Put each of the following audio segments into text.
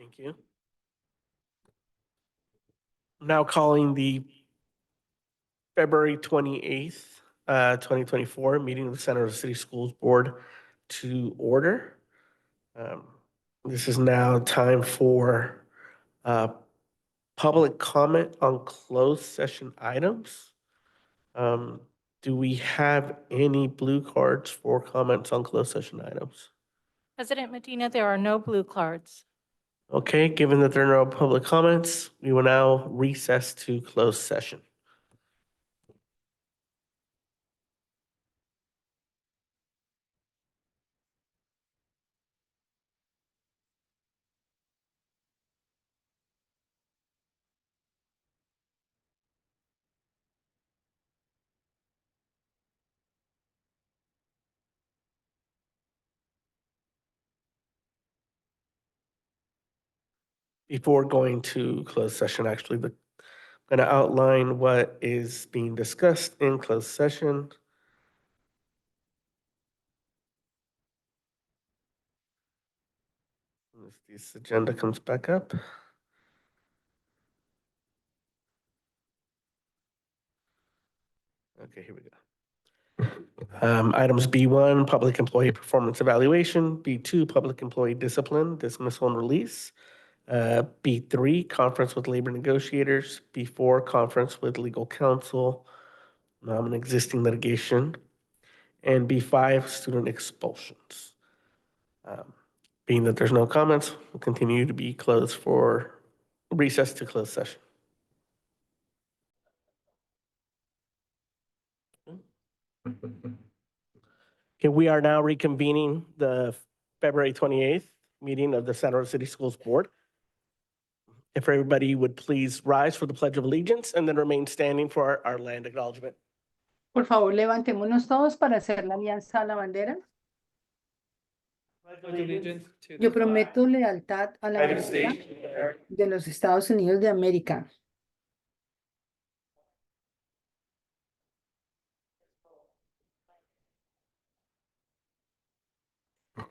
Thank you. I'm now calling the February 28th, 2024 meeting of the Santa Rosa City Schools Board to order. This is now time for public comment on closed session items. Do we have any blue cards for comments on closed session items? President Medina, there are no blue cards. Okay, given that there are no public comments, we will now recess to closed session. Before going to closed session, actually, I'm going to outline what is being discussed in closed session. As this agenda comes back up. Okay, here we go. Items B1, public employee performance evaluation. B2, public employee discipline, dismissal and release. B3, conference with labor negotiators. B4, conference with legal counsel, and existing litigation. And B5, student expulsions. Being that there's no comments, we'll continue to be closed for recess to closed session. Okay, we are now reconvening the February 28th meeting of the Santa Rosa City Schools Board. If everybody would please rise for the Pledge of Allegiance and then remain standing for our land acknowledgement. Por favor, levantémonos todos para hacer la alianza a la bandera. Yo prometo lealtad a la bandera de los Estados Unidos de América.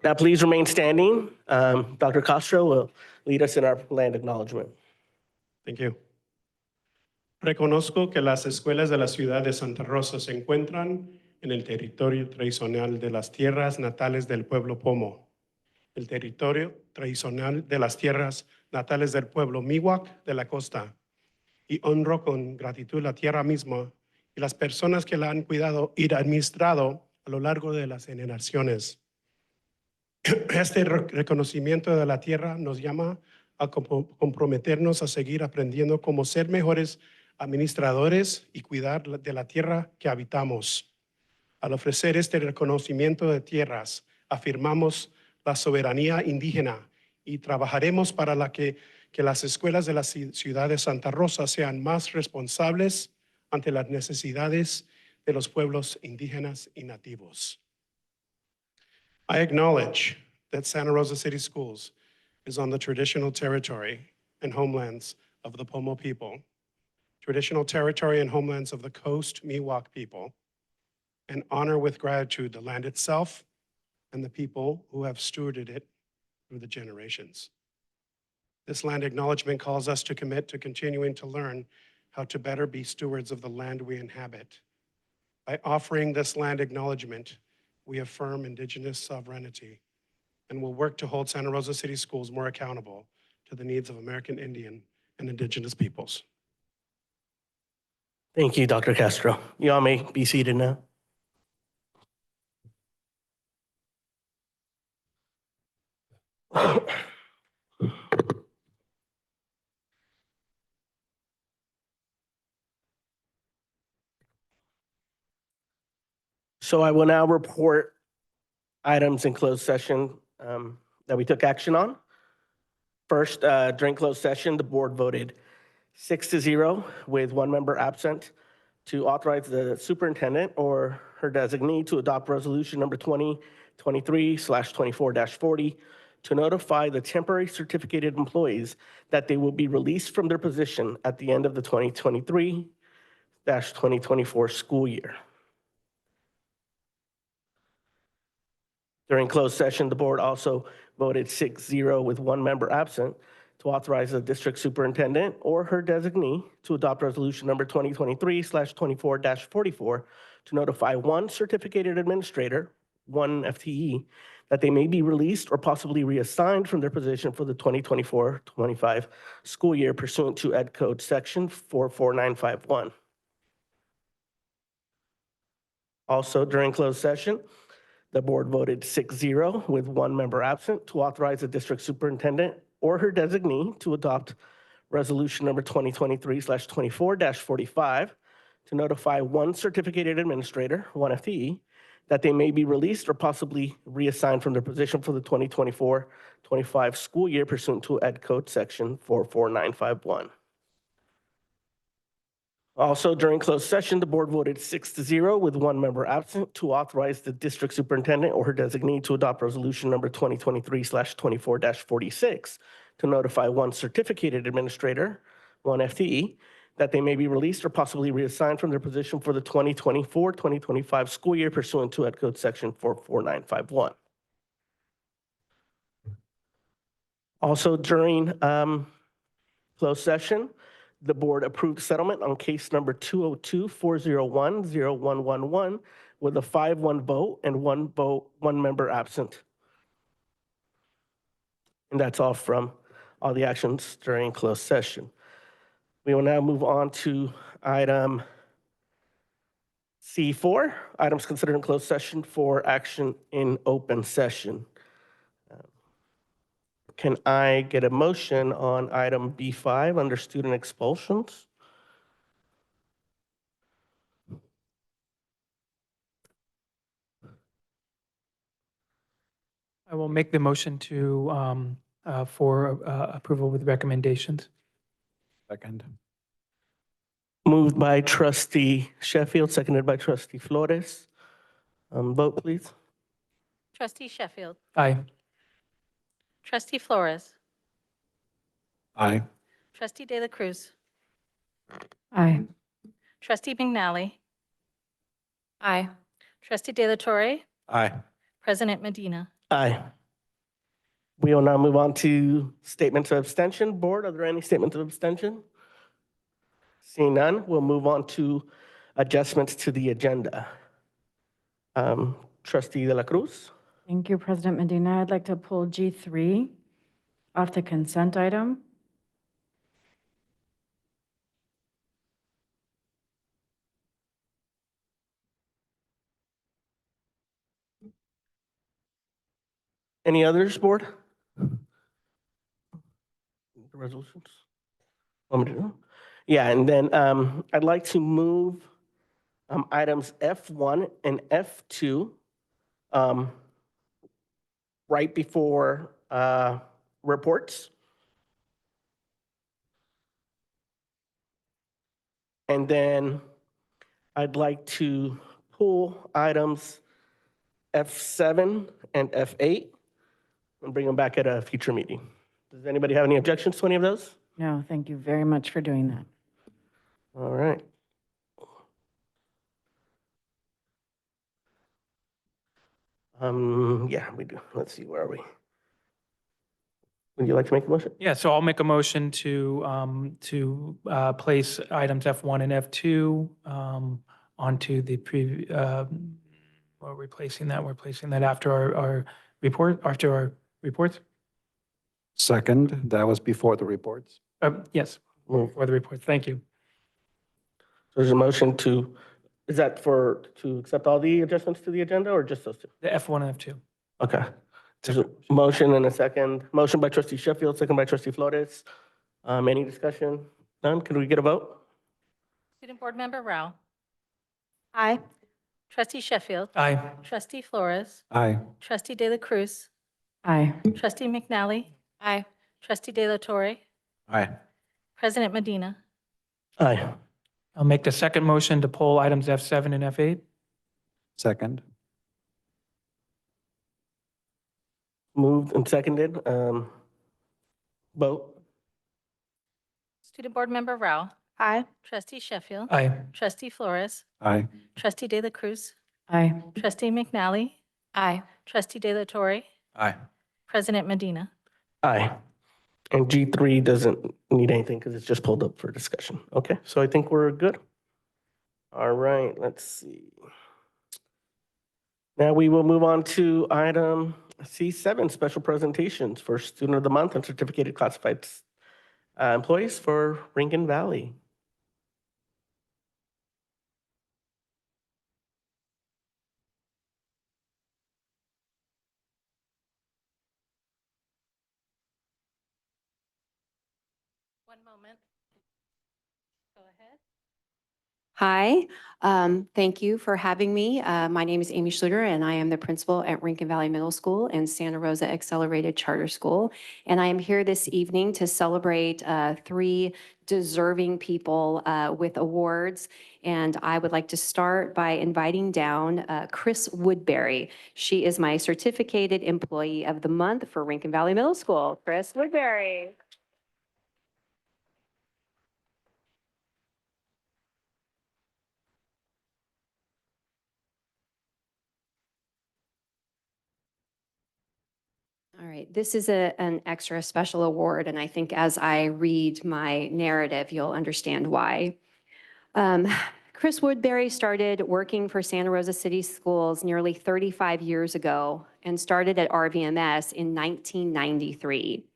Now, please remain standing. Dr. Castro will lead us in our land acknowledgement. Thank you. Reconozco que las escuelas de la ciudad de Santa Rosa se encuentran en el territorio tradicional de las tierras natales del pueblo Pomo, el territorio tradicional de las tierras natales del pueblo Miwok de la costa, y honro con gratitud la tierra misma y las personas que la han cuidado y administrado a lo largo de las generaciones. Este reconocimiento de la tierra nos llama a comprometernos a seguir aprendiendo cómo ser mejores administradores y cuidar de la tierra que habitamos. Al ofrecer este reconocimiento de tierras, afirmamos la soberanía indígena y trabajaremos para que las escuelas de la ciudad de Santa Rosa sean más responsables ante las necesidades de los pueblos indígenas y nativos. I acknowledge that Santa Rosa City Schools is on the traditional territory and homelands of the Pomo people, traditional territory and homelands of the Coast Miwok people, and honor with gratitude the land itself and the people who have stewarded it through the generations. This land acknowledgement calls us to commit to continuing to learn how to better be stewards of the land we inhabit. By offering this land acknowledgement, we affirm Indigenous sovereignty and will work to hold Santa Rosa City Schools more accountable to the needs of American Indian and Indigenous peoples. Thank you, Dr. Castro. You all may be seated now. So I will now report items in closed session that we took action on. First, during closed session, the board voted 6-0 with one member absent to authorize the superintendent or her designee to adopt resolution number 2023/24-40 to notify the temporary certificated employees that they will be released from their position at the end of the 2023/2024 school year. During closed session, the board also voted 6-0 with one member absent to authorize the district superintendent or her designee to adopt resolution number 2023/24-44 to notify one certificated administrator, one FTE, that they may be released or possibly reassigned from their position for the 2024-25 school year pursuant to Ed Code Section 44951. Also, during closed session, the board voted 6-0 with one member absent to authorize the district superintendent or her designee to adopt resolution number 2023/24-45 to notify one certificated administrator, one FTE, that they may be released or possibly reassigned from their position for the 2024-25 school year pursuant to Ed Code Section 44951. Also, during closed session, the board voted 6-0 with one member absent to authorize the district superintendent or her designee to adopt resolution number 2023/24-46 to notify one certificated administrator, one FTE, that they may be released or possibly reassigned from their position for the 2024-2025 school year pursuant to Ed Code Section 44951. Also, during closed session, the board approved settlement on case number 202-401-0111 with a 5-1 vote and one member absent. And that's all from all the actions during closed session. We will now move on to item C4, items considered in closed session for action in open session. Can I get a motion on item B5 under student expulsions? I will make the motion for approval with recommendations. Second. Moved by trustee Sheffield, seconded by trustee Flores. Vote, please. Trustee Sheffield. Aye. Trustee Flores. Aye. Trustee De La Cruz. Aye. Trustee McNally. Aye. Trustee De La Torre. Aye. President Medina. Aye. We will now move on to statements of abstention. Board, are there any statements of abstention? Seeing none, we'll move on to adjustments to the agenda. Trustee De La Cruz. Thank you, President Medina. I'd like to pull G3 off the consent item. Any others, board? Resolutions? Want me to? Yeah, and then I'd like to move items F1 and F2 right before reports. And then I'd like to pull items F7 and F8 and bring them back at a future meeting. Does anybody have any objections to any of those? No, thank you very much for doing that. All right. Yeah, we do. Let's see, where are we? Would you like to make a motion? Yeah, so I'll make a motion to place items F1 and F2 onto the we're replacing that. We're placing that after our reports. Second, that was before the reports. Yes, for the reports. Thank you. There's a motion to, is that to accept all the adjustments to the agenda or just those two? The F1 and F2. Okay. There's a motion and a second. Motion by trustee Sheffield, second by trustee Flores. Any discussion? None? Can we get a vote? Student Board Member Rao. Aye. Trustee Sheffield. Aye. Trustee Flores. Aye. Trustee De La Cruz. Aye. Trustee McNally. Aye. Trustee De La Torre. Aye. President Medina. Aye. I'll make the second motion to pull items F7 and F8. Second. Moved and seconded. Vote. Student Board Member Rao. Aye. Trustee Sheffield. Aye. Trustee Flores. Aye. Trustee De La Cruz. Aye. Trustee McNally. Aye. Trustee De La Torre. Aye. President Medina. Aye. And G3 doesn't need anything because it's just pulled up for discussion. Okay, so I think we're good. All right, let's see. Now we will move on to item C7, special presentations for Student of the Month and certificated classified employees for Rankin Valley. One moment. Go ahead. Hi, thank you for having me. My name is Amy Schluter, and I am the principal at Rankin Valley Middle School and Santa Rosa Accelerated Charter School. And I am here this evening to celebrate three deserving people with awards. And I would like to start by inviting down Chris Woodbury. She is my certificated employee of the month for Rankin Valley Middle School. Chris Woodbury. All right, this is an extra special award, and I think as I read my narrative, you'll understand why. Um, Chris Woodbury started working for Santa Rosa City Schools nearly 35 years ago and started at RVMS in 1993.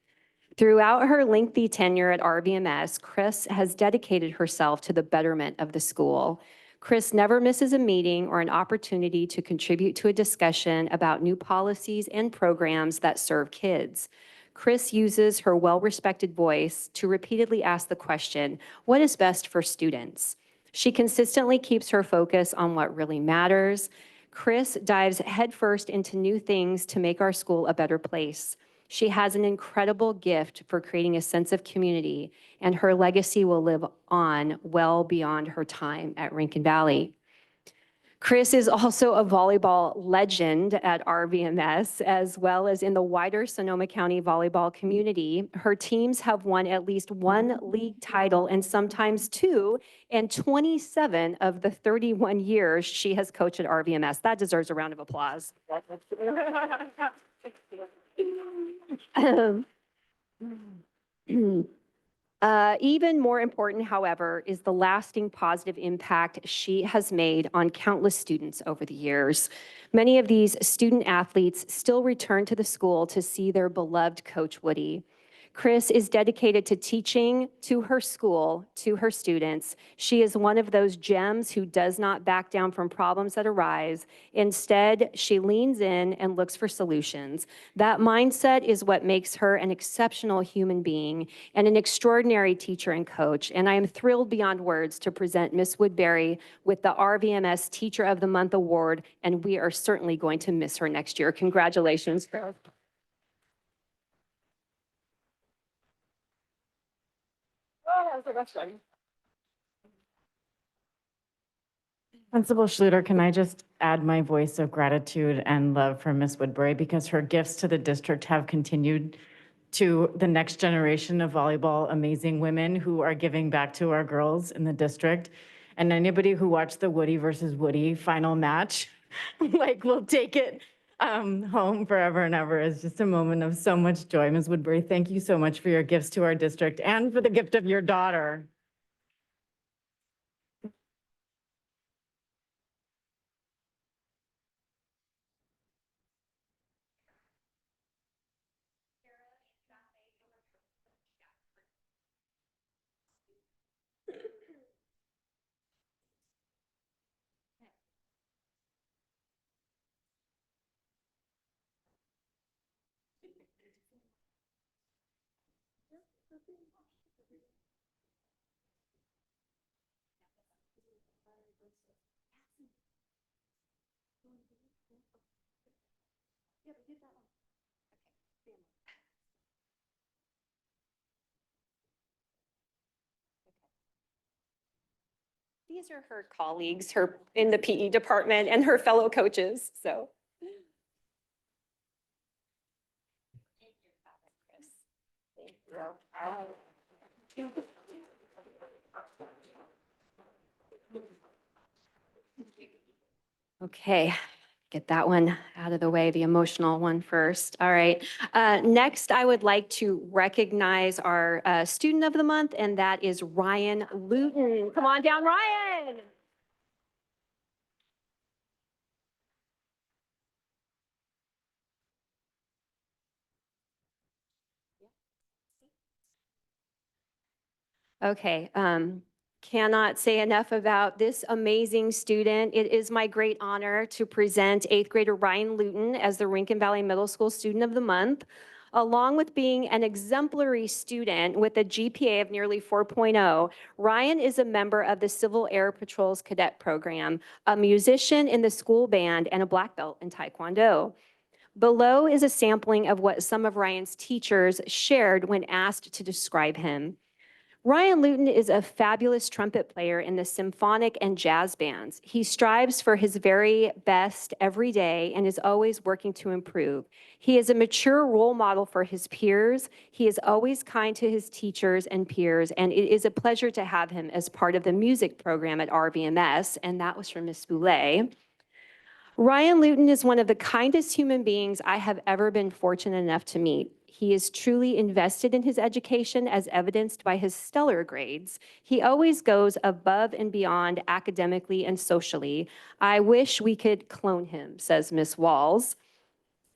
Throughout her lengthy tenure at RVMS, Chris has dedicated herself to the betterment of the school. Chris never misses a meeting or an opportunity to contribute to a discussion about new policies and programs that serve kids. Chris uses her well-respected voice to repeatedly ask the question, what is best for students? She consistently keeps her focus on what really matters. Chris dives headfirst into new things to make our school a better place. She has an incredible gift for creating a sense of community, and her legacy will live on well beyond her time at Rankin Valley. Chris is also a volleyball legend at RVMS, as well as in the wider Sonoma County volleyball community. Her teams have won at least one league title and sometimes two in 27 of the 31 years she has coached at RVMS. That deserves a round of applause. Even more important, however, is the lasting positive impact she has made on countless students over the years. Many of these student athletes still return to the school to see their beloved Coach Woody. Chris is dedicated to teaching to her school, to her students. She is one of those gems who does not back down from problems that arise. Instead, she leans in and looks for solutions. That mindset is what makes her an exceptional human being and an extraordinary teacher and coach. And I am thrilled beyond words to present Miss Woodbury with the RVMS Teacher of the Month Award, and we are certainly going to miss her next year. Congratulations, Chris. Principal Schluter, can I just add my voice of gratitude and love for Miss Woodbury because her gifts to the district have continued to the next generation of volleyball amazing women who are giving back to our girls in the district. And anybody who watched the Woody versus Woody final match, like will take it home forever and ever. It's just a moment of so much joy. Ms. Woodbury, thank you so much for your gifts to our district and for the gift of your daughter. These are her colleagues, her in the PE department and her fellow coaches, so. Okay, Get that one out of the way, the emotional one first. All right. Next, I would like to recognize our student of the month, and that is Ryan Luton. Come on down, Ryan. Okay, cannot say enough about this amazing student. It is my great honor to present eighth grader Ryan Luton as the Rincon Valley Middle School Student of the Month. Along with being an exemplary student with a GPA of nearly 4.0, Ryan is a member of the Civil Air Patrol's cadet program, a musician in the school band, and a black belt in Taekwondo. Below is a sampling of what some of Ryan's teachers shared when asked to describe him. Ryan Luton is a fabulous trumpet player in the symphonic and jazz bands. He strives for his very best every day and is always working to improve. He is a mature role model for his peers. He is always kind to his teachers and peers, and it is a pleasure to have him as part of the music program at RVMS, and that was from Ms. Boulay. Ryan Luton is one of the kindest human beings I have ever been fortunate enough to meet. He is truly invested in his education as evidenced by his stellar grades. He always goes above and beyond academically and socially. I wish we could clone him, says Ms. Walls.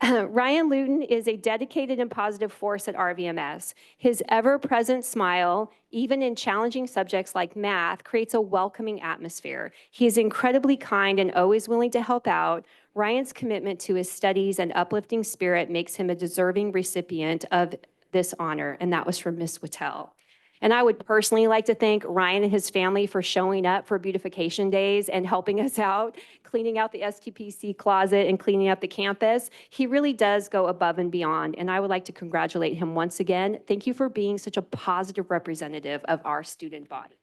Ryan Luton is a dedicated and positive force at RVMS. His ever-present smile, even in challenging subjects like math, creates a welcoming atmosphere. He is incredibly kind and always willing to help out. Ryan's commitment to his studies and uplifting spirit makes him a deserving recipient of this honor, and that was from Ms. Whittel. And I would personally like to thank Ryan and his family for showing up for beautification days and helping us out, cleaning out the STPC closet and cleaning up the campus. He really does go above and beyond, and I would like to congratulate him once again. Thank you for being such a positive representative of our student body.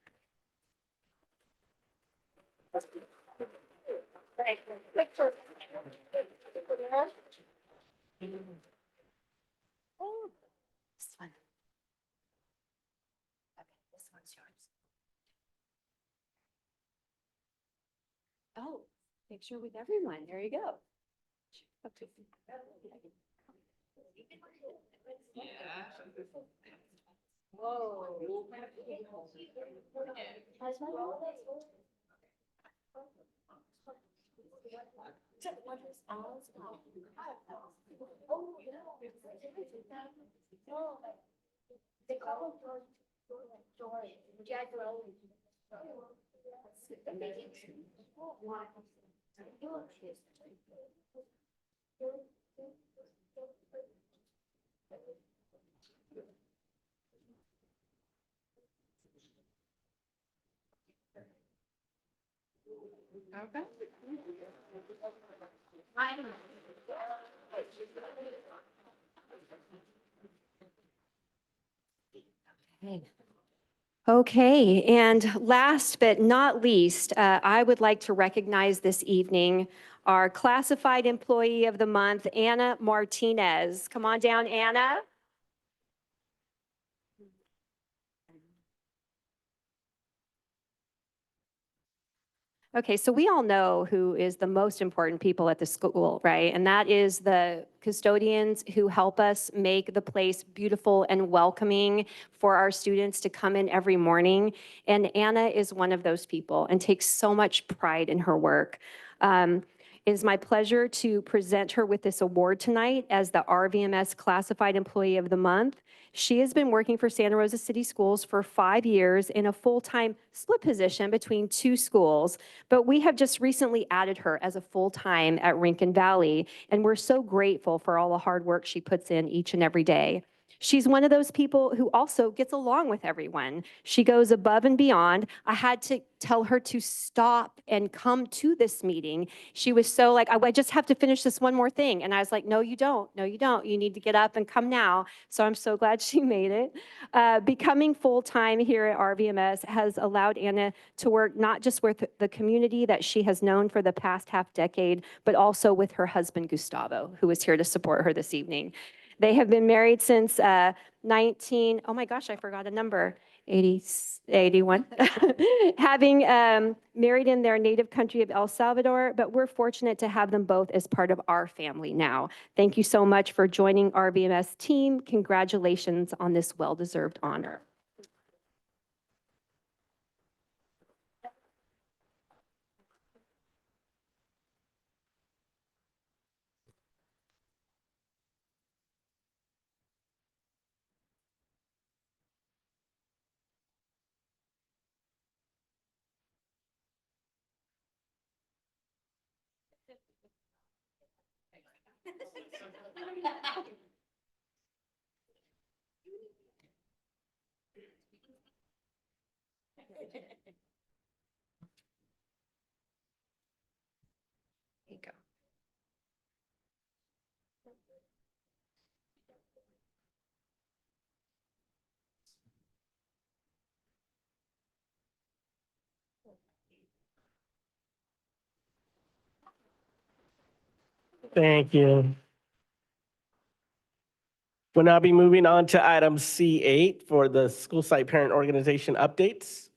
Oh, this one. Okay, this one's yours. Oh, picture with everyone. There you go. Okay. Whoa. Okay. Okay, and last but not least, I would like to recognize this evening our classified employee of the month, Anna Martinez. Come on down, Anna. Okay, so we all know who is the most important people at the school, right? And that is the custodians who help us make the place beautiful and welcoming for our students to come in every morning. And Anna is one of those people and takes so much pride in her work. It is my pleasure to present her with this award tonight as the RVMS Classified Employee of the Month. She has been working for Santa Rosa City Schools for 5 years in a full-time split position between 2 schools, but we have just recently added her as a full-time at Rincon Valley, and we're so grateful for all the hard work she puts in each and every day. She's one of those people who also gets along with everyone. She goes above and beyond. I had to tell her to stop and come to this meeting. She was so like, I just have to finish this one more thing. And I was like, no, you don't. No, you don't. You need to get up and come now. So I'm so glad she made it. Becoming full-time here at RVMS has allowed Anna to work not just with the community that she has known for the past half decade, but also with her husband, Gustavo, who is here to support her this evening. They have been married since oh my gosh, I forgot a number. 81, having married in their native country of El Salvador, but we're fortunate to have them both as part of our family now. Thank you so much for joining our VMS team. Congratulations on this well-deserved honor. There you go. Thank you. We'll now be moving on to item C8 for the school site parent organization updates.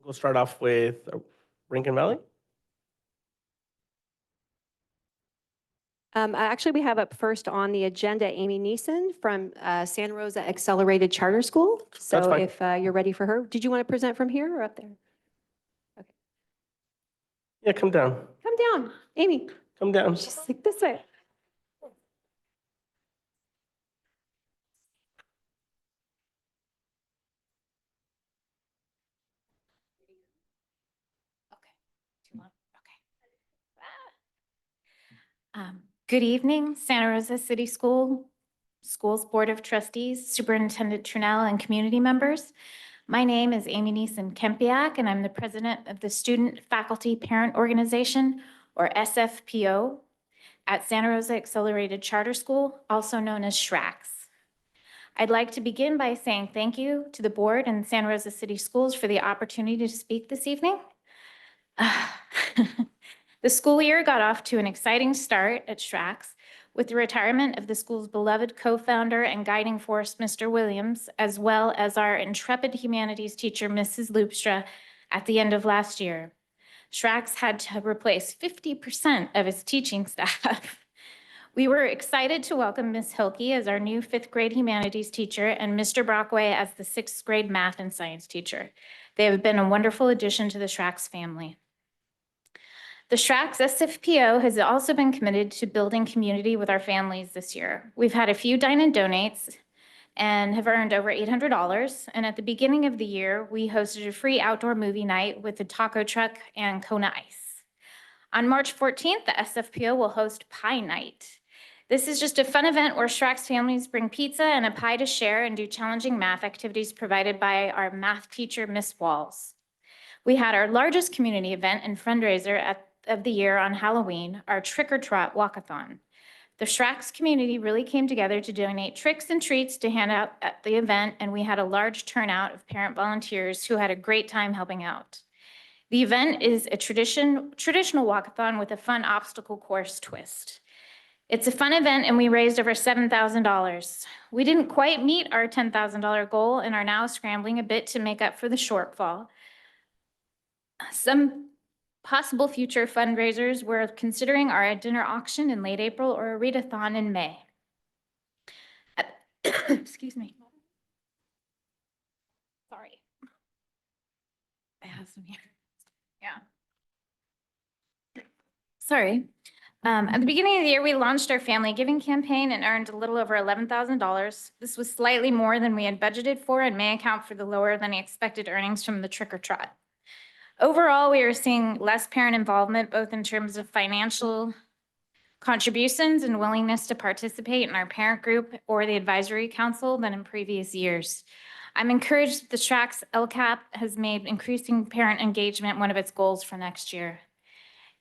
We'll start off with Rankin Valley. Actually, we have up first on the agenda Amy Neeson from Santa Rosa Accelerated Charter School. So fine. if you're ready for her, did you want to present from here or up there? Yeah, come down. Come down, Amy. Come down. She's like this way. Good evening, Santa Rosa City Schools Board of Trustees, Superintendent Trunell, and community members. My name is Amy Neeson Kempiak, and I'm the president of the Student Faculty Parent Organization, or SFPO, at Santa Rosa Accelerated Charter School, also known as SRCS. I'd like to begin by saying thank you to the board and Santa Rosa City Schools for the opportunity to speak this evening. The school year got off to an exciting start at SRCS with the retirement of the school's beloved co-founder and guiding force, Mr. Williams, as well as our intrepid humanities teacher, Mrs. Loopstra, at the end of last year. SRCS had to replace 50% of its teaching staff. We were excited to welcome Ms. Hilke as our new 5th grade humanities teacher and Mr. Brockway as the 6th grade math and science teacher. They have been a wonderful addition to the SRCS family. The SRCS SFPO has also been committed to building community with our families this year. We've had a few dine and donates and have earned over $800. And at the beginning of the year, we hosted a free outdoor movie night with a taco truck and Kona Ice. On March 14th, the SFPO will host Pie Night. This is just a fun event where SRCS families bring pizza and a pie to share and do challenging math activities provided by our math teacher, Miss Walls. We had our largest community event and fundraiser of the year on Halloween, our Trick or Trot Walkathon. The SRCS community really came together to donate tricks and treats to hand out at the event, and we had a large turnout of parent volunteers who had a great time helping out. The event is a traditional walkathon with a fun obstacle course twist. It's a fun event, and we raised over $7,000. We didn't quite meet our $10,000 goal and are now scrambling a bit to make up for the shortfall. Some possible future fundraisers, we're considering our dinner auction in late April or a readathon in May. Excuse me. Sorry. I have some here. Yeah. Sorry. At the beginning of the year, we launched our family giving campaign and earned a little over $11,000. This was slightly more than we had budgeted for and may account for the lower than expected earnings from the Trick or Trot. Overall, we are seeing less parent involvement, both in terms of financial contributions and willingness to participate in our parent group or the advisory council than in previous years. I'm encouraged that the SRCS LCAP has made increasing parent engagement one of its goals for next year.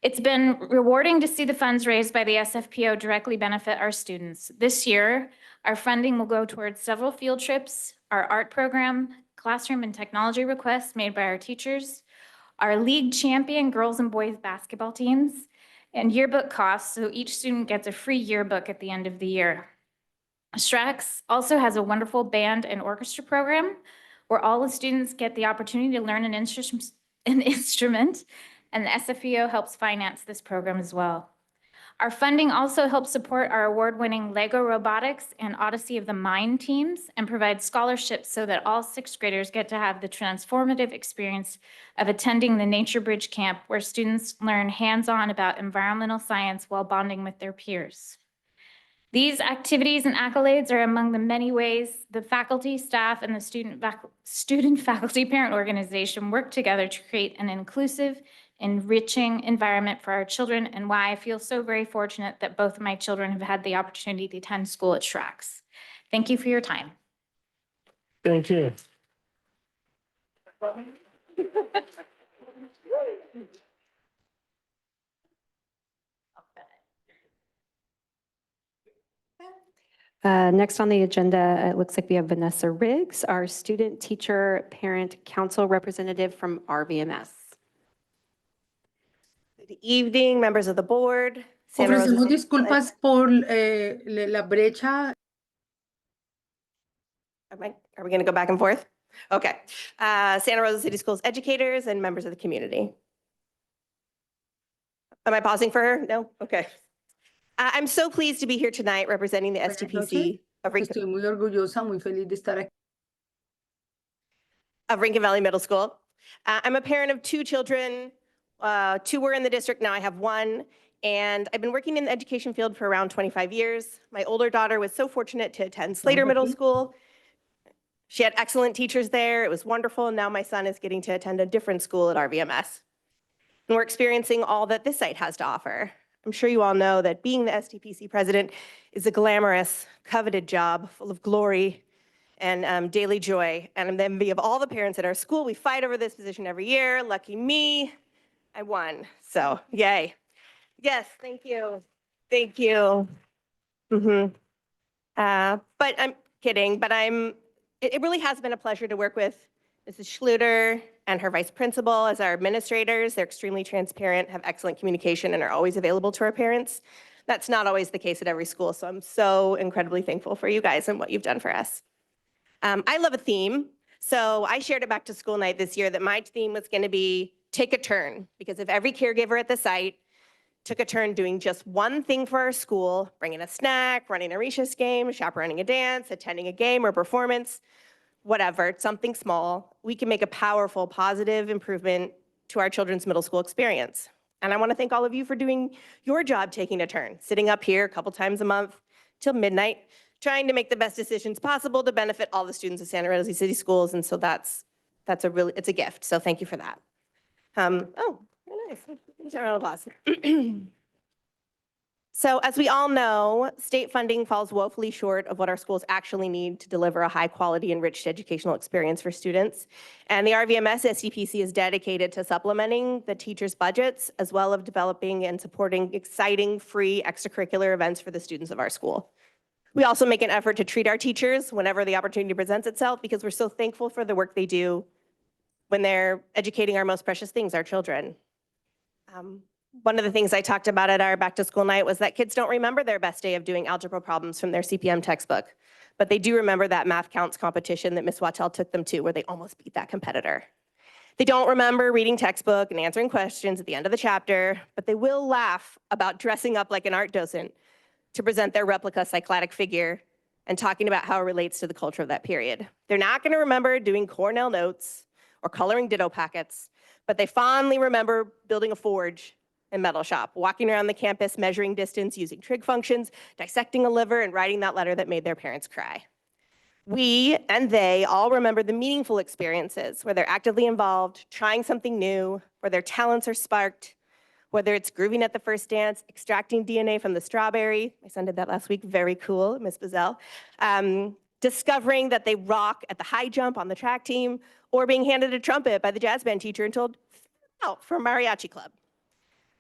It's been rewarding to see the funds raised by the SFPO directly benefit our students. This year, our funding will go towards several field trips, our art program, classroom and technology requests made by our teachers, our league champion girls and boys basketball teams, and yearbook costs, so each student gets a free yearbook at the end of the year. SRCS also has a wonderful band and orchestra program where all the students get the opportunity to learn an instrument, and the SFEO helps finance this program as well. Our funding also helps support our award-winning Lego Robotics and Odyssey of the Mind teams and provides scholarships so that all sixth graders get to have the transformative experience of attending the Nature Bridge Camp, where students learn hands-on about environmental science while bonding with their peers. These activities and accolades are among the many ways the faculty, staff, and the student faculty parent organization work together to create an inclusive, enriching environment for our children, and why I feel so very fortunate that both of my children have had the opportunity to attend school at SRCS. Thank you for your time. Thank you. Next on the agenda, it looks like we have Vanessa Riggs, our student teacher parent council representative from RVMS. Good evening, members of the board. Santa Rosa Ofrecemos City- disculpas por la brecha. Are we going to go back and forth? Okay. Santa Rosa City Schools educators and members of the community. Am I pausing for her? No? Okay. I'm so pleased to be here tonight representing the Buenas STPC of Estoy muy orgullosa, muy feliz de estar aquí. Rincon Valley Middle School. I'm a parent of 2 children. 2 were in the district, now I have 1. And I've been working in the education field for around 25 years. My older daughter was so fortunate to attend Slater Middle School. She had excellent teachers there. It was wonderful. And now my son is getting to attend a different school at RVMS. And we're experiencing all that this site has to offer. I'm sure you all know that being the STPC president is a glamorous, coveted job full of glory and daily joy. And I'm the envy of all the parents at our school. We fight over this position every year. Lucky me, I won. So yay. Yes, thank you. Thank you. But I'm kidding, but it really has been a pleasure to work with Mrs. Schluter and her vice principal as our administrators. They're extremely transparent, have excellent communication, and are always available to our parents. That's not always the case at every school, so I'm so incredibly thankful for you guys and what you've done for us. I love a theme, so I shared it back to school night this year that my theme was going to be take a turn, because if every caregiver at the site took a turn doing just one thing for our school, bringing a snack, running a recess game, chaperoning a dance, attending a game or performance, whatever, something small, we can make a powerful, positive improvement to our children's middle school experience. And I want to thank all of you for doing your job taking a turn, sitting up here a couple times a month till midnight, trying to make the best decisions possible to benefit all the students of Santa Rosa City Schools. And so it's a gift. So thank you for that. Oh, very nice. Round of applause. So as we all know, state funding falls woefully short of what our schools actually need to deliver a high quality, enriched educational experience for students. And the RVMS STPC is dedicated to supplementing the teachers' budgets, as well as developing and supporting exciting, free extracurricular events for the students of our school. We also make an effort to treat our teachers whenever the opportunity presents itself, because we're so thankful for the work they do when they're educating our most precious things, our children. One of the things I talked about at our back to school night was that kids don't remember their best day of doing algebra problems from their CPM textbook, but they do remember that math counts competition that Ms. Wattel took them to, where they almost beat that competitor. They don't remember reading textbook and answering questions at the end of the chapter, but they will laugh about dressing up like an art docent to present their replica cycladic figure and talking about how it relates to the culture of that period. They're not going to remember doing Cornell notes or coloring ditto packets, but they fondly remember building a forge and metal shop, walking around the campus, measuring distance, using trig functions, dissecting a liver, and writing that letter that made their parents cry. We and they all remember the meaningful experiences where they're actively involved, trying something new, where their talents are sparked, whether it's grooving at the first dance, extracting DNA from the strawberry. My son did that last week, very cool, Miss Bazell. Discovering that they rock at the high jump on the track team, or being handed a trumpet by the jazz band teacher and told, out for mariachi club.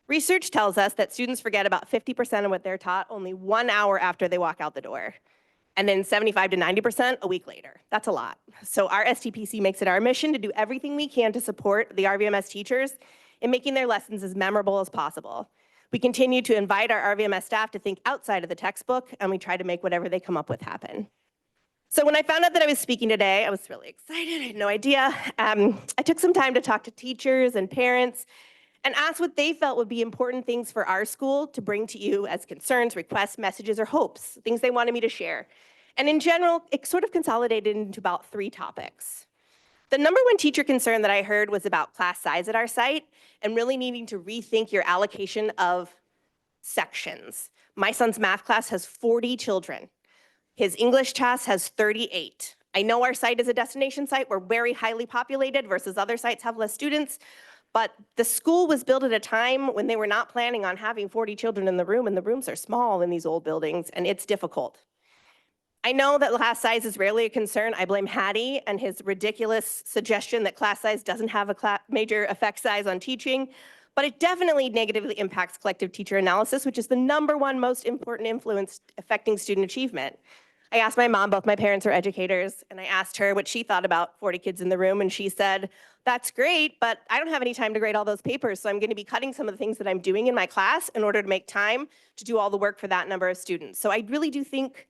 Research tells us that students forget about 50% of what they're taught only 1 hour after they walk out the door, and then 75 to 90% a week later. That's a lot. So our STPC makes it our mission to do everything we can to support the RVMS teachers in making their lessons as memorable as possible. We continue to invite our RVMS staff to think outside of the textbook, and we try to make whatever they come up with happen. So when I found out that I was speaking today, I was really excited. I had no idea. I took some time to talk to teachers and parents and ask what they felt would be important things for our school to bring to you as concerns, requests, messages, or hopes, things they wanted me to share. And in general, it sort of consolidated into about 3 topics. The number one teacher concern that I heard was about class size at our site and really needing to rethink your allocation of sections. My son's math class has 40 children. His English class has 38. I know our site is a destination site. We're very highly populated versus other sites have less students, but the school was built at a time when they were not planning on having 40 children in the room, and the rooms are small in these old buildings, and it's difficult. I know that class size is rarely a concern. I blame Hattie and his ridiculous suggestion that class size doesn't have a major effect size on teaching, but it definitely negatively impacts collective teacher analysis, which is the #1 most important influence affecting student achievement. I asked my mom, both my parents are educators, and I asked her what she thought about 40 kids in the room, and she said, that's great, but I don't have any time to grade all those papers, so I'm going to be cutting some of the things that I'm doing in my class in order to make time to do all the work for that number of students. So I really do think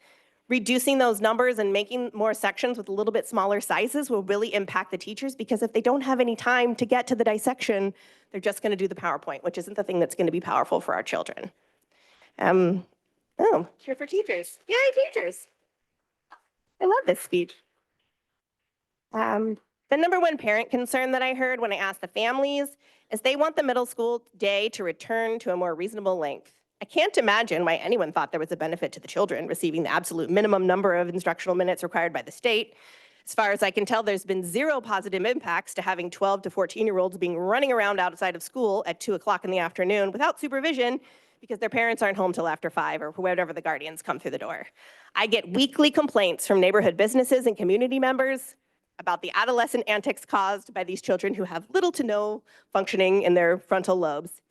reducing those numbers and making more sections with a little bit smaller sizes will really impact the teachers, because if they don't have any time to get to the dissection, they're just going to do the PowerPoint, which isn't the thing that's going to be powerful for our children. Cheer for teachers. Yay, teachers. I love this speech. The #1 parent concern that I heard when I asked the families is they want the middle school day to return to a more reasonable length. I can't imagine why anyone thought there was a benefit to the children receiving the absolute minimum number of instructional minutes required by the state. As far as I can tell, there's been 0 positive impacts to having 12 to 14-year-olds being running around outside of school at 2 o'clock in the afternoon without supervision because their parents aren't home till after 5 or whenever the guardians come through the door. I get weekly complaints from neighborhood businesses and community members about the adolescent antics caused by these children who have little to no functioning in their frontal lobes.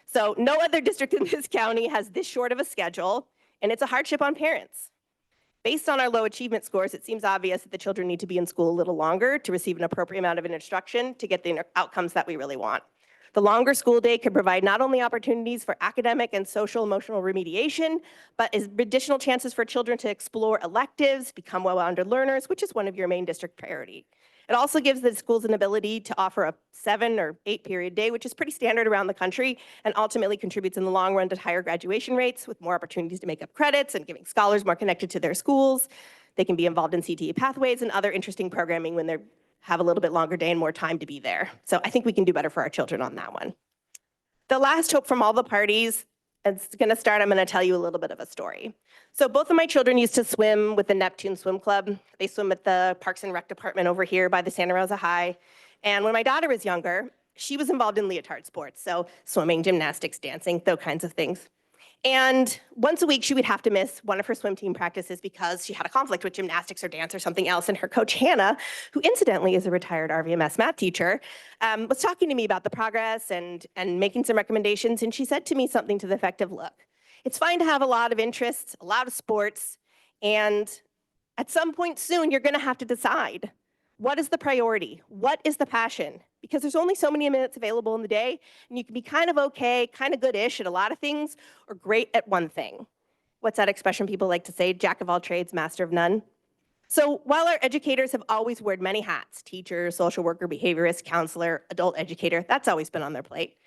So no other district in this county has this short of a schedule, and it's a hardship on parents. Based on our low achievement scores, it seems obvious that the children need to be in school a little longer to receive an appropriate amount of instruction to get the outcomes that we really want. The longer school day could provide not only opportunities for academic and social emotional remediation, but additional chances for children to explore electives, become well-rounded learners, which is one of your main district priority. It also gives the schools an ability to offer a 7 or 8 period day, which is pretty standard around the country, and ultimately contributes in the long run to higher graduation rates with more opportunities to make up credits and giving scholars more connected to their schools. They can be involved in CTE pathways and other interesting programming when they have a little bit longer day and more time to be there. So I think we can do better for our children on that one. The last hope from all the parties, it's going to start, I'm going to tell you a little bit of a story. So both of my children used to swim with the Neptune Swim Club. They swim at the Parks and Rec department over here by the Santa Rosa High. And when my daughter was younger, she was involved in leotard sports. So swimming, gymnastics, dancing, those kinds of things. And once a week, she would have to miss one of her swim team practices because she had a conflict with gymnastics or dance or something else. And her coach, Hannah, who incidentally is a retired RVMS math teacher, was talking to me about the progress and making some recommendations. And she said to me something to the effect of, look, it's fine to have a lot of interests, a lot of sports, and at some point soon, you're going to have to decide, what is the priority? What is the passion? Because there's only so many minutes available in the day, and you can be kind of okay, kind of good-ish at a lot of things, or great at one thing. What's that expression people like to say? Jack of all trades, master of none. So while our educators have always worn many hats, teacher, social worker, behaviorist, counselor, adult educator, that's always been on their plate.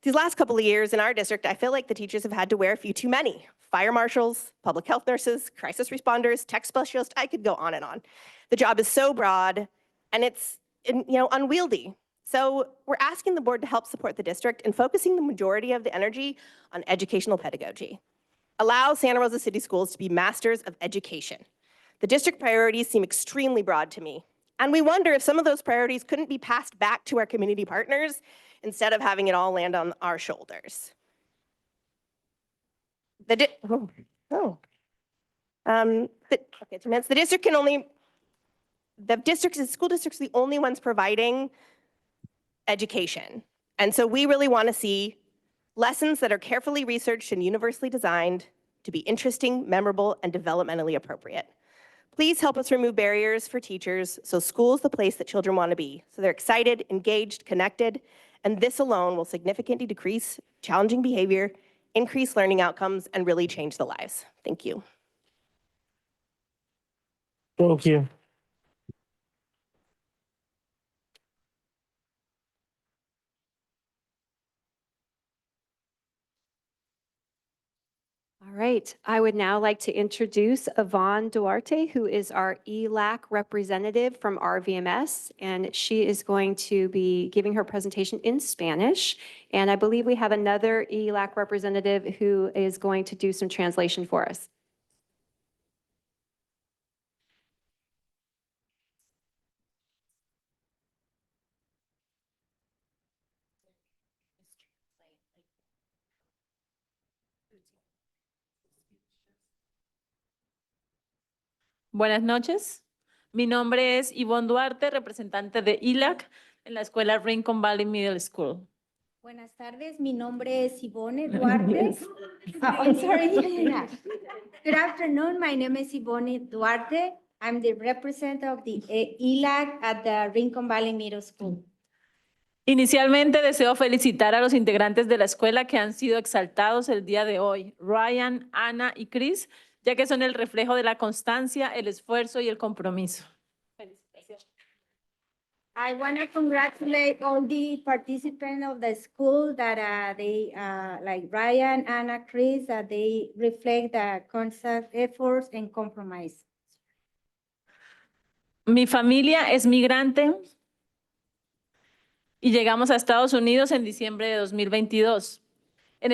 These last couple of years in our district, I feel like the teachers have had to wear a few too many. Fire marshals, public health nurses, crisis responders, tech specialists, I could go on and on. The job is so broad, and it's unwieldy. So we're asking the board to help support the district in focusing the majority of the energy on educational pedagogy. Allow Santa Rosa City Schools to be masters of education. The district priorities seem extremely broad to me, and we wonder if some of those priorities couldn't be passed back to our community partners instead of having it all land on our shoulders. The school district's the only ones providing education. And so we really want to see lessons that are carefully researched and universally designed to be interesting, memorable, and developmentally appropriate. Please help us remove barriers for teachers so school is the place that children want to be, so they're excited, engaged, connected, and this alone will significantly decrease challenging behavior increase learning outcomes, and really change the lives. Thank you. Thank you. All right, I would now like to introduce Yvonne Duarte, who is our ELAC representative from RVMS, and she is going to be giving her presentation in Spanish. And I believe we have another ELAC representative who is going to do some translation for us. Buenas noches. Mi nombre es Yvonne Duarte, representante de ILAC en la escuela Rincon Valley Middle School. Buenas tardes, mi nombre es Ivone Duarte. I'm sorry. Good afternoon, my name is Ivone Duarte. I'm the representative of the ELAC at the Rincon Valley Middle School. Inicialmente deseo felicitar a los integrantes de la escuela que han sido exaltados el día de hoy, Ryan, Ana y Chris, ya que son el reflejo de la constancia, el esfuerzo y el compromiso. I want to congratulate all the participants of the school that they, like Ryan, Anna, Chris, that they reflect the constant efforts and compromise. Mi familia es migrante y llegamos a Estados Unidos en diciembre de 2022. En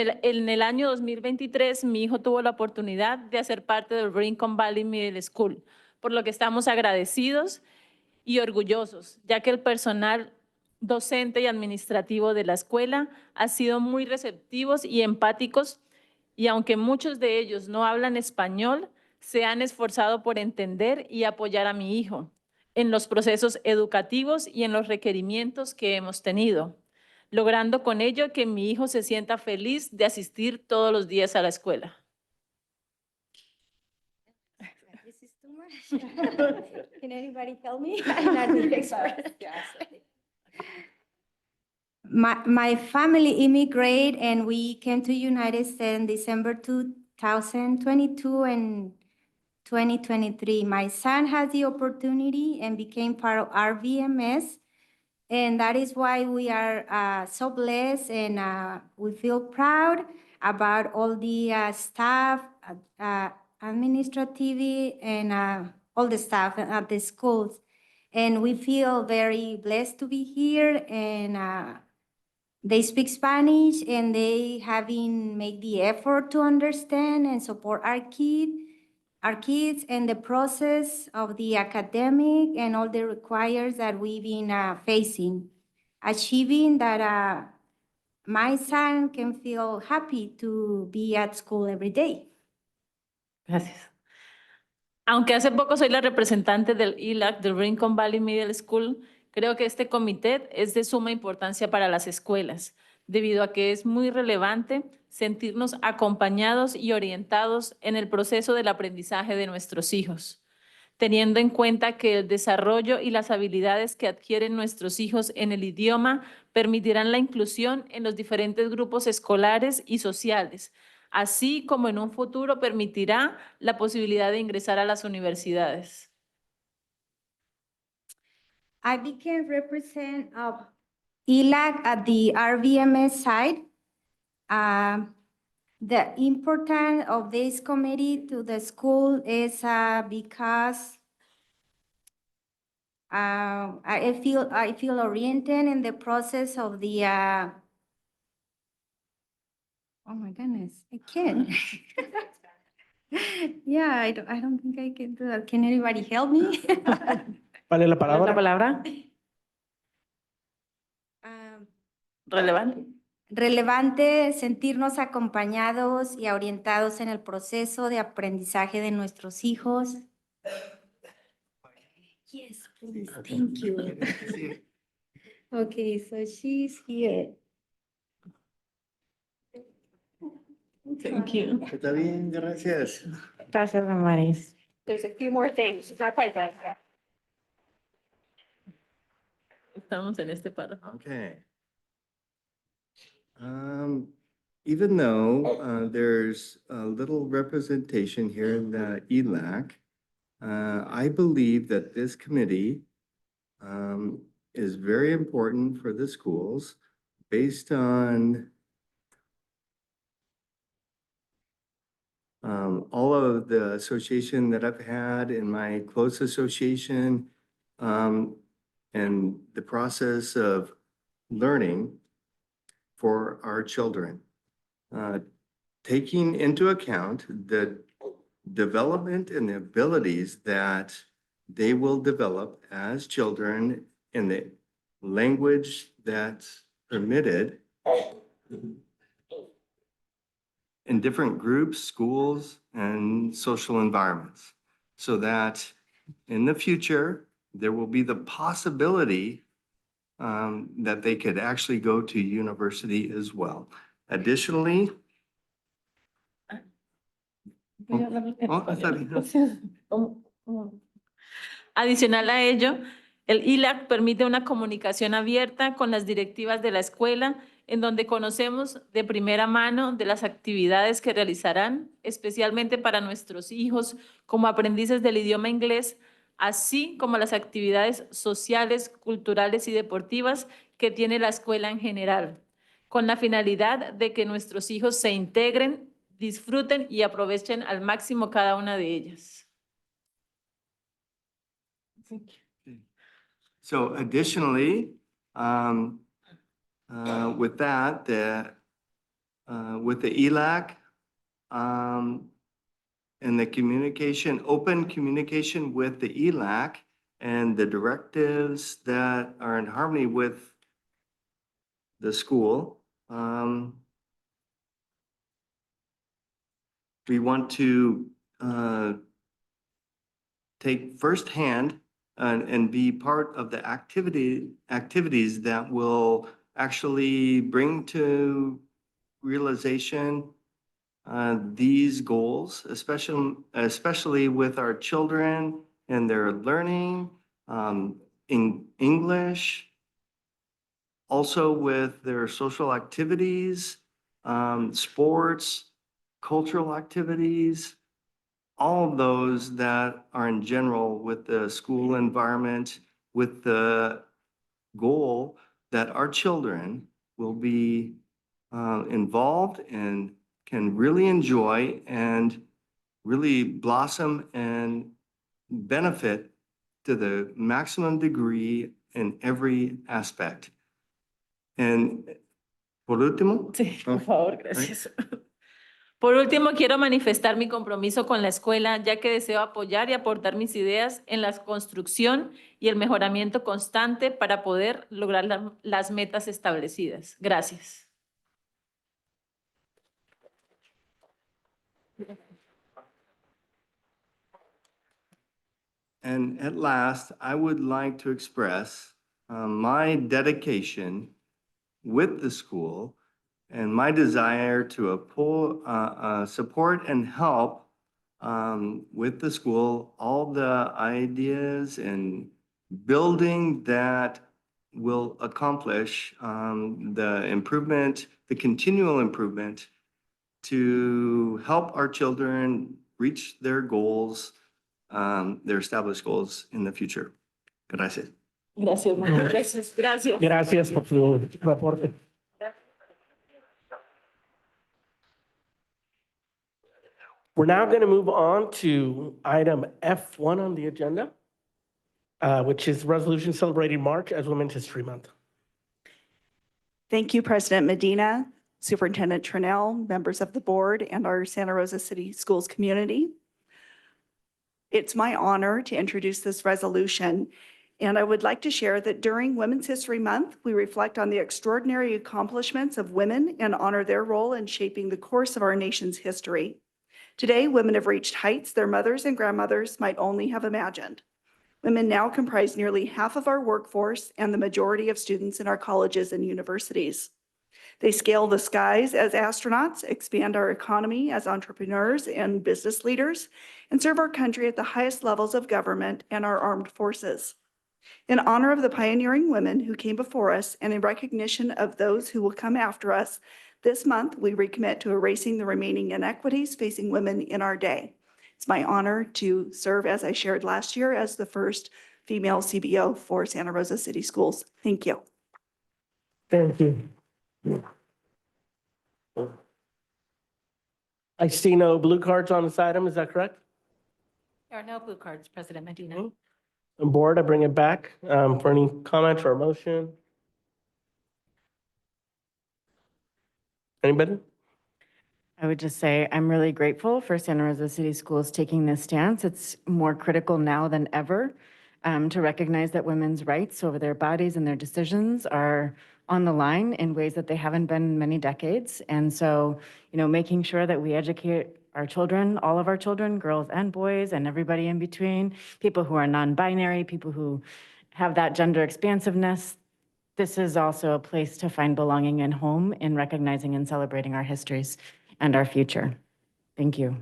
el año 2023, mi hijo tuvo la oportunidad de hacer parte del Rincon Valley Middle School, por lo que estamos agradecidos y orgullosos, ya que el personal docente y administrativo de la escuela ha sido muy receptivos y empáticos, y aunque muchos de ellos no hablan español, se han esforzado por entender y apoyar a mi hijo en los procesos educativos y en los requerimientos que hemos tenido, logrando con ello que mi hijo se sienta feliz de asistir todos los días a la escuela. This is too much. Can anybody help me? I'm not the expert. My family immigrated and we came to United States in December 2022 and 2023. My son has the opportunity and became part of RVMS. And that is why we are so blessed and we feel proud about all the staff, administrative and all the staff at the schools. And we feel very blessed to be here and they speak Spanish and they having made the effort to understand and support our kids and the process of the academic and all the requires that we've been facing. Achieving that my son can feel happy to be at school every day. Gracias. Aunque hace poco soy la representante del ELAC, del Rincon Valley Middle School, creo que este comité es de suma importancia para las escuelas, debido a que es muy relevante sentirnos acompañados y orientados en el proceso del aprendizaje de nuestros hijos, teniendo en cuenta que el desarrollo y las habilidades que adquieren nuestros hijos en el idioma permitirán la inclusión en los diferentes grupos escolares y sociales, así como en un futuro permitirá la posibilidad de ingresar a las universidades. I became representative of ELAC at the RVMS side. The importance of this committee to the school is because I feel oriented in the process of the oh my goodness, I can't. Yeah, I don't think I can do that. Can anybody help me? Vale la ¿Cuál es la palabra. palabra? Relevante. Relevante sentirnos acompañados y orientados en el proceso de aprendizaje de nuestros hijos. Yes, please, thank you. Okay, so she's here. Thank you. Está bien, gracias. Gracias, Maris. There's a few more things. It's not quite done yet. Estamos en este párrafo. Okay. Um, even though there's a little representation here in the ELAC, I believe that this committee is very important for the schools based on all of the association that I've had in my close association and the process of learning for our children. Taking into account the development and the abilities that they will develop as children in the language that's permitted in different groups, schools, and social environments, so that in the future, there will be the possibility that they could actually go to university as well. Additionally, Adicional a ello, el ILAC permite una comunicación abierta con las directivas de la escuela, en donde conocemos de primera mano de las actividades que realizarán, especialmente para nuestros hijos como aprendices del idioma inglés, así como las actividades sociales, culturales y deportivas que tiene la escuela en general, con la finalidad de que nuestros hijos se integren, disfruten y aprovechen al máximo cada una de ellas. so additionally, with that, with the ELAC and the communication, open communication with the ELAC and the directives that are in harmony with the school, we want to take firsthand and be part of the activities that will actually bring to realization these goals, especially with our children and their learning in English, also with their social activities, sports, cultural activities, all of those that are in general with the school environment, with the goal that our children will be involved and can really enjoy and really blossom and benefit to the maximum degree in every aspect. And por último, Sí, por favor, gracias. Por último, quiero manifestar mi compromiso con la escuela, ya que deseo apoyar y aportar mis ideas en la construcción y el mejoramiento constante para poder lograr las metas establecidas. Gracias. And at last, I would like to express my dedication with the school and my desire to support and help with the school all the ideas and building that will accomplish the improvement, the continual improvement to help our children reach their goals, their established goals in the future. Gracias. Gracias, gracias, gracias. Gracias por su reporte. We're now going to move on to item F1 on the agenda, which is resolution celebrating March as Women's History Month. Thank you, President Medina, Superintendent Trinnell, members of the board, and our Santa Rosa City Schools community. It's my honor to introduce this resolution, and I would like to share that during Women's History Month, we reflect on the extraordinary accomplishments of women and honor their role in shaping the course of our nation's history. Today, women have reached heights their mothers and grandmothers might only have imagined. Women now comprise nearly half of our workforce and the majority of students in our colleges and universities. They scale the skies as astronauts, expand our economy as entrepreneurs and business leaders, and serve our country at the highest levels of government and our armed forces. In honor of the pioneering women who came before us and in recognition of those who will come after us, this month we recommit to erasing the remaining inequities facing women in our day. It's my honor to serve, as I shared last year, as the first female CBO for Santa Rosa City Schools. Thank you. Thank you. I see no blue cards on this item, is that correct? There are no blue cards, President Medina. Okay. The board, I bring it back for any comments or motion. Anybody? I would just say I'm really grateful for Santa Rosa City Schools taking this stance. It's more critical now than ever to recognize that women's rights over their bodies and their decisions are on the line in ways that they haven't been in many decades. And so, making sure that we educate our children, all of our children, girls and boys, and everybody in between, people who are non-binary, people who have that gender expansiveness. This is also a place to find belonging and home in recognizing and celebrating our histories and our future. Thank you.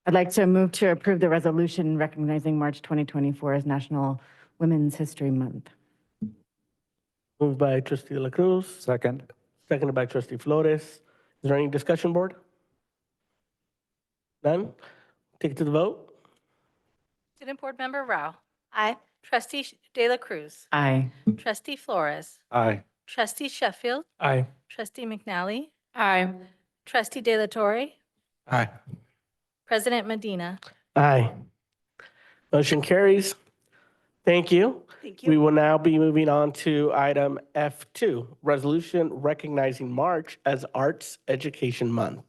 I'd like to move to approve the resolution recognizing March 2024 as National Women's History Month. Moved by trustee La Cruz, Second. seconded by trustee Flores. Is there any discussion, board? None? Take it to the vote. Student Board Member Rao. Aye. Trustee De La Cruz. Aye. Trustee Flores. Aye. Trustee Sheffield. Aye. Trustee McNally. Aye. Trustee De La Torre. Aye. President Medina. Aye. Motion carries. Thank you. Thank We you. will now be moving on to item F2, resolution recognizing March as Arts Education Month.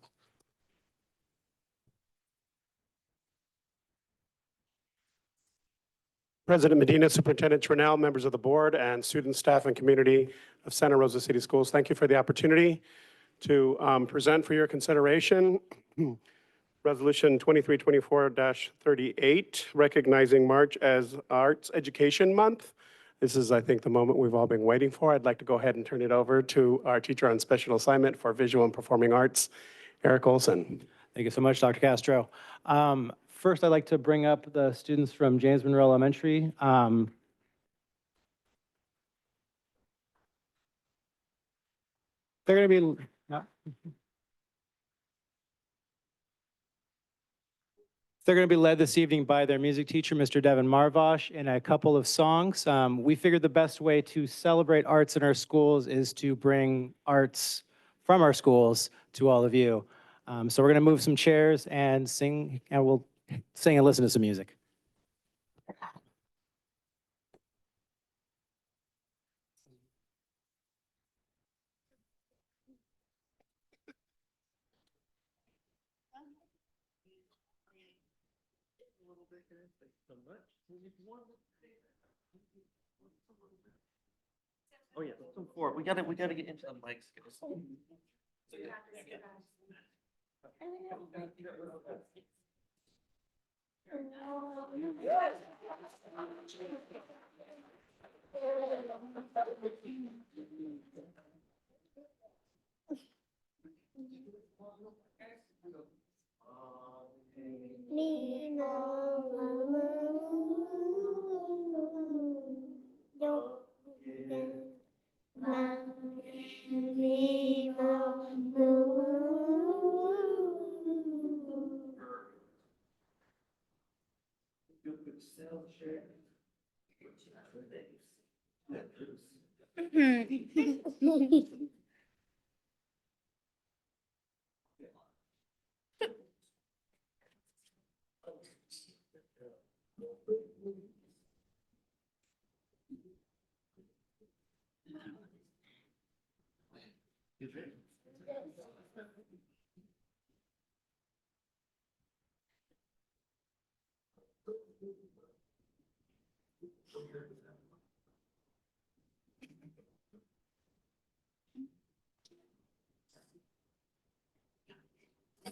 President Medina, Superintendent Trinnell, members of the board, and student, staff, and community of Santa Rosa City Schools, thank you for the opportunity to present for your consideration Resolution 2324-38, recognizing March as Arts Education Month. This is, I think, the moment we've all been waiting for. I'd like to go ahead and turn it over to our teacher on special assignment for visual and performing arts, Eric Olson. Thank you so much, Dr. Castro. First, I'd like to bring up the students from James Monroe Elementary. They're going to be, they're going to be led this evening by their music teacher, Mr. Devin Marvosh, in a couple of songs. We figured the best way to celebrate arts in our schools is to bring arts from our schools to all of you. So we're going to move some chairs and sing, and we'll sing and listen to some music. Oh yeah, come forward. We gotta get into the mics.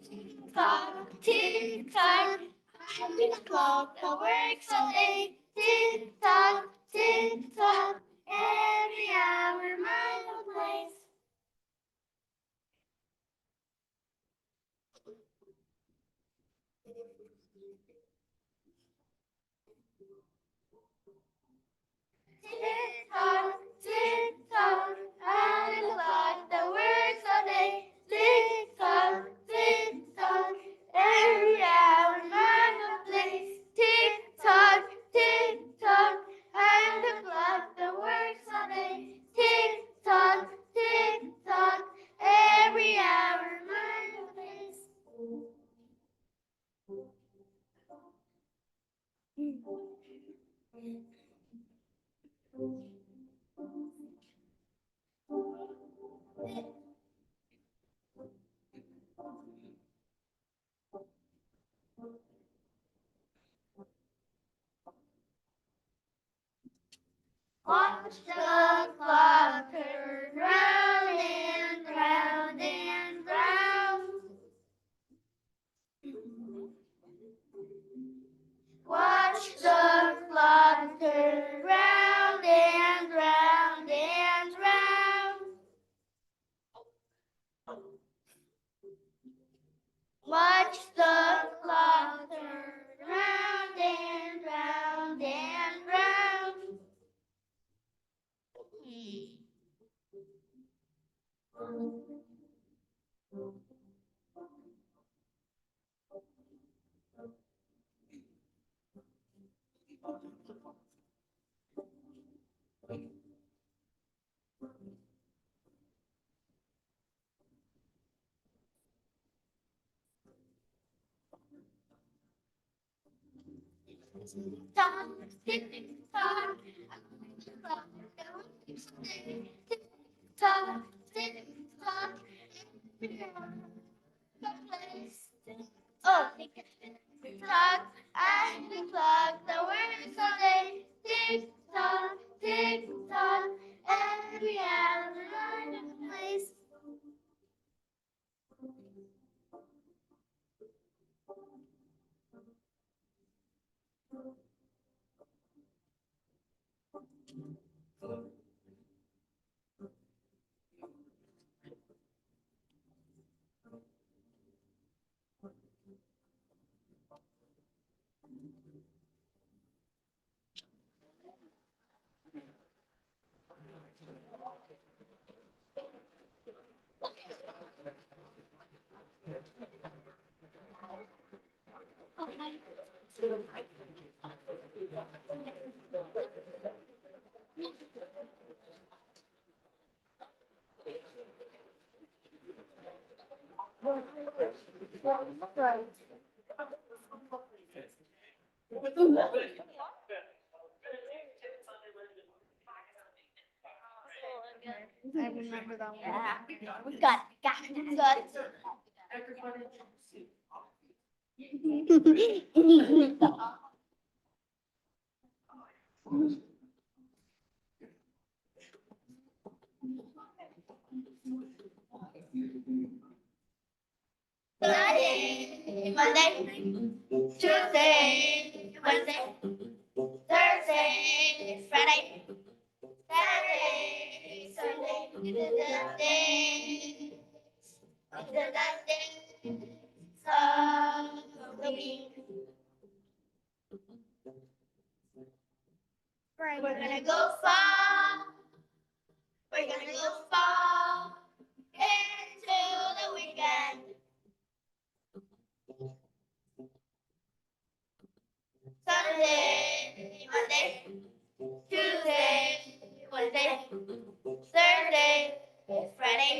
Tick-tock, tick-tock, I'm the clock that works all day. Tick-tock, tick-tock, every hour, mile or place. Tick-tock, tick-tock, and the clock that works all day. Tick-tock, tick-tock, every hour mind a place. Tick-tock, tick-tock, and the clock that works all day. Tick-tock, tick-tock, every hour mind a place. Watch the clock turn round and round and round. Watch the clock turn round and round and round. Watch the clock turn round and round and round. Tick-tock, tick-tock, tick-tock, tick-tock, oh, tick-tock, and the clock that works all day. Tick-tock, tick-tock, every hour and a place. I remember that one. Yeah, we got Sunday, Monday, Tuesday, Wednesday, Thursday, Friday, Saturday, Sunday, the day of the week. We're gonna go far. We're gonna go far into the weekend. Sunday, Monday, Tuesday, Wednesday, Thursday, Friday,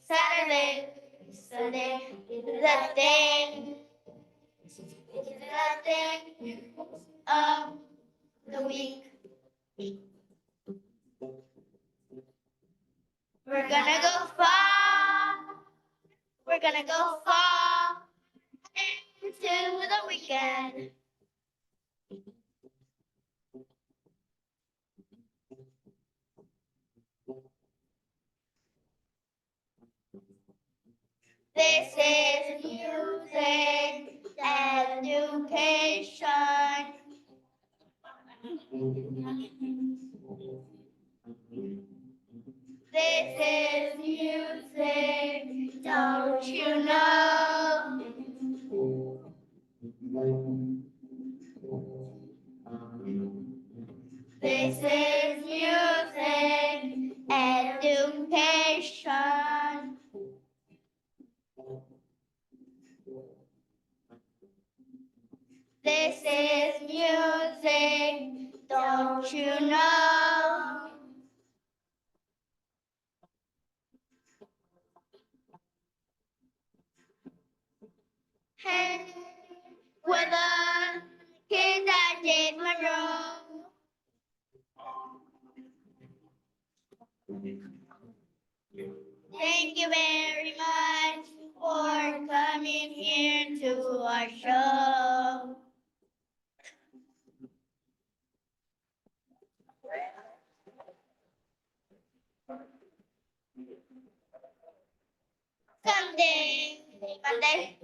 Saturday, Sunday, the day of the week. We're gonna go far. We're gonna go far into the weekend. This is music education. This is music, don't you know? is music education. This is music, don't you know? Hey, we're the kids that did Monroe. Thank you very much for coming here to our show. Sunday, Monday,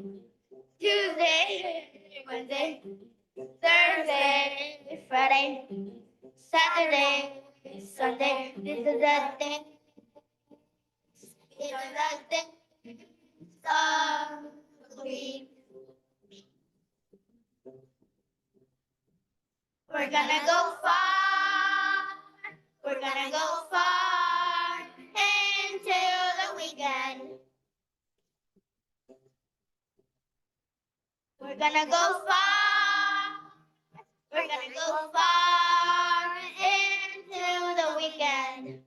Tuesday, Wednesday, Thursday, Friday, Saturday, Sunday. This is the thing. This is the thing. Song of the week. We're gonna go far. We're gonna go far until the weekend. We're gonna go far. We're gonna go far into the weekend.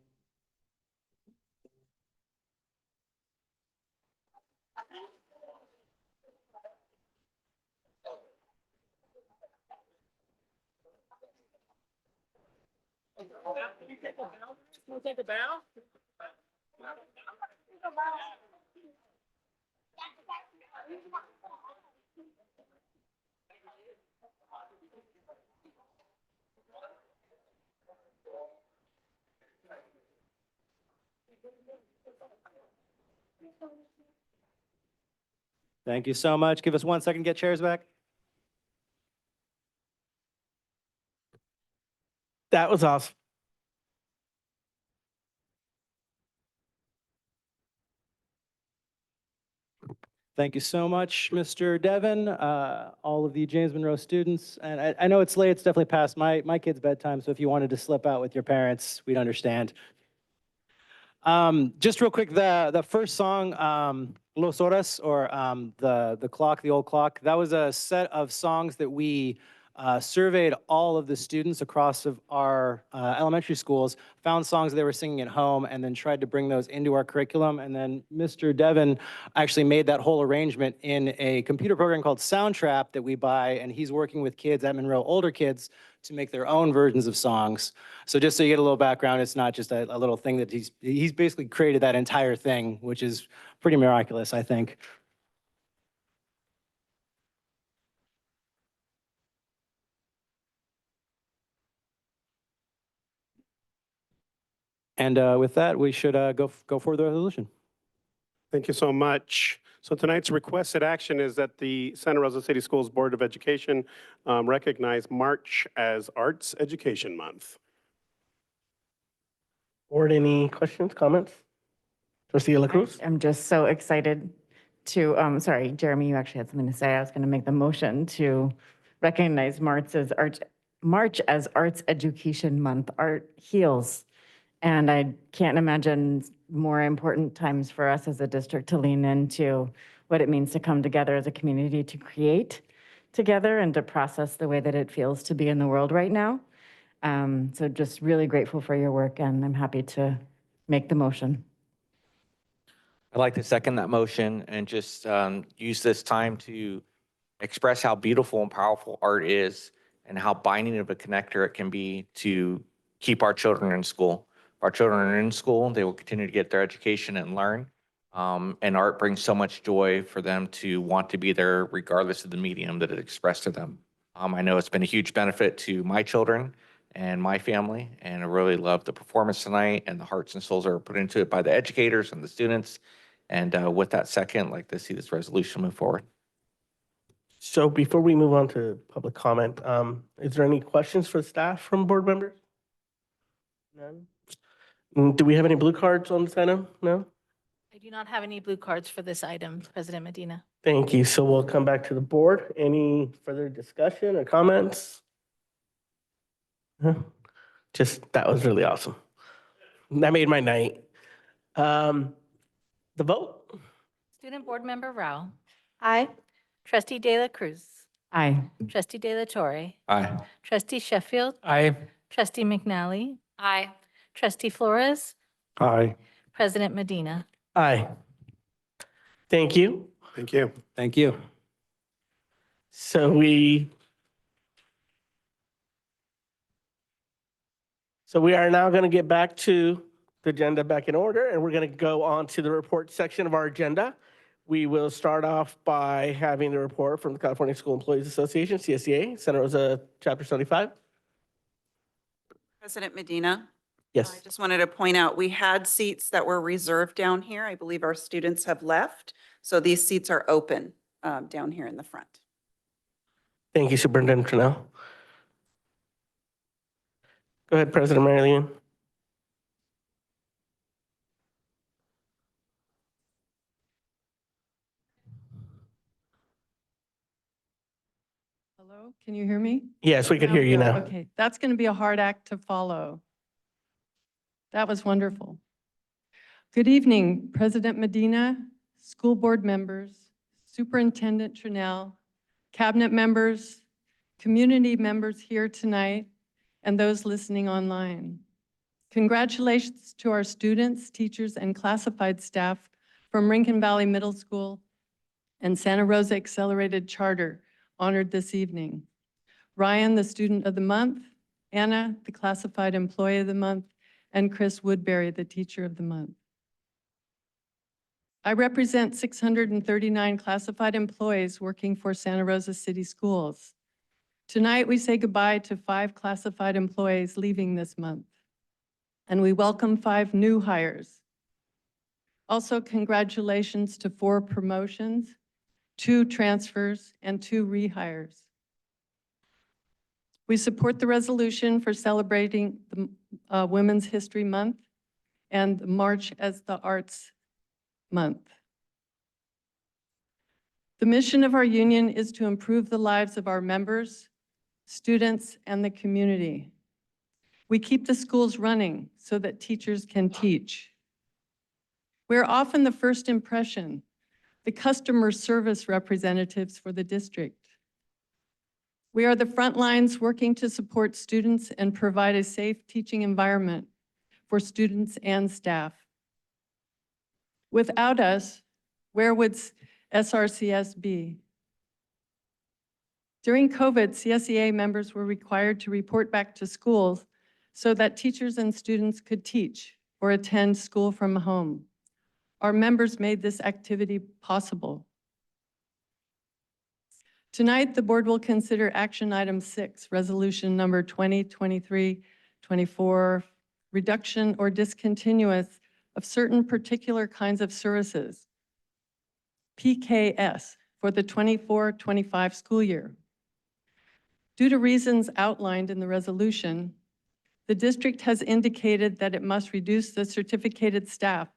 We'll take a bow. Thank you so much. Give us 1 second, get chairs back. That was awesome. Thank you so much, Mr. Devon, all of the James Monroe students. And I know it's late, it's definitely past my kid's bedtime, so if you wanted to slip out with your parents, we'd understand. Just real quick, the first song, Los Horas, or the clock, the old clock, that was a set of songs that we surveyed all of the students across of our elementary schools, found songs they were singing at home, and then tried to bring those into our curriculum. And then Mr. Devon actually made that whole arrangement in a computer program called Soundtrap that we buy, and he's working with kids at Monroe, older kids, to make their own versions of songs. So just so you get a little background, it's not just a little thing that he's basically created that entire thing, which is pretty miraculous, I think. And with that, we should go for the resolution. Thank you so much. So tonight's requested action is that the Santa Rosa City Schools Board of Education recognize March as Arts Education Month. Board, any questions, comments? Trustee La Cruz? I'm just so excited to, sorry, Jeremy, you actually had something to say. I was going to make the motion to recognize March as Arts Education Month. Art heals. And I can't imagine more important times for us as a district to lean into what it means to come together as a community to create together and to process the way that it feels to be in the world right now. So just really grateful for your work, and I'm happy to make the motion. I'd like to second that motion and just use this time to express how beautiful and powerful art is and how binding of a connector it can be to keep our children in school. If our children are in school, they will continue to get their education and learn. And art brings so much joy for them to want to be there regardless of the medium that it expressed to them. I know it's been a huge benefit to my children and my family, and I really love the performance tonight and the hearts and souls that are put into it by the educators and the students. And with that second, I'd like to see this resolution move forward. So before we move on to public comment, is there any questions for staff from board members? None? Do we have any blue cards on this item? No? I do not have any blue cards for this item, President Medina. Thank you. So we'll come back to the board. Any further discussion or comments? that was really awesome. That made my night. The vote? Student Board Member Rao. Aye. Trustee De La Cruz. Aye. Trustee De La Torre. Aye. Trustee Sheffield. Aye. Trustee McNally. Aye. Trustee Flores. Aye. President Medina. Aye. Thank you. Thank you. Thank you. So we are now going to get back to the agenda back in order, and we're going to go on to the report section of our agenda. We will start off by having the report from the California School Employees Association, CSEA, Santa Rosa Chapter 75. President Medina? Yes. I just wanted to point out, we had seats that were reserved down here. I believe our students have left. So these seats are open down here in the front. Thank you, Superintendent Trinnell. Go ahead, President Mary Lynn. Hello, can you hear me? Yes, we can hear you now. Okay, that's going to be a hard act to follow. That was wonderful. Good evening, President Medina, school board members, Superintendent Trinnell, cabinet members, community members here tonight, and those listening online. Congratulations to our students, teachers, and classified staff from Rincon Valley Middle School and Santa Rosa Accelerated Charter honored this evening. Ryan, the Student of the Month, Anna, the Classified Employee of the Month, and Chris Woodbury, the Teacher of the Month. I represent 639 classified employees working for Santa Rosa City Schools. Tonight, we say goodbye to 5 classified employees leaving this month, and we welcome 5 new hires. Also, congratulations to 4 promotions, 2 transfers, and 2 rehires. We support the resolution for celebrating the Women's History Month and the March as the Arts Month. The mission of our union is to improve the lives of our members, students, and the community. We keep the schools running so that teachers can teach. We're often the first impression, the customer service representatives for the district. We are the front lines working to support students and provide a safe teaching environment for students and staff. Without us, where would SRCS be? During COVID, CSEA members were required to report back to schools so that teachers and students could teach or attend school from home. Our members made this activity possible. Tonight, the board will consider action item 6, resolution number 2023-24, reduction or discontinuance of certain particular kinds of services, PKS, for the 24-25 school year. Due to reasons outlined in the resolution, the district has indicated that it must reduce the certificated staff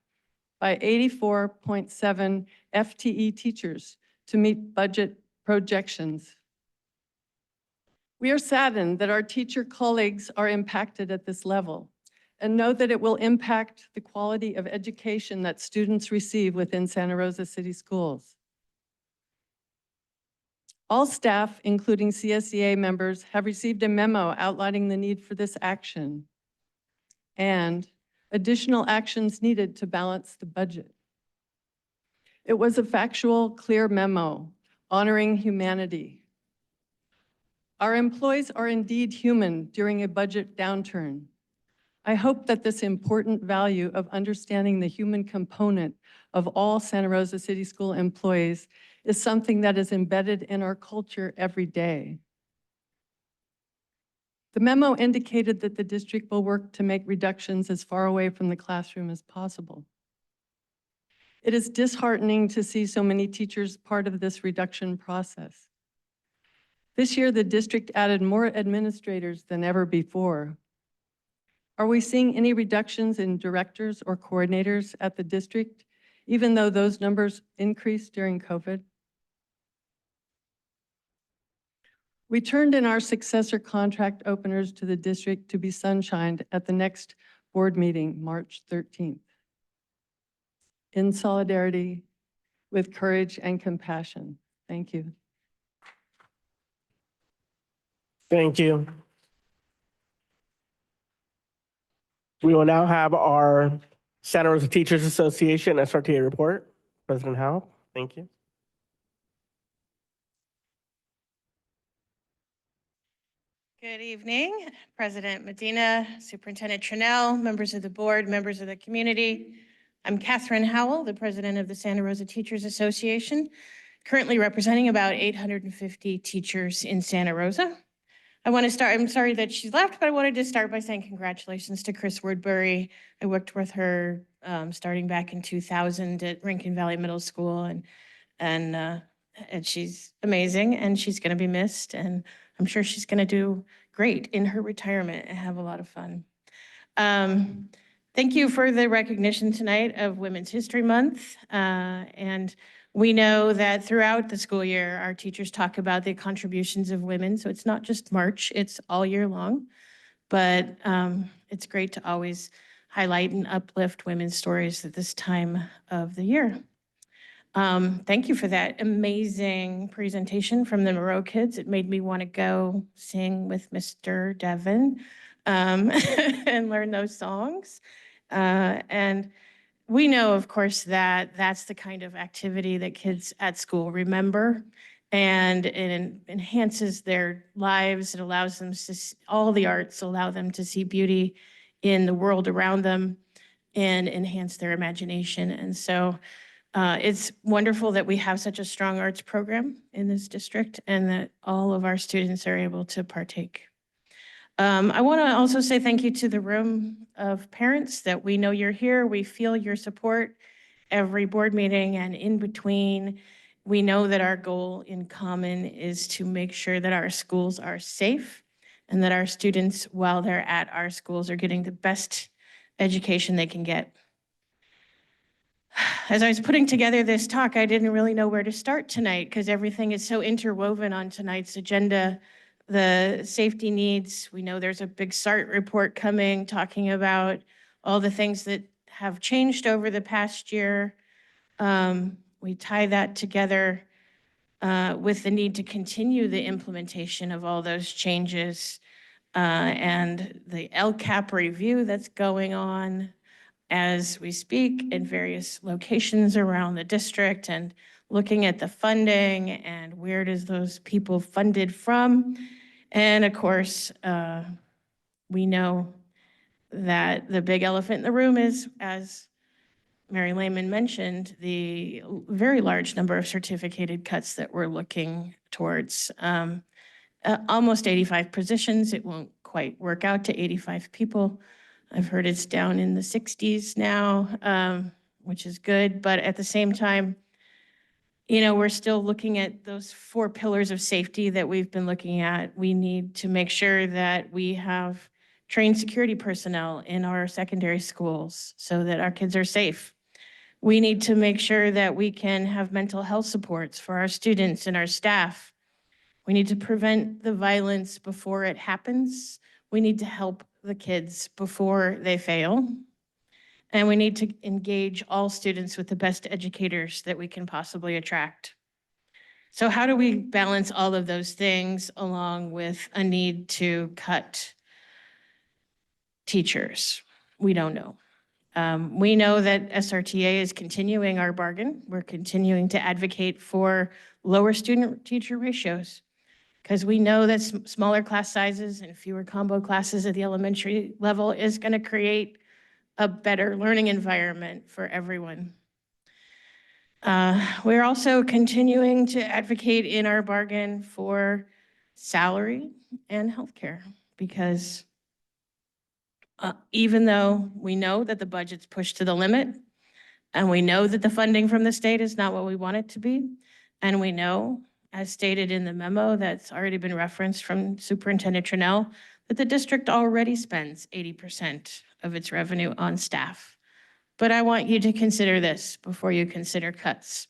by 84.7 FTE teachers to meet budget projections. We are saddened that our teacher colleagues are impacted at this level and know that it will impact the quality of education that students receive within Santa Rosa City Schools. All staff, including CSEA members, have received a memo outlining the need for this action and additional actions needed to balance the budget. It was a factual, clear memo honoring humanity. Our employees are indeed human during a budget downturn. I hope that this important value of understanding the human component of all Santa Rosa City School employees is something that is embedded in our culture every day. The memo indicated that the district will work to make reductions as far away from the classroom as possible. It is disheartening to see so many teachers part of this reduction process. This year, the district added more administrators than ever before. Are we seeing any reductions in directors or coordinators at the district, even though those numbers increased during COVID? We turned in our successor contract openers to the district to be sunshined at the next board meeting, March 13th. In solidarity, with courage and compassion. Thank you. Thank you. We will now have our Santa Rosa Teachers Association SRTA report. President Howell, thank you. Good evening, President Medina, Superintendent Trinnell, members of the board, members of the community. I'm Catherine Howell, the president of the Santa Rosa Teachers Association, currently representing about 850 teachers in Santa Rosa. I'm sorry that she left, but I wanted to start by saying congratulations to Chris Woodbury. I worked with her starting back in 2000 at Rankin Valley Middle School, and she's amazing, and she's going to be missed, and I'm sure she's going to do great in her retirement and have a lot of fun. Thank you for the recognition tonight of Women's History Month. And we know that throughout the school year, our teachers talk about the contributions of women. So it's not just March, it's all year long. But it's great to always highlight and uplift women's stories at this time of the year. Thank you for that amazing presentation from the Moreau kids. It made me want to go sing with Mr. Devon and learn those songs. And we know, of course, that that's the kind of activity that kids at school remember, and it enhances their lives. It allows them to, all the arts allow them to see beauty in the world around them and enhance their imagination. And so it's wonderful that we have such a strong arts program in this district and that all of our students are able to partake. I want to also say thank you to the room of parents that we know you're here. We feel your support every board meeting and in between. We know that our goal in common is to make sure that our schools are safe and that our students, while they're at our schools, are getting the best education they can get. As I was putting together this talk, I didn't really know where to start tonight because everything is so interwoven on tonight's agenda. The safety needs, we know there's a big SART report coming talking about all the things that have changed over the past year. We tie that together with the need to continue the implementation of all those changes and the LCAP review that's going on as we speak in various locations around the district, and looking at the funding and where does those people funded from. And of course, we know that the big elephant in the room is, as Mary Lehman mentioned, the very large number of certificated cuts that we're looking towards. Almost 85 positions. It won't quite work out to 85 people. I've heard it's down in the 60s now, which is good. But at the same time, you know, we're still looking at those 4 pillars of safety that we've been looking at. We need to make sure that we have trained security personnel in our secondary schools so that our kids are safe. We need to make sure that we can have mental health supports for our students and our staff. We need to prevent the violence before it happens. We need to help the kids before they fail. And we need to engage all students with the best educators that we can possibly attract. So how do we balance all of those things along with a need to cut teachers? We don't know. We know that SRTA is continuing our bargain. We're continuing to advocate for lower student-teacher ratios because we know that smaller class sizes and fewer combo classes at the elementary level is going to create a better learning environment for everyone. We're also continuing to advocate in our bargain for salary and healthcare because even though we know that the budget's pushed to the limit and we know that the funding from the state is not what we want it to be, and we know, as stated in the memo that's already been referenced from Superintendent Trinnell, that the district already spends 80% of its revenue on staff. But I want you to consider this before you consider cuts.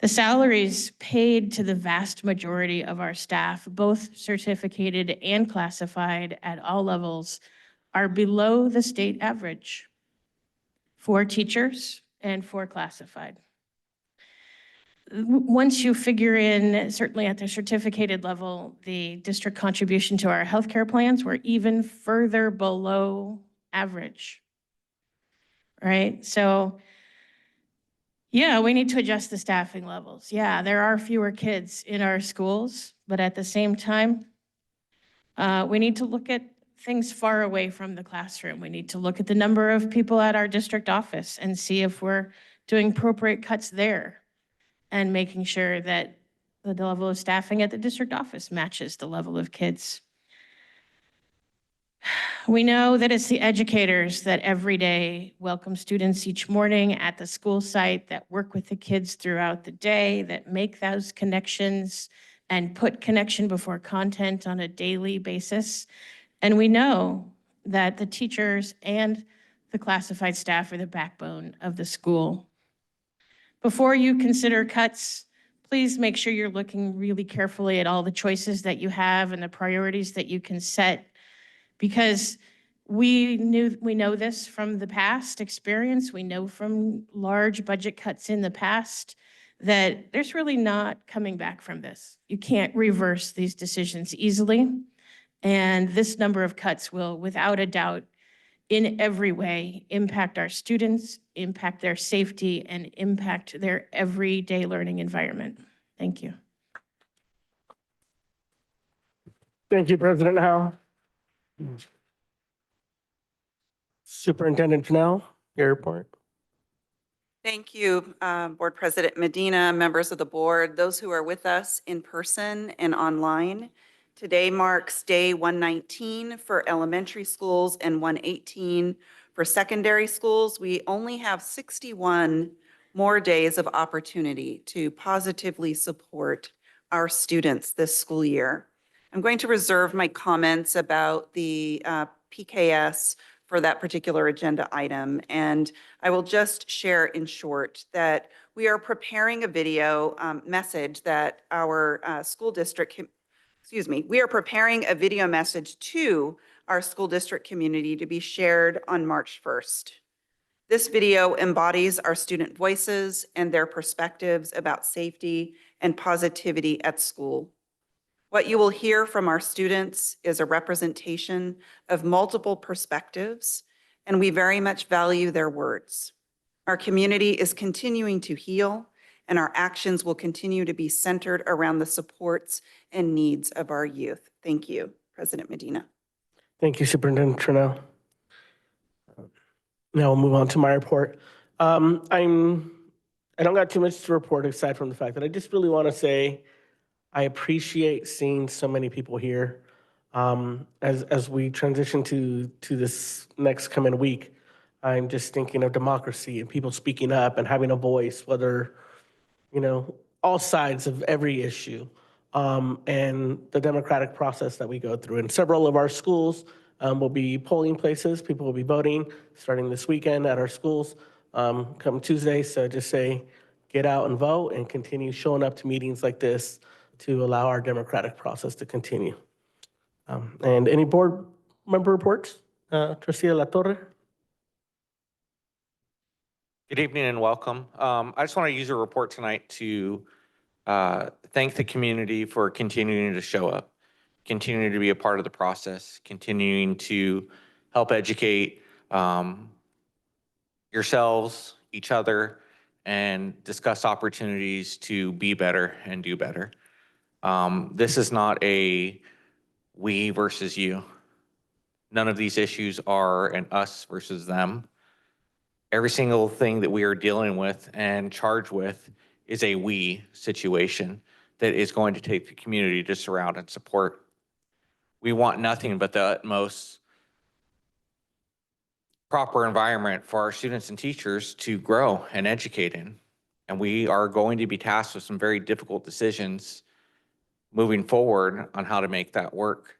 The salaries paid to the vast majority of our staff, both certificated and classified at all levels, are below the state average for teachers and for classified. Once you figure in, certainly at the certificated level, the district contribution to our healthcare plans, we're even further below average, right? So yeah, we need to adjust the staffing levels. Yeah, there are fewer kids in our schools, but at the same time, we need to look at things far away from the classroom. We need to look at the number of people at our district office and see if we're doing appropriate cuts there and making sure that the level of staffing at the district office matches the level of kids. We know that it's the educators that every day welcome students each morning at the school site, that work with the kids throughout the day, that make those connections and put connection before content on a daily basis. And we know that the teachers and the classified staff are the backbone of the school. Before you consider cuts, please make sure you're looking really carefully at all the choices that you have and the priorities that you can set, because we know this from the past experience. We know from large budget cuts in the past that there's really not coming back from this. You can't reverse these decisions easily. And this number of cuts will, without a doubt, in every way, impact our students, impact their safety, and impact their everyday learning environment. Thank you. Thank you, President Howe. Superintendent Fennell, your report. Thank you, Board President Medina, members of the board, those who are with us in person and online. Today marks day 119 for elementary schools and 118 for secondary schools. We only have 61 more days of opportunity to positively support our students this school year. I'm going to reserve my comments about the PKS for that particular agenda item. And I will just share in short that we are preparing a video message that our school district, we are preparing a video message to our school district community to be shared on March 1st. This video embodies our student voices and their perspectives about safety and positivity at school. What you will hear from our students is a representation of multiple perspectives, and we very much value their words. Our community is continuing to heal, and our actions will continue to be centered around the supports and needs of our youth. Thank you, President Medina. Thank you, Superintendent Trinnell. Now we'll move on to my report. I don't got too much to report aside from the fact that I just really want to say I appreciate seeing so many people here. As we transition to this next coming week, I'm just thinking of democracy and people speaking up and having a voice, whether, all sides of every issue, and the democratic process that we go through. And several of our schools will be polling places. People will be voting starting this weekend at our schools come Tuesday. So just say, get out and vote and continue showing up to meetings like this to allow our democratic process to continue. And any board member reports? Trustee La Torre? Good evening and welcome. I just want to use a report tonight to thank the community for continuing to show up, continuing to be a part of the process, continuing to help educate yourselves, each other, and discuss opportunities to be better and do better. This is not a we versus you. None of these issues are an us versus them. Every single thing that we are dealing with and charged with is a we situation that is going to take the community to surround and support. We want nothing but the utmost proper environment for our students and teachers to grow and educate in. And we are going to be tasked with some very difficult decisions moving forward on how to make that work.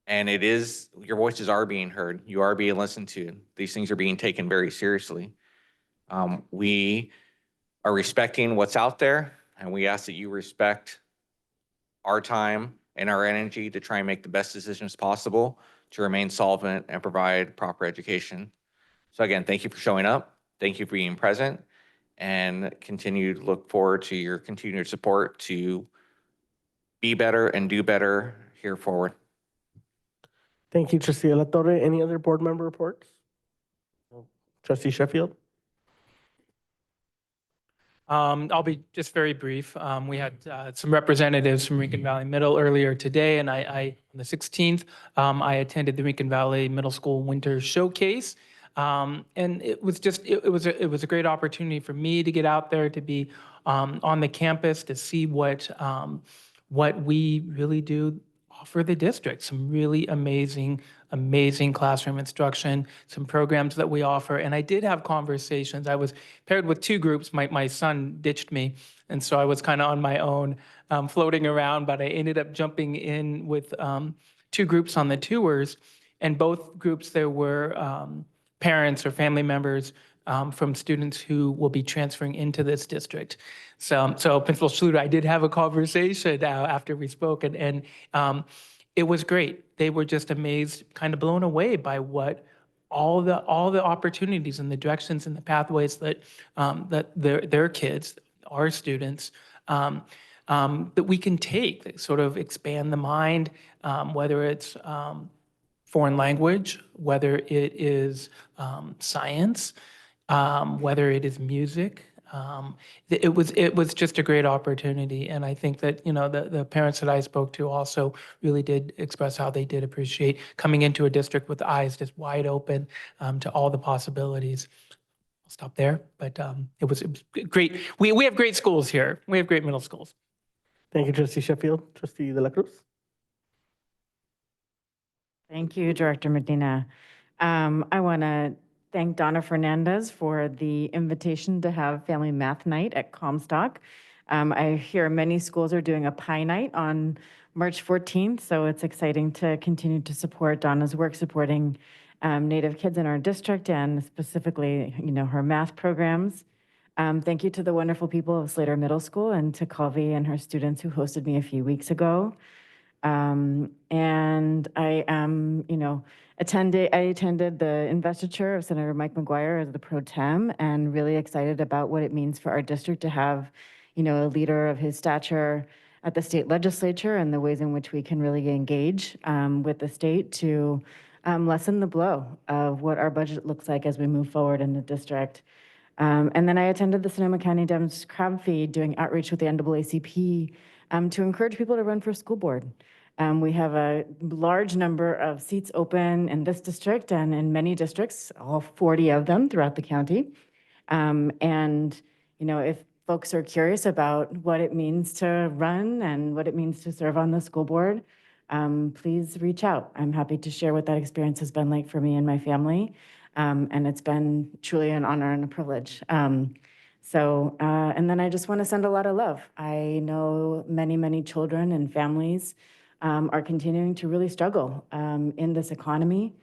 And your voices are being heard. You are being listened to. These things are being taken very seriously. We are respecting what's out there, and we ask that you respect our time and our energy to try and make the best decisions possible to remain solvent and provide proper education. So again, thank you for showing up. Thank you for being present, and look forward to your continued support to be better and do better here forward. Thank you, Trustee De La Torre. Any other board member reports? Trustee Sheffield? I'll be just very brief. We had some representatives from Rincon Valley Middle earlier today, and I on the 16th, I attended the Rincon Valley Middle School Winter Showcase. And it was just, it was a great opportunity for me to get out there, to be on the campus, to see what we really do offer the district. Some really amazing classroom instruction, some programs that we offer. And I did have conversations. I was paired with two groups. My son ditched me, and so I was kind of on my own, floating around, but I ended up jumping in with two groups on the tours. And both groups, there were parents or family members from students who will be transferring into this district. So Principal Schluter, I did have a conversation after we spoke, and it was great. They were just amazed, kind of blown away by what all the opportunities and the directions and the pathways that that their kids, our students, that we can take, that sort of expand the mind, whether it's foreign language, whether it is science, whether it is music. It was just a great opportunity, and I think that the parents that I spoke to also really did express how they did appreciate coming into a district with eyes just wide open to all the possibilities. I'll stop there, but it was great. We have great schools here. We have great middle schools. Thank you, Trustee Sheffield. Trustee De La Cruz? Thank you, Director Medina. I want to thank Donna Fernandez for the invitation to have Family Math Night at Comstock. I hear many schools are doing a pie night on March 14th, so it's exciting to continue to support Donna's work supporting Native kids in our district, and specifically, her math programs. Thank you to the wonderful people of Slater Middle School and to Colby and her students who hosted me a few weeks ago. And I attended the investiture of Senator Mike McGuire as the pro tem, and really excited about what it means for our district to have, a leader of his stature at the state legislature, and the ways in which we can really engage with the state to lessen the blow of what our budget looks like as we move forward in the district. And then I attended the Sonoma County Dems Crab Feed, doing outreach with the NAACP to encourage people to run for school board. We have a large number of seats open in this district and in many districts, all 40 of them throughout the county. And, if folks are curious about what it means to run and what it means to serve on the school board, please reach out. I'm happy to share what that experience has been like for me and my family. And it's been truly an honor and a privilege. And then I just want to send a lot of love. I know many, many children and families are continuing to really struggle in this economy,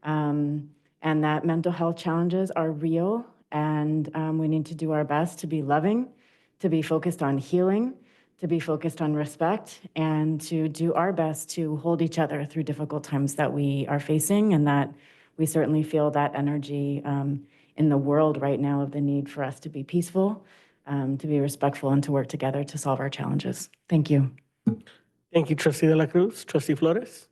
and that mental health challenges are real, and we need to do our best to be loving, to be focused on healing, to be focused on respect, and to do our best to hold each other through difficult times that we are facing, and that we certainly feel that energy in the world right now of the need for us to be peaceful, to be respectful, and to work together to solve our challenges. Thank you. Thank you, Trustee De La Cruz. Trustee Flores?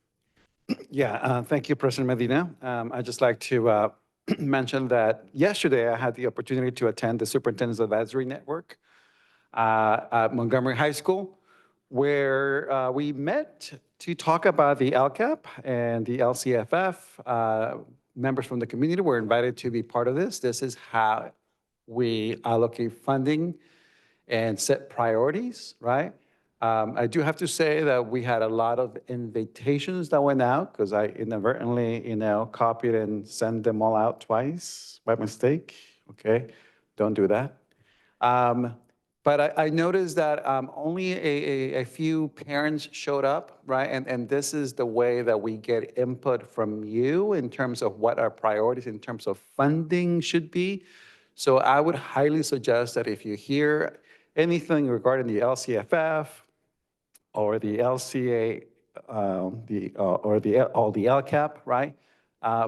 Yeah, thank you, President Medina. I'd just like to mention that yesterday I had the opportunity to attend the Superintendent's Advisory Network at Montgomery High School, where we met to talk about the LCAP and the LCFF. Members from the community were invited to be part of this. This is how we allocate funding and set priorities, right? I do have to say that we had a lot of invitations that went out, because I inadvertently, copied and sent them all out twice by mistake. Okay, don't do that. But I noticed that only a few parents showed up, right? And this is the way that we get input from you in terms of what our priorities in terms of funding should be. So I would highly suggest that if you hear anything regarding the LCFF or the LCA, or the LCAP, right?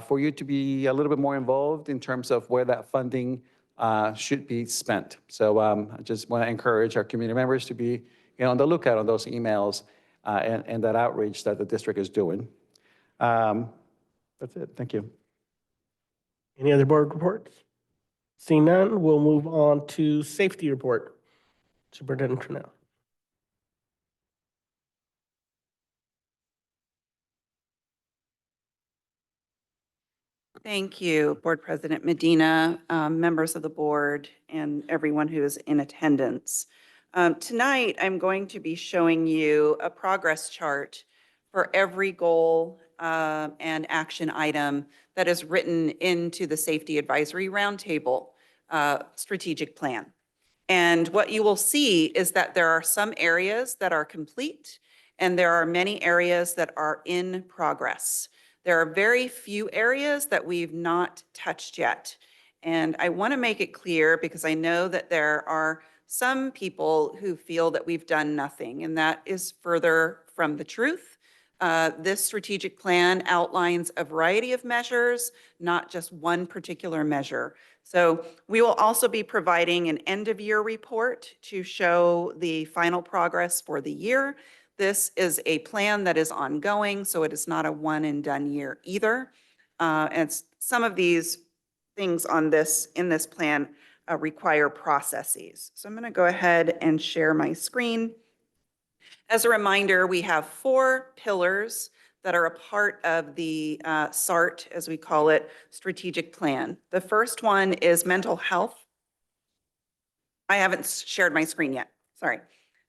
For you to be a little bit more involved in terms of where that funding should be spent. So I just want to encourage our community members to be on the lookout on those emails and that outreach that the district is doing. That's it. Thank you. Any other board reports? Seeing none, we'll move on to safety report. Superintendent Trinnell. Thank you, Board President Medina, members of the board, and everyone who is in attendance. Tonight, I'm going to be showing you a progress chart for every goal and action item that is written into the Safety Advisory Roundtable strategic plan. And what you will see is that there are some areas that are complete, and there are many areas that are in progress. There are very few areas that we've not touched yet. And I want to make it clear because I know that there are some people who feel that we've done nothing, and that is further from the truth. This strategic plan outlines a variety of measures, not just one particular measure. So we will also be providing an end-of-year report to show the final progress for the year. This is a plan that is ongoing, so it is not a one-and-done year either. And some of these things in this plan require processes. So I'm going to go ahead and share my screen. As a reminder, we have 4 pillars that are a part of the SART, as we call it, strategic plan. The first one is mental health. I haven't shared my screen yet, sorry.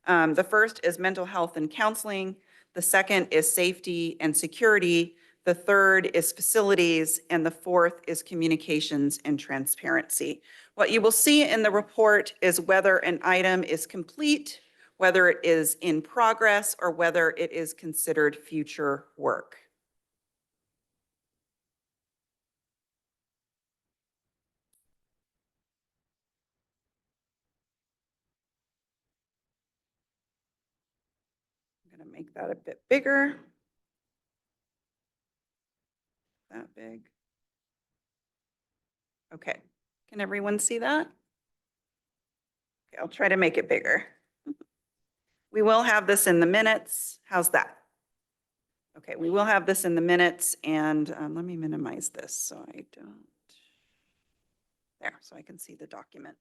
The first is mental health and counseling. The second is safety and security. The third is facilities, and the fourth is communications and transparency. What you will see in the report is whether an item is complete, whether it is in progress, or whether it is considered future work. I'm going to make that a bit bigger. That big. Okay, can everyone see that? Okay, I'll try to make it bigger. We will have this in the minutes. How's that? Okay, we will have this in the minutes, and let me minimize this so I don't. There, so I can see the document.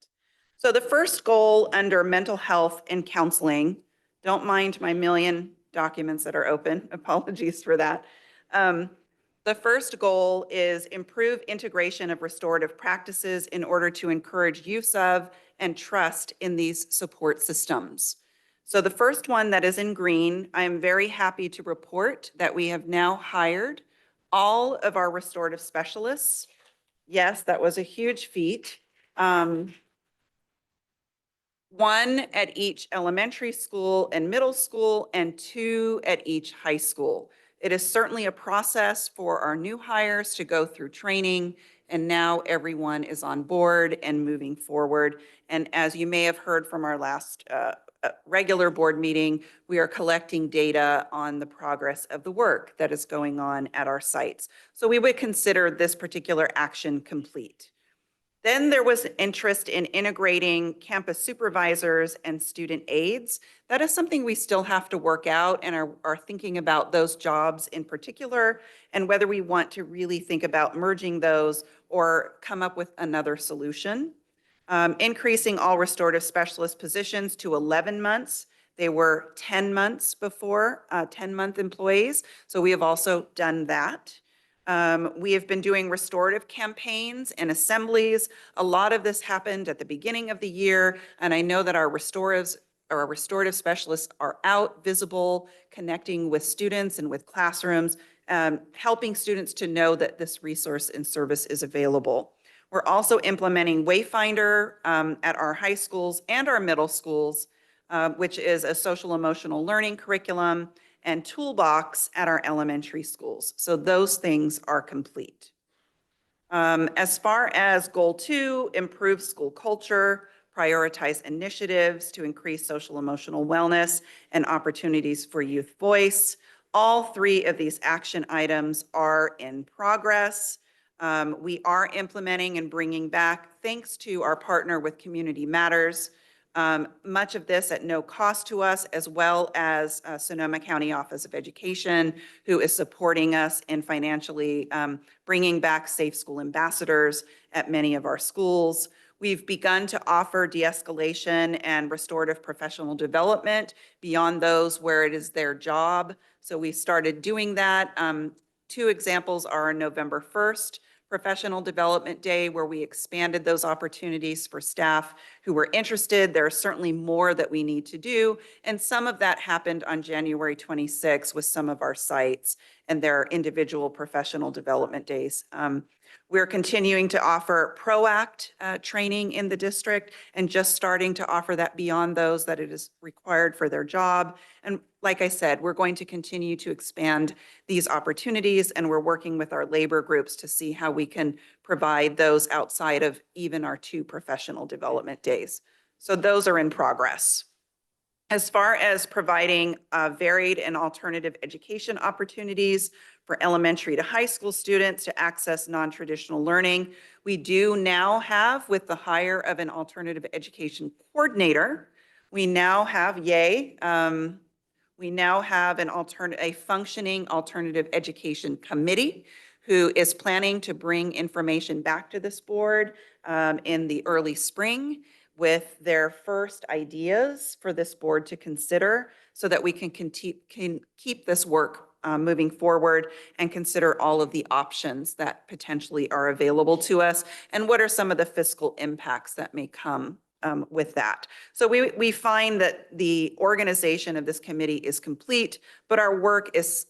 So the first goal under mental health and counseling, don't mind my million documents that are open, apologies for that. The first goal is improve integration of restorative practices in order to encourage use of and trust in these support systems. So the first one that is in green, I am very happy to report that we have now hired all of our restorative specialists. Yes, that was a huge feat. One at each elementary school and middle school, and 2 at each high school. It is certainly a process for our new hires to go through training, and now everyone is on board and moving forward. And as you may have heard from our last regular board meeting, we are collecting data on the progress of the work that is going on at our sites. So we would consider this particular action complete. Then there was interest in integrating campus supervisors and student aides. That is something we still have to work out, and are thinking about those jobs in particular, and whether we want to really think about merging those or come up with another solution. Increasing all restorative specialist positions to 11 months. They were 10 months before, 10-month employees. So we have also done that. We have been doing restorative campaigns and assemblies. A lot of this happened at the beginning of the year, and I know that our restorative specialists are out, visible, connecting with students and with classrooms, helping students to know that this resource and service is available. We're also implementing Wayfinder at our high schools and our middle schools, which is a social emotional learning curriculum, and Toolbox at our elementary schools. So those things are complete. As far as goal 2, improve school culture, prioritize initiatives to increase social emotional wellness and opportunities for youth voice. All 3 of these action items are in progress. We are implementing and bringing back, thanks to our partner with Community Matters, much of this at no cost to us, as well as Sonoma County Office of Education, who is supporting us in financially bringing back Safe School Ambassadors at many of our schools. We've begun to offer de-escalation and restorative professional development beyond those where it is their job. So we started doing that. 2 examples are on November 1st, Professional Development Day, where we expanded those opportunities for staff who were interested. There are certainly more that we need to do. And some of that happened on January 26th with some of our sites and their individual professional development days. We're continuing to offer PROACT training in the district and just starting to offer that beyond those that it is required for their job. And like I said, we're going to continue to expand these opportunities, and we're working with our labor groups to see how we can provide those outside of even our 2 professional development days. So those are in progress. As far as providing varied and alternative education opportunities for elementary to high school students to access non-traditional learning, we do now have, with the hire of an alternative education coordinator, we now have, we now have a functioning alternative education committee who is planning to bring information back to this board in the early spring with their first ideas for this board to consider so that we can keep this work moving forward and consider all of the options that potentially are available to us and what are some of the fiscal impacts that may come with that. So we find that the organization of this committee is complete, but our work is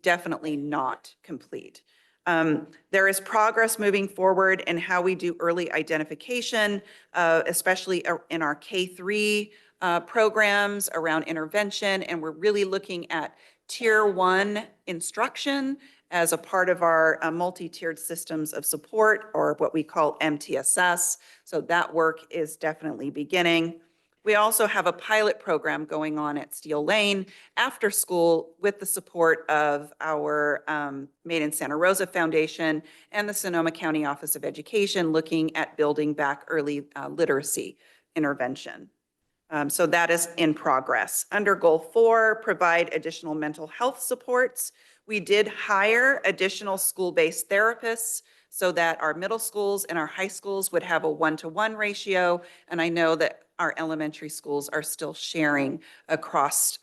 definitely not complete. There is progress moving forward in how we do early identification, especially in our K-3 programs around intervention, and we're really looking at Tier 1 instruction as a part of our multi-tiered systems of support, or what we call MTSS. So that work is definitely beginning. We also have a pilot program going on at Steel Lane after school with the support of our Made in Santa Rosa Foundation and the Sonoma County Office of Education, looking at building back early literacy intervention. So that is in progress. Under Goal 4, provide additional mental health supports. We did hire additional school-based therapists so that our middle schools and our high schools would have a 1-to-1 ratio. And I know that our elementary schools are still sharing across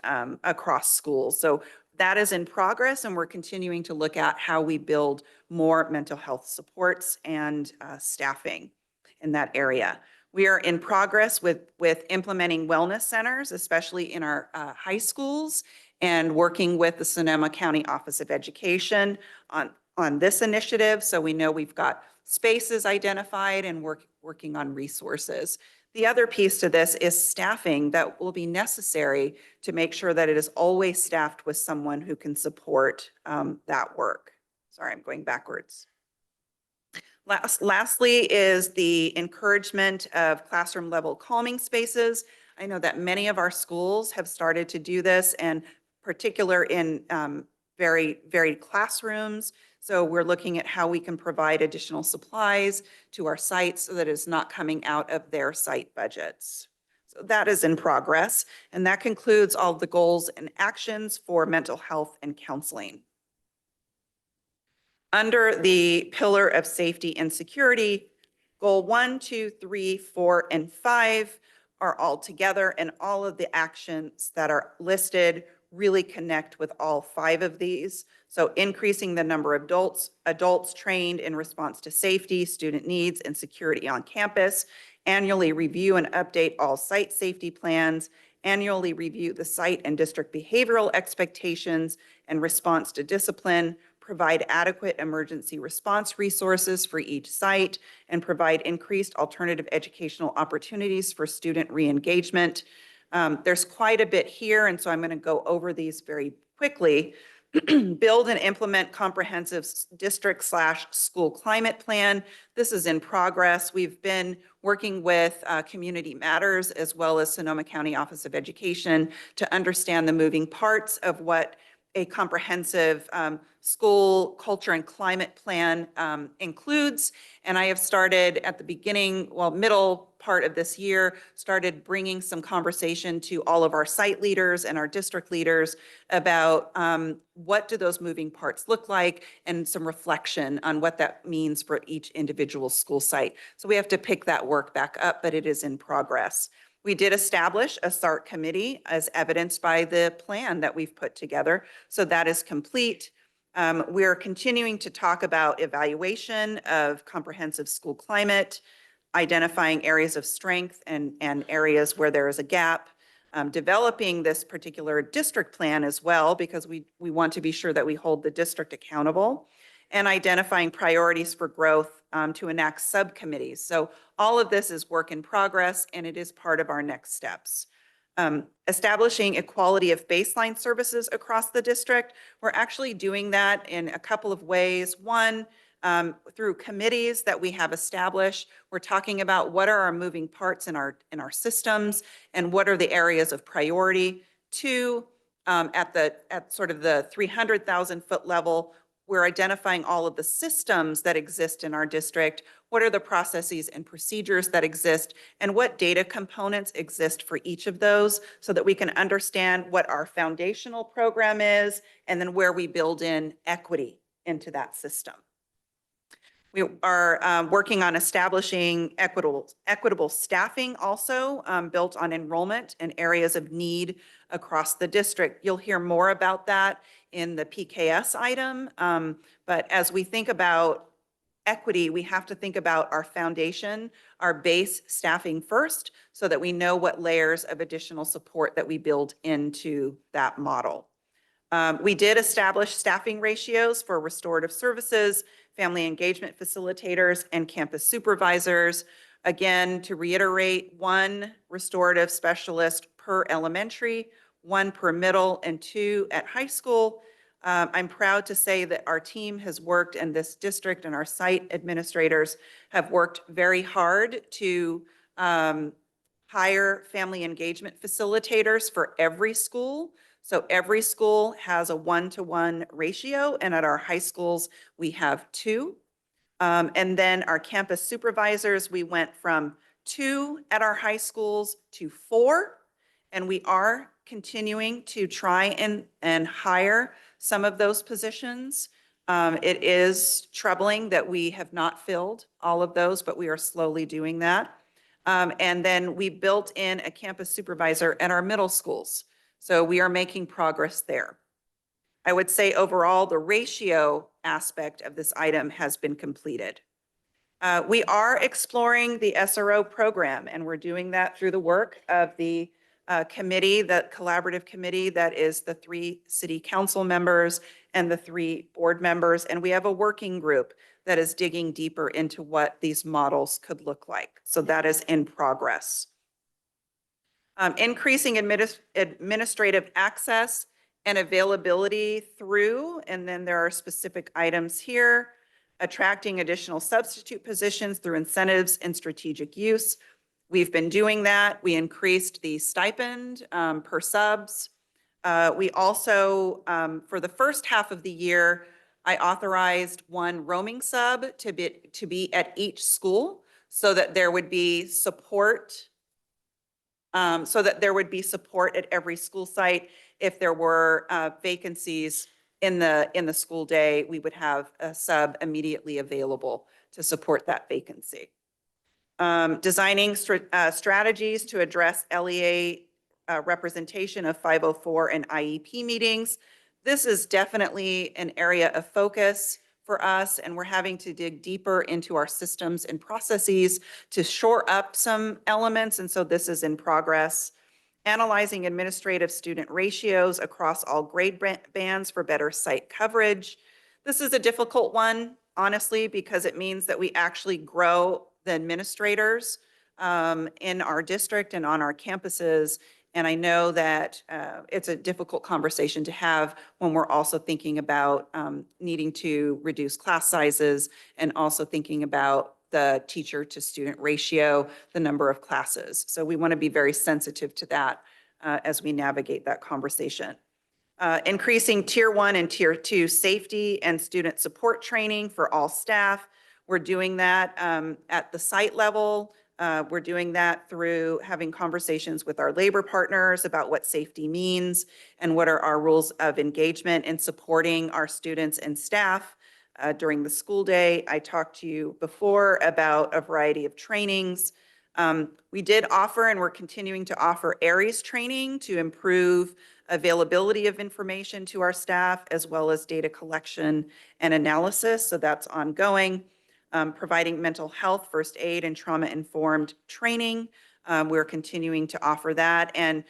schools. So that is in progress, and we're continuing to look at how we build more mental health supports and staffing in that area. We are in progress with implementing wellness centers, especially in our high schools, and working with the Sonoma County Office of Education on this initiative. So we know we've got spaces identified and working on resources. The other piece to this is staffing that will be necessary to make sure that it is always staffed with someone who can support that work. Sorry, I'm going backwards. Lastly is the encouragement of classroom level calming spaces. I know that many of our schools have started to do this, and particular in very varied classrooms. So we're looking at how we can provide additional supplies to our sites so that it's not coming out of their site budgets. So that is in progress, and that concludes all the goals and actions for mental health and counseling. Under the pillar of safety and security, Goal 1, 2, 3, 4, and 5 are all together, and all of the actions that are listed really connect with all 5 of these. So increasing the number of adults trained in response to safety, student needs, and security on campus, annually review and update all site safety plans, annually review the site and district behavioral expectations and response to discipline, provide adequate emergency response resources for each site, and provide increased alternative educational opportunities for student re-engagement. There's quite a bit here, and so I'm going to go over these very quickly. Build and implement comprehensive district/school climate plan. This is in progress. We've been working with Community Matters as well as Sonoma County Office of Education to understand the moving parts of what a comprehensive school culture and climate plan includes. And I have started at the beginning, middle part of this year, started bringing some conversation to all of our site leaders and our district leaders about what do those moving parts look like, and some reflection on what that means for each individual school site. So we have to pick that work back up, but it is in progress. We did establish a SRC committee as evidenced by the plan that we've put together. So that is complete. We're continuing to talk about evaluation of comprehensive school climate, identifying areas of strength and areas where there is a gap, developing this particular district plan as well, because we want to be sure that we hold the district accountable, and identifying priorities for growth to enact subcommittees. So all of this is work in progress, and it is part of our next steps. Establishing equality of baseline services across the district. We're actually doing that in a couple of ways. One, through committees that we have established. We're talking about what are our moving parts in our systems and what are the areas of priority. Two, at sort of the 300,000 foot level, we're identifying all of the systems that exist in our district. What are the processes and procedures that exist, and what data components exist for each of those, so that we can understand what our foundational program is and then where we build in equity into that system. We are working on establishing equitable staffing also, built on enrollment and areas of need across the district. You'll hear more about that in the PKS item, but as we think about equity, we have to think about our foundation, our base staffing first, so that we know what layers of additional support that we build into that model. We did establish staffing ratios for restorative services, family engagement facilitators, and campus supervisors. Again, to reiterate, 1 restorative specialist per elementary, 1 per middle, and 2 at high school. I'm proud to say that our team has worked, and this district and our site administrators have worked very hard to hire family engagement facilitators for every school. So every school has a 1-to-1 ratio, and at our high schools, we have 2. And then our campus supervisors, we went from 2 at our high schools to 4, and we are continuing to try and hire some of those positions. It is troubling that we have not filled all of those, but we are slowly doing that. And then we built in a campus supervisor at our middle schools. So we are making progress there. I would say overall, the ratio aspect of this item has been completed. We are exploring the SRO program, and we're doing that through the work of the committee, the collaborative committee that is the 3 city council members and the 3 board members. And we have a working group that is digging deeper into what these models could look like. So that is in progress. Increasing administrative access and availability through, and then there are specific items here, attracting additional substitute positions through incentives and strategic use. We've been doing that. We increased the stipend per subs. We also, for the first half of the year, I authorized 1 roaming sub to be at each school, so that there would be support at every school site. If there were vacancies in the school day, we would have a sub immediately available to support that vacancy. Designing strategies to address LEA representation of 504 and IEP meetings. This is definitely an area of focus for us, and we're having to dig deeper into our systems and processes to shore up some elements, and so this is in progress. Analyzing administrative student ratios across all grade bands for better site coverage. This is a difficult one, honestly, because it means that we actually grow the administrators in our district and on our campuses, And I know that it's a difficult conversation to have when we're also thinking about needing to reduce class sizes and also thinking about the teacher to student ratio, the number of classes. So we want to be very sensitive to that as we navigate that conversation. Increasing Tier 1 and Tier 2 safety and student support training for all staff. We're doing that at the site level. We're doing that through having conversations with our labor partners about what safety means and what are our rules of engagement in supporting our students and staff during the school day. I talked to you before about a variety of trainings. We did offer and we're continuing to offer ARIES training to improve availability of information to our staff, as well as data collection and analysis. So that's ongoing. Providing mental health, first aid, and trauma-informed training. We're continuing to offer that. And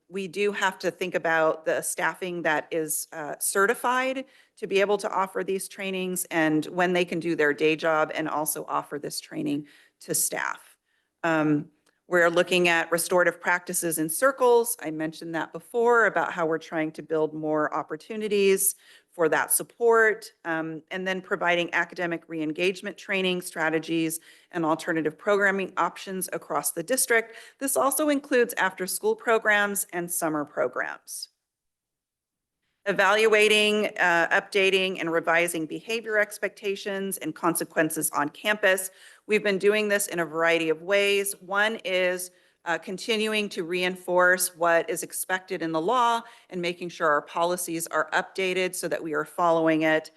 we do have to think about the staffing that is certified to be able to offer these trainings and when they can do their day job and also offer this training to staff. We're looking at restorative practices in circles. I mentioned that before about how we're trying to build more opportunities for that support, and then providing academic re-engagement training strategies and alternative programming options across the district. This also includes after-school programs and summer programs. Evaluating, updating, and revising behavior expectations and consequences on campus. We've been doing this in a variety of ways. One is continuing to reinforce what is expected in the law and making sure our policies are updated so that we are following it.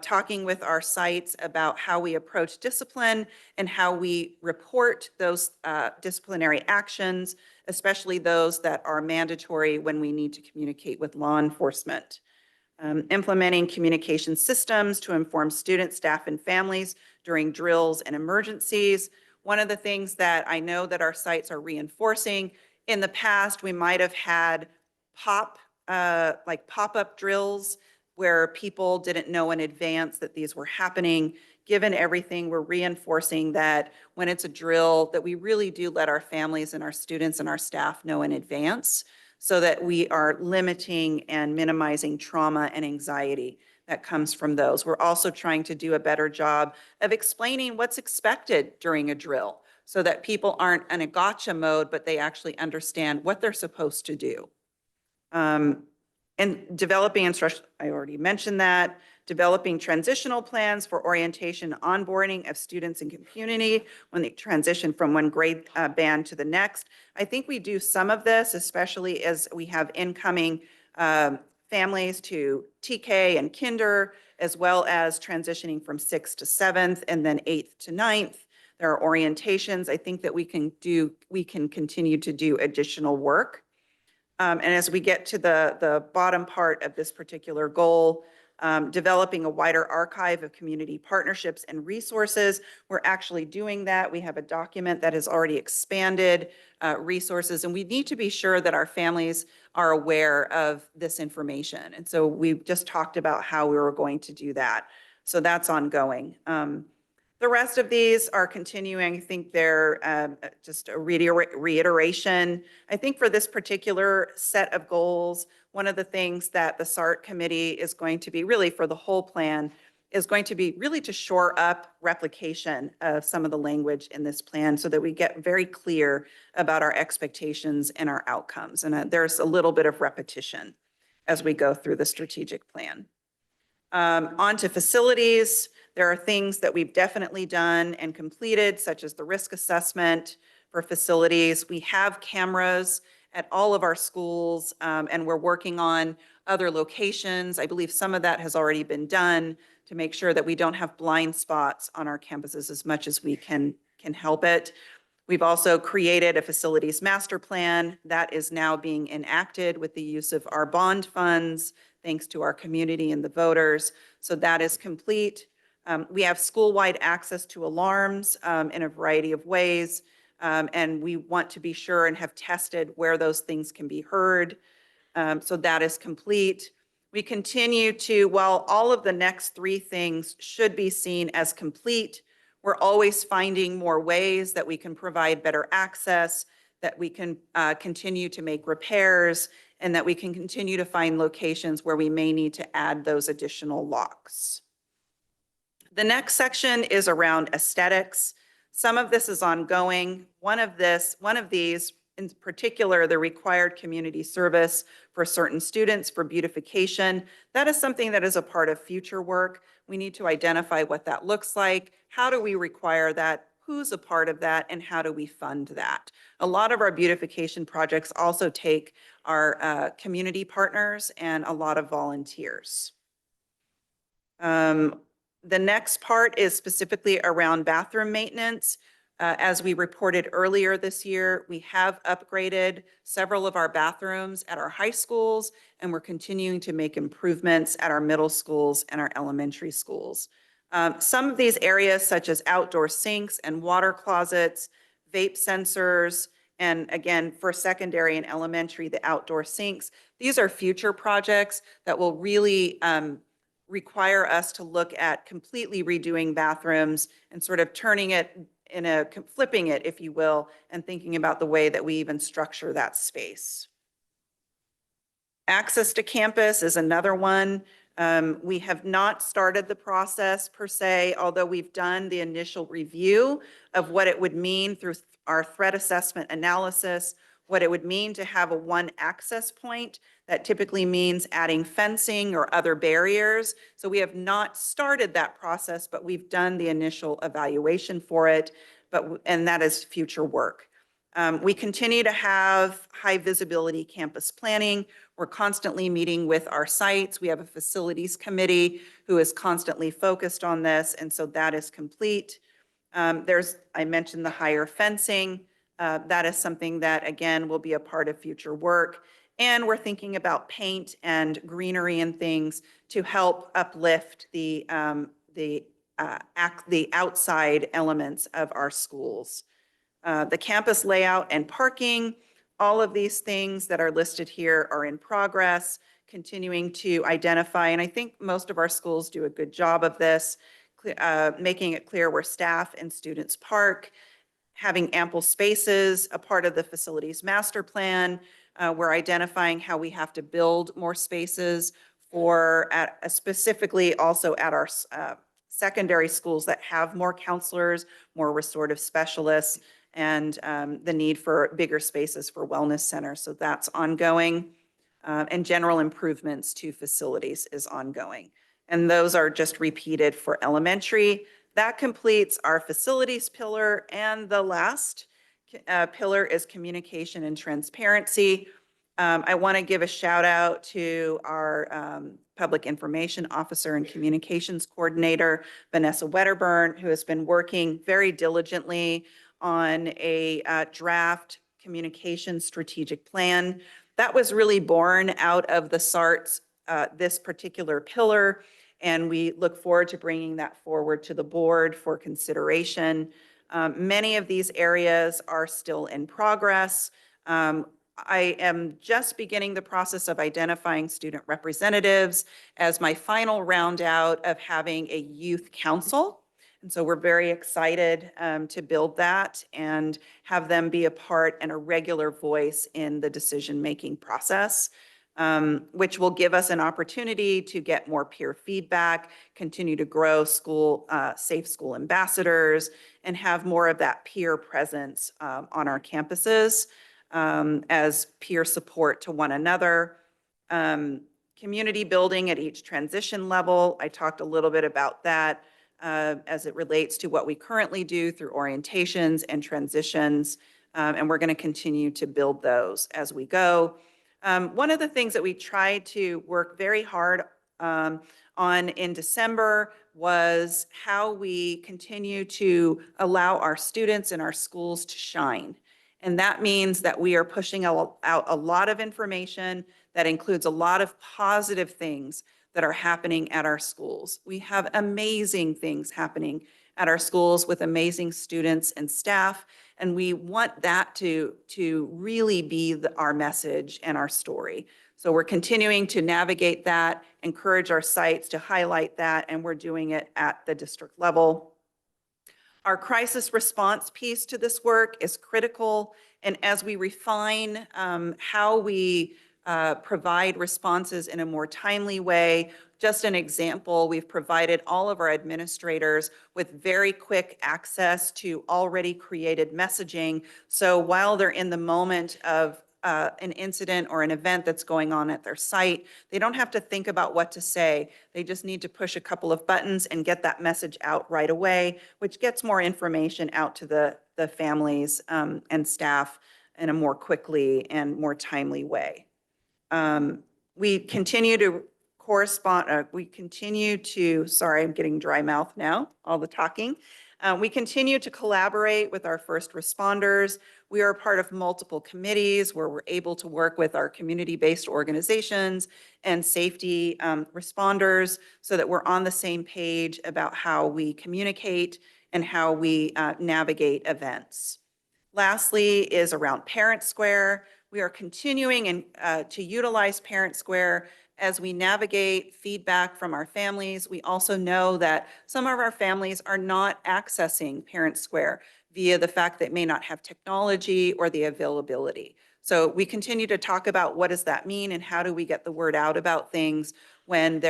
Talking with our sites about how we approach discipline and how we report those disciplinary actions, especially those that are mandatory when we need to communicate with law enforcement. Implementing communication systems to inform students, staff, and families during drills and emergencies. One of the things that I know that our sites are reinforcing, in the past, we might have had pop-up drills where people didn't know in advance that these were happening. Given everything, we're reinforcing that when it's a drill, that we really do let our families and our students and our staff know in advance so that we are limiting and minimizing trauma and anxiety that comes from those. We're also trying to do a better job of explaining what's expected during a drill so that people aren't in a gotcha mode, but they actually understand what they're supposed to do. And developing instruction, I already mentioned that. Developing transitional plans for orientation, onboarding of students and community when they transition from one grade band to the next. I think we do some of this, especially as we have incoming families to TK and kinder, as well as transitioning from 6th to 7th and then 8th to 9th. There are orientations. I think that we can continue to do additional work. And as we get to the bottom part of this particular goal, developing a wider archive of community partnerships and resources. We're actually doing that. We have a document that has already expanded resources, and we need to be sure that our families are aware of this information. And so we've just talked about how we were going to do that. So that's ongoing. The rest of these are continuing. I think they're just a reiteration. I think for this particular set of goals, one of the things that the SART committee is going to be really for the whole plan is going to be really to shore up replication of some of the language in this plan so that we get very clear about our expectations and our outcomes. And there's a little bit of repetition as we go through the strategic plan. On to facilities. There are things that we've definitely done and completed, such as the risk assessment for facilities. We have cameras at all of our schools, and we're working on other locations. I believe some of that has already been done to make sure that we don't have blind spots on our campuses as much as we can help it. We've also created a facilities master plan that is now being enacted with the use of our bond funds, thanks to our community and the voters. So that is complete. We have school-wide access to alarms in a variety of ways, and we want to be sure and have tested where those things can be heard. So that is complete. We continue to, while all of the next three things should be seen as complete, we're always finding more ways that we can provide better access, that we can continue to make repairs, and that we can continue to find locations where we may need to add those additional locks. The next section is around aesthetics. Some of this is ongoing. One of these, in particular, the required community service for certain students for beautification. That is something that is a part of future work. We need to identify what that looks like. How do we require that? Who's a part of that, and how do we fund that? A lot of our beautification projects also take our community partners and a lot of volunteers. The next part is specifically around bathroom maintenance. As we reported earlier this year, we have upgraded several of our bathrooms at our high schools, and we're continuing to make improvements at our middle schools and our elementary schools. Some of these areas, such as outdoor sinks and water closets, vape sensors, and again, for secondary and elementary, the outdoor sinks, these are future projects that will really require us to look at completely redoing bathrooms and sort of turning it flipping it, if you will, and thinking about the way that we even structure that space. Access to campus is another one. We have not started the process per se, although we've done the initial review of what it would mean through our threat assessment analysis, what it would mean to have a one access point. That typically means adding fencing or other barriers. So we have not started that process, but we've done the initial evaluation for it, and that is future work. We continue to have high visibility campus planning. We're constantly meeting with our sites. We have a facilities committee who is constantly focused on this, and so that is complete. I mentioned the higher fencing. That is something that, again, will be a part of future work. And we're thinking about paint and greenery and things to help uplift the outside elements of our schools. The campus layout and parking, all of these things that are listed here are in progress, continuing to identify, and I think most of our schools do a good job of this, making it clear where staff and students park, having ample spaces, a part of the facilities master plan. We're identifying how we have to build more spaces specifically also at our secondary schools that have more counselors, more restorative specialists, and the need for bigger spaces for wellness centers. So that's ongoing. And general improvements to facilities is ongoing. And those are just repeated for elementary. That completes our facilities pillar, and the last pillar is communication and transparency. I want to give a shout out to our public information officer and communications coordinator, Vanessa Wedderburn, who has been working very diligently on a draft communication strategic plan. That was really born out of the SRCS, this particular pillar. And we look forward to bringing that forward to the board for consideration. Many of these areas are still in progress. I am just beginning the process of identifying student representatives as my final round out of having a youth council. And so we're very excited to build that and have them be a part and a regular voice in the decision-making process. Which will give us an opportunity to get more peer feedback, continue to grow safe school ambassadors, and have more of that peer presence on our campuses as peer support to one another. Community building at each transition level. I talked a little bit about that as it relates to what we currently do through orientations and transitions, and we're going to continue to build those as we go. One of the things that we tried to work very hard on in December was how we continue to allow our students and our schools to shine. And that means that we are pushing out a lot of information that includes a lot of positive things that are happening at our schools. We have amazing things happening at our schools with amazing students and staff. And we want that to really be our message and our story. So we're continuing to navigate that, encourage our sites to highlight that, and we're doing it at the district level. Our crisis response piece to this work is critical, and as we refine how we provide responses in a more timely way, just an example, we've provided all of our administrators with very quick access to already created messaging. So while they're in the moment of an incident or an event that's going on at their site, they don't have to think about what to say. They just need to push a couple of buttons and get that message out right away, which gets more information out to the families and staff in a more quickly and more timely way. We continue to sorry, I'm getting dry mouth now, all the talking. We continue to collaborate with our first responders. We are part of multiple committees where we're able to work with our community-based organizations and safety responders so that we're on the same page about how we communicate and how we navigate events. Lastly is around Parent Square. We are continuing to utilize Parent Square as we navigate feedback from our families. We also know that some of our families are not accessing Parent Square via the fact that it may not have technology or the availability. So we continue to talk about what does that mean and how do we get the word out about things when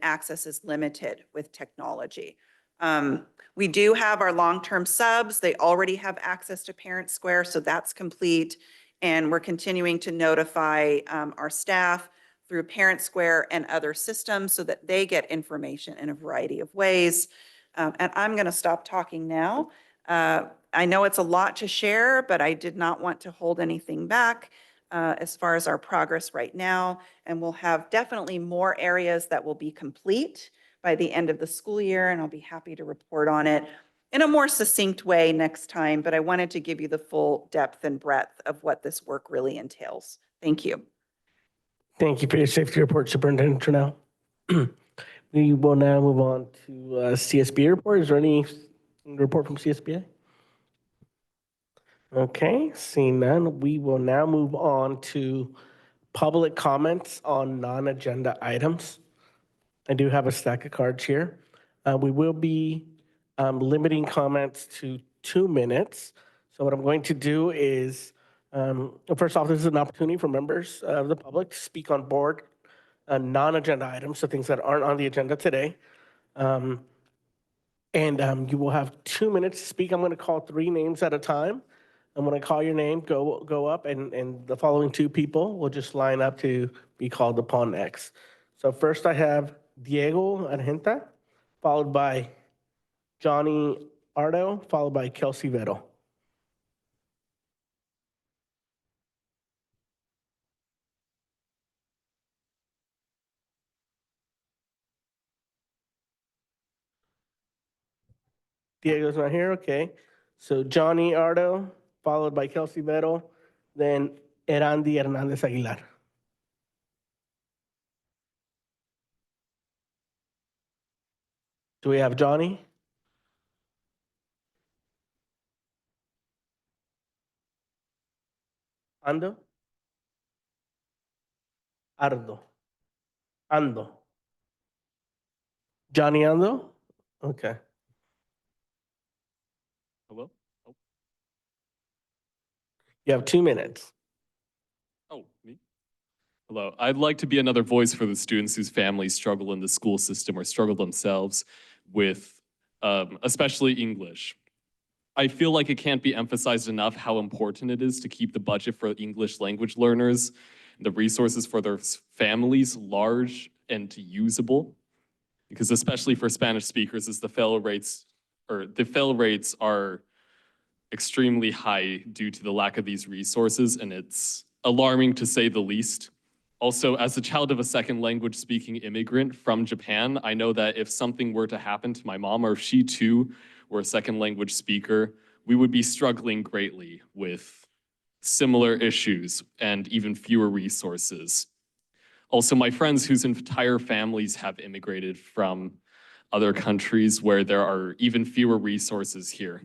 access is limited with technology. We do have our long-term subs. They already have access to Parent Square, so that's complete. And we're continuing to notify our staff through Parent Square and other systems so that they get information in a variety of ways. And I'm going to stop talking now. I know it's a lot to share, but I did not want to hold anything back as far as our progress right now. And we'll have definitely more areas that will be complete by the end of the school year, and I'll be happy to report on it in a more succinct way next time, but I wanted to give you the full depth and breadth of what this work really entails. Thank you. Thank you for your safety report, Superintendent Trinnell. We will now move on to CSBA report. Is there any report from CSBA? Okay, seeing none, we will now move on to public comments on non-agenda items. I do have a stack of cards here. We will be limiting comments to 2 minutes. So what I'm going to do is, first off, this is an opportunity for members of the public to speak on board non-agenda items, so things that aren't on the agenda today. You will have 2 minutes to speak. I'm going to call 3 names at a time. And when I call your name, go up, and the following 2 people will just line up to be called upon next. So first I have Diego Argenta, followed by Johnny Ardo, followed by Kelsey Vettel. Diego's not here, okay. So Johnny Ardo, followed by Kelsey Vettel, then Erandi Hernandez Aguilar. Do we have Johnny? Ando? Ardo. Ando. Johnny Ando? Okay. Hello? Oh. You have 2 minutes. Oh, me? Hello. I'd like to be another voice for the students whose families struggle in the school system or struggle themselves with especially English. I feel like it can't be emphasized enough how important it is to keep the budget for English language learners, the resources for their families large and usable, because especially for Spanish speakers, the fail rates are extremely high due to the lack of these resources, and it's alarming to say the least. Also, as a child of a second language speaking immigrant from Japan, I know that if something were to happen to my mom, or if she too were a second language speaker, we would be struggling greatly with similar issues and even fewer resources. Also, my friends whose entire families have immigrated from other countries where there are even fewer resources here.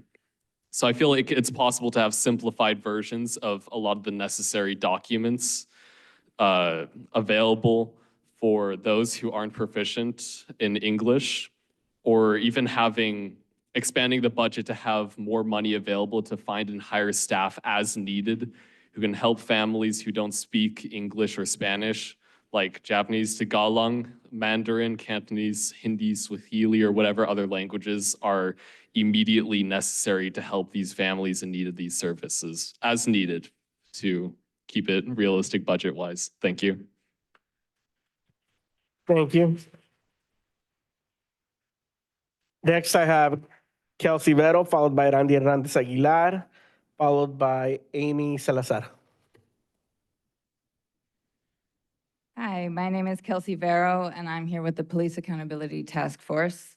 So I feel like it's possible to have simplified versions of a lot of the necessary documents available for those who aren't proficient in English, or even having expanding the budget to have more money available to find and hire staff as needed who can help families who don't speak English or Spanish, like Japanese, Tagalog, Mandarin, Cantonese, Hindi, Swahili, or whatever other languages are immediately necessary to help these families in need of these services as needed to keep it realistic budget-wise. Thank you. Thank you. Next, I have Kelsey Vero, followed by Randy Hernandez Aguilar, followed by Amy Salazar. Hi, my name is Kelsey Vero, and I'm here with the Police Accountability Task Force.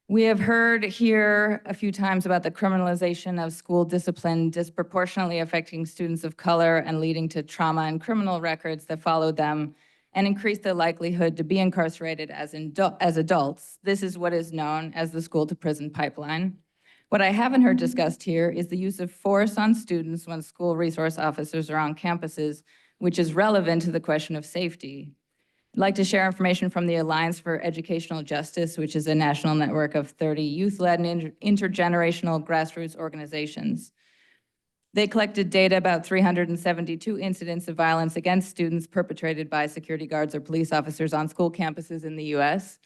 We have heard here a few times about the criminalization of school discipline disproportionately affecting students of color and leading to trauma and criminal records that followed them and increase the likelihood to be incarcerated as adults. This is what is known as the school-to-prison pipeline. What I haven't heard discussed here is the use of force on students when school resource officers are on campuses, which is relevant to the question of safety. I'd like to share information from the Alliance for Educational Justice, which is a national network of 30 youth-led and intergenerational grassroots organizations. They collected data about 372 incidents of violence against students perpetrated by security guards or police officers on school campuses in the US.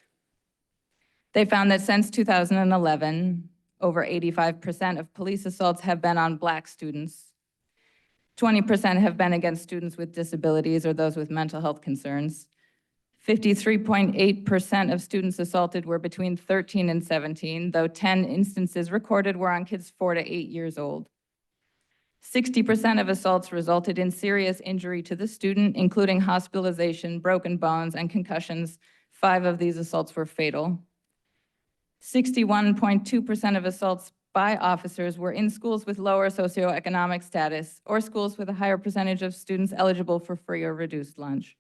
They found that since 2011, over 85% of police assaults have been on Black students. 20% have been against students with disabilities or those with mental health concerns. 53.8% of students assaulted were between 13 and 17, though 10 instances recorded were on kids 4 to 8 years old. 60% of assaults resulted in serious injury to the student, including hospitalization, broken bones, and concussions. 5 of these assaults were fatal. 61.2% of assaults by officers were in schools with lower socioeconomic status or schools with a higher percentage of students eligible for free or reduced lunch.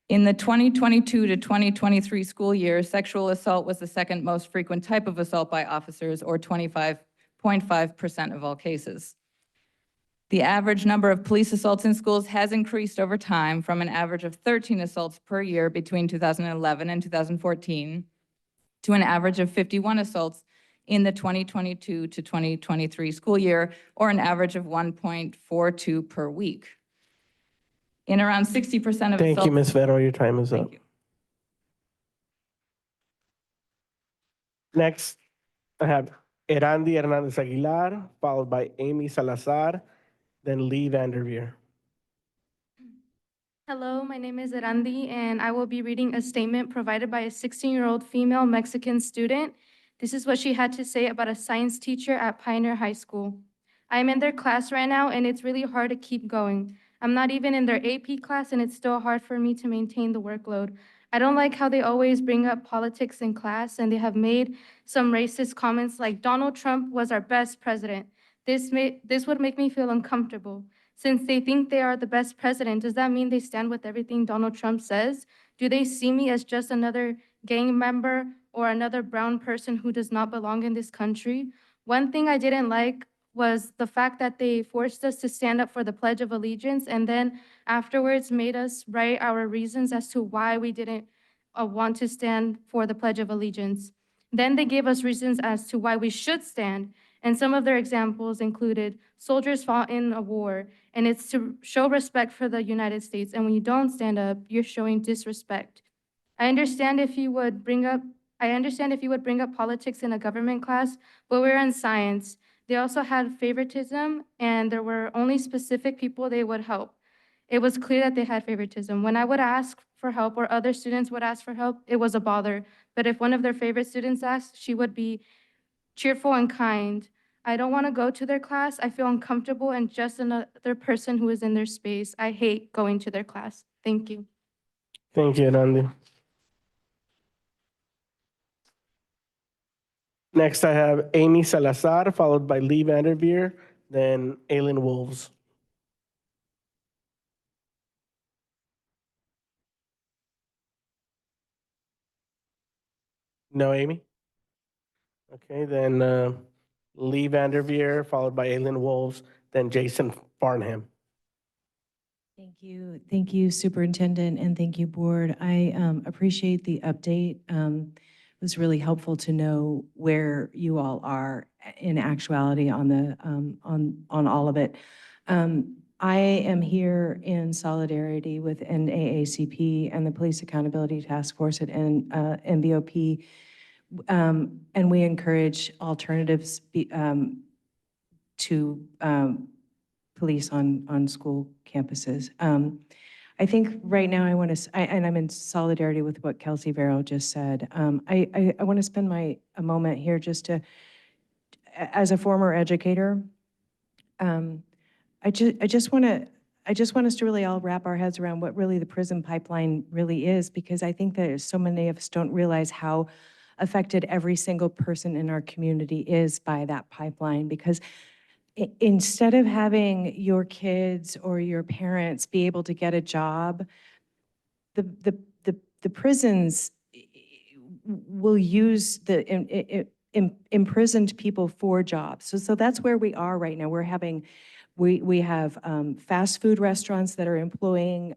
In the 2022 to 2023 school year, sexual assault was the second most frequent type of assault by officers, or 25.5% of all cases. The average number of police assaults in schools has increased over time from an average of 13 assaults per year between 2011 and 2014 to an average of 51 assaults in the 2022 to 2023 school year, or an average of 1.42 per week. In around 60% of Thank assaults. you, Ms. Vero. Your time is up. you. Next, I have Erandi Hernandez Aguilar, followed by Amy Salazar, then Lee Vanderveer. Hello, my name is Erandi, and I will be reading a statement provided by a 16-year-old female Mexican student. This is what she had to say about a science teacher at Pioneer High School. I'm in their class right now, and it's really hard to keep going. I'm not even in their AP class, and it's still hard for me to maintain the workload. I don't like how they always bring up politics in class, and they have made some racist comments like Donald Trump was our best president. This would make me feel uncomfortable. Since they think they are the best president, does that mean they stand with everything Donald Trump says? Do they see me as just another gang member or another brown person who does not belong in this country? One thing I didn't like was the fact that they forced us to stand up for the Pledge of Allegiance and then afterwards made us write our reasons as to why we didn't want to stand for the Pledge of Allegiance. Then they gave us reasons as to why we should stand, and some of their examples included soldiers fought in a war, and it's to show respect for the United States, and when you don't stand up, you're showing disrespect. I understand if you would bring up politics in a government class, but we're in science. They also had favoritism, and there were only specific people they would help. It was clear that they had favoritism. When I would ask for help or other students would ask for help, it was a bother. But if one of their favorite students asked, she would be cheerful and kind. I don't want to go to their class. I feel uncomfortable and just another person who is in their space. I hate going to their class. Thank you. Thank you, Randy. Next, I have Amy Salazar, followed by Lee Vanderveer, then Aylin Wolves. No, Amy? Okay, then Lee Vanderveer, followed by Aylin Wolves, then Jason Farnham. Thank you, Superintendent, and thank you, Board. I appreciate the update was really helpful to know where you all are in actuality on the, on all of it. I am here in solidarity with NAACP and the Police Accountability Task Force at NBOP. And we encourage alternatives to police on school campuses. I think right now I want to, and I'm in solidarity with what Kelsey Vero just said. I want to spend a moment here just to, as a former educator, I just want us to really all wrap our heads around what really the prison pipeline really is, because I think that so many of us don't realize how affected every single person in our community is by that pipeline. Because instead of having your kids or your parents be able to get a job, the prisons will use the imprisoned people for jobs. So that's where we are right now. We have fast food restaurants that are employing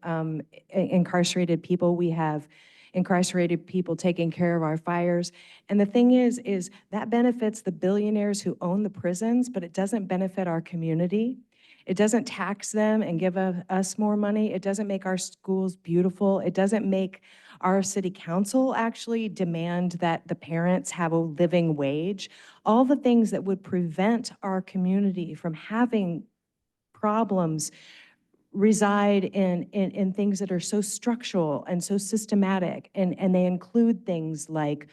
incarcerated people. We have incarcerated people taking care of our fires. And the thing is that benefits the billionaires who own the prisons, but it doesn't benefit our community. It doesn't tax them and give us more money. It doesn't make our schools beautiful. It doesn't make our city council actually demand that the parents have a living wage. All the things that would prevent our community from having problems reside in things that are so structural and so systematic, and they include things like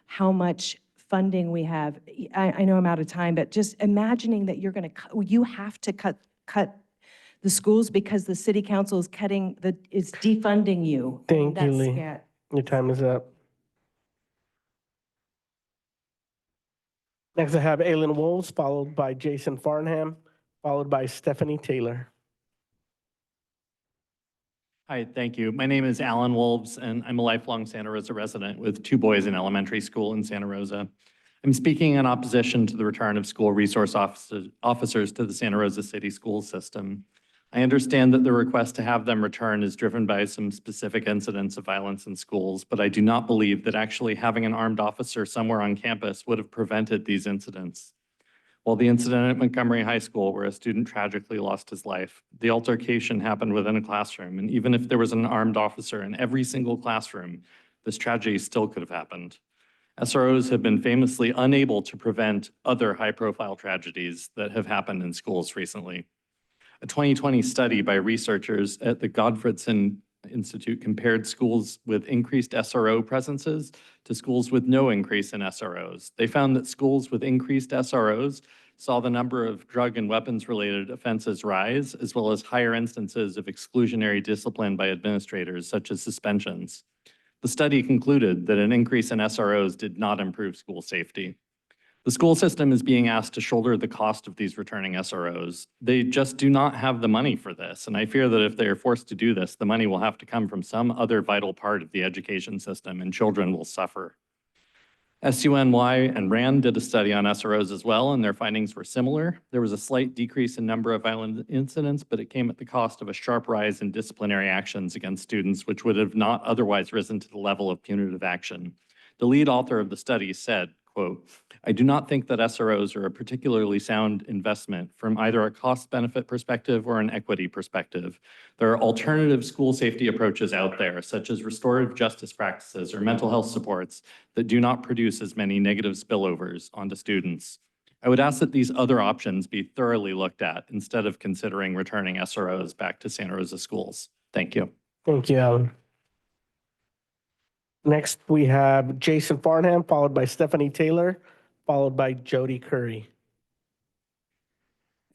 how much funding we have. I know I'm out of time, but just imagining that you have to cut the schools because the city council is is defunding you. Thank you, Lee. Your time is up. Next, I have Aylin Wolves, followed by Jason Farnham, followed by Stephanie Taylor. Hi, thank you. My name is Alan Wolves, and I'm a lifelong Santa Rosa resident with 2 boys in elementary school in Santa Rosa. I'm speaking in opposition to the return of school resource officers to the Santa Rosa City school system. I understand that the request to have them return is driven by some specific incidents of violence in schools, but I do not believe that actually having an armed officer somewhere on campus would have prevented these incidents. While the incident at Montgomery High School, where a student tragically lost his life, the altercation happened within a classroom, and even if there was an armed officer in every single classroom, this tragedy still could have happened. SROs have been famously unable to prevent other high-profile tragedies that have happened in schools recently. A 2020 study by researchers at the Godfredson Institute compared schools with increased SRO presences to schools with no increase in SROs. They found that schools with increased SROs saw the number of drug and weapons-related offenses rise, as well as higher instances of exclusionary discipline by administrators, such as suspensions. The study concluded that an increase in SROs did not improve school safety. The school system is being asked to shoulder the cost of these returning SROs. They just do not have the money for this, and I fear that if they are forced to do this, the money will have to come from some other vital part of the education system, and children will suffer. SUNY and RAND did a study on SROs as well, and their findings were similar. There was a slight decrease in number of violent incidents, but it came at the cost of a sharp rise in disciplinary actions against students, which would have not otherwise risen to the level of punitive action. The lead author of the study said, quote, "I do not think that SROs are a particularly sound investment from either a cost-benefit perspective or an equity perspective. There are alternative school safety approaches out there, such as restorative justice practices or mental health supports, that do not produce as many negative spillovers onto students. I would ask that these other options be thoroughly looked at instead of considering returning SROs back to Santa Rosa schools." Thank you. Thank you, Alan. Next, we have Jason Farnham, followed by Stephanie Taylor, followed by Jody Curry.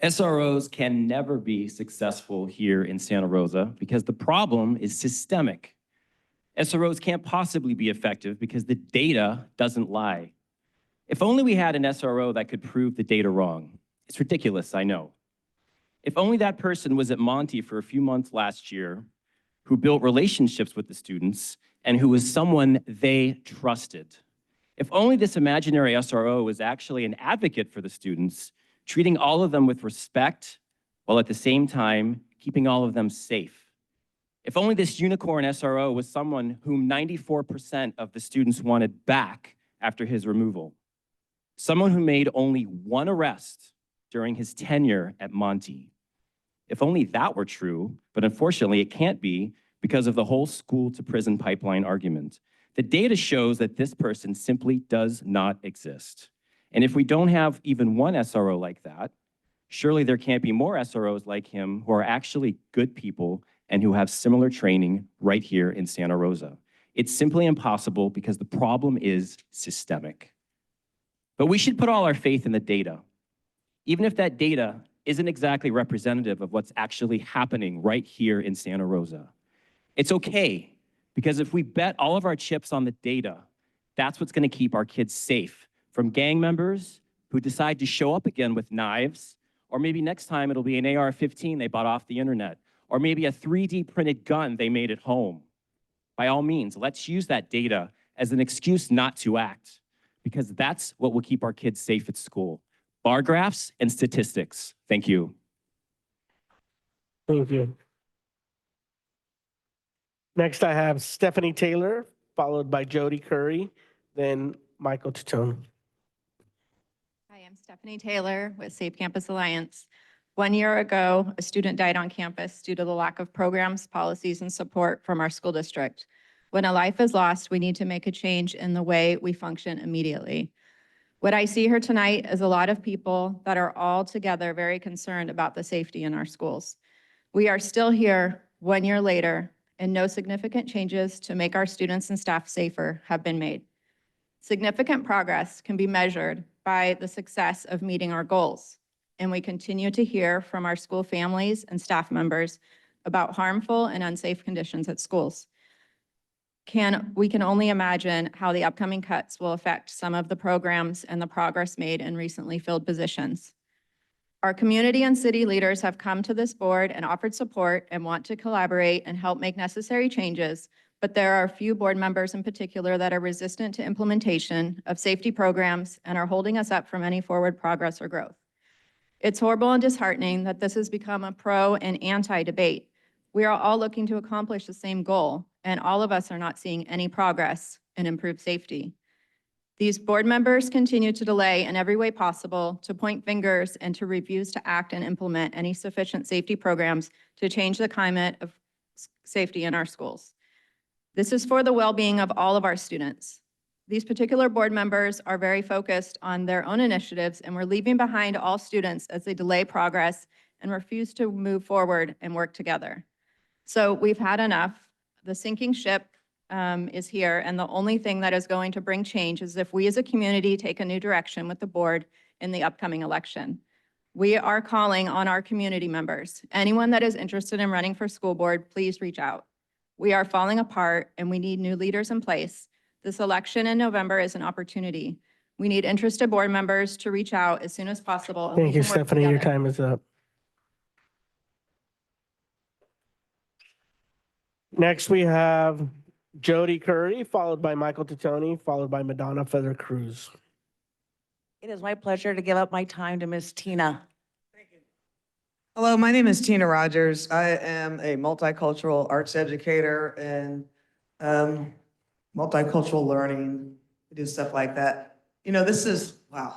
SROs can never be successful here in Santa Rosa because the problem is systemic. SROs can't possibly be effective because the data doesn't lie. If only we had an SRO that could prove the data wrong. It's ridiculous, I know. If only that person was at Monty for a few months last year, who built relationships with the students, and who was someone they trusted. If only this imaginary SRO was actually an advocate for the students, treating all of them with respect, while at the same time, keeping all of them safe. If only this unicorn SRO was someone whom 94% of the students wanted back after his removal. Someone who made only one arrest during his tenure at Monty. If only that were true, but unfortunately it can't be because of the whole school to prison pipeline argument. The data shows that this person simply does not exist. And if we don't have even one SRO like that, surely there can't be more SROs like him who are actually good people and who have similar training right here in Santa Rosa. It's simply impossible because the problem is systemic. But we should put all our faith in the data, even if that data isn't exactly representative of what's actually happening right here in Santa Rosa. It's okay, because if we bet all of our chips on the data, that's what's gonna keep our kids safe from gang members who decide to show up again with knives, or maybe next time it'll be an AR-15 they bought off the internet, or maybe a 3D printed gun they made at home. By all means, let's use that data as an excuse not to act, because that's what will keep our kids safe at school. Bar graphs and statistics. Thank you. Thank you. Next, I have Stephanie Taylor, followed by Jody Curry, then Michael Titone. Hi, I'm Stephanie Taylor with Safe Campus Alliance. 1 year ago, a student died on campus due to the lack of programs, policies, and support from our school district. When a life is lost, we need to make a change in the way we function immediately. What I see here tonight is a lot of people that are all together very concerned about the safety in our schools. We are still here 1 year later, and no significant changes to make our students and staff safer have been made. Significant progress can be measured by the success of meeting our goals, and we continue to hear from our school families and staff members about harmful and unsafe conditions at schools. We can only imagine how the upcoming cuts will affect some of the programs and the progress made in recently filled positions. Our community and city leaders have come to this board and offered support and want to collaborate and help make necessary changes, but there are a few board members in particular that are resistant to implementation of safety programs and are holding us up from any forward progress or growth. It's horrible and disheartening that this has become a pro and anti debate. We are all looking to accomplish the same goal, and all of us are not seeing any progress in improved safety. These board members continue to delay in every way possible, to point fingers, and to refuse to act and implement any sufficient safety programs to change the climate of safety in our schools. This is for the well-being of all of our students. These particular board members are very focused on their own initiatives, and we're leaving behind all students as they delay progress and refuse to move forward and work together. So we've had enough. The sinking ship is here, and the only thing that is going to bring change is if we as a community take a new direction with the board in the upcoming election. We are calling on our community members. Anyone that is interested in running for school board, please reach out. We are falling apart, and we need new leaders in place. This election in November is an opportunity. We need interested board members to reach out as soon as possible. And we Thank you, can work Stephanie. Your together. time is up. Next, we have Jody Curry, followed by Michael Titone, followed by Madonna Feather Cruz. It is my pleasure to give up my time to Miss Tina. Hello, my name is Tina Rogers. I am a multicultural arts educator and multicultural learning. We do stuff like that. You know, this is, wow,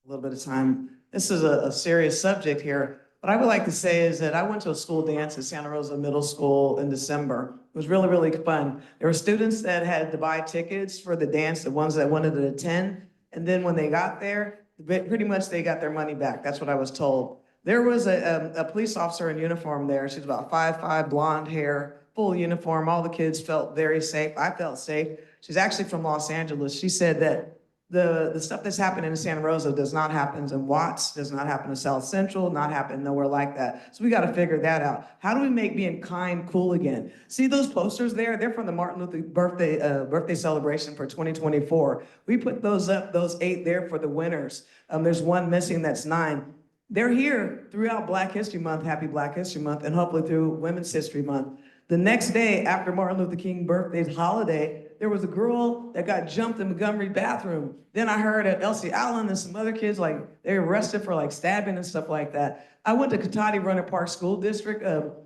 a little bit of time. This is a serious subject here. What I would like to say is that I went to a school dance at Santa Rosa Middle School in December. It was really, really fun. There were students that had to buy tickets for the dance, the ones that wanted to attend. And then when they got there, pretty much they got their money back. That's what I was told. There was a police officer in uniform there. She's about 5'5", blonde hair, full uniform. All the kids felt very safe. I felt safe. She's actually from Los Angeles. She said that the stuff that's happening in Santa Rosa does not happen in Watts, does not happen in South Central, not happen nowhere like that. So we got to figure that out. How do we make being kind cool again? See those posters there? They're from the Martin Luther birthday celebration for 2024. We put those up, those 8 there for the winners. There's one missing, that's 9. They're here throughout Black History Month, happy Black History Month, and hopefully through Women's History Month. The next day after Martin Luther King birthday's holiday, There was a girl that got jumped in Montgomery bathroom. Then I heard at Elsie Allen and some other kids, like, they were arrested for like stabbing and stuff like that. I went to Cotati Runner Park School District.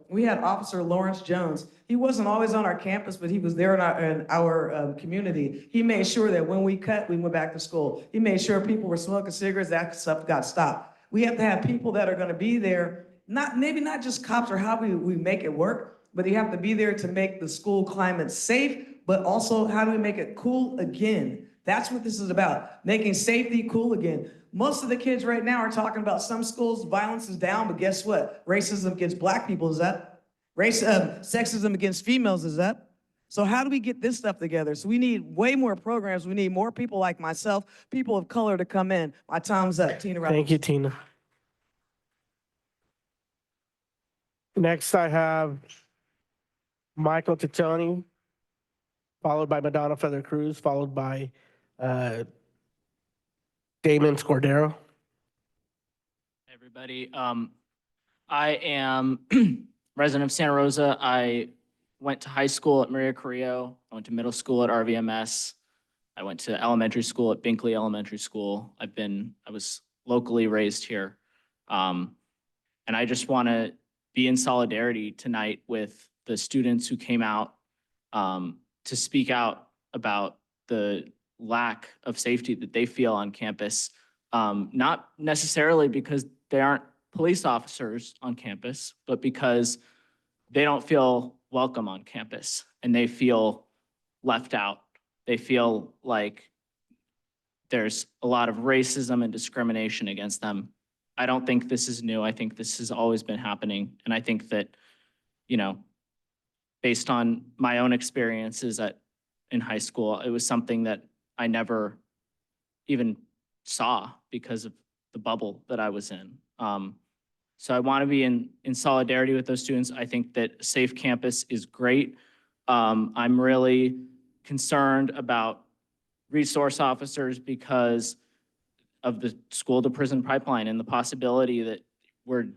We had Officer Lawrence Jones. He wasn't always on our campus, but he was there in our community. He made sure that when we cut, we went back to school. He made sure people were smoking cigarettes, that stuff got stopped. We have to have people that are gonna be there, maybe not just cops or how we make it work, but you have to be there to make the school climate safe, but also how do we make it cool again? That's what this is about, making safety cool again. Most of the kids right now are talking about some schools, violence is down, but guess what? Racism against black people is up. Sexism against females is up. So how do we get this stuff together? So we need way more programs. We need more people like myself, people of color to come in. My time's up, Tina. Thank you, Tina. Next, I have Michael Titoni, followed by Madonna Feather Cruz, followed by Damon Scordero. Everybody, I am resident of Santa Rosa. I went to high school at Maria Carrillo. I went to middle school at RVMS. I went to elementary school at Binkley Elementary School. I was locally raised here. And I just want to be in solidarity tonight with the students who came out to speak out about the lack of safety that they feel on campus, not necessarily because they aren't police officers on campus, but because they don't feel welcome on campus and they feel left out. They feel like there's a lot of racism and discrimination against them. I don't think this is new. I think this has always been happening. And I think that, you know, based on my own experiences in high school, it was something that I never even saw because of the bubble that I was in. So I want to be in solidarity with those students. I think that Safe Campus is great. I'm really concerned about resource officers because of the school to prison pipeline and the possibility that we're,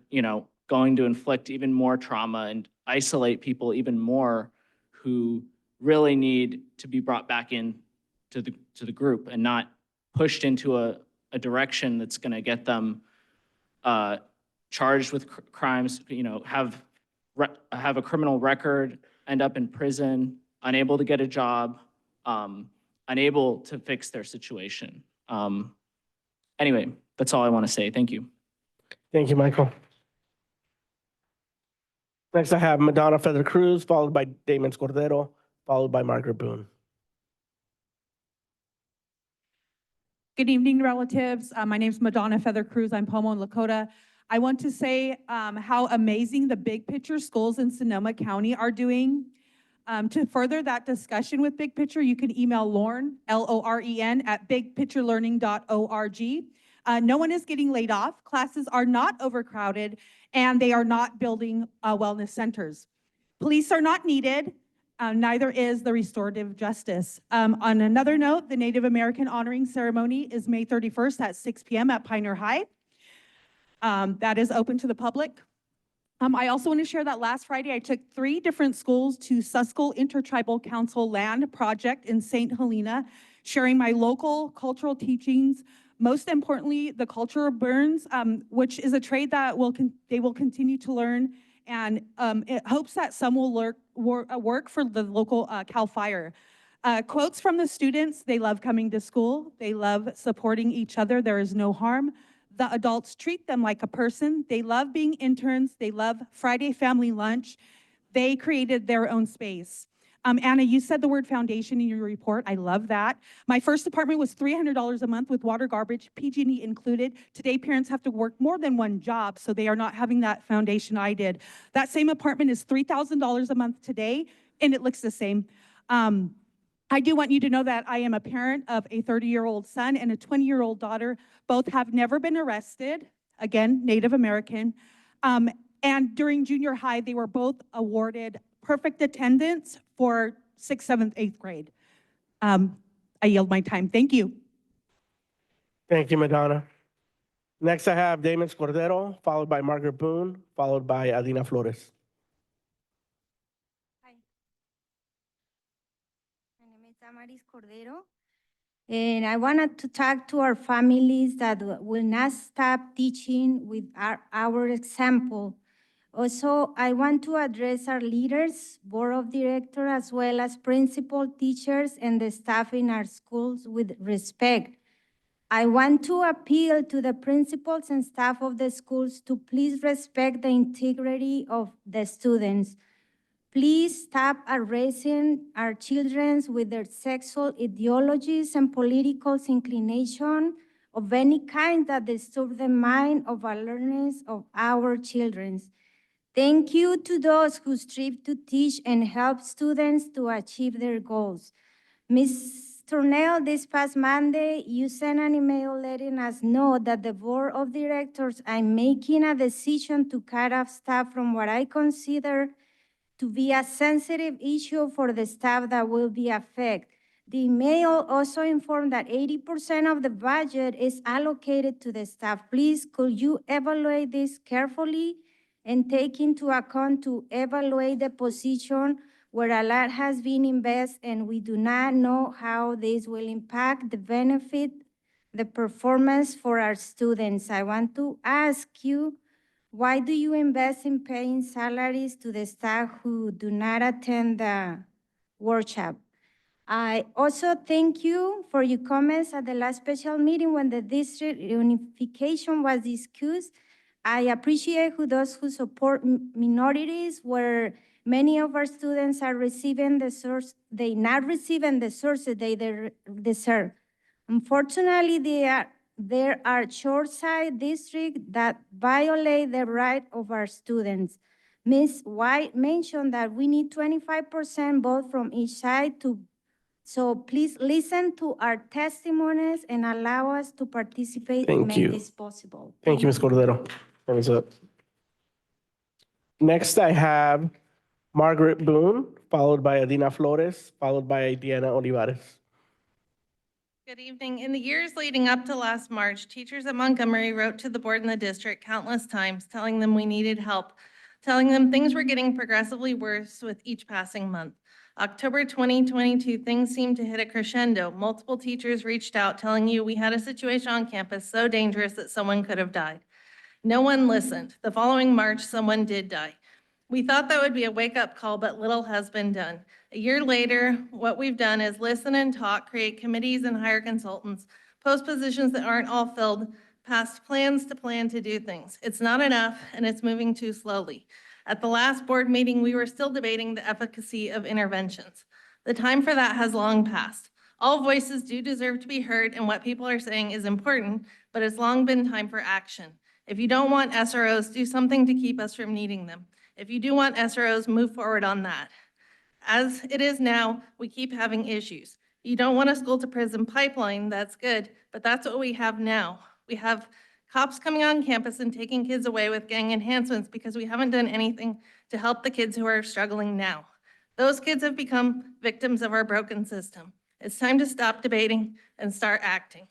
going to inflict even more trauma and isolate people even more who really need to be brought back in to the group and not pushed into a direction that's going to get them charged with crimes, have a criminal record, end up in prison, unable to get a job, unable to fix their situation. Anyway, that's all I want to say. Thank you. Thank you, Michael. Next, I have Madonna Feather Cruz, followed by Damon Scordero, followed by Margaret Boone. Good evening, relatives. My name is Madonna Feather Cruz. I'm Pomo and Lakota. I want to say how amazing the Big Picture schools in Sonoma County are doing. To further that discussion with Big Picture, you can email Lauren, Loren, at bigpicturelearning.org. No one is getting laid off. Classes are not overcrowded, and they are not building wellness centers. Police are not needed. Neither is the restorative justice. On another note, the Native American honoring ceremony is May 31st at 6 p.m. at Pioneer High. That is open to the public. I also want to share that last Friday, I took 3 different schools to Susquehanna Intertribal Council land project in St. Helena, sharing my local cultural teachings. Most importantly, the culture of burns, which is a trade that they will continue to learn, and it hopes that some will work for the local CAL FIRE. Quotes from the students: they love coming to school, they love supporting each other, there is no harm. The adults treat them like a person. They love being interns. They love Friday family lunch. They created their own space. Anna, you said the word foundation in your report. I love that. My first apartment was $300 a month with water, garbage, PG&E included. Today, parents have to work more than one job, so they are not having that foundation I did. That same apartment is $3,000 a month today, and it looks the same. I do want you to know that I am a parent of a 30-year-old son and a 20-year-old daughter. Both have never been arrested, again, Native American. And during junior high, they were both awarded perfect attendance for 6th, 7th, 8th grade. I yield my time. Thank you. Thank you, Madonna. Next, I have Damon Scordero, followed by Margaret Boone, followed by Adina Flores. And I wanted to talk to our families that will not stop teaching with our example. Also, I want to address our leaders, board of directors, as well as principal, teachers, and the staff in our schools with respect. I want to appeal to the principals and staff of the schools to please respect the integrity of the students. Please stop erasing our children with their sexual ideologies and political inclination of any kind that disturb the mind of awareness of our children. Thank you to those who strive to teach and help students to achieve their goals. Ms. Tornell, this past Monday, you sent an email letting us know that the board of directors are making a decision to cut off staff from what I consider to be a sensitive issue for the staff that will be affected. The email also informed that 80% of the budget is allocated to the staff. Please, could you evaluate this carefully and take into account to evaluate the position where a lot has been invested and we do not know how this will impact the benefit, the performance for our students. I want to ask you, why do you invest in paying salaries to the staff who do not attend the workshop? I also thank you for your comments at the last special meeting when the district unification was discussed. I appreciate those who support minorities, where many of our students are receiving the source, they not receiving the sources they deserve. Unfortunately, there are short-sighted districts that violate the right of our students. Ms. White mentioned that we need 25% vote from each side so please listen to our testimonies and allow us to participate and Thank you. make this possible. Thank you, Ms. Cordero. Time is up. Next, I have Margaret Boone, followed by Adina Flores, followed by Diana Olivares. Good evening. In the years leading up to last March, teachers at Montgomery wrote to the board and the district countless times, telling them we needed help, telling them things were getting progressively worse with each passing month. October 2022, things seemed to hit a crescendo. Multiple teachers reached out telling you we had a situation on campus so dangerous that someone could have died. No one listened. The following March, someone did die. We thought that would be a wake-up call, but little has been done. A year later, what we've done is listen and talk, create committees and hire consultants, post positions that aren't all filled, past plans to plan to do things. It's not enough, and it's moving too slowly. At the last board meeting, we were still debating the efficacy of interventions. The time for that has long passed. All voices do deserve to be heard, and what people are saying is important, but it's long been time for action. If you don't want SROs, do something to keep us from needing them. If you do want SROs, move forward on that. As it is now, we keep having issues. You don't want a school to prison pipeline, that's good, but that's what we have now. We have cops coming on campus and taking kids away with gang enhancements because we haven't done anything to help the kids who are struggling now. Those kids have become victims of our broken system. It's time to stop debating and start acting.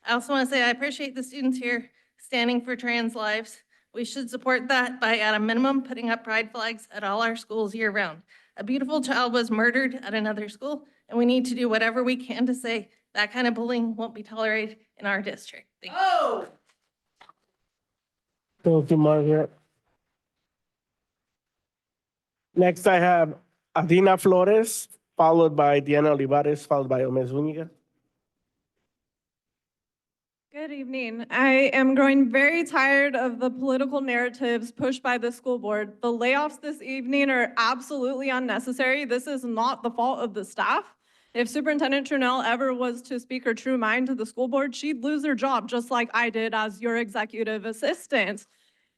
I also want to say I appreciate the students here standing for trans lives. We should support that by, at a minimum, putting up pride flags at all our schools year-round. A beautiful child was murdered at another school, and we need to do whatever we can to say that kind of bullying won't be tolerated in our district. Thank you. Thank you, Margaret. Next, I have Adina Flores, followed by Diana Olivares, followed by Omez Zuniga. Good evening. I am growing very tired of the political narratives pushed by the school board. The layoffs this evening are absolutely unnecessary. This is not the fault of the staff. If Superintendent Trunell ever was to speak her true mind to the school board, she'd lose her job just like I did as your executive assistant.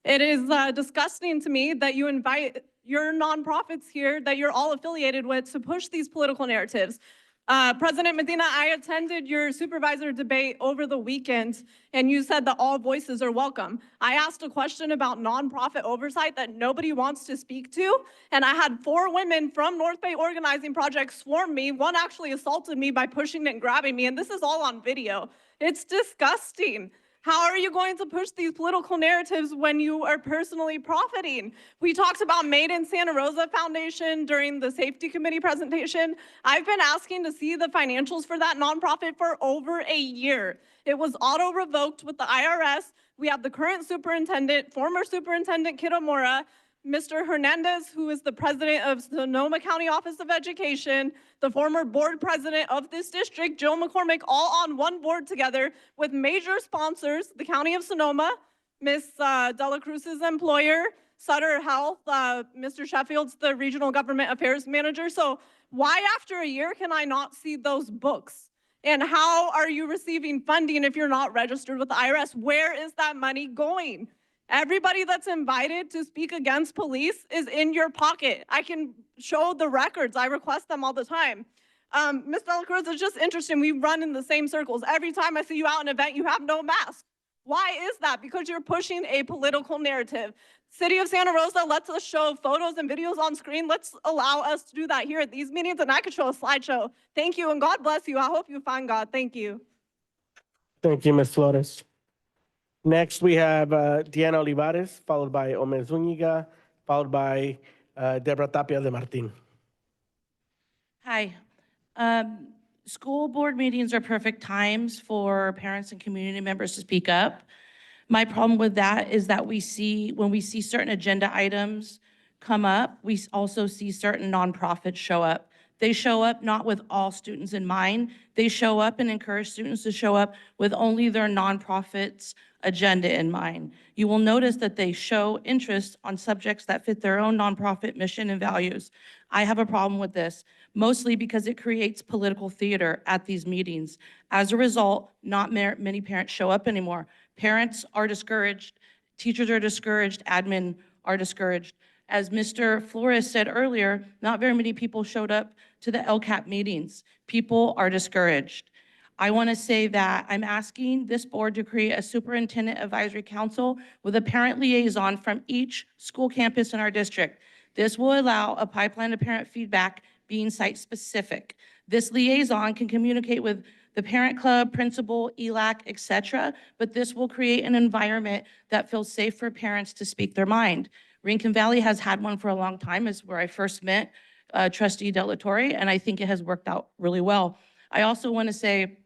It is disgusting to me that you invite your nonprofits here that you're all affiliated with to push these political narratives. President Medina, I attended your supervisor debate over the weekend, and you said that all voices are welcome. I asked a question about nonprofit oversight that nobody wants to speak to, and I had 4 women from North Bay Organizing Project swarm me. One actually assaulted me by pushing and grabbing me, and this is all on video. It's disgusting. How are you going to push these political narratives when you are personally profiting? We talked about Made in Santa Rosa Foundation during the safety committee presentation. I've been asking to see the financials for that nonprofit for over a year. It was auto revoked with the IRS. We have the current superintendent, former superintendent Kitamura, Mr. Hernandez, who is the president of Sonoma County Office of Education, the former board president of this district, Joe McCormick, all on one board together with major sponsors, the County of Sonoma, Ms. Dela Cruz's employer, Sutter Health, Mr. Sheffield's the regional government affairs manager. So why after a year can I not see those books? And how are you receiving funding if you're not registered with the IRS? Where is that money going? Everybody that's invited to speak against police is in your pocket. I can show the records. I request them all the time. Ms. Dela Cruz, it's just interesting. We run in the same circles. Every time I see you out at an event, you have no mask. Why is that? Because you're pushing a political narrative. City of Santa Rosa lets us show photos and videos on screen. Let's allow us to do that here at these meetings, and I could show a slideshow. Thank you, and God bless you. I hope you find God. Thank you. Thank you, Ms. Flores. Next, we have Diana Olivares, followed by Omer Zuniga, followed by Deborah Tapia de Martin. Hi. School board meetings are perfect times for parents and community members to speak up. My problem with that is that when we see certain agenda items come up, we also see certain nonprofits show up. They show up not with all students in mind. They show up and encourage students to show up with only their nonprofit's agenda in mind. You will notice that they show interest on subjects that fit their own nonprofit mission and values. I have a problem with this, mostly because it creates political theater at these meetings. As a result, not many parents show up anymore. Parents are discouraged, teachers are discouraged, admin are discouraged. As Mr. Flores said earlier, not very many people showed up to the LCAP meetings. People are discouraged. I want to say that I'm asking this board to create a superintendent advisory council with a parent liaison from each school campus in our district. This will allow a pipeline of parent feedback being site-specific. This liaison can communicate with the parent club, principal, ELAC, etc., but this will create an environment that feels safe for parents to speak their mind. Rincon Valley has had one for a long time. It's where I first met Trustee Dela Torre, and I think it has worked out really well. I also want to say,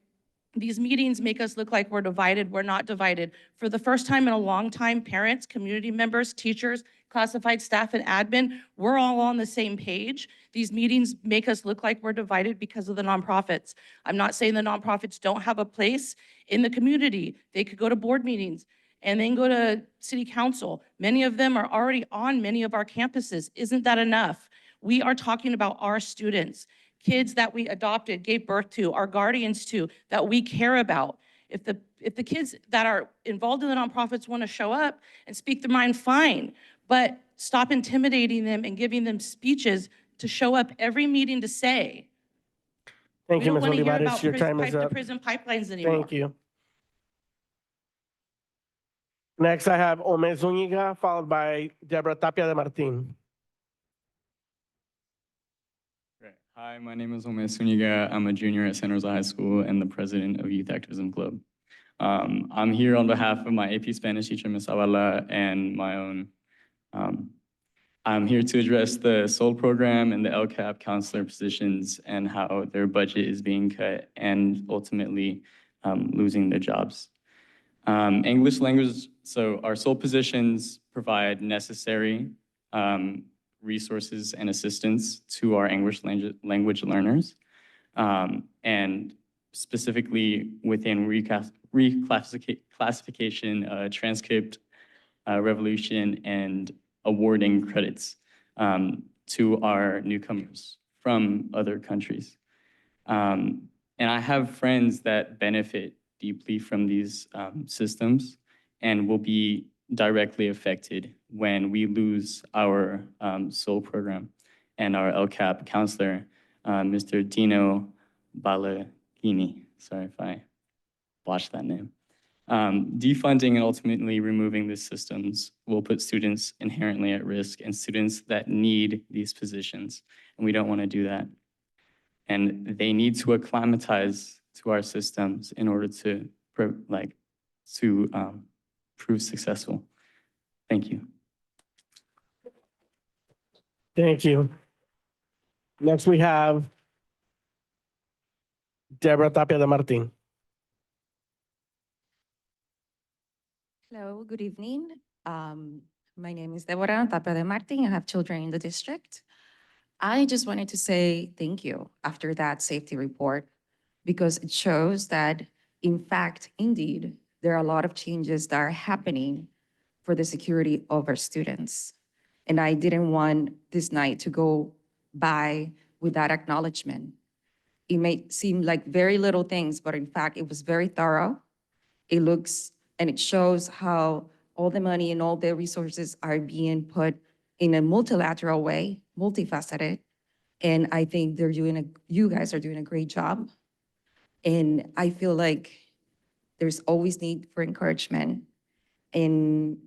these meetings make us look like we're divided. We're not divided. For the first time in a long time, parents, community members, teachers, classified staff, and admin, we're all on the same page. These meetings make us look like we're divided because of the nonprofits. I'm not saying the nonprofits don't have a place in the community. They could go to board meetings and then go to city council. Many of them are already on many of our campuses. Isn't that enough? We are talking about our students, kids that we adopted, gave birth to, our guardians to, that we care about. If the kids that are involved in the nonprofits want to show up and speak their mind, fine, but stop intimidating them and giving them speeches to show up every meeting to say. Thank you, Ms. We don't want to hear Olivares. about Your time is up. prison pipelines anymore. Thank you. Next, I have Omer Zuniga, followed by Deborah Tapia de Martin. Great. Hi, my name is Omer Zuniga. I'm a junior at Santa Rosa High School and the president of Youth Activism Club. I'm here on behalf of my AP Spanish teacher, Ms. Avala, and my own. I'm here to address the SOL program and the LCAP counselor positions and how their budget is being cut and ultimately losing their jobs. English language, so our SOL positions provide necessary resources and assistance to our English language learners, and specifically within reclassification, transcript, revolution, and awarding credits to our newcomers from other countries. And I have friends that benefit deeply from these systems and will be directly affected when we lose our SOL program and our LCAP counselor, Mr. Dino Balaghini. Sorry if I botched that name. Defunding and ultimately removing these systems will put students inherently at risk and students that need these positions, and we don't want to do that. And they need to acclimatize to our systems in order to to prove successful. Thank you. Thank you. Next, we have Deborah Tapia de Martin. Hello, good evening. My name is Deborah Tapia de Martin. I have children in the district. I just wanted to say thank you after that safety report because it shows that, in fact, indeed, there are a lot of changes that are happening for the security of our students. And I didn't want this night to go by without acknowledgement. It may seem like very little things, but in fact, it was very thorough. It looks and it shows how all the money and all the resources are being put in a multilateral way, multifaceted. And I think you guys are doing a great job. And I feel like there's always need for encouragement. And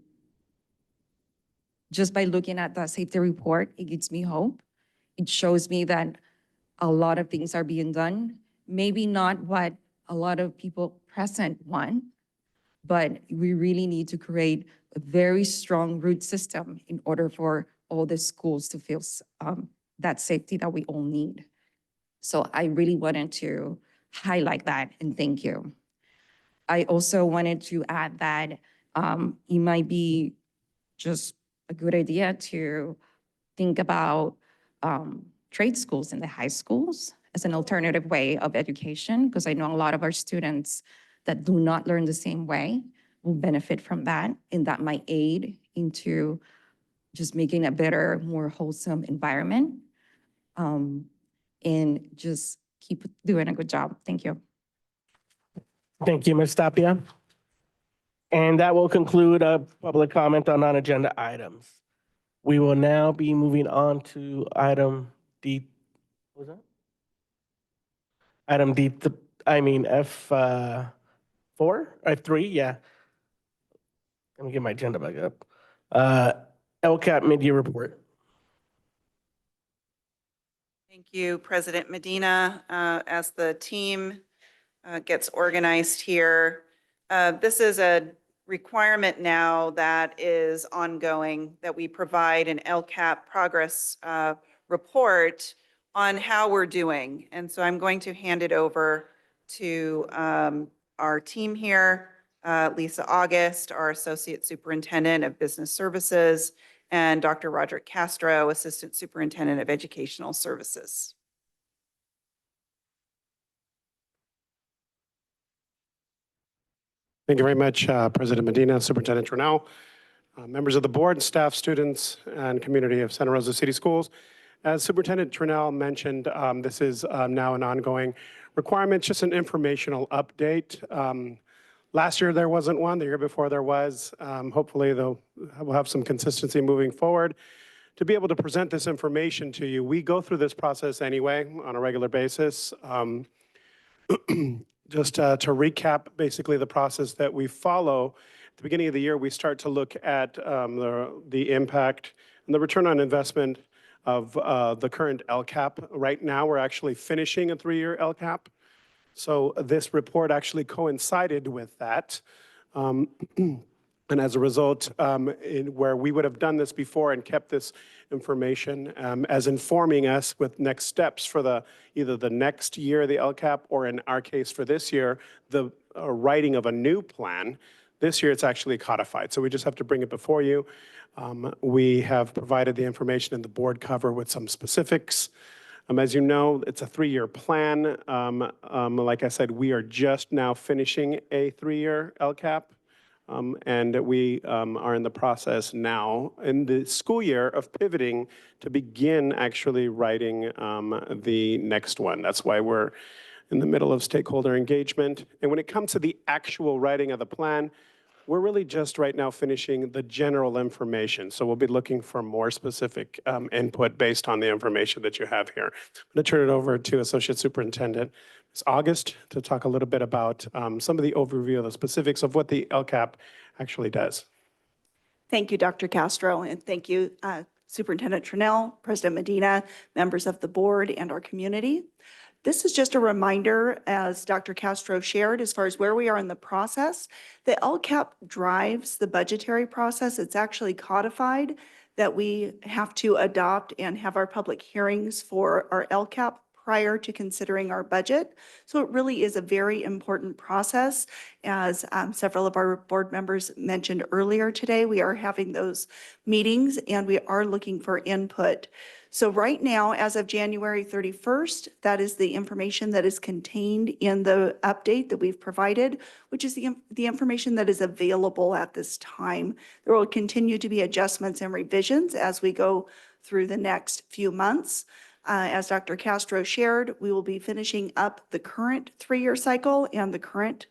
just by looking at that safety report, it gives me hope. It shows me that a lot of things are being done, maybe not what a lot of people present want, but we really need to create a very strong root system in order for all the schools to feel that safety that we all need. So I really wanted to highlight that and thank you. I also wanted to add that it might be just a good idea to think about trade schools in the high schools as an alternative way of education, because I know a lot of our students that do not learn the same way will benefit from that, and that might aid into just making a better, more wholesome environment. And just keep doing a good job. Thank you. Thank you, Ms. Tapia. And that will conclude public comment on non-agenda items. We will now be moving on to item D. What was that? Item D, F4 or F3, yeah. Let me get my agenda back up. LCAP mid-year report. Thank you, President Medina. As the team gets organized here, this is a requirement now that is ongoing, that we provide an LCAP progress report on how we're doing. And so I'm going to hand it over to our team here, Lisa August, our Associate Superintendent of Business Services, and Dr. Roderick Castro, Assistant Superintendent of Educational Services. Thank you very much, President Medina, Superintendent Turnell, members of the board, staff, students, and community of Santa Rosa City Schools. As Superintendent Turnell mentioned, this is now an ongoing requirement, just an informational update. Last year there wasn't one, the year before there was. Hopefully we'll have some consistency moving forward. To be able to present this information to you, we go through this process anyway on a regular basis. Just to recap, basically the process that we follow, at the beginning of the year, we start to look at the impact and the return on investment of the current LCAP. Right now, we're actually finishing a 3-year LCAP. So this report actually coincided with that. And as a result, where we would have done this before and kept this information as informing us with next steps for either the next year, the LCAP, or in our case for this year, the writing of a new plan. This year, it's actually codified. So we just have to bring it before you. We have provided the information in the board cover with some specifics. As you know, it's a 3-year plan. Like I said, we are just now finishing a 3-year LCAP. And we are in the process now in the school year of pivoting to begin actually writing the next one. That's why we're in the middle of stakeholder engagement. And when it comes to the actual writing of the plan, we're really just right now finishing the general information. So we'll be looking for more specific input based on the information that you have here. I'm going to turn it over to Associate Superintendent Ms. August to talk a little bit about some of the overview of the specifics of what the LCAP actually does. Thank you, Dr. Castro, and thank you, Superintendent Turnell, President Medina, members of the board, and our community. This is just a reminder, as Dr. Castro shared, as far as where we are in the process. The LCAP drives the budgetary process. It's actually codified that we have to adopt and have our public hearings for our LCAP prior to considering our budget. So it really is a very important process. As several of our board members mentioned earlier today, we are having those meetings and we are looking for input. So right now, as of January 31st, that is the information that is contained in the update that we've provided, which is the information that is available at this time. There will continue to be adjustments and revisions as we go through the next few months. As Dr. Castro shared, we will be finishing up the current 3-year cycle and the current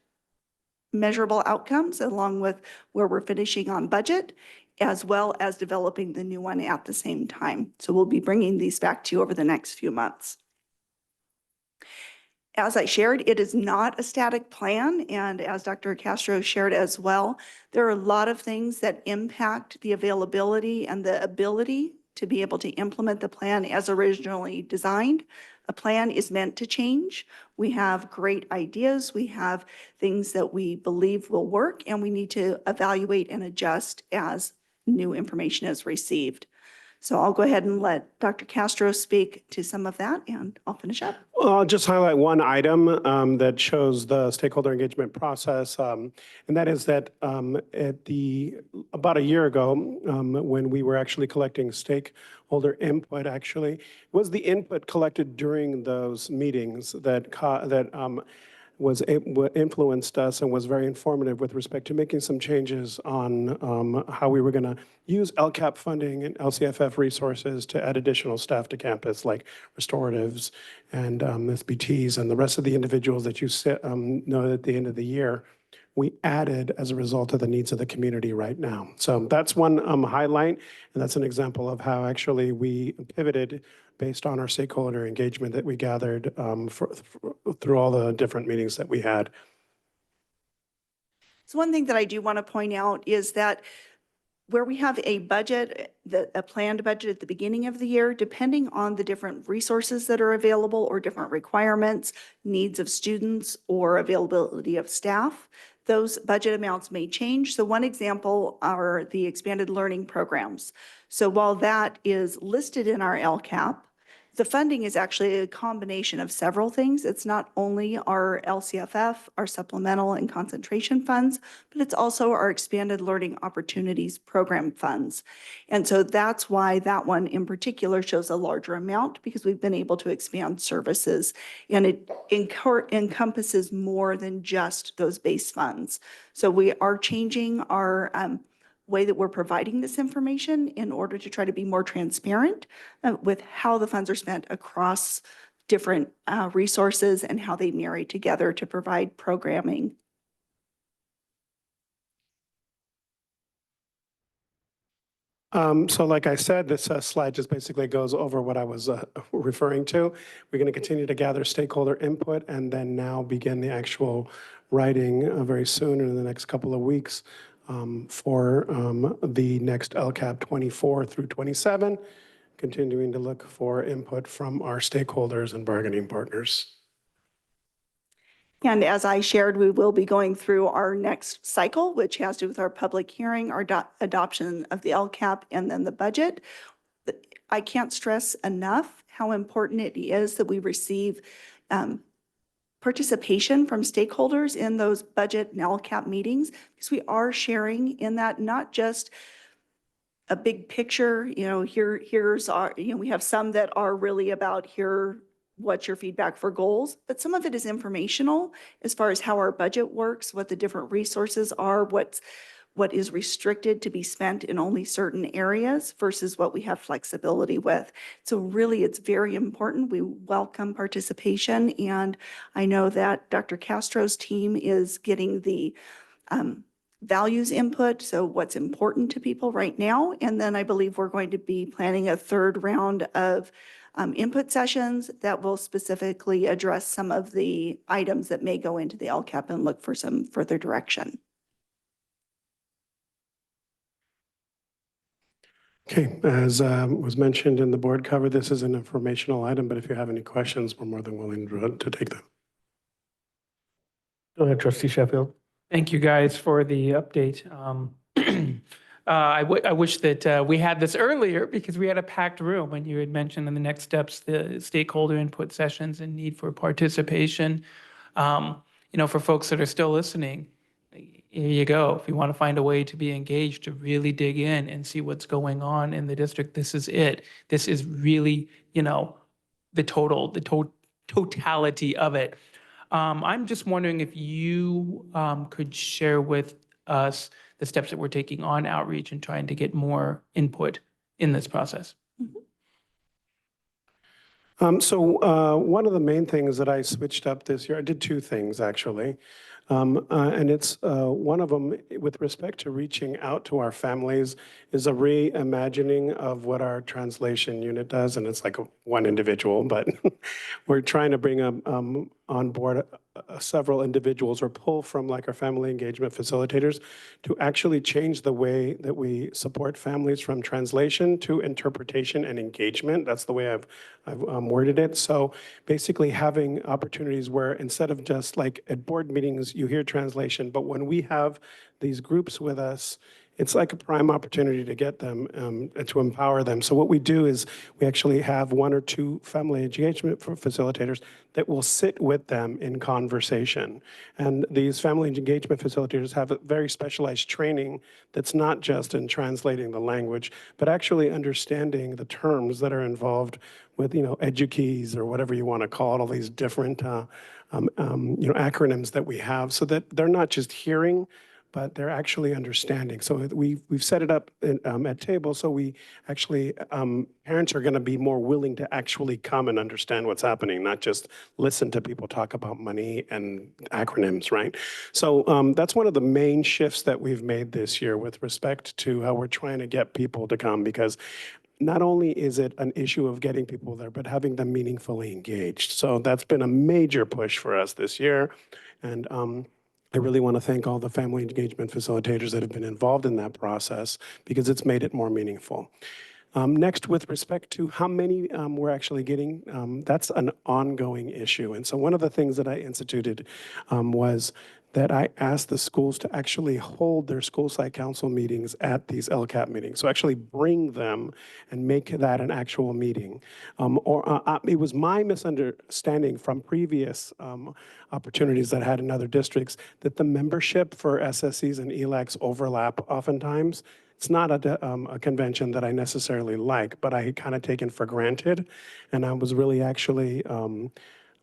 measurable outcomes, along with where we're finishing on budget, as well as developing the new one at the same time. So we'll be bringing these back to you over the next few months. As I shared, it is not a static plan, and as Dr. Castro shared as well, there are a lot of things that impact the availability and the ability to be able to implement the plan as originally designed. A plan is meant to change. We have great ideas. We have things that we believe will work, and we need to evaluate and adjust as new information is received. So I'll go ahead and let Dr. Castro speak to some of that, and I'll finish up. Well, I'll just highlight one item that shows the stakeholder engagement process, and that is that about a year ago, when we were actually collecting stakeholder input, actually, was the input collected during those meetings that influenced us and was very informative with respect to making some changes on how we were going to use LCAP funding and LCFF resources to add additional staff to campus, like restoratives and SBTs and the rest of the individuals that you know at the end of the year. We added as a result of the needs of the community right now. So that's one highlight, and that's an example of how actually we pivoted based on our stakeholder engagement that we gathered through all the different meetings that we had. So one thing that I do want to point out is that where we have a budget, a planned budget at the beginning of the year, depending on the different resources that are available or different requirements, needs of students, or availability of staff, those budget amounts may change. So one example are the expanded learning programs. So while that is listed in our LCAP, the funding is actually a combination of several things. It's not only our LCFF, our supplemental and concentration funds, but it's also our expanded learning opportunities program funds. And so that's why that one in particular shows a larger amount, because we've been able to expand services, and it encompasses more than just those base funds. So we are changing our way that we're providing this information in order to try to be more transparent with how the funds are spent across different resources and how they marry together to provide programming. So like I said, this slide just basically goes over what I was referring to. We're going to continue to gather stakeholder input and then now begin the actual writing very soon in the next couple of weeks for the next LCAP 24 through 27, continuing to look for input from our stakeholders and bargaining partners. And as I shared, we will be going through our next cycle, which has to do with our public hearing, our adoption of the LCAP, and then the budget. I can't stress enough how important it is that we receive participation from stakeholders in those budget and LCAP meetings, because we are sharing in that, not just a big picture, here's our, we have some that are really about what's your feedback for goals, but some of it is informational as far as how our budget works, what the different resources are, what is restricted to be spent in only certain areas versus what we have flexibility with. So really, it's very important. We welcome participation, and I know that Dr. Castro's team is getting the values input, so what's important to people right now, and then I believe we're going to be planning a third round of input sessions that will specifically address some of the items that may go into the LCAP and look for some further direction. Okay, as was mentioned in the board cover, this is an informational item, but if you have any questions, we're more than willing to take them. Go ahead, trustee Sheffield. Thank you guys for the update. I wish that we had this earlier because we had a packed room when you had mentioned in the next steps, the stakeholder input sessions and need for participation. For folks that are still listening, here you go. If you want to find a way to be engaged, to really dig in and see what's going on in the district, this is it. This is really, the totality of it. I'm just wondering if you could share with us the steps that we're taking on outreach and trying to get more input in this process. One of the main things that I switched up this year, I did two things actually. And it's one of them with respect to reaching out to our families is a reimagining of what our translation unit does. And it's like one individual, but we're trying to bring on board several individuals or pull from like our family engagement facilitators to actually change the way that we support families from translation to interpretation and engagement. That's the way I've worded it. So basically having opportunities where instead of just like at board meetings, you hear translation, but when we have these groups with us, it's like a prime opportunity to get them, to empower them. So what we do is we actually have one or two family engagement facilitators that will sit with them in conversation. And these family engagement facilitators have a very specialized training that's not just in translating the language, but actually understanding the terms that are involved with, edukeys or whatever you want to call it, all these different, acronyms that we have, so that they're not just hearing, but they're actually understanding. So we've set it up at table, so we actually, parents are gonna be more willing to actually come and understand what's happening, not just listen to people talk about money and acronyms, right? So that's one of the main shifts that we've made this year with respect to how we're trying to get people to come, because not only is it an issue of getting people there, but having them meaningfully engaged. So that's been a major push for us this year. And I really want to thank all the family engagement facilitators that have been involved in that process because it's made it more meaningful. Next, with respect to how many we're actually getting, that's an ongoing issue. And so one of the things that I instituted was that I asked the schools to actually hold their school site council meetings at these LCAP meetings. So actually bring them and make that an actual meeting. It was my misunderstanding from previous opportunities that I had in other districts that the membership for SSCs and ELACs overlap oftentimes. It's not a convention that I necessarily like, but I kind of taken for granted. And I was really actually,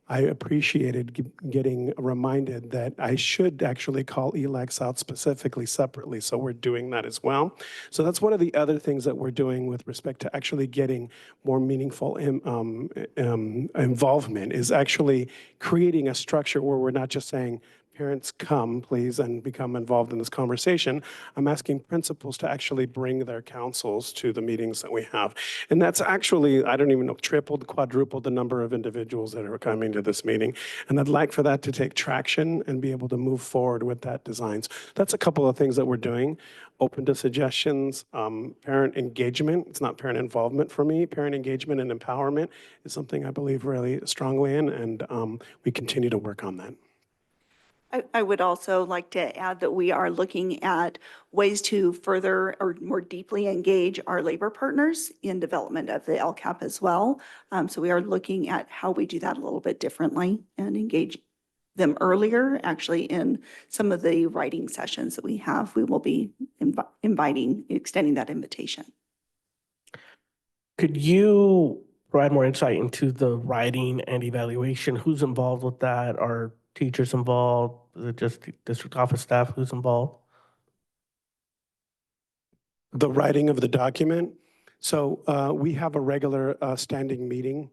I appreciated getting reminded that I should actually call ELACs out specifically separately. So we're doing that as well. So that's one of the other things that we're doing with respect to actually getting more meaningful involvement is actually creating a structure where we're not just saying, parents come, please, and become involved in this conversation. I'm asking principals to actually bring their councils to the meetings that we have. And that's actually, I don't even know, tripled, quadrupled the number of individuals that are coming to this meeting. And I'd like for that to take traction and be able to move forward with that designs. That's a couple of things that we're doing. Open to suggestions, parent engagement. It's not parent involvement for me. Parent engagement and empowerment is something I believe really strongly in, and we continue to work on that. I would also like to add that we are looking at ways to further or more deeply engage our labor partners in development of the LCAP as well. So we are looking at how we do that a little bit differently and engage them earlier. Actually, in some of the writing sessions that we have, we will be extending that invitation. Could you provide more insight into the writing and evaluation? Who's involved with that? Are teachers involved? Is it just district office staff? Who's involved? The writing of the document. So we have a regular standing meeting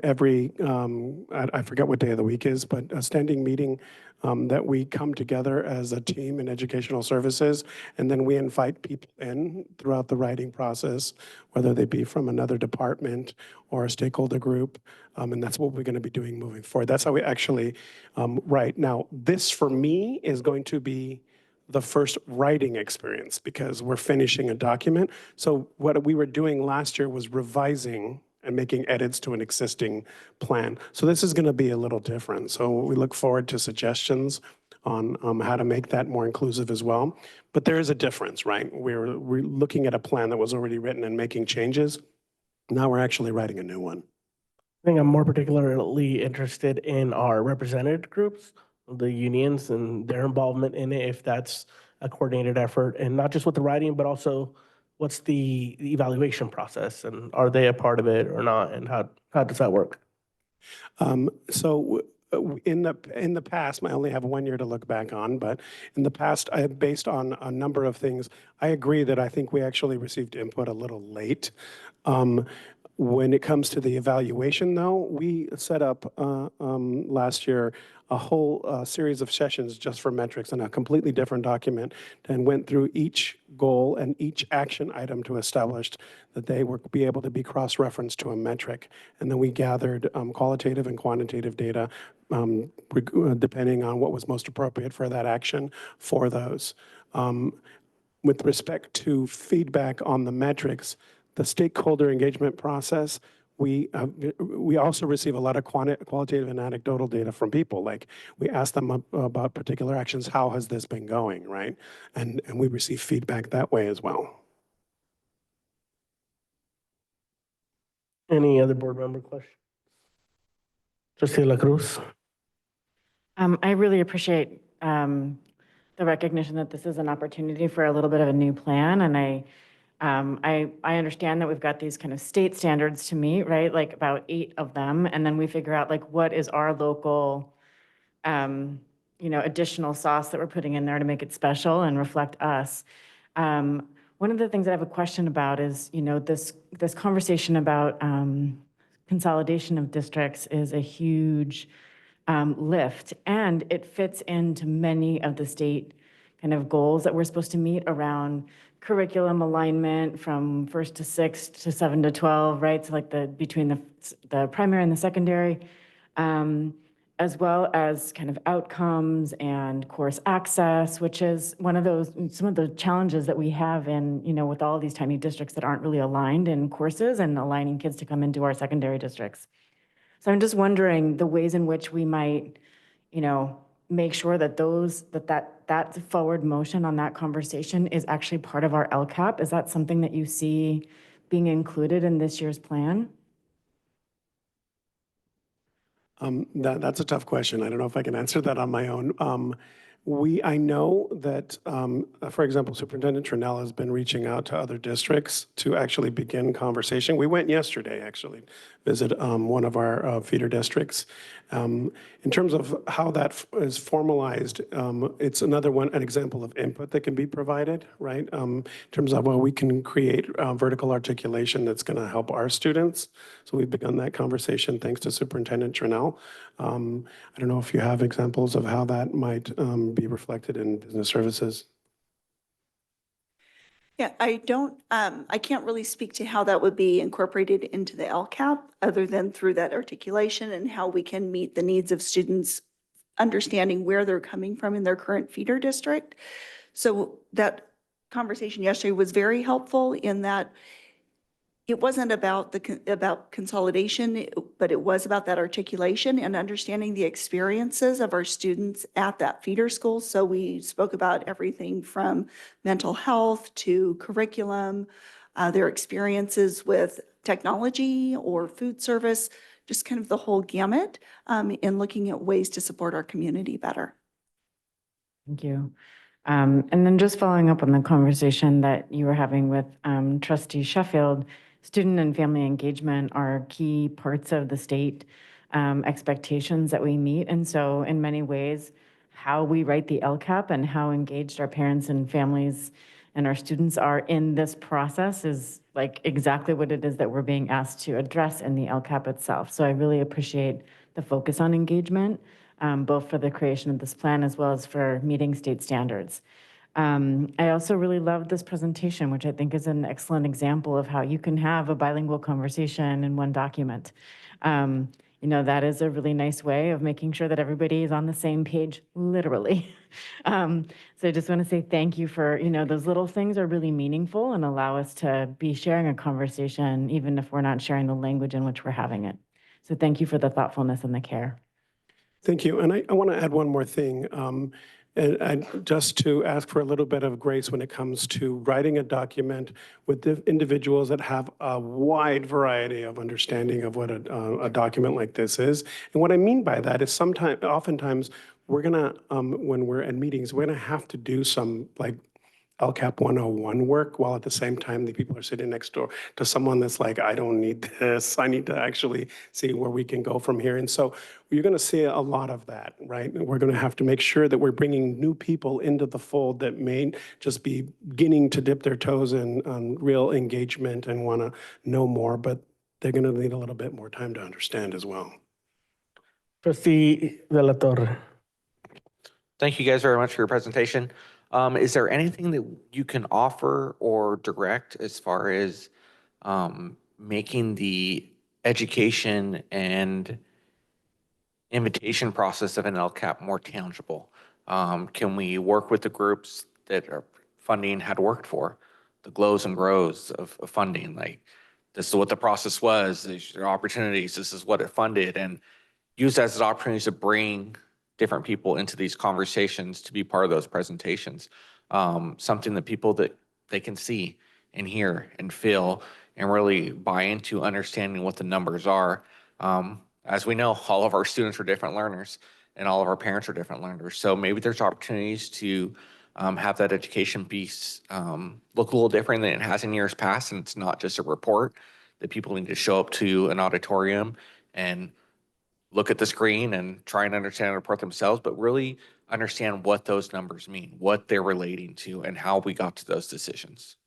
every, I forget what day of the week is, but a standing meeting that we come together as a team in educational services, and then we invite people in throughout the writing process, whether they be from another department or a stakeholder group, and that's what we're going to be doing moving forward. That's how we actually write. Now, this for me is going to be the first writing experience because we're finishing a document. So what we were doing last year was revising and making edits to an existing plan. So this is going to be a little different. So we look forward to suggestions on how to make that more inclusive as well. But there is a difference, right? We're looking at a plan that was already written and making changes. Now we're actually writing a new one. I think I'm more particularly interested in our represented groups, the unions and their involvement in it, if that's a coordinated effort, and not just with the writing, but also what's the evaluation process, and are they a part of it or not, and how does that work? So in the past, I only have 1 year to look back on, but in the past, based on a number of things, I agree that I think we actually received input a little late. When it comes to the evaluation, though, we set up last year a whole series of sessions just for metrics in a completely different document and went through each goal and each action item to establish that they would be able to be cross-referenced to a metric. And then we gathered qualitative and quantitative data depending on what was most appropriate for that action for those. With respect to feedback on the metrics, the stakeholder engagement process, we also receive a lot of qualitative and anecdotal data from people. Like we ask them about particular actions, how has this been going, right? And we receive feedback that way as well. Any other board member questions? Trustee La Cruz? I really appreciate the recognition that this is an opportunity for a little bit of a new plan, and I understand that we've got these kind of state standards to meet, right? Like about 8 of them, and then we figure out like what is our local, additional sauce that we're putting in there to make it special and reflect us. One of the things that I have a question about is, this conversation about consolidation of districts is a huge lift, and it fits into many of the state kind of goals that we're supposed to meet around curriculum alignment from 1st to 6th to 7 to 12, right? So like between the primary and the secondary, as well as kind of outcomes and course access, which is some of the challenges that we have in, with all these tiny districts that aren't really aligned in courses and aligning kids to come into our secondary districts. So I'm just wondering the ways in which we might, make sure that that forward motion on that conversation is actually part of our LCAP. Is that something that you see being included in this year's plan? That's a tough question. I don't know if I can answer that on my own. I know that, for example, Superintendent Trinell has been reaching out to other districts to actually begin conversation. We went yesterday, actually, visit one of our feeder districts. In terms of how that is formalized, it's an example of input that can be provided, right? In terms of we can create vertical articulation that's going to help our students. So we've begun that conversation thanks to Superintendent Trinell. I don't know if you have examples of how that might be reflected in business services. Yeah, I can't really speak to how that would be incorporated into the LCAP other than through that articulation and how we can meet the needs of students, understanding where they're coming from in their current feeder district. So that conversation yesterday was very helpful in that it wasn't about about consolidation, but it was about that articulation and understanding the experiences of our students at that feeder school. So we spoke about everything from mental health to curriculum, their experiences with technology or food service, just kind of the whole gamut in looking at ways to support our community better. Thank you. And then just following up on the conversation that you were having with Trustee Sheffield, student and family engagement are key parts of the state expectations that we meet. And so in many ways, how we write the LCAP and how engaged our parents and families and our students are in this process is like exactly what it is that we're being asked to address in the LCAP itself. So I really appreciate the focus on engagement, both for the creation of this plan as well as for meeting state standards. I also really loved this presentation, which I think is an excellent example of how you can have a bilingual conversation in one document. that is a really nice way of making sure that everybody is on the same page, literally. So I just want to say thank you for, those little things are really meaningful and allow us to be sharing a conversation, even if we're not sharing the language in which we're having it. So thank you for the thoughtfulness and the care. Thank you. And I want to add one more thing. And just to ask for a little bit of grace when it comes to writing a document with the individuals that have a wide variety of understanding of what a document like this is. And what I mean by that is oftentimes we're gonna, when we're at meetings, we're gonna have to do some like LCAP 101 work, while at the same time the people are sitting next door to someone that's like, I don't need this. I need to actually see where we can go from here. And so you're going to see a lot of that, right? And we're going to have to make sure that we're bringing new people into the fold that may just be beginning to dip their toes in real engagement and want to know more, but they're going to need a little bit more time to understand as well. Trustee De La Torre. Thank you guys very much for your presentation. Is there anything that you can offer or direct as far as making the education and invitation process of an LCAP more tangible? Can we work with the groups that are funding had worked for, the glows and grows of funding? Like, this is what the process was, these are opportunities, this is what it funded, and use that as opportunities to bring different people into these conversations to be part of those presentations. Something that people that they can see and hear and feel and really buy into understanding what the numbers are. As we know, all of our students are different learners and all of our parents are different learners. So maybe there's opportunities to have that education piece look a little different than it has in years past. And it's not just a report that people need to show up to an auditorium and look at the screen and try and understand the report themselves, but really understand what those numbers mean, what they're relating to, and how we got to those decisions.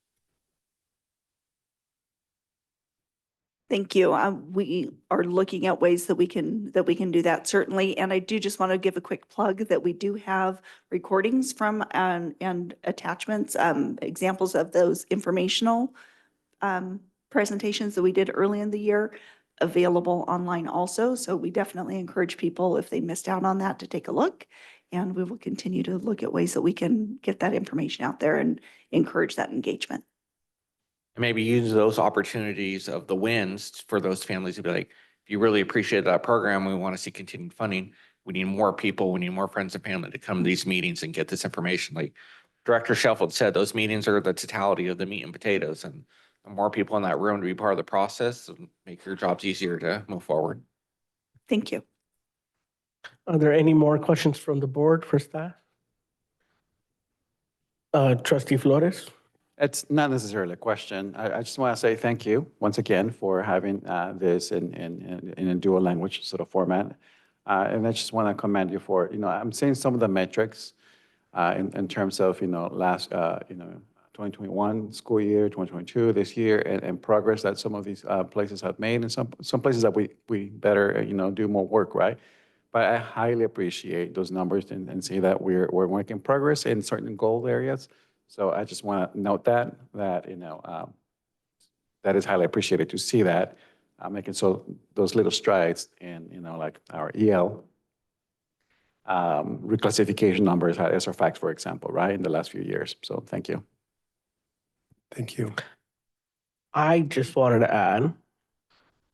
Thank you. We are looking at ways that we can do that, certainly. And I do just want to give a quick plug that we do have recordings from and attachments, examples of those informational presentations that we did early in the year, available online also. So we definitely encourage people, if they missed out on that, to take a look. And we will continue to look at ways that we can get that information out there and encourage that engagement. And maybe use those opportunities of the wins for those families to be like, if you really appreciate that program, we want to see continued funding. We need more people, we need more friends and family to come to these meetings and get this information. Like Director Sheffield said, those meetings are the totality of the meat and potatoes, and the more people in that room to be part of the process, make your jobs easier to move forward. Thank you. Are there any more questions from the board for staff? Trustee Flores? It's not necessarily a question. I just want to say thank you once again for having this in a dual language sort of format. And I just want to commend you for, I'm seeing some of the metrics in terms of, last, 2021 school year, 2022, this year, and progress that some of these places have made, and some places that we better, do more work, right? But I highly appreciate those numbers and see that we're making progress in certain goal areas. So I just want to note that that is highly appreciated to see that making those little strides in like our EL reclassification numbers at SRFAX, for example, right, in the last few years. So thank you. Thank you. I just wanted to add,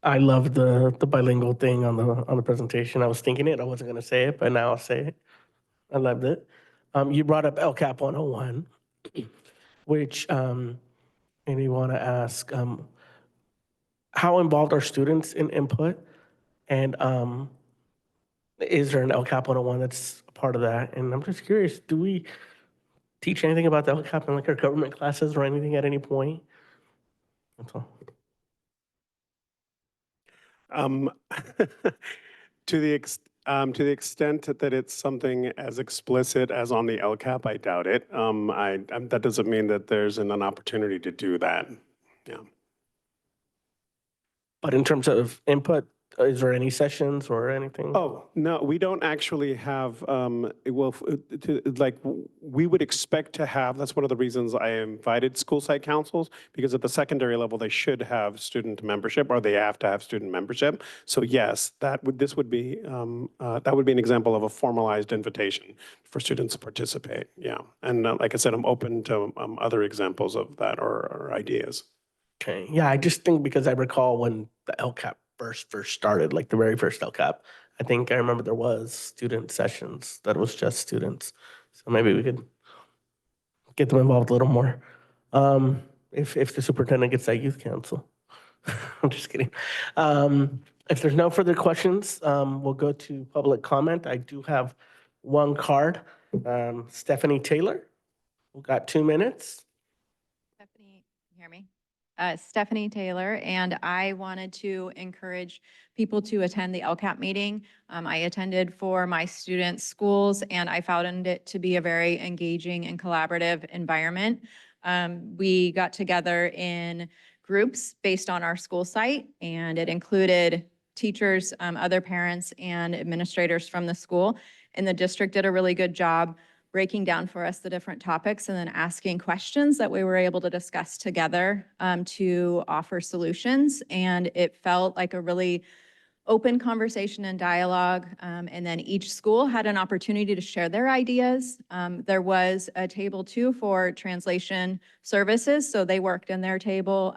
I love the bilingual thing on the presentation. I was thinking it, I wasn't going to say it, but now I'll say it. I loved it. You brought up LCAP 101, which made me want to ask, how involved are students in input? And is there an LCAP 101 that's a part of that? And I'm just curious, do we teach anything about the LCAP in like our government classes or anything at any point? That's all. To the extent that it's something as explicit as on the LCAP, I doubt it. That doesn't mean that there's an opportunity to do that. Yeah. But in terms of input, Is there any sessions or anything? Oh, no, we don't actually have, we would expect to have, that's one of the reasons I invited school site councils, because at the secondary level, they should have student membership, or they have to have student membership. So yes, that would be an example of a formalized invitation for students to participate, yeah. And like I said, I'm open to other examples of that or ideas. Okay, yeah, I just think because I recall when the LCAP first started, like the very first LCAP, I think I remember there was student sessions that was just students. So maybe we could get them involved a little more. If the superintendent gets that youth council. I'm just kidding. If there's no further questions, we'll go to public comment. I do have one card. Stephanie Taylor, we got 2 minutes. Stephanie, can you hear me? Stephanie Taylor, and I wanted to encourage people to attend the LCAP meeting. I attended for my students' schools, and I found it to be a very engaging and collaborative environment. We got together in groups based on our school site, and it included teachers, other parents, and administrators from the school. And the district did a really good job breaking down for us the different topics and then asking questions that we were able to discuss together to offer solutions. And it felt like a really open conversation and dialogue. And then each school had an opportunity to share their ideas. There was a table too for translation services. So they worked in their table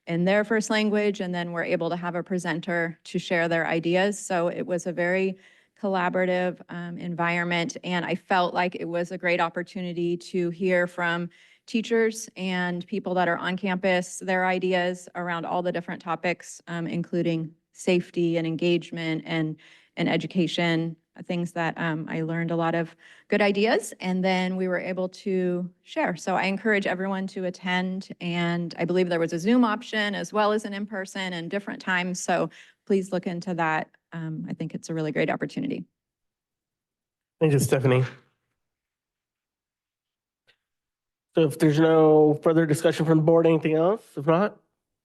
in their first language, and then were able to have a presenter to share their ideas. So it was a very collaborative environment, and I felt like it was a great opportunity to hear from teachers and people that are on campus, their ideas around all the different topics, including safety and engagement and education, things that I learned a lot of good ideas, and then we were able to share. So I encourage everyone to attend, and I believe there was a Zoom option as well as an in-person and different times, so please look into that. I think it's a really great opportunity. Thank you, Stephanie. So if there's no further discussion from the board, anything else? If not,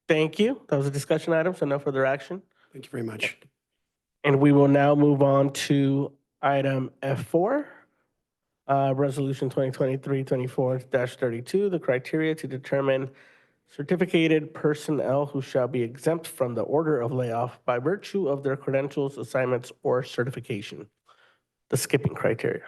thank you. That was a discussion item, so no further action. Thank you very much. And we will now move on to item F4, Resolution 2023-24-32, the criteria to determine certificated personnel who shall be exempt from the order of layoff by virtue of their credentials, assignments, or certification. The skipping criteria.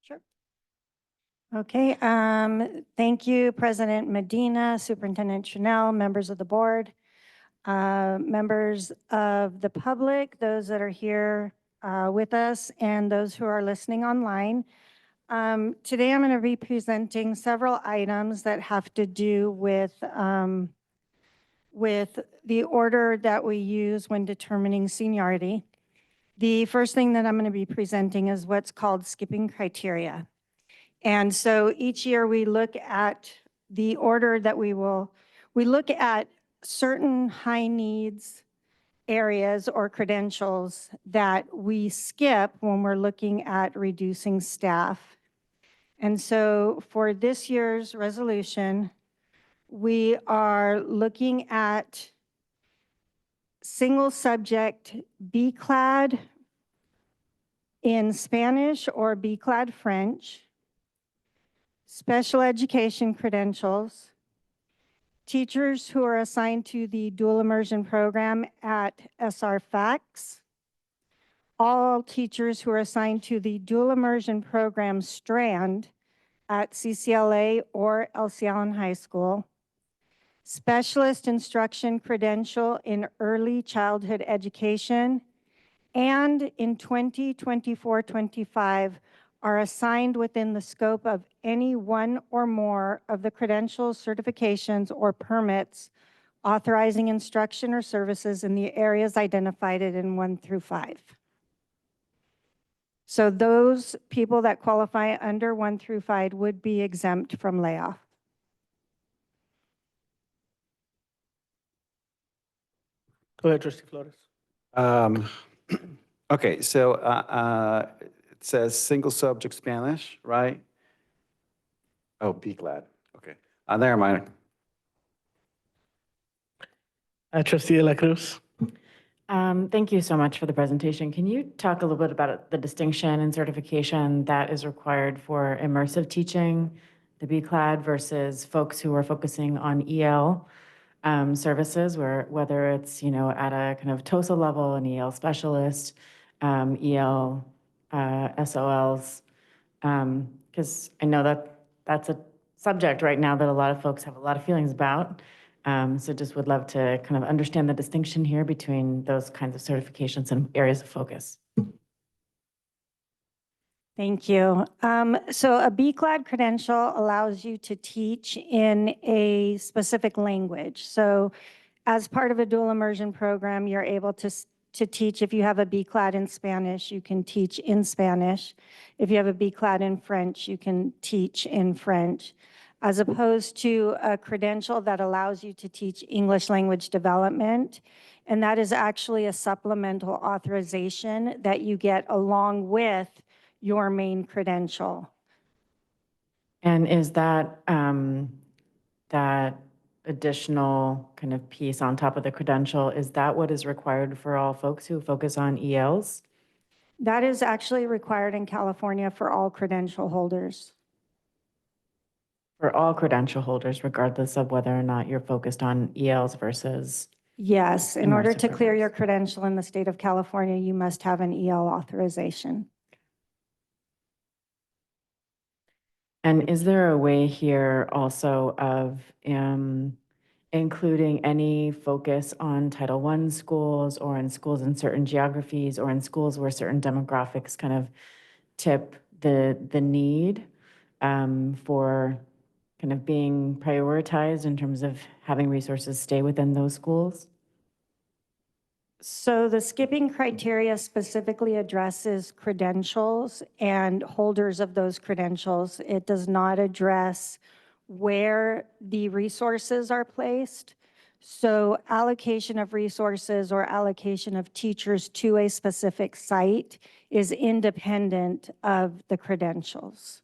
Sure. Okay, thank you, President Medina, Superintendent Chanel, members of the board, members of the public, those that are here with us, and those who are listening online. Today, I'm going to be presenting several items that have to do with the order that we use when determining seniority. The first thing that I'm going to be presenting is what's called skipping criteria. And so each year we look at the order that we look at certain high needs areas or credentials that we skip when we're looking at reducing staff. And so for this year's resolution, we are looking at single subject B-clad in Spanish or B-clad French, special education credentials, teachers who are assigned to the dual immersion program at SRCS, all teachers who are assigned to the dual immersion program strand at CCLA or Elsie Allen High School, specialist instruction credential in early childhood education, and in 2024-25 are assigned within the scope of any one or more of the credentials, certifications, or permits authorizing instruction or services in the areas identified in 1 through 5. So those people that qualify under 1 through 5 would be exempt from layoff. Go ahead, Trustee Flores. Okay, so it says single subject Spanish, right? Oh, be glad. Okay. Never mind. Trustee De La Cruz. Thank you so much for the presentation. Can you talk a little bit about the distinction and certification that is required for immersive teaching, the BCLAD, versus folks who are focusing on EL services, whether it's, at a kind of TOSA level, an EL specialist, EL SOLs, because I know that that's a subject right now that a lot of folks have a lot of feelings about. So just would love to kind of understand the distinction here between those kinds of certifications and areas of focus. Thank you. So a BCLAD credential allows you to teach in a specific language. So as part of a dual immersion program, you're able to teach. If you have a BCLAD in Spanish, you can teach in Spanish. If you have a BCLAD in French, you can teach in French, as opposed to a credential that allows you to teach English language development. And that is actually a supplemental authorization that you get along with your main credential. And is that that additional kind of piece on top of the credential, is that what is required for all folks who focus on ELs? That is actually required in California for all credential holders. For all credential holders, regardless of whether or not you're focused on ELs versus? Yes, in order Immersive to clear programs. your credential in the state of California, you must have an EL authorization. And is there a way here also of including any focus on Title I schools, or in schools in certain geographies, or in schools where certain demographics kind of tip the need for kind of being prioritized in terms of having resources stay within those schools? So the skipping criteria specifically addresses credentials and holders of those credentials. It does not address where the resources are placed. So allocation of resources or allocation of teachers to a specific site is independent of the credentials.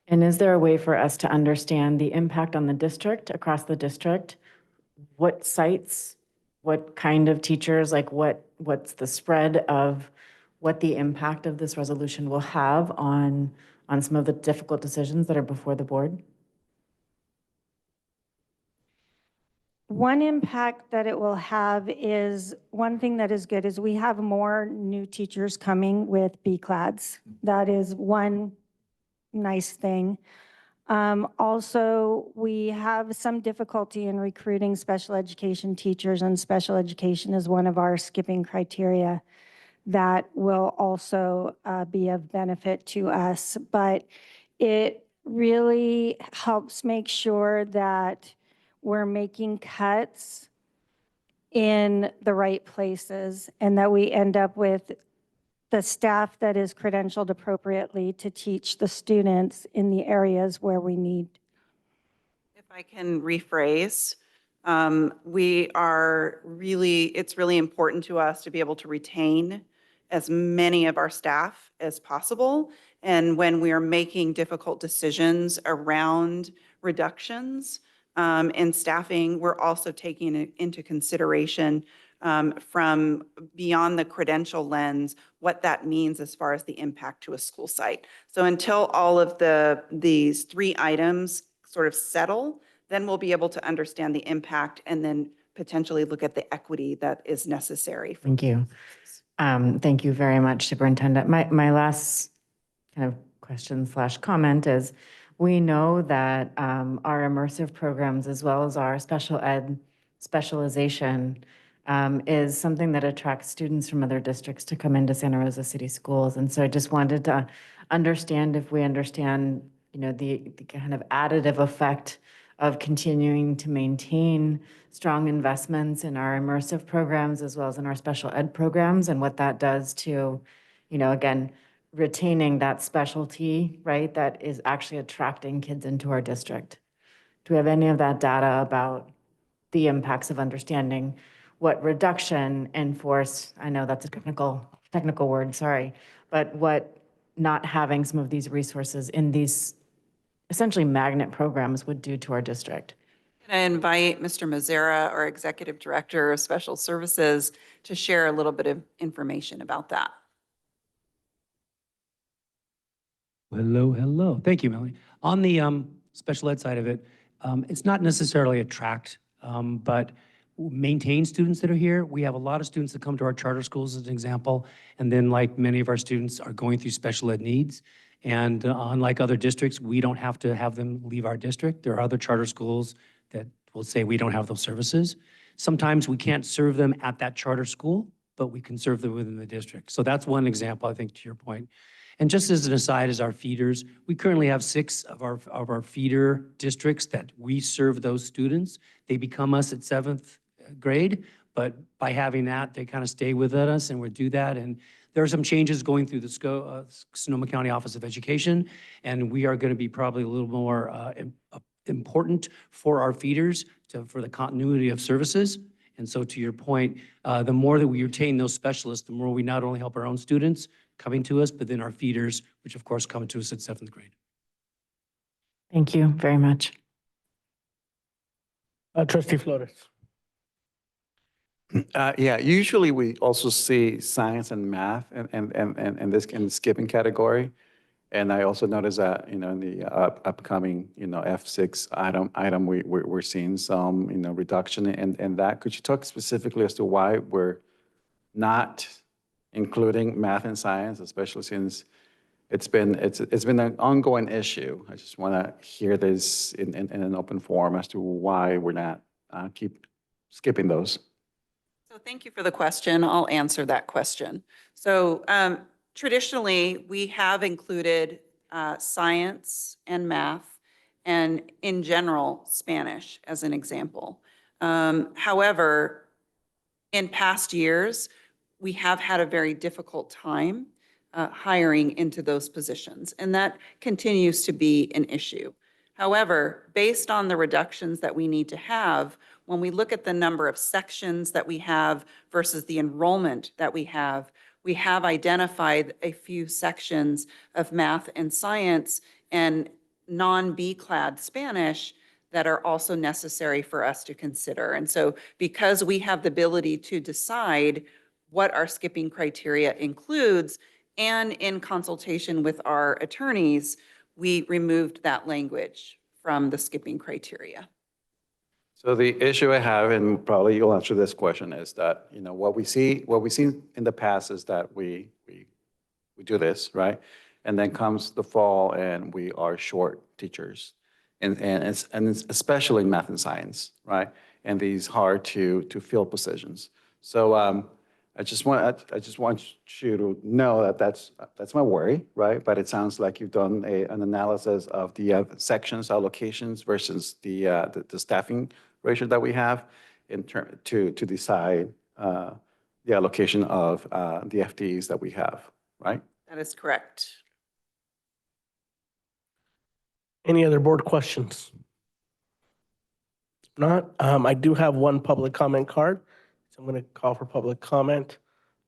And is there a way for us to understand the impact on the district, across the district? What sites, what kind of teachers, like what's the spread of what the impact of this resolution will have on some of the difficult decisions that are before the board? One impact that it will have is, one thing that is good is we have more new teachers coming with BCLADs. That is one nice thing. Also, we have some difficulty in recruiting special education teachers, and special education is one of our skipping criteria that will also be of benefit to us. But it really helps make sure that we're making cuts in the right places and that we end up with the staff that is credentialed appropriately to teach the students in the areas where we need. If I can rephrase, it's really important to us to be able to retain as many of our staff as possible. And when we are making difficult decisions around reductions in staffing, we're also taking it into consideration from beyond the credential lens, what that means as far as the impact to a school site. So until all of these 3 items sort of settle, then we'll be able to understand the impact and then potentially look at the equity that is necessary. Thank you. Thank you very much, Superintendent. My last kind of question/comment is, we know that our immersive programs, as well as our special ed specialization, is something that attracts students from other districts to come into Santa Rosa City Schools. And so I just wanted to understand if we understand, the kind of additive effect of continuing to maintain strong investments in our immersive programs as well as in our special ed programs, and what that does to, again, retaining that specialty, right, that is actually attracting kids into our district? Do we have any of that data about the impacts of understanding what reduction in force, I know that's a technical word, sorry, but what not having some of these resources in these essentially magnet programs would do to our district? Can I invite Mr. Mazzara, our Executive Director of Special Services, to share a little bit of information about that? Hello, hello. Thank you, Melanie. On the special ed side of it, it's not necessarily attract, but maintain students that are here. We have a lot of students that come to our charter schools as an example, and then like many of our students are going through special ed needs. And unlike other districts, we don't have to have them leave our district. There are other charter schools that will say we don't have those services. Sometimes we can't serve them at that charter school, but we can serve them within the district. So that's one example, I think, to your point. And just as an aside, as our feeders, we currently have 6 of our feeder districts that we serve those students. They become us at 7th grade, but by having that, they kind of stay with us and we do that. And there are some changes going through the Sonoma County Office of Education, and we are going to be probably a little more important for our feeders for the continuity of services. And so to your point, the more that we retain those specialists, the more we not only help our own students coming to us, but then our feeders, which of course come to us at 7th grade. Thank you very much. Trustee Flores. Yeah, usually we also see science and math and this in the skipping category. And I also noticed that, in the upcoming, F6 item, we're seeing some, reduction in that. Could you talk specifically as to why we're not including math and science, especially since it's been an ongoing issue? I just want to hear this in an open forum as to why we're not keep skipping those. So thank you for the question. I'll answer that question. So traditionally, we have included science and math, and in general, Spanish as an example. However, in past years, we have had a very difficult time hiring into those positions, and that continues to be an issue. However, based on the reductions that we need to have, when we look at the number of sections that we have versus the enrollment that we have identified a few sections of math and science and non-B-clad Spanish that are also necessary for us to consider. And so because we have the ability to decide what our skipping criteria includes, and in consultation with our attorneys, we removed that language from the skipping criteria. So the issue I have, and probably you'll answer this question, is that, what we see in the past is that we do this, right? And then comes the fall and we are short teachers. And especially in math and science, right? And these hard to fill positions. So I just want you to know that that's my worry, right? But it sounds like you've done an analysis of the sections allocations versus the staffing ratio that we have to decide the allocation of the FTEs that we have, right? That is correct. Any other board questions? If not, I do have one public comment card, so I'm going to call for public comment.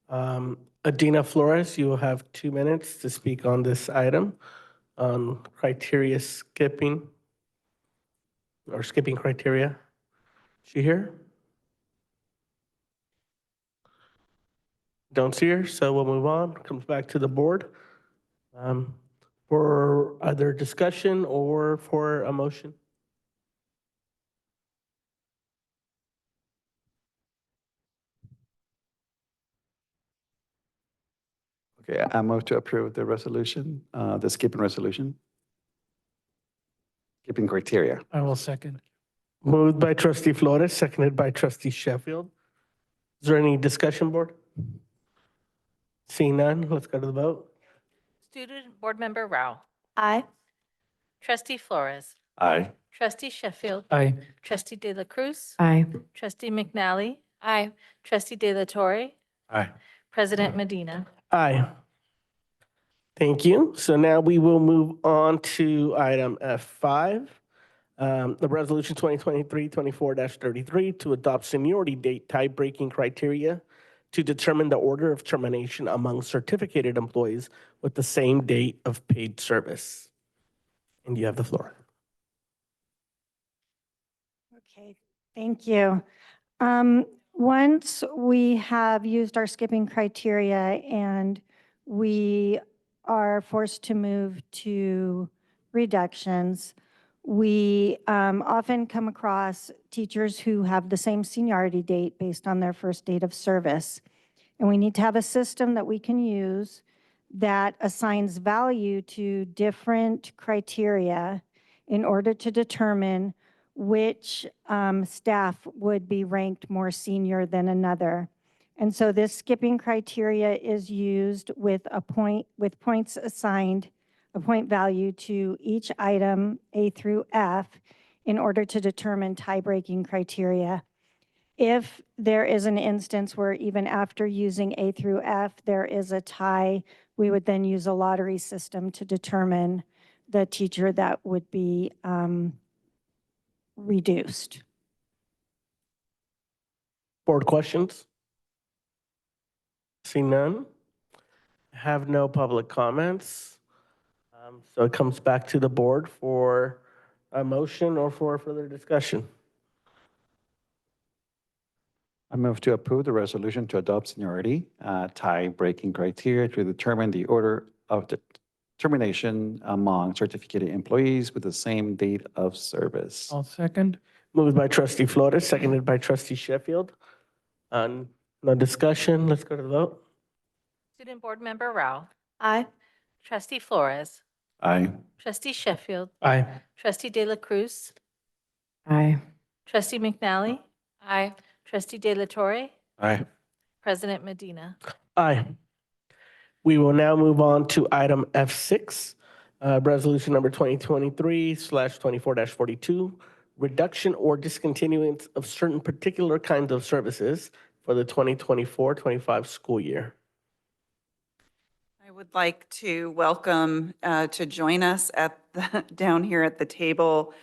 Adina Flores, you will have 2 minutes to speak on this item on criteria skipping or skipping criteria. Is she here? Don't see her, so we'll move on. Comes back to the board. For either discussion or for a motion. Okay, I move to approve the resolution, the skipping resolution. Skipping criteria. I will second. Moved by trustee Flores, seconded by trustee Sheffield. Is there any discussion, board? Seeing none, let's go to the vote. Student Board Member Rao. Aye. Trustee Flores. Aye. Trustee Sheffield. Aye. Trustee De La Cruz. Aye. Trustee McNally. Aye. Trustee De La Torre. Aye. President Medina. Aye. Thank you. So now we will move on to item F5, the resolution 2023-24-33 to adopt seniority date tie-breaking criteria to determine the order of termination among certificated employees with the same date of paid service. And you have the floor. Okay, thank you. Once we have used our skipping criteria and we are forced to move to reductions, we often come across teachers who have the same seniority date based on their first date of service. And we need to have a system that we can use that assigns value to different criteria in order to determine which staff would be ranked more senior than another. And so this skipping criteria is used with points assigned, a point value to each item A through F in order to determine tie-breaking criteria. If there is an instance where even after using A through F, there is a tie, we would then use a lottery system to determine the teacher that would be reduced. Board questions? See none. Have no public comments. So it comes back to the board for a motion or for further discussion. I move to approve the resolution to adopt seniority tie-breaking criteria to determine the order of the termination among certificated employees with the same date of service. I'll second. Moved by trustee Flores, seconded by trustee Sheffield. No discussion. Let's go to the vote. Student Board Member Rao. Aye. Trustee Flores. Aye. Trustee Sheffield. Aye. Trustee De La Cruz. Aye. Trustee McNally. Aye. Trustee De La Torre. Aye. President Medina. Aye. We will now move on to item F6, resolution number 2023/24-42, reduction or discontinuance of certain particular kinds of services for the 2024-25 school year. I would like to welcome to join us down here at the table,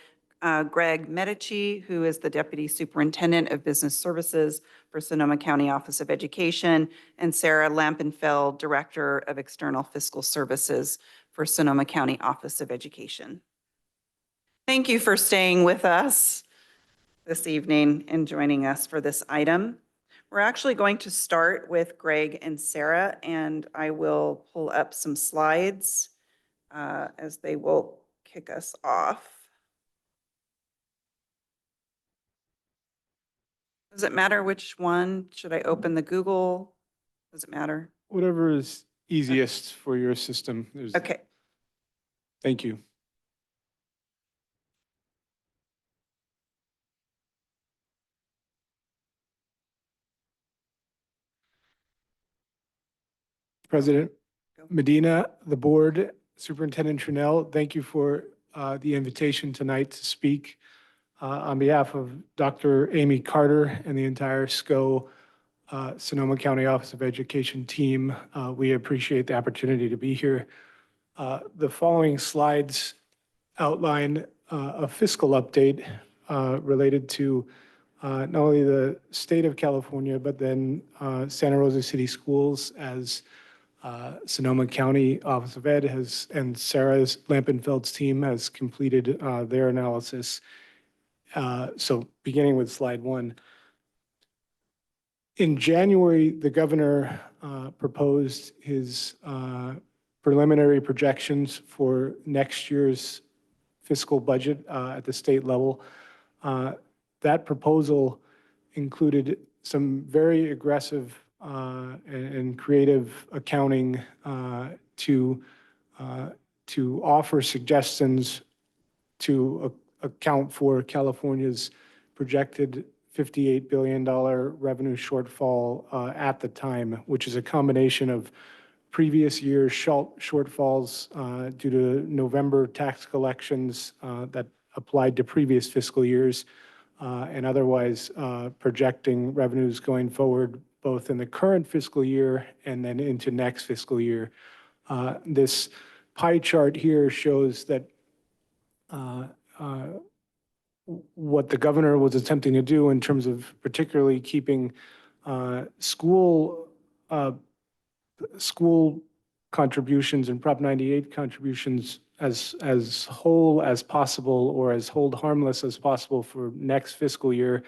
Greg Medici, who is the Deputy Superintendent of Business Services for Sonoma County Office of Education, and Sarah Lampenfeld, Director of External Fiscal Services for Sonoma County Office of Education. Thank you for staying with us this evening and joining us for this item. We're actually going to start with Greg and Sarah, and I will pull up some slides as they will kick us off. Does it matter which one? Should I open the Google? Does it matter? Whatever is easiest for your system. Okay. Thank you. President Medina, the board, Superintendent Trunell, thank you for the invitation tonight to speak on behalf of Dr. Amy Carter and the entire SCO Sonoma County Office of Education team. We appreciate the opportunity to be here. The following slides outline a fiscal update related to not only the state of California, but then Santa Rosa City Schools as Sonoma County Office of Ed and Sarah's Lampenfeld's team has completed their analysis. So beginning with slide 1. In January, the governor proposed his preliminary projections for next year's fiscal budget at the state level. That proposal included some very aggressive and creative accounting to offer suggestions to account for California's projected $58 billion revenue shortfall at the time, which is a combination of previous year's shortfalls due to November tax collections that applied to previous fiscal years, and otherwise projecting revenues going forward both in the current fiscal year and then into next fiscal year. This pie chart here shows that what the governor was attempting to do in terms of particularly keeping school contributions and Prop 98 contributions as whole as possible or as hold harmless as possible for next fiscal year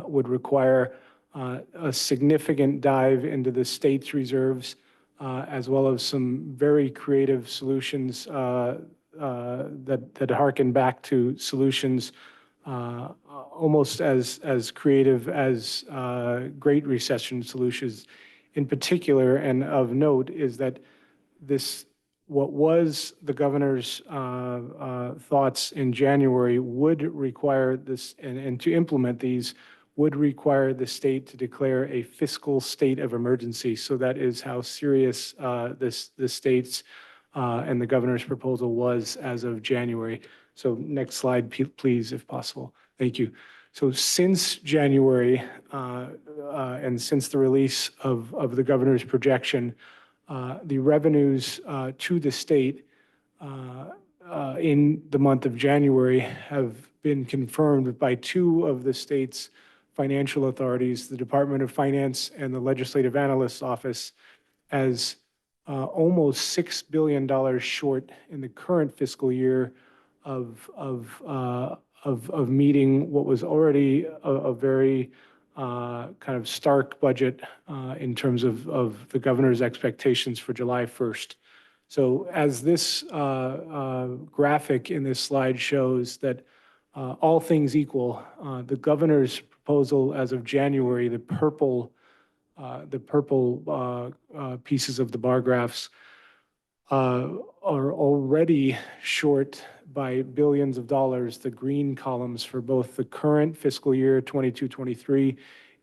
would require a significant dive into the state's reserves as well as some very creative solutions that harken back to solutions almost as creative as Great Recession solutions. In particular, and of note, is that what was the governor's thoughts in January would require this, and to implement these, would require the state to declare a fiscal state of emergency. So that is how serious the state's and the governor's proposal was as of January. So next slide, please, if possible. Thank you. So since January and since the release of the governor's projection, the revenues to the state in the month of January have been confirmed by two of the state's financial authorities, the Department of Finance and the Legislative Analyst's Office, as almost $6 billion short in the current fiscal year of meeting what was already a very kind of stark budget in terms of the governor's expectations for July 1st. So as this graphic in this slide shows that all things equal, the governor's proposal as of January, the purple pieces of the bar graphs are already short by billions of dollars, the green columns for both the current fiscal year 22-23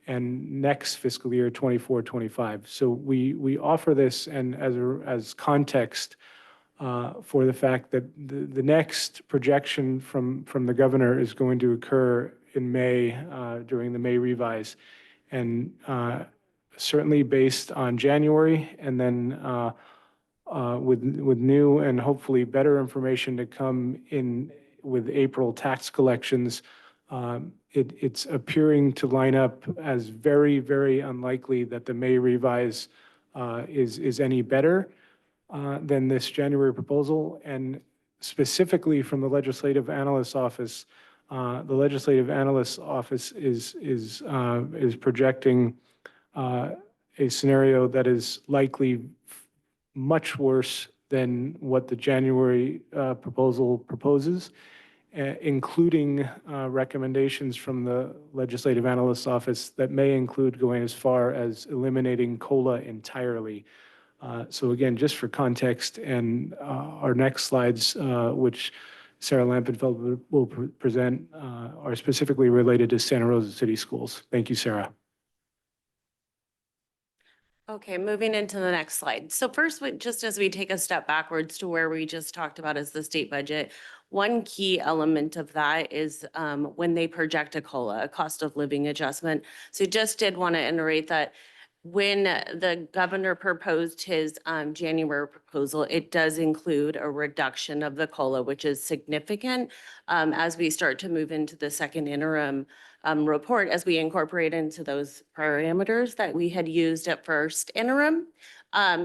and next fiscal year 24-25. So we offer this and as context for the fact that the next projection from the governor is going to occur in May during the May revise, and certainly based on January, and then with new and hopefully better information to come in with April tax collections, it's appearing to line up as very, very unlikely that the May revise is any better than this January proposal. And specifically from the Legislative Analyst's Office, the Legislative Analyst's Office is projecting a scenario that is likely much worse than what the January proposal proposes, including recommendations from the Legislative Analyst's Office that may include going as far as eliminating COLA entirely. So again, just for context, and our next slides, which Sarah Lampenfeld will present, are specifically related to Santa Rosa City Schools. Thank you, Sarah. Okay, moving into the next slide. So first, just as we take a step backwards to where we just talked about is the state budget, one key element of that is when they project a COLA, a cost of living adjustment. So just did want to iterate that when the governor proposed his January proposal, it does include a reduction of the COLA, which is significant as we start to move into the second interim report, as we incorporate into those parameters that we had used at first interim.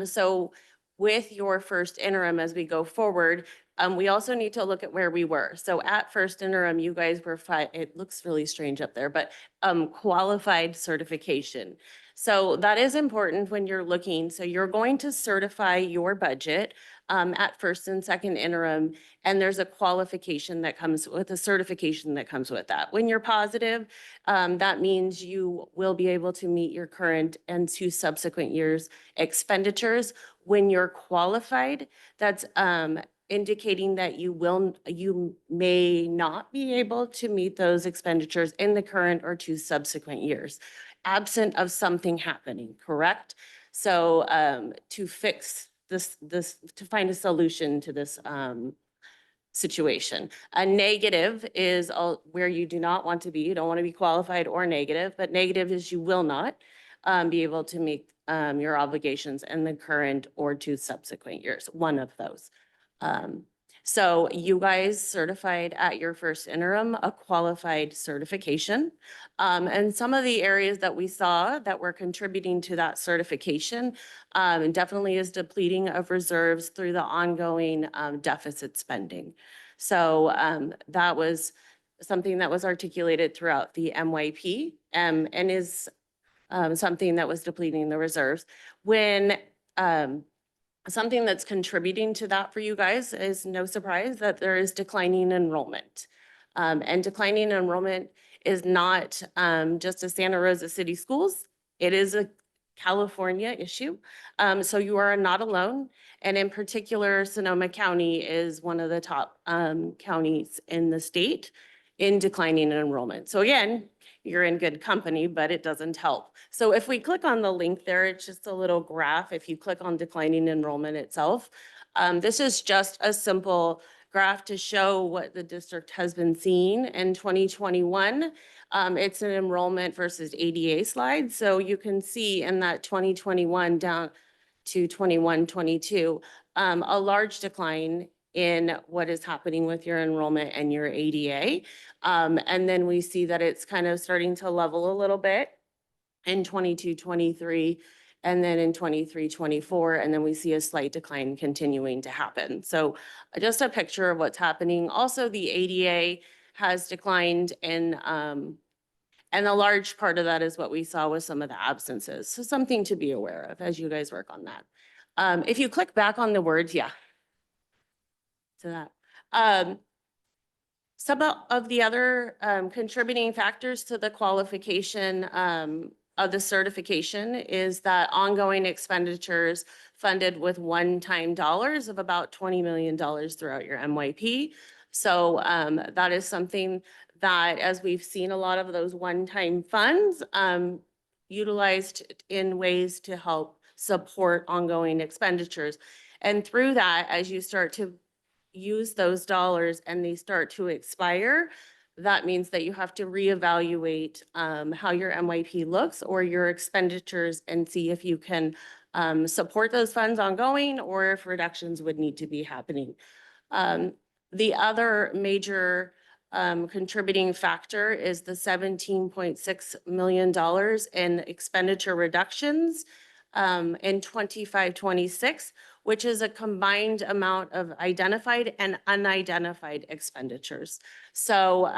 So with your first interim, as we go forward, we also need to look at where we were. So at first interim, you guys were, it looks really strange up there, but qualified certification. So that is important when you're looking. So you're going to certify your budget at first and second interim, and there's a qualification that comes with a certification that comes with that. When you're positive, that means you will be able to meet your current and 2 subsequent years expenditures. When you're qualified, that's indicating that you may not be able to meet those expenditures in the current or 2 subsequent years, absent of something happening, correct? So to fix this, to find a solution to this situation. A negative is where you do not want to be. You don't want to be qualified or negative, but negative is you will not be able to meet your obligations in the current or 2 subsequent years, one of those. So you guys certified at your first interim a qualified certification. And some of the areas that we saw that were contributing to that certification definitely is depleting of reserves through the ongoing deficit spending. So that was something that was articulated throughout the MYP and is something that was depleting the reserves. When something that's contributing to that for you guys is no surprise that there is declining enrollment. And declining enrollment is not just a Santa Rosa City Schools. It is a California issue. So you are not alone. And in particular, Sonoma County is one of the top counties in the state in declining enrollment. So again, you're in good company, but it doesn't help. So if we click on the link there, it's just a little graph. If you click on declining enrollment itself, this is just a simple graph to show what the district has been seeing in 2021. It's an enrollment versus ADA slide. So you can see in that 2021 down to 21, 22, a large decline in what is happening with your enrollment and your ADA. And then we see that it's kind of starting to level a little bit in 22, 23, and then in 23, 24, and then we see a slight decline continuing to happen. So just a picture of what's happening. Also, the ADA has declined and a large part of that is what we saw with some of the absences. So something to be aware of as you guys work on that. If you click back on the words, yeah, to that. Some of the other contributing factors to the qualification of the certification is that ongoing expenditures funded with one-time dollars of about $20 million throughout your MYP. So that is something that, as we've seen a lot of those one-time funds utilized in ways to help support ongoing expenditures. And through that, as you start to use those dollars and they start to expire, that means that you have to reevaluate how your MYP looks or your expenditures and see if you can support those funds ongoing or if reductions would need to be happening. The other major contributing factor is the $17.6 million in expenditure reductions in 25-26, which is a combined amount of identified and unidentified expenditures. So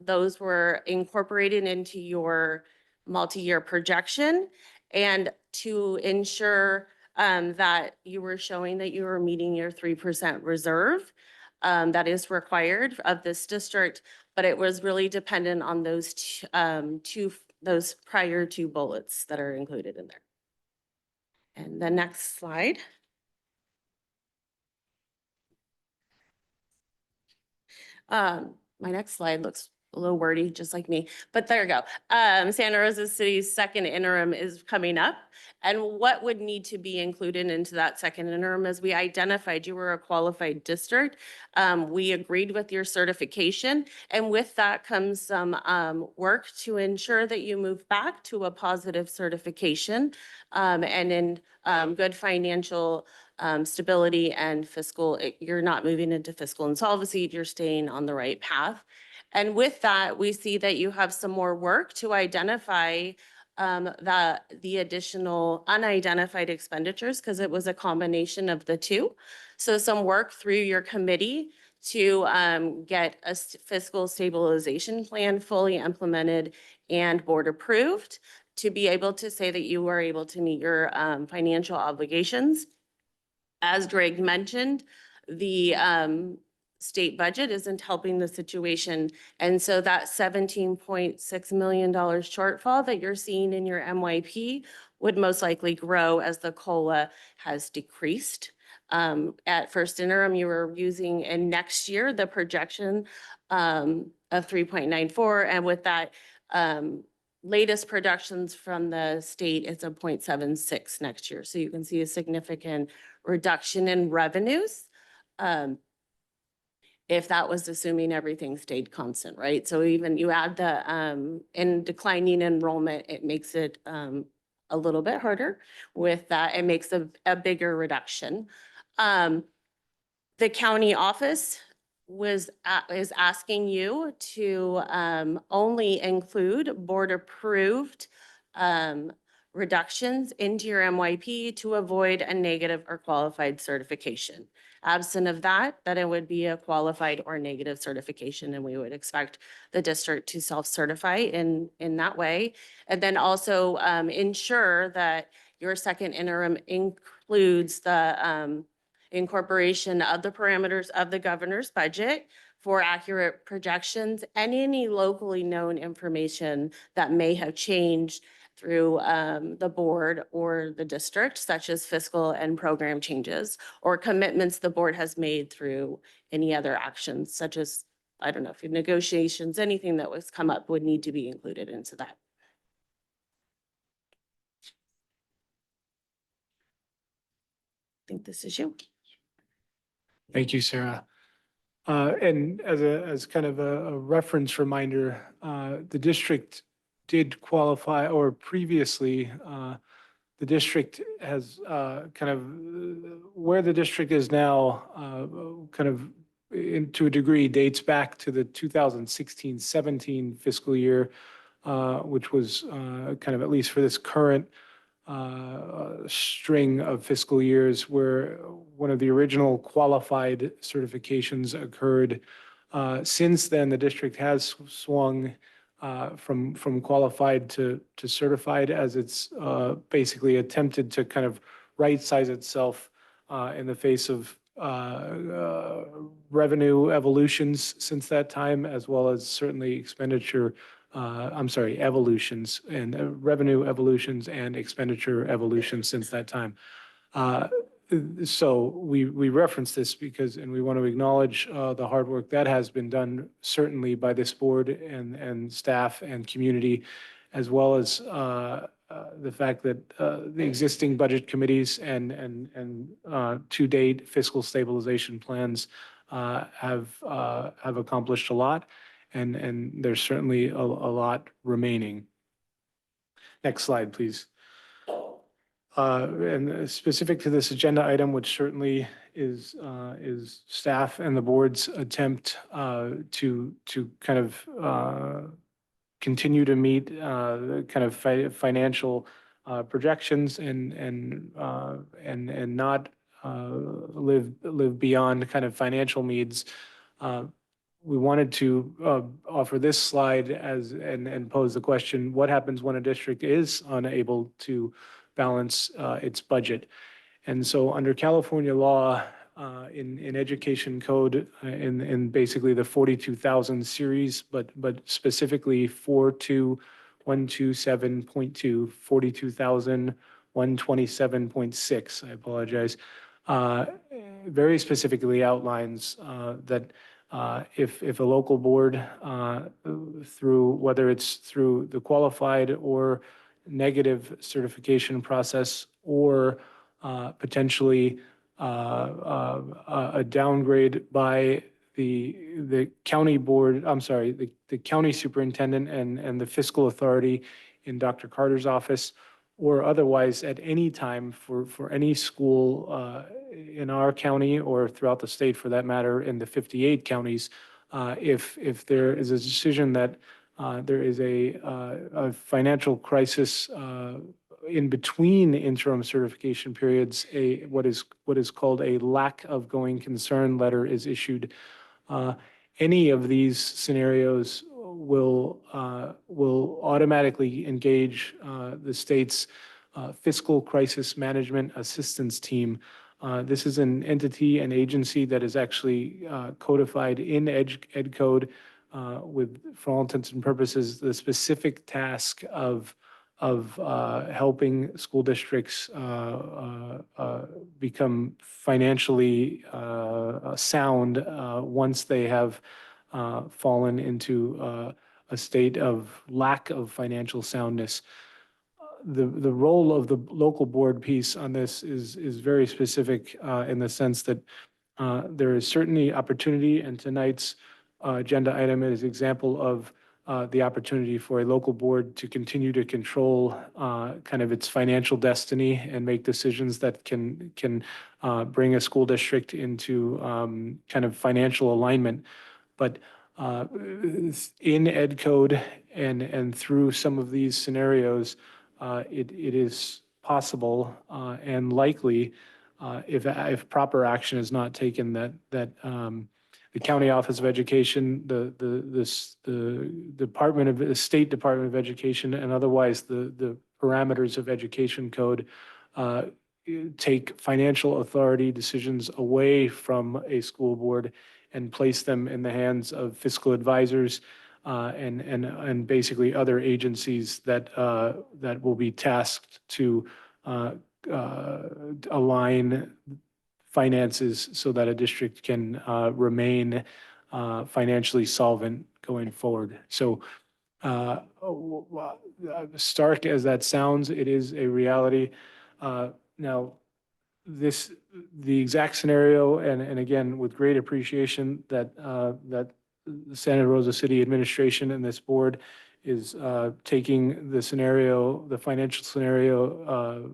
those were incorporated into your multi-year projection and to ensure that you were showing that you were meeting your 3% reserve that is required of this district, but it was really dependent on those those prior 2 bullets that are included in there. And the next slide. My next slide looks a little wordy, just like me, but there you go. Santa Rosa City's second interim is coming up. And what would need to be included into that second interim is we identified you were a qualified district. We agreed with your certification. And with that comes some work to ensure that you move back to a positive certification and in good financial stability and fiscal. You're not moving into fiscal insolvency, you're staying on the right path. And with that, we see that you have some more work to identify the additional unidentified expenditures because it was a combination of the 2. So some work through your committee to get a fiscal stabilization plan fully implemented and board approved to be able to say that you are able to meet your financial obligations. As Greg mentioned, the state budget isn't helping the situation. And so that $17.6 million shortfall that you're seeing in your MYP would most likely grow as the COLA has decreased. At first interim, you were using in next year the projection of 3.94, and with that latest projections from the state, it's a 0.76 next year. So you can see a significant reduction in revenues. If that was assuming everything stayed constant, right? So even you add the in declining enrollment, it makes it a little bit harder with that. It makes a bigger reduction. The county office is asking you to only include board-approved reductions into your MYP to avoid a negative or qualified certification. Absent of that, then it would be a qualified or negative certification, and we would expect the district to self-certify in that way. And then also ensure that your second interim includes the incorporation of the parameters of the governor's budget for accurate projections and any locally known information that may have changed through the board or the district, such as fiscal and program changes or commitments the board has made through any other actions, such as, I don't know, if negotiations, anything that was come up would need to be included into that. I think this is you. Thank you, Sarah. And as kind of a reference reminder, the district did qualify, or previously, the district has kind of, where the district is now, kind of to a degree dates back to the 2016-17 fiscal year, which was kind of, at least for this current string of fiscal years, where one of the original qualified certifications occurred. Since then, the district has swung from qualified to certified, as it's basically attempted to kind of right-size itself in the face of revenue evolutions since that time, as well as certainly expenditure evolutions and revenue evolutions and expenditure evolutions since that time. So we reference this because, and we want to acknowledge the hard work that has been done, certainly by this board and staff and community, as well as the fact that the existing budget committees and to date fiscal stabilization plans have accomplished a lot. And there's certainly a lot remaining. Next slide, please. And specific to this agenda item, which certainly is staff and the board's attempt to kind of continue to meet the kind of financial projections and not live beyond kind of financial needs. We wanted to offer this slide and pose the question: what happens when a district is unable to balance its budget? And so, under California law, in education code, in basically the 42,000 series, but specifically 42127.2, 42,127.6, I apologize, very specifically outlines that if a local board, through whether it's through the qualified or negative certification process, or potentially a downgrade by the county board, the county superintendent and the fiscal authority in Dr. Carter's office, or otherwise at any time for any school in our county or throughout the state, for that matter, in the 58 counties, if there is a decision that there is a financial crisis in between interim certification periods, what is called a lack of going concern letter is issued. Any of these scenarios will automatically engage the state's fiscal crisis management assistance team. This is an entity, an agency that is actually codified in Ed Code with, for all intents and purposes, the specific task of helping school districts become financially sound once they have fallen into a state of lack of financial soundness. The role of the local board piece on this is very specific in the sense that there is certainly opportunity, and tonight's agenda item is example of the opportunity for a local board to continue to control kind of its financial destiny and make decisions that can bring a school district into kind of financial alignment. But in Ed Code and through some of these scenarios, it is possible and likely, if proper action is not taken, that the County Office of Education, the State Department of Education, and otherwise the parameters of Education Code take financial authority decisions away from a school board and place them in the hands of fiscal advisors and basically other agencies that will be tasked to align finances so that a district can remain financially solvent going forward. So stark as that sounds, it is a reality. Now, the exact scenario, and again, with great appreciation that the Santa Rosa City Administration and this board is taking the scenario, the financial scenario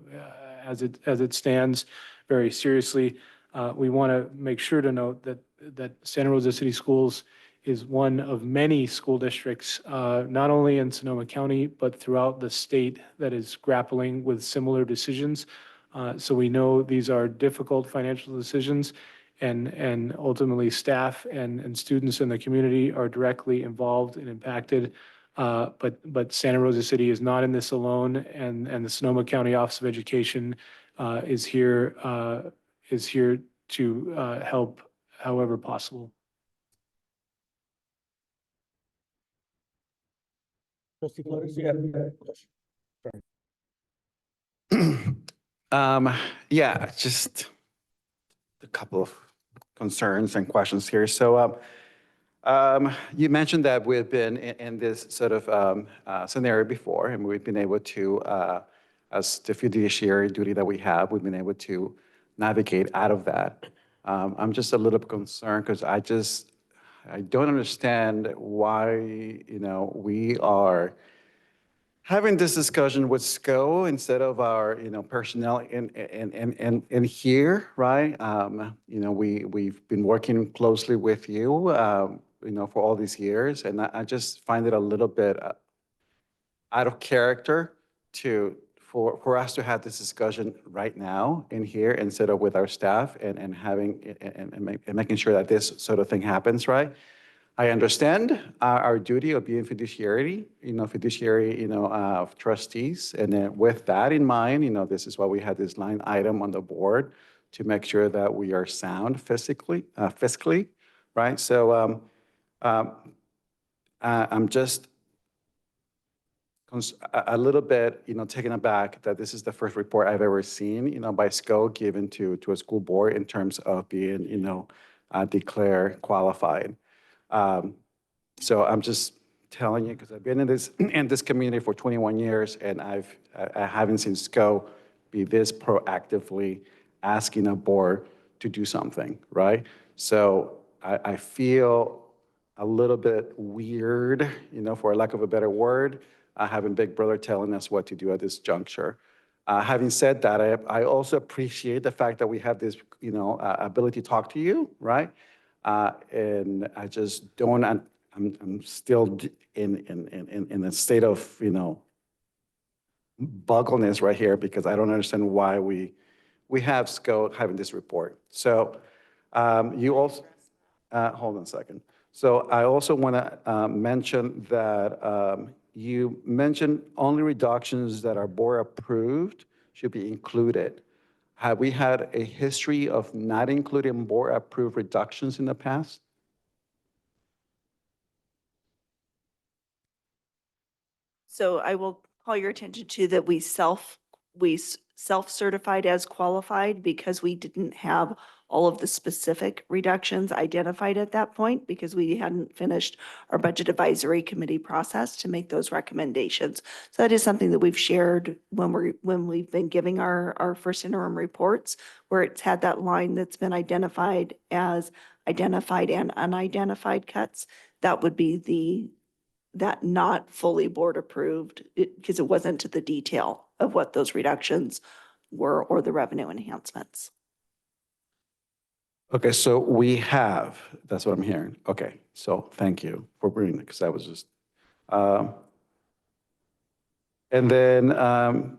as it stands very seriously. We want to make sure to note that Santa Rosa City Schools is one of many school districts, not only in Sonoma County, but throughout the state that is grappling with similar decisions. So we know these are difficult financial decisions, and ultimately staff and students in the community are directly involved and impacted. But Santa Rosa City is not in this alone, and the Sonoma County Office of Education is here to help however possible. Trustee Flores, you got a question? Yeah, just a couple of concerns and questions here. So you mentioned that we've been in this sort of scenario before, and we've been able to, as the fiduciary duty that we have, we've been able to navigate out of that. I'm just a little bit concerned because I don't understand why, we are having this discussion with SCO instead of our, personnel in here, right? We've been working closely with you, for all these years, and I just find it a little bit out of character for us to have this discussion right now in here instead of with our staff and making sure that this sort of thing happens, right? I understand our duty of being fiduciary, of trustees. And then with that in mind, this is why we had this line item on the board to make sure that we are sound fiscally, right? So I'm just a little bit, taken aback that this is the first report I've ever seen, by SCO given to a school board in terms of being, declared qualified. So I'm just telling you, because I've been in this community for 21 years, and I haven't seen SCO be this proactively asking a board to do something, right? So I feel a little bit weird, for lack of a better word, having Big Brother telling us what to do at this juncture. Having said that, I also appreciate the fact that we have this, ability to talk to you, right? And I just don't, I'm still in a state of, buggleness right here because I don't understand why we have SCO having this report. So you also, hold on a second. So I also want to mention that you mentioned only reductions that are board approved should be included. Have we had a history of not including board approved reductions in the past? So I will call your attention to that we self-certified as qualified because we didn't have all of the specific reductions identified at that point because we hadn't finished our budget advisory committee process to make those recommendations. So that is something that we've shared when we've been giving our first interim reports, where it's had that line that's been identified as identified and unidentified cuts. That would be that not fully board approved because it wasn't to the detail of what those reductions were or the revenue enhancements. Okay, so we have, that's what I'm hearing. Okay, so thank you for bringing it, because I was just, and then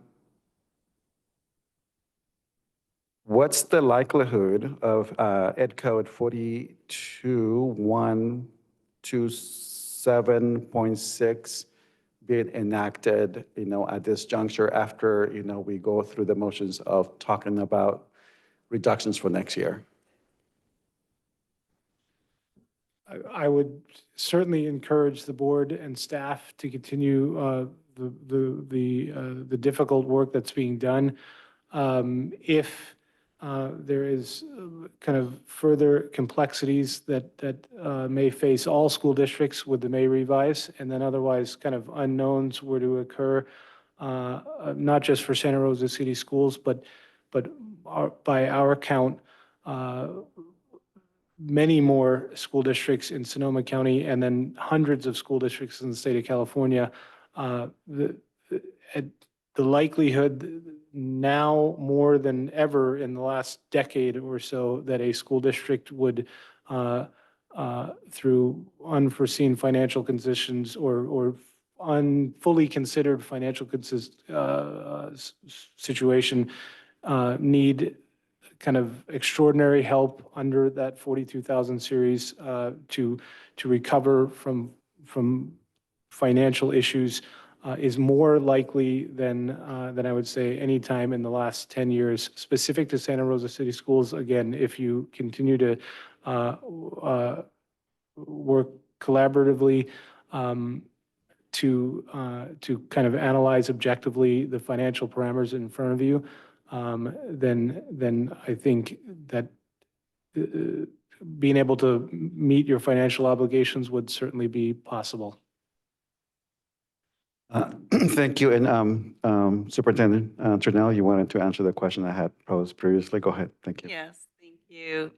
what's the likelihood of Ed Code 42127.6 being enacted, at this juncture after, we go through the motions of talking about reductions for next year? I would certainly encourage the board and staff to continue the difficult work that's being done. If there is kind of further complexities that may face all school districts with the May revise, and then otherwise kind of unknowns were to occur, not just for Santa Rosa City Schools, but by our count, many more school districts in Sonoma County, and then hundreds of school districts in the state of California. The likelihood now more than ever in the last decade or so that a school district would, through unforeseen financial conditions or fully considered financial situation, need kind of extraordinary help under that 42,000 series to recover from financial issues is more likely than I would say any time in the last 10 years. Specific to Santa Rosa City Schools, again, if you continue to work collaboratively to kind of analyze objectively the financial parameters in front of you, then I think that being able to meet your financial obligations would certainly be possible. Thank you. And Superintendent Trinnell, you wanted to answer the question I had posed previously. Go ahead. Thank you. Yes, thank you,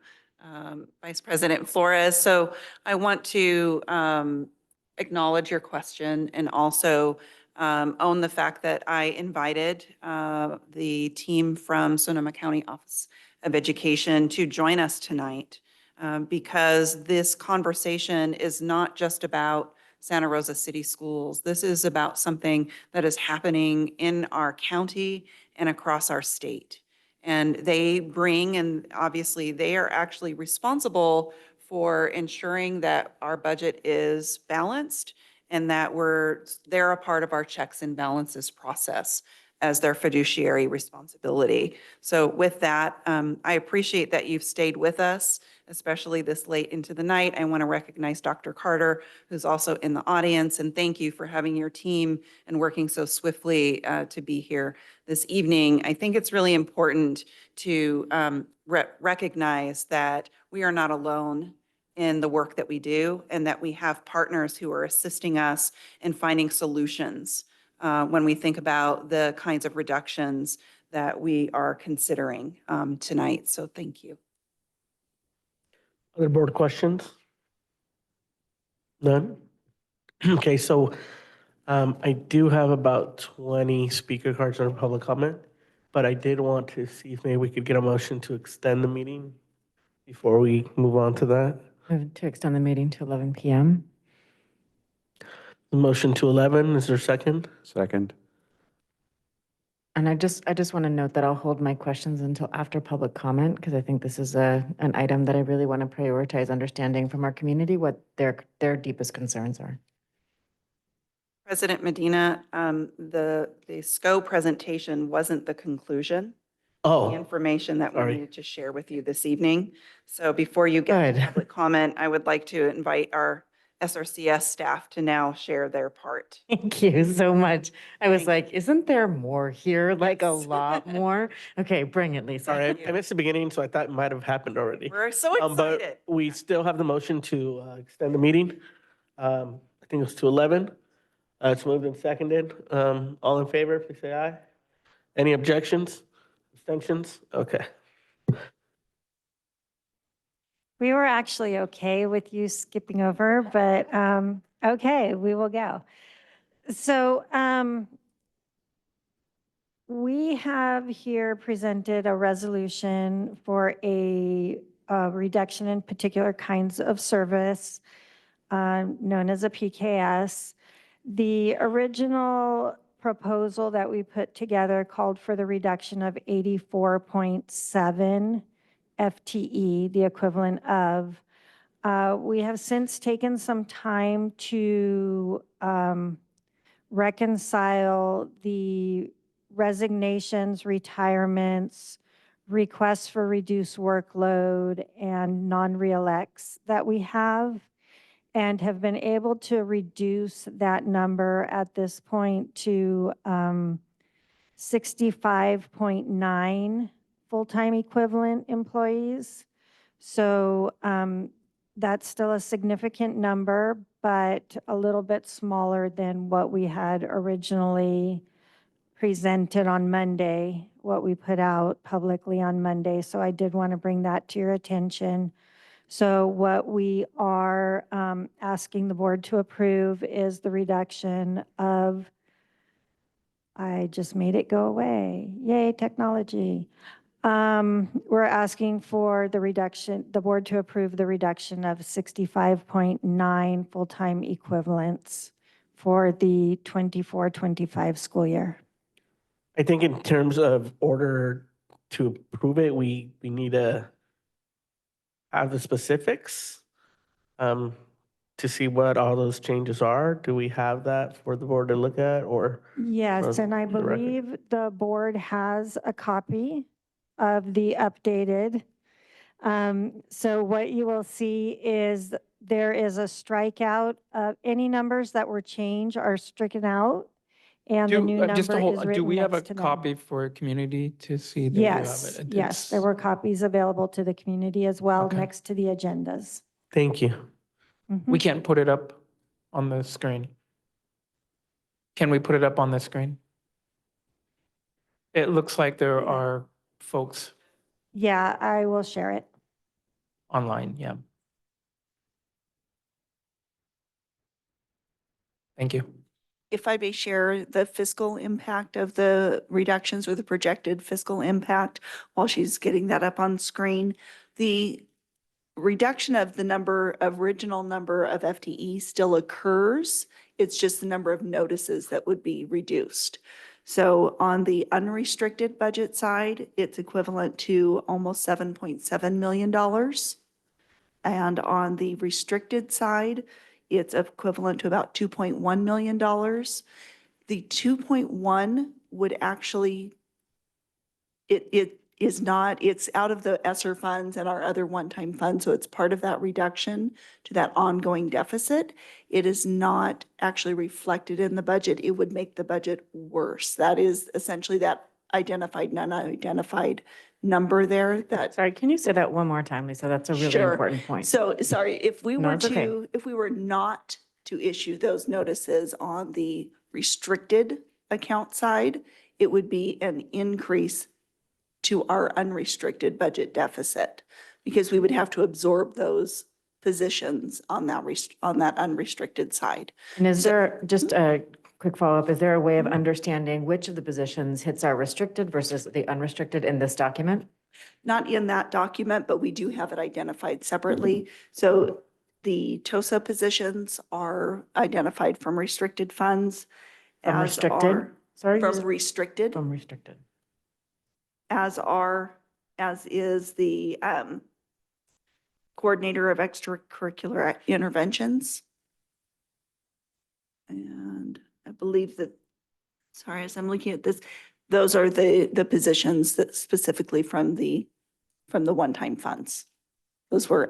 Vice President Flores. So I want to acknowledge your question and also own the fact that I invited the team from Sonoma County Office of Education to join us tonight because this conversation is not just about Santa Rosa City Schools. This is about something that is happening in our county and across our state. And they bring, and obviously they are actually responsible for ensuring that our budget is balanced and that they're a part of our checks and balances process as their fiduciary responsibility. So with that, I appreciate that you've stayed with us, especially this late into the night. I want to recognize Dr. Carter, who's also in the audience, and thank you for having your team and working so swiftly to be here this evening. I think it's really important to recognize that we are not alone in the work that we do and that we have partners who are assisting us in finding solutions when we think about the kinds of reductions that we are considering tonight. So thank you. Other board questions? None? Okay, so I do have about 20 speaker cards under public comment, but I did want to see if maybe we could get a motion to extend the meeting before we move on to that. Move to extend the meeting to 11 p.m. Motion to 11, is there a second? Second. And I just want to note that I'll hold my questions until after public comment, because I think this is an item that I really want to prioritize understanding from our community what their deepest concerns are. President Medina, the SCO presentation wasn't the conclusion. Oh, the information that we sorry. needed to share with you this evening. So before you get to public comment, I would like to invite our SRCS staff to now share their part. Thank you so much. I was like, isn't there more here? Like a lot more? Okay, bring it, Lisa. Sorry, I missed the beginning, so I thought it might have happened already. We're so excited. But we still have the motion to extend the meeting. I think it was to 11. It's moved and seconded. All in favor, please say aye. Any objections? Abstentions? Okay. We were actually okay with you skipping over, but Okay, we will go. So we have here presented a resolution for a reduction in particular kinds of service known as a PKS. The original proposal that we put together called for the reduction of 84.7 FTE, the equivalent of. We have since taken some time to reconcile the resignations, retirements, requests for reduced workload, and non-reelects that we have, and have been able to reduce that number at this point to 65.9 full-time equivalent employees. So that's still a significant number, but a little bit smaller than what we had originally presented on Monday, what we put out publicly on Monday. So I did want to bring that to your attention. So what we are asking the board to approve is the reduction of, I just made it go away. Yay, technology. We're asking for the reduction, the board to approve the reduction of 65.9 full-time equivalents for the 24-25 school year. I think in terms of order to approve it, we need to have the specifics to see what all those changes are. Do we have that for the board to look at, or? Yes, and I the record? believe the board has a copy of the updated. So what you will see is there is a strikeout of any numbers that were changed are stricken out, and the new Just to number is hold, do written we have a next to them. copy for community to see that you have Yes, it? yes, there were copies available to the community as well, Okay. next to the agendas. Thank you. We can't put it up on the screen. Can we put it up on the screen? It looks like there are folks Yeah, I will share it. online, yeah. Thank you. If I may share the fiscal impact of the reductions or the projected fiscal impact while she's getting that up on screen. The reduction of the original number of FTE still occurs. It's just the number of notices that would be reduced. So on the unrestricted budget side, it's equivalent to almost $7.7 million. And on the restricted side, it's equivalent to about $2.1 million. The 2.1 would actually, it is not, it's out of the ESSER funds and our other one-time funds, so it's part of that reduction to that ongoing deficit. It is not actually reflected in the budget. It would make the budget worse. That is essentially that identified, non-identified number there that. Sorry, can you say that one more time, Lisa? That's a really Sure. important point. So, sorry, if we No, were it's okay. if we were not to issue those notices on the restricted account side, it would be an increase to our unrestricted budget deficit, because we would have to absorb those positions on that unrestricted side. And is there, just a quick follow-up, is there a way of understanding which of the positions hits our restricted versus the unrestricted in this document? Not in that document, but we do have it identified separately. So the TOSA positions are identified from restricted funds. From restricted? Sorry? From restricted. From restricted. As is the coordinator of extracurricular interventions. And I believe that, sorry, as I'm looking at this, those are the positions that specifically from the one-time funds. Those were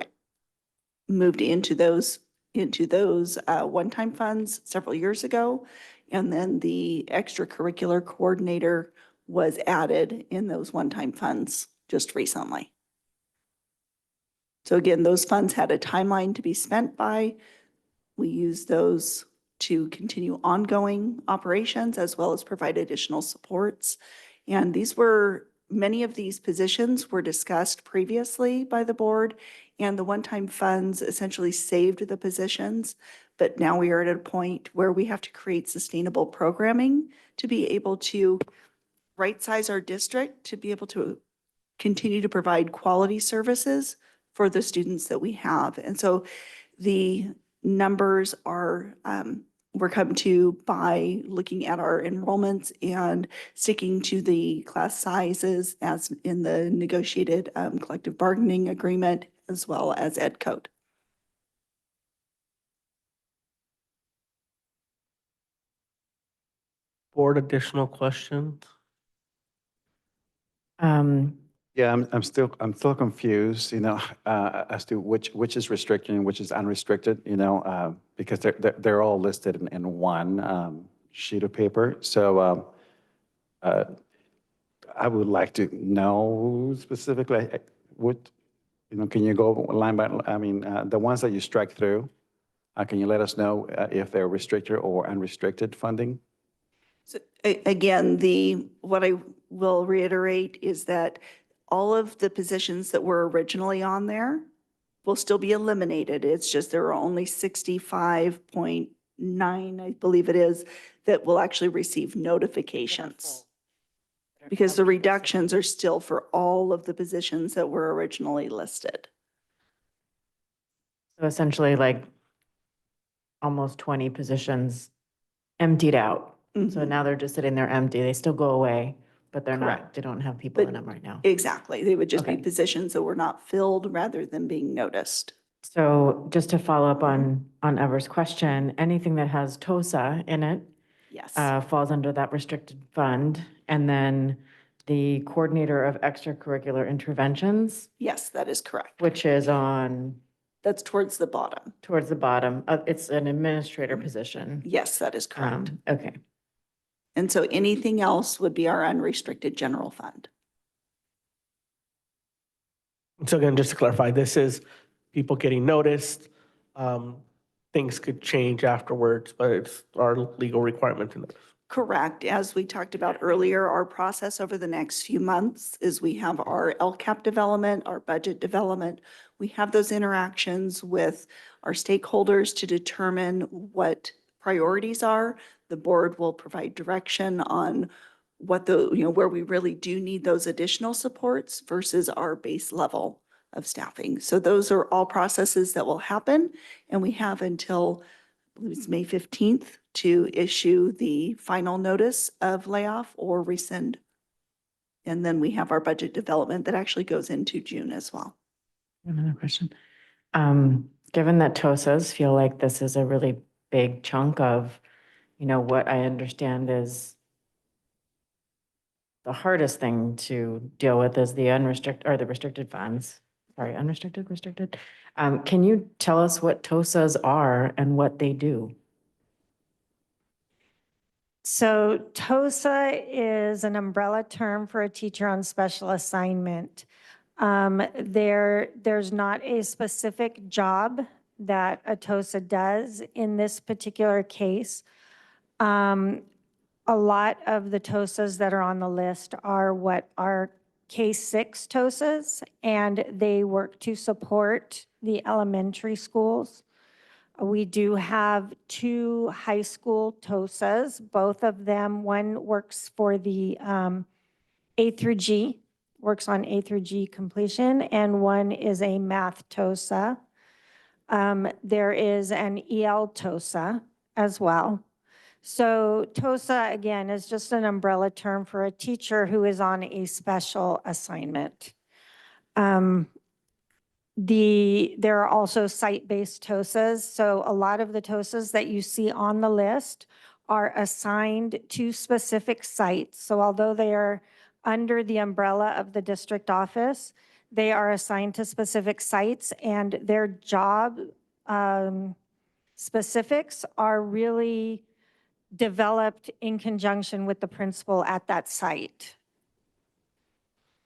moved into those one-time funds several years ago. And then the extracurricular coordinator was added in those one-time funds just recently. So again, those funds had a timeline to be spent by. We used those to continue ongoing operations as well as provide additional supports. And these were many of these positions were discussed previously by the board, and the one-time funds essentially saved the positions. But now we are at a point where we have to create sustainable programming to be able to right-size our district, to be able to continue to provide quality services for the students that we have. And so the numbers are, we're come to by looking at our enrollments and sticking to the class sizes as in the negotiated collective bargaining agreement, as well as ed code. Board, additional questions? Yeah, I'm still confused, as to which is restricted and which is unrestricted, because they're all listed in one sheet of paper. So I would like to know specifically what, can you go line by, the ones that you strike through, can you let us know if they're restricted or unrestricted funding? So again, what I will reiterate is that all of the positions that were originally on there will still be eliminated. It's just there are only 65.9, I believe it is, that will actually receive notifications. Because the reductions are still for all of the positions that were originally listed. So essentially like almost 20 positions emptied out. So now they're just sitting there empty. They still go away, but they're not, Correct. they don't have people in But- them right now. Exactly. They would just be Okay. positions that were not filled rather than being noticed. So just to follow up on Ever's question, anything that has TOSA in it Yes. falls under that restricted fund. And then the coordinator of extracurricular interventions, Yes, that is correct. which is on That's towards the bottom. towards the bottom. It's an administrator position. Yes, that is correct. Okay. And so anything else would be our unrestricted general fund. So again, just to clarify, this is people getting noticed. Things could change afterwards, but it's our legal requirement to notice. Correct. As we talked about earlier, our process over the next few months is we have our LCAP development, our budget development. We have those interactions with our stakeholders to determine what priorities are. The board will provide direction on what where we really do need those additional supports versus our base level of staffing. So those are all processes that will happen, and we have until I believe it's May 15th to issue the final notice of layoff or rescind. And then we have our budget development that actually goes into June as well. Another question. Given that TOSAs feel like this is a really big chunk of, what I understand is the hardest thing to deal with is the the restricted funds. Sorry, unrestricted, restricted. Can you tell us what TOSAs are and what they do? So TOSA is an umbrella term for a teacher on special assignment. There's not a specific job that a TOSA does in this particular case. A lot of the TOSAs that are on the list are what are K-6 TOSAs, and they work to support the elementary schools. We do have 2 high school TOSAs, both of them. One works for the A through G, works on A through G completion, and one is a math TOSA. There is an EL TOSA as well. So TOSA, again, is just an umbrella term for a teacher who is on a special assignment. There are also site-based TOSAs. So a lot of the TOSAs that you see on the list are assigned to specific sites. So although they are under the umbrella of the district office, they are assigned to specific sites, and their job specifics are really developed in conjunction with the principal at that site.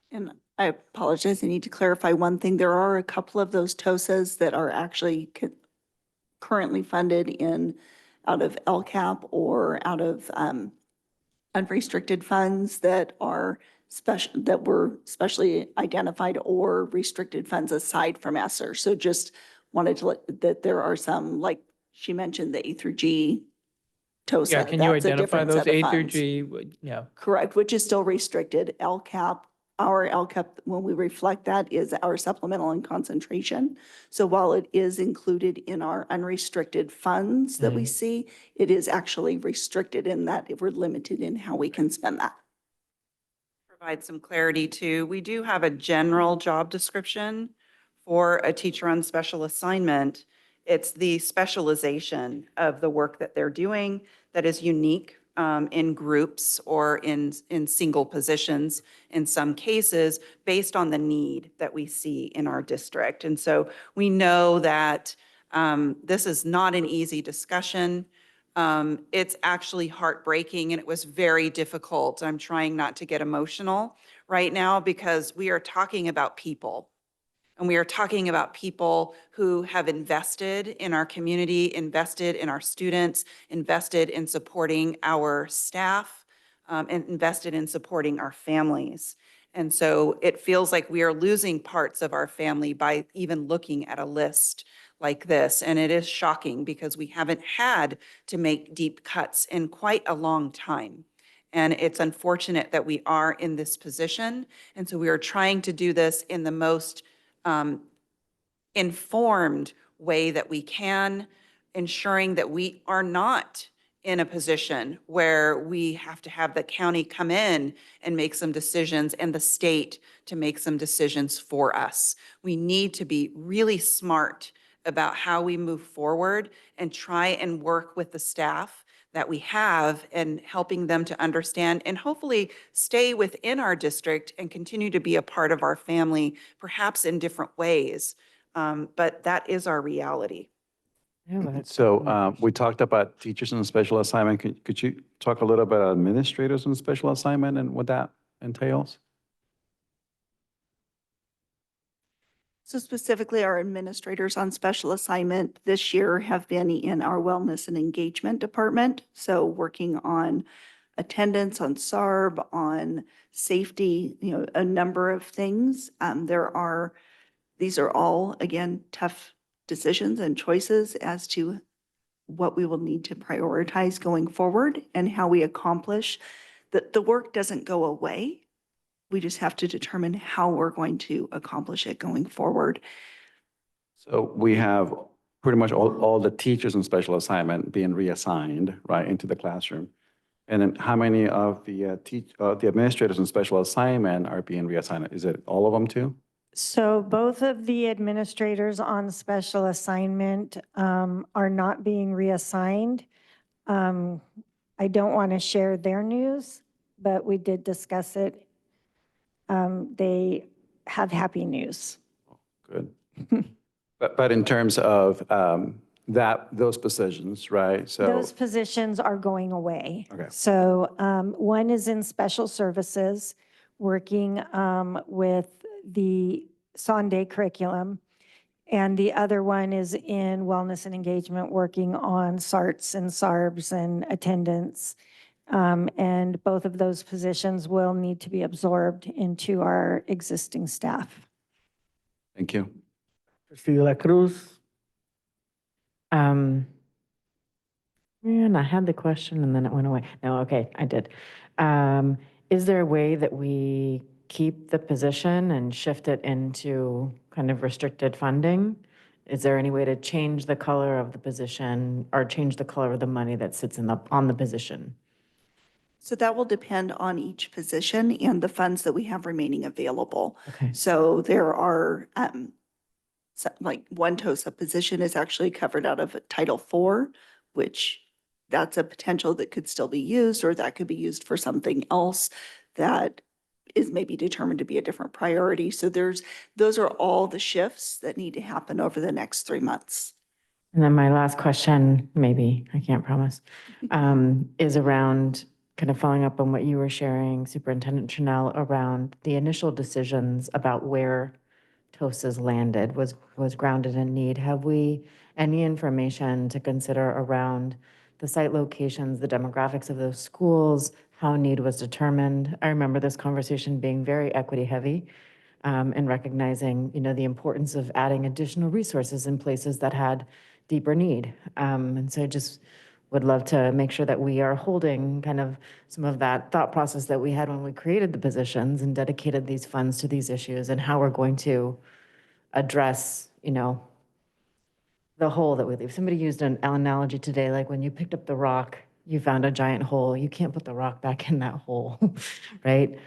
And I apologize, I need to clarify one thing. There are a couple of those TOSAs that are actually currently funded out of LCAP or out of unrestricted funds that are that were specially identified or restricted funds aside from ESSER. So just wanted to let, that there are some, like she mentioned, the A through G TOSA. Yeah, can you That's a identify different those set of A through funds. G? Yeah. Correct, which is still restricted. LCAP, our LCAP, when we reflect that, is our supplemental and concentration. So while it is included in our unrestricted funds that we see, it is actually restricted in that we're limited in how we can spend that. Provide some clarity too. We do have a general job description for a teacher on special assignment. It's the specialization of the work that they're doing that is unique in groups or in single positions in some cases based on the need that we see in our district. And so we know that this is not an easy discussion. It's actually heartbreaking and it was very difficult. I'm trying not to get emotional right now because we are talking about people. And we are talking about people who have invested in our community, invested in our students, invested in supporting our staff, and invested in supporting our families. And so it feels like we are losing parts of our family by even looking at a list like this. And it is shocking because we haven't had to make deep cuts in quite a long time. And it's unfortunate that we are in this position. And so we are trying to do this in the most informed way that we can, ensuring that we are not in a position where we have to have the county come in and make some decisions and the state to make some decisions for us. We need to be really smart about how we move forward and try and work with the staff that we have and helping them to understand and hopefully stay within our district and continue to be a part of our family, perhaps in different ways. But that is our reality. So we talked about teachers on special assignment. Could you talk a little bit about administrators on special assignment and what that entails? So specifically, our administrators on special assignment this year have been in our wellness and engagement department. So working on attendance, on SARB, on safety, a number of things. These are all, again, tough decisions and choices as to what we will need to prioritize going forward and how we accomplish. The work doesn't go away. We just have to determine how we're going to accomplish it going forward. So we have pretty much all the teachers in special assignment being reassigned, right, into the classroom. And then how many of the administrators in special assignment are being reassigned? Is it all of them too? So both of the administrators on special assignment are not being reassigned. I don't want to share their news, but we did discuss it. They have happy news. Good. But in terms of those positions, right? So Those positions are going away. Okay. So one is in special services, working with the Sunday curriculum. And the other one is in wellness and engagement, working on SARTs and SARBs and attendance. And both of those positions will need to be absorbed into our existing staff. Thank you. Trustee De La Cruz. And I had the question and then it went away. No, okay, I did. Is there a way that we keep the position and shift it into kind of restricted funding? Is there any way to change the color of the position or change the color of the money that sits on the position? So that will depend on each position and the funds that we have remaining available. Okay. So there are, like one TOSA position is actually covered out of Title IV, which that's a potential that could still be used, or that could be used for something else that is maybe determined to be a different priority. So those are all the shifts that need to happen over the next 3 months. And then my last question, maybe, I can't promise, is around kind of following up on what you were sharing, Superintendent Chanel, around the initial decisions about where TOSA's landed was grounded in need. Have we any information to consider around the site locations, the demographics of those schools, how need was determined. I remember this conversation being very equity heavy, and recognizing, the importance of adding additional resources in places that had deeper need. And so I just would love to make sure that we are holding kind of some of that thought process that we had when we created the positions and dedicated these funds to these issues, and how we're going to address, the hole that we leave. Somebody used an analogy today, like when you picked up the rock, you found a giant hole. You can't put the rock back in that hole, right?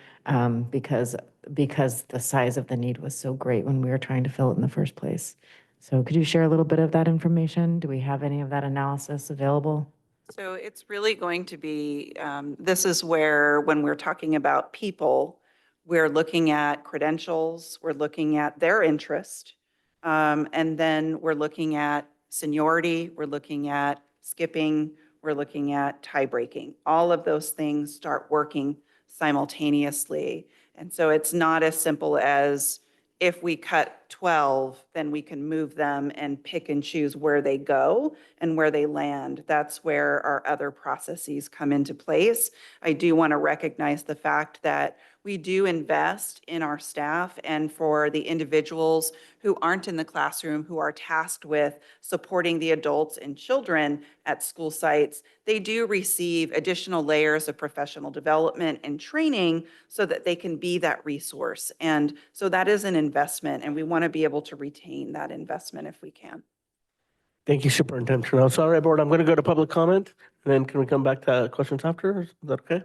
Because the size of the need was so great when we were trying to fill it in the first place. So could you share a little bit of that information? Do we have any of that analysis available? So it's really going to be, this is where, when we're talking about people, we're looking at credentials, we're looking at their interest, and then we're looking at seniority, we're looking at skipping, we're looking at tie breaking. All of those things start working simultaneously. And so it's not as simple as, if we cut 12, then we can move them and pick and choose where they go and where they land. That's where our other processes come into place. I do want to recognize the fact that we do invest in our staff, and for the individuals who aren't in the classroom, who are tasked with supporting the adults and children at school sites, they do receive additional layers of professional development and training so that they can be that resource. And so that is an investment, and we want to be able to retain that investment if we can. Thank you, Superintendent Chanel. So, all right, board, I'm going to go to public comment, and then can we come back to questions after? Is that okay?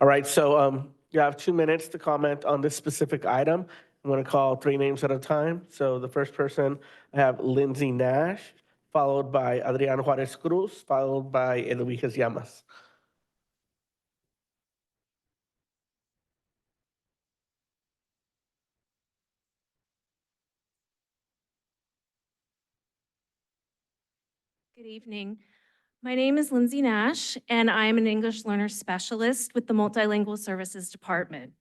All right, so you have 2 minutes to comment on this specific item. I'm going to call 3 names at a time. So the first person, I have Lindsay Nash, followed by Adrián Juárez Cruz, followed by Eloíjas Llamas. Good evening. My name is Lindsay Nash, and I'm an English learner specialist with the Multilingual Services Department.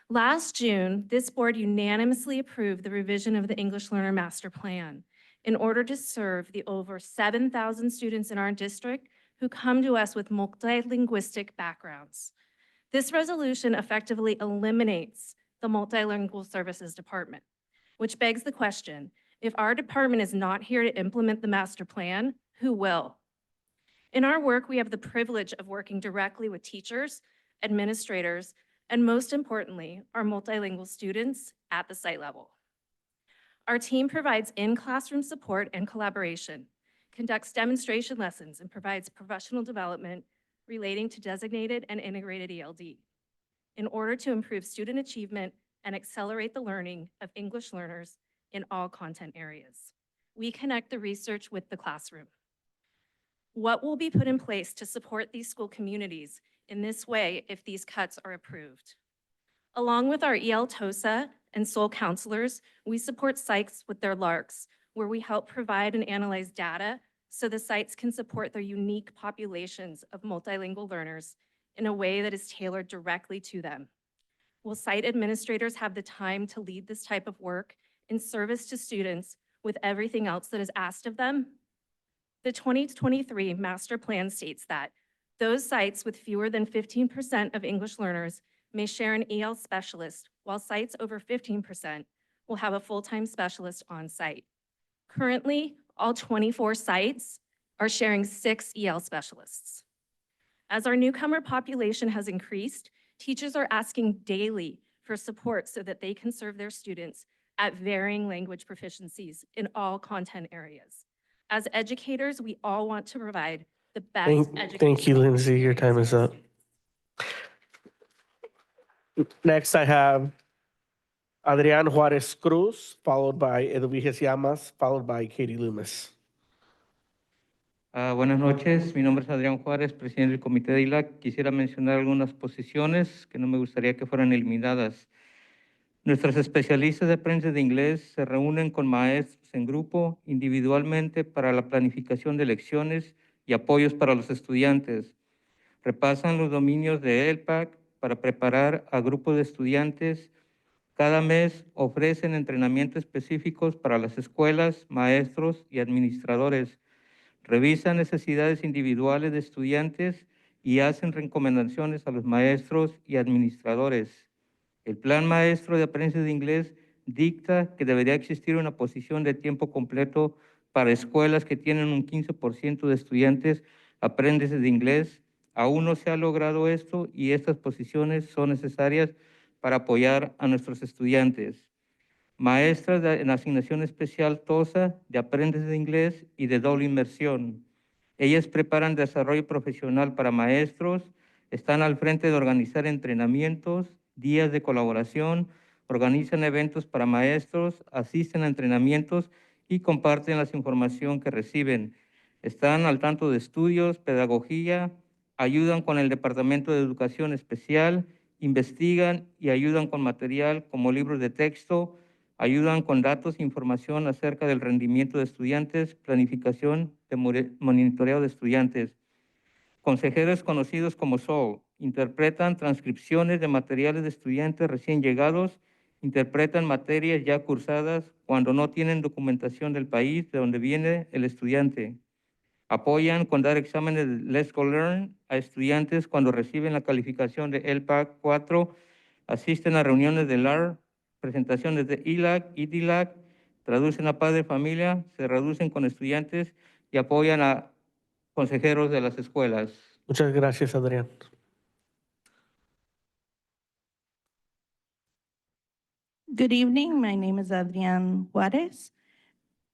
Last June, this board unanimously approved the revision of the English Learner Master Plan in order to serve the over 7,000 students in our district who come to us with multilinguistic backgrounds. This resolution effectively eliminates the Multilingual Services Department, which begs the question, if our department is not here to implement the master plan, who will? In our work, we have the privilege of working directly with teachers, administrators, and most importantly, our multilingual students at the site level. Our team provides in-classroom support and collaboration, conducts demonstration lessons, and provides professional development relating to designated and integrated ELD in order to improve student achievement and accelerate the learning of English learners in all content areas. We connect the research with the classroom. What will be put in place to support these school communities in this way if these cuts are approved? Along with our EL TOSA and SOL counselors, we support sites with their LARCs, where we help provide and analyze data so the sites can support their unique populations of multilingual learners in a way that is tailored directly to them. Will site administrators have the time to lead this type of work in service to students with everything else that is asked of them? The 2023 master plan states that those sites with fewer than 15% of English learners may share an EL specialist, while sites over 15% will have a full-time specialist on site. Currently, all 24 sites are sharing 6 EL specialists. As our newcomer population has increased, teachers are asking daily for support so that they can serve their students at varying language proficiencies in all content areas. As educators, we all want to provide the best education. Thank you, Lindsay. Your time is up. Next, I have Adrián Juárez Cruz, followed by Eloíjas Llamas, followed by Katie Loomis. Buenas noches, mi nombre es Adrián Juárez, presidente del comité de ILAC. Quisiera mencionar algunas posiciones que no me gustaría que fueran eliminadas. Nuestros especialistas de aprendizaje de inglés se reúnen con maestros en grupo, individualmente, para la planificación de lecciones y apoyos para los estudiantes. Repasan los dominios de ELPAC para preparar a grupos de estudiantes. Cada mes ofrecen entrenamientos específicos para las escuelas, maestros y administradores. Revisan necesidades individuales de estudiantes y hacen recomendaciones a los maestros y administradores. El Plan Maestro de Aprendizaje de Inglés dicta que debería existir una posición de tiempo completo para escuelas que tienen un 15% de estudiantes aprendices de inglés. Aún no se ha logrado esto y estas posiciones son necesarias para apoyar a nuestros estudiantes. Maestras en asignación especial TOSA, de aprendices de inglés y de doble inmersión. Ellas preparan desarrollo profesional para maestros, están al frente de organizar entrenamientos, días de colaboración, organizan eventos para maestros, asisten a entrenamientos y comparten la información que reciben. Están al tanto de estudios, pedagogía, ayudan con el Departamento de Educación Especial, investigan y ayudan con material como libros de texto, ayudan con datos e información acerca del rendimiento de estudiantes, planificación de monitoreo de estudiantes. Consejeros conocidos como SOL interpretan transcripciones de materiales de estudiantes recién llegados, interpretan materias ya cursadas cuando no tienen documentación del país de donde viene el estudiante. Apoyan con dar exámenes de Let's Go Learn a estudiantes cuando reciben la calificación de LPAC 4, asisten a reuniones de LAR, presentaciones de ILAC y DILAC, traducen a padre de familia, se reducen con estudiantes y apoyan a consejeros de las escuelas. Muchas gracias, Adrián. Good evening. My name is Adrián Juarez.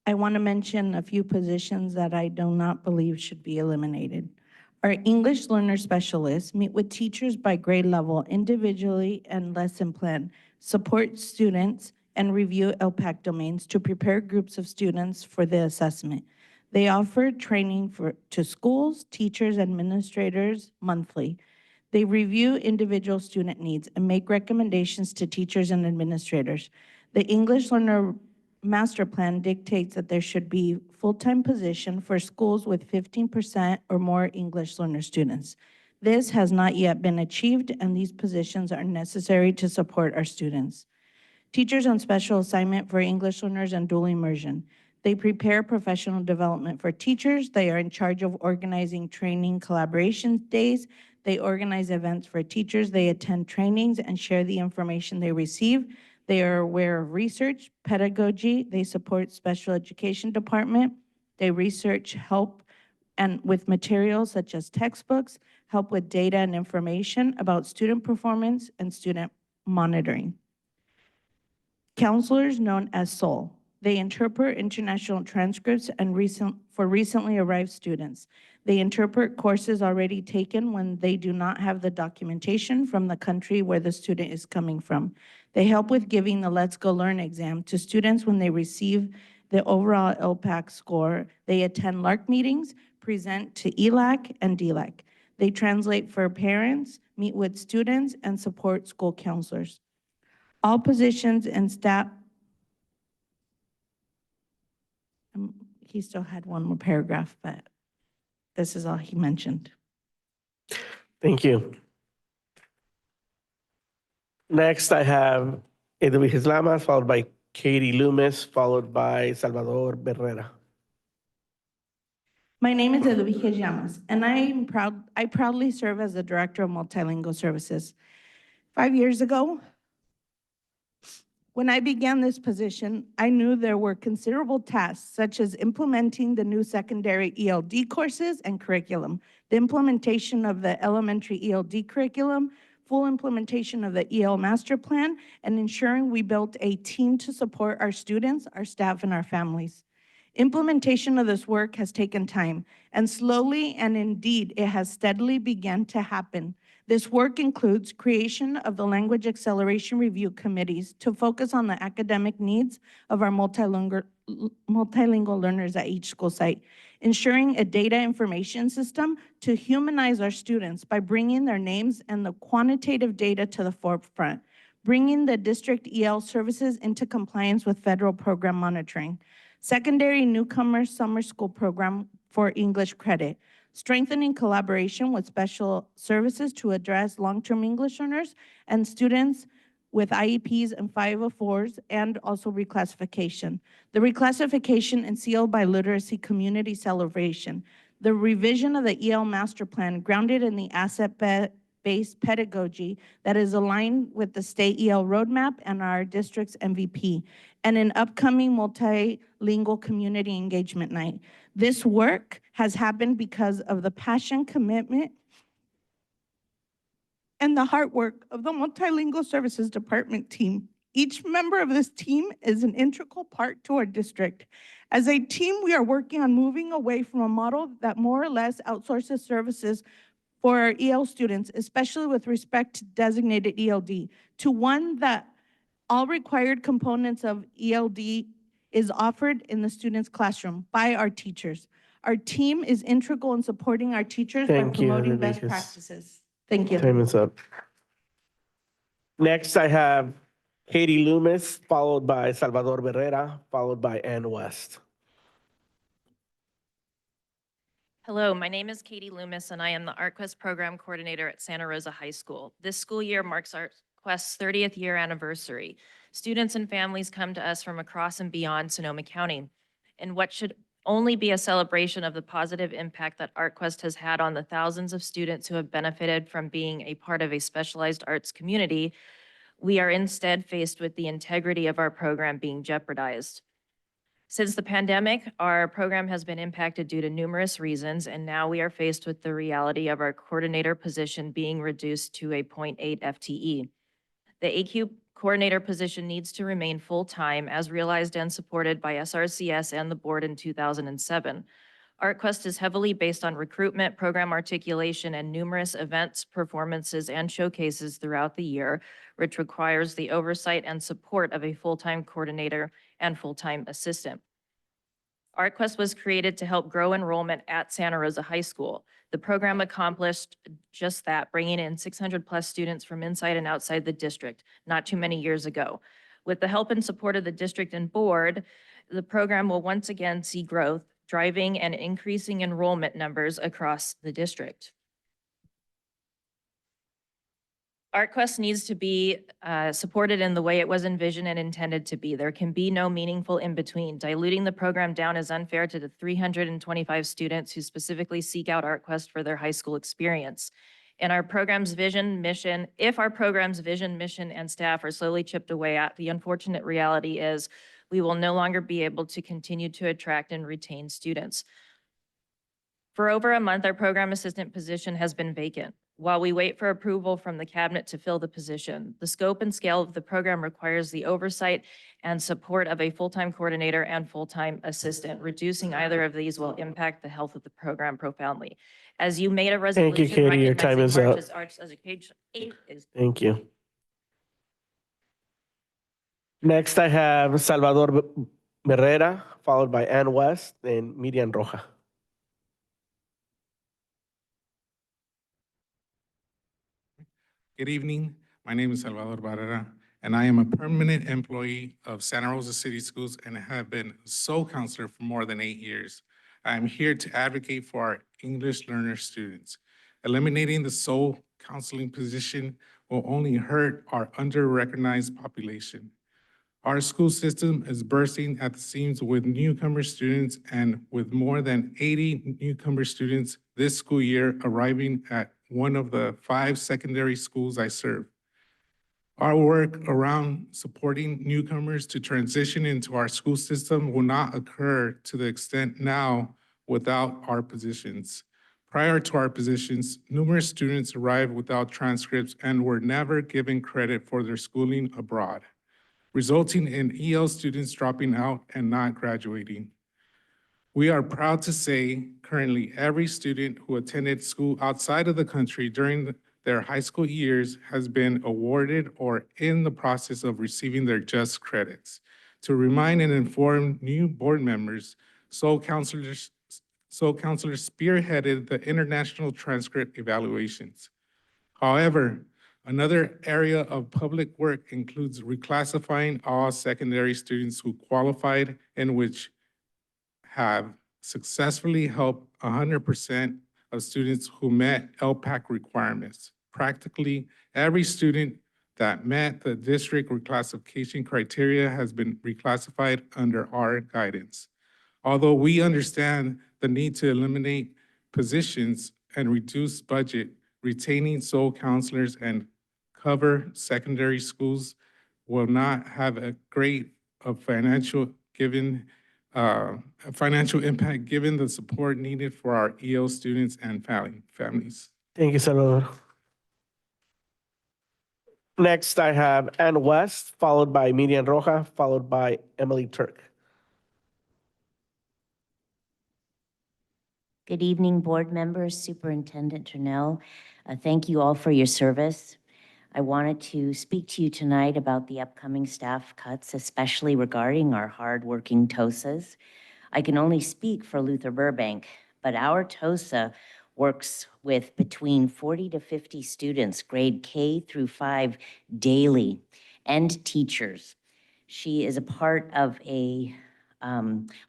I want to mention a few positions that I do not believe should be eliminated. Our English learner specialists meet with teachers by grade level individually and lesson plan, support students, and review LPAC domains to prepare groups of students for the assessment. They offer training to schools, teachers, administrators monthly. They review individual student needs and make recommendations to teachers and administrators. The English Learner Master Plan dictates that there should be full-time position for schools with 15% or more English learner students. This has not yet been achieved, and these positions are necessary to support our students. Teachers on special assignment for English learners and dual immersion. They prepare professional development for teachers. They are in charge of organizing training collaboration days. They organize events for teachers. They attend trainings and share the information they receive. They are aware of research, pedagogy. They support special education department. They research, help, and with materials such as textbooks, help with data and information about student performance and student monitoring. Counselors known as SOL. They interpret international transcripts and for recently arrived students. They interpret courses already taken when they do not have the documentation from the country where the student is coming from. They help with giving the Let's Go Learn exam to students when they receive the overall LPAC score. They attend LARC meetings, present to ELAC and DLAC. They translate for parents, meet with students, and support school counselors. All positions and staff, he still had one more paragraph, but this is all he mentioned. Thank you. Next, I have Edwige Lamas, followed by Katie Loomis, followed by Salvador Barrera. My name is Edwige Llamas, and I proudly serve as the Director of Multilingual Services. 5 years ago, when I began this position, I knew there were considerable tasks, such as implementing the new secondary ELD courses and curriculum, the implementation of the elementary ELD curriculum, full implementation of the EL Master Plan, and ensuring we built a team to support our students, our staff, and our families. Implementation of this work has taken time, and slowly and indeed, it has steadily begun to happen. This work includes creation of the Language Acceleration Review Committees to focus on the academic needs of our multilingual learners at each school site, ensuring a data information system to humanize our students by bringing their names and the quantitative data to the forefront, bringing the district EL services into compliance with federal program monitoring, secondary newcomer summer school program for English credit, strengthening collaboration with special services to address long-term English learners and students with IEPs and 504s, and also reclassification. The reclassification and sealed by literacy community celebration. the revision of the EL master plan grounded in the asset-based pedagogy that is aligned with the state EL roadmap and our district's MVP, and an upcoming multilingual community engagement night. This work has happened because of the passion, commitment, and the hard work of the Multilingual Services Department team. Each member of this team is an integral part to our district. As a team, we are working on moving away from a model that more or less outsources services for our EL students, especially with respect to designated ELD, to one that all required components of ELD is offered in the student's classroom by our teachers. Our team is integral in supporting our teachers by Thank you, promoting best Enriquez. practices. Thank you. Time is up. Next, I have Katie Loomis, followed by Salvador Barrera, followed by Ann West. Hello, my name is Katie Loomis, and I am the ArtQuest Program Coordinator at Santa Rosa High School. This school year marks ArtQuest's 30th year anniversary. Students and families come to us from across and beyond Sonoma County. And what should only be a celebration of the positive impact that ArtQuest has had on the thousands of students who have benefited from being a part of a specialized arts community, we are instead faced with the integrity of our program being jeopardized. Since the pandemic, our program has been impacted due to numerous reasons, and now we are faced with the reality of our coordinator position being reduced to a 0.8 FTE. The AQ coordinator position needs to remain full-time as realized and supported by SRCS and the board in 2007. ArtQuest is heavily based on recruitment, program articulation, and numerous events, performances, and showcases throughout the year, which requires the oversight and support of a full-time coordinator and full-time assistant. ArtQuest was created to help grow enrollment at Santa Rosa High School. The program accomplished just that, bringing in 600+ students from inside and outside the district not too many years ago. With the help and support of the district and board, the program will once again see growth, driving and increasing enrollment numbers across the district. ArtQuest needs to be supported in the way it was envisioned and intended to be. There can be no meaningful in-between. Diluting the program down is unfair to the 325 students who specifically seek out ArtQuest for their high school experience. And our program's vision, mission, if our program's vision, mission, and staff are slowly chipped away at, the unfortunate reality is we will no longer be able to continue to attract and retain students. For over a month, our program assistant position has been vacant. While we wait for approval from the cabinet to fill the position, the scope and scale of the program requires the oversight and support of a full-time coordinator and full-time assistant. Reducing either of these will impact the health of the program profoundly. As you made a resolution Thank you, Katie. Your time is recognizing up. March's Arts Education 8 is Thank you. Next, I have Salvador Barrera, followed by Ann West, and Miriam Roja. Good evening. My name is Salvador Barrera, and I am a permanent employee of Santa Rosa City Schools and have been a sole counselor for more than 8 years. I am here to advocate for our English learner students. Eliminating the sole counseling position will only hurt our under-recognized population. Our school system is bursting at the seams with newcomer students, and with more than 80 newcomer students this school year arriving at one of the 5 secondary schools I serve. Our work around supporting newcomers to transition into our school system will not occur to the extent now without our positions. Prior to our positions, numerous students arrived without transcripts and were never given credit for their schooling abroad, resulting in EL students dropping out and not graduating. We are proud to say currently every student who attended school outside of the country during their high school years has been awarded or in the process of receiving their just credits. To remind and inform new board members, Soul Counselors spearheaded the international transcript evaluations. However, another area of public work includes reclassifying all secondary students who qualified and which have successfully helped 100% of students who met LPAC requirements. Practically every student that met the district reclassification criteria has been reclassified under our guidance. Although we understand the need to eliminate positions and reduce budget, retaining sole counselors and cover secondary schools will not have a great financial impact given the support needed for our EL students and families. Thank you, Salvador. Next, I have Ann West, followed by Miriam Roja, followed by Emily Turk. Good evening, board members, Superintendent Turnell. Thank you all for your service. I wanted to speak to you tonight about the upcoming staff cuts, especially regarding our hardworking TOSAs. I can only speak for Luther Burbank, but our TOSA works with between 40 to 50 students, grade K through 5 daily, and teachers. She is a part of a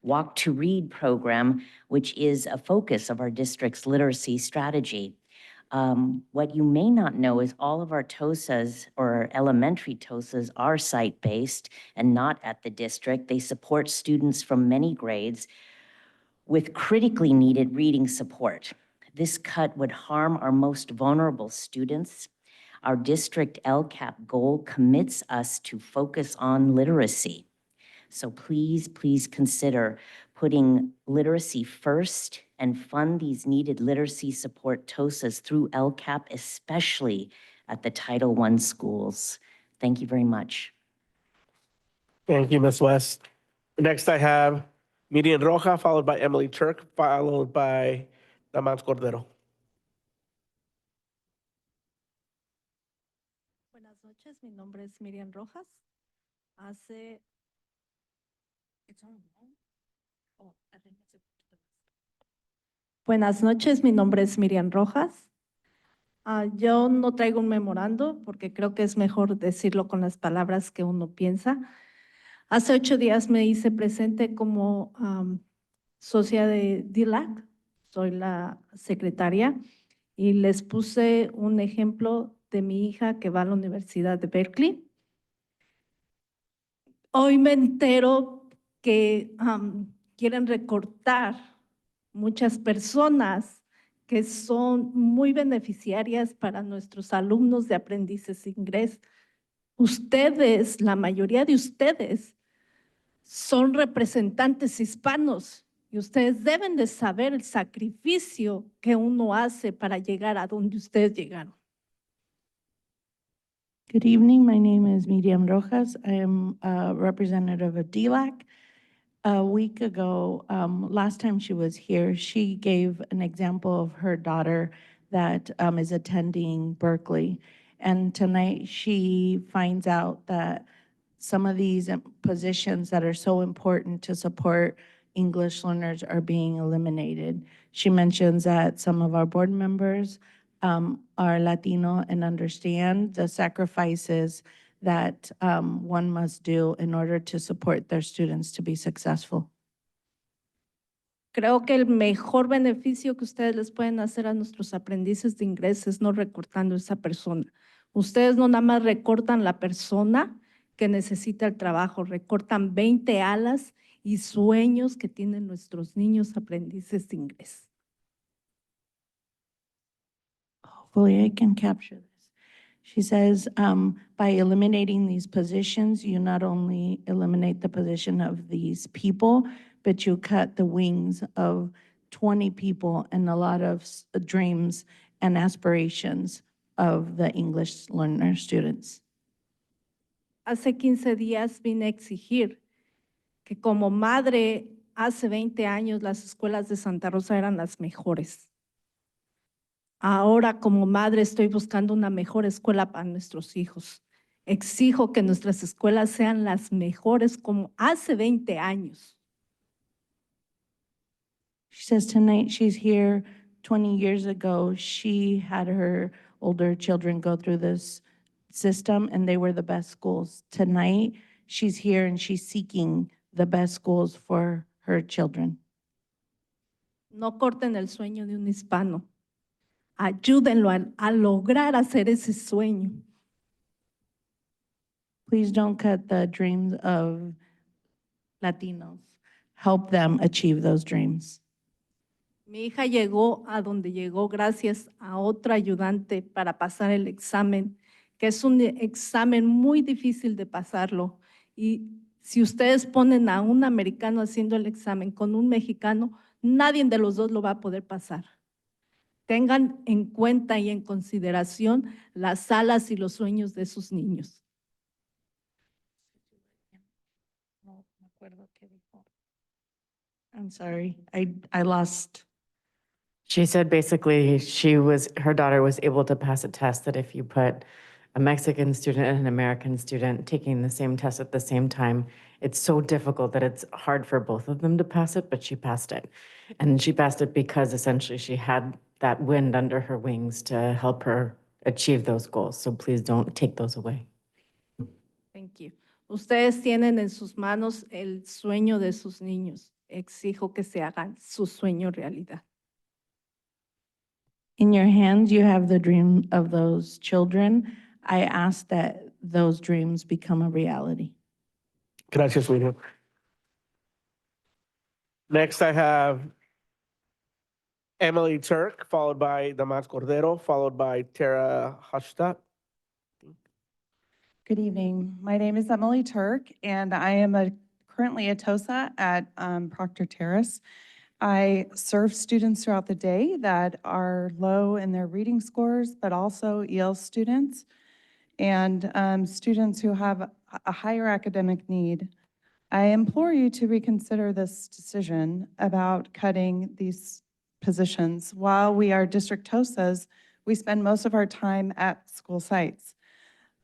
Walk to Read program, which is a focus of our district's literacy strategy. What you may not know is all of our TOSAs, or elementary TOSAs, are site-based and not at the district. They support students from many grades with critically needed reading support. This cut would harm our most vulnerable students. Our district LCAP goal commits us to focus on literacy. So please, please consider putting literacy first and fund these needed literacy support TOSAs through LCAP, especially at the Title I schools. Thank you very much. Thank you, Ms. West. Next, I have Miriam Roja, followed by Emily Turk, followed by Damas Cordero. Buenas noches, mi nombre es Miriam Rojas. Buenas noches, mi nombre es Miriam Rojas. Yo no traigo un memorando porque creo que es mejor decirlo con las palabras que uno piensa. Hace 8 días me hice presente como socia de DILAC, soy la secretaria, y les puse un ejemplo de mi hija que va a la Universidad de Berkeley. Hoy me entero que quieren recortar muchas personas que son muy beneficiarias para nuestros alumnos de aprendices inglés. Ustedes, la mayoría de ustedes, son representantes hispanos y ustedes deben de saber el sacrificio que uno hace para llegar a donde ustedes llegaron. Good evening. My name is Miriam Rojas. I am a representative of DLAC. A week ago, last time she was here, she gave an example of her daughter that is attending Berkeley. And tonight she finds out that some of these positions that are so important to support English learners are being eliminated. She mentions that some of our board members are Latino and understand the sacrifices that one must do in order to support their students to be successful. Creo que el mejor beneficio que ustedes les pueden hacer a nuestros aprendices de inglés es no recortando esa persona. Ustedes no nada más recortan la persona que necesita el trabajo, recortan 20 alas y sueños que tienen nuestros niños aprendices de inglés. Hopefully I can capture this. She says, by eliminating these positions, you not only eliminate the position of these people, but you cut the wings of 20 people and a lot of dreams and aspirations of the English learner students. Hace 15 días vine a exigir que como madre, hace 20 años las escuelas de Santa Rosa eran las mejores. Ahora como madre estoy buscando una mejor escuela para nuestros hijos. Exijo que nuestras escuelas sean las mejores como hace 20 años. She says tonight she's here. 20 years ago, she had her older children go through this system and they were the best schools. Tonight, she's here and she's seeking the best schools for her children. No corten el sueño de un hispano. Ayúdenlo a lograr hacer ese sueño. Please don't cut the dreams of Latinos. Help them achieve those dreams. Mi hija llegó a donde llegó gracias a otra ayudante para pasar el examen, que es un examen muy difícil de pasarlo. Y si ustedes ponen a un americano haciendo el examen con un mexicano, nadie de los dos lo va a poder pasar. Tengan en cuenta y en consideración las alas y los sueños de sus niños. No me acuerdo qué dijo. I'm sorry, I lost. She said basically her daughter was able to pass a test that if you put a Mexican student and an American student taking the same test at the same time, it's so difficult that it's hard for both of them to pass it, but she passed it. And she passed it because essentially she had that wind under her wings to help her achieve those goals. So please don't take those away. Thank you. Ustedes tienen en sus manos el sueño de sus niños. Exijo que se hagan su sueño realidad. In your hands, you have the dream of those children. I ask that those dreams become a reality. Gracias, Miriam. Next, I have Emily Turk, followed by Damas Cordero, followed by Tara Hashtat. Good evening. My name is Emily Turk, and I am currently a TOSA at Proctor Terrace. I serve students throughout the day that are low in their reading scores, but also EL students and students who have a higher academic need. I implore you to reconsider this decision about cutting these positions. While we are district TOSAs, we spend most of our time at school sites.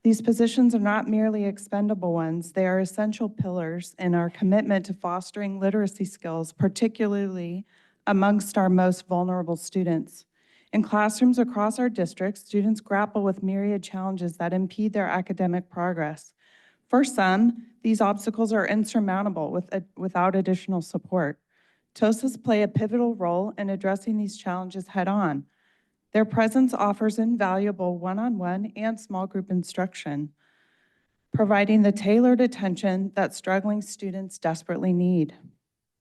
These positions are not merely expendable ones, they are essential pillars in our commitment to fostering literacy skills, particularly amongst our most vulnerable students. In classrooms across our district, students grapple with myriad challenges that impede their academic progress. For some, these obstacles are insurmountable without additional support. TOSAs play a pivotal role in addressing these challenges head-on. Their presence offers invaluable one-on-one and small group instruction, providing the tailored attention that struggling students desperately need.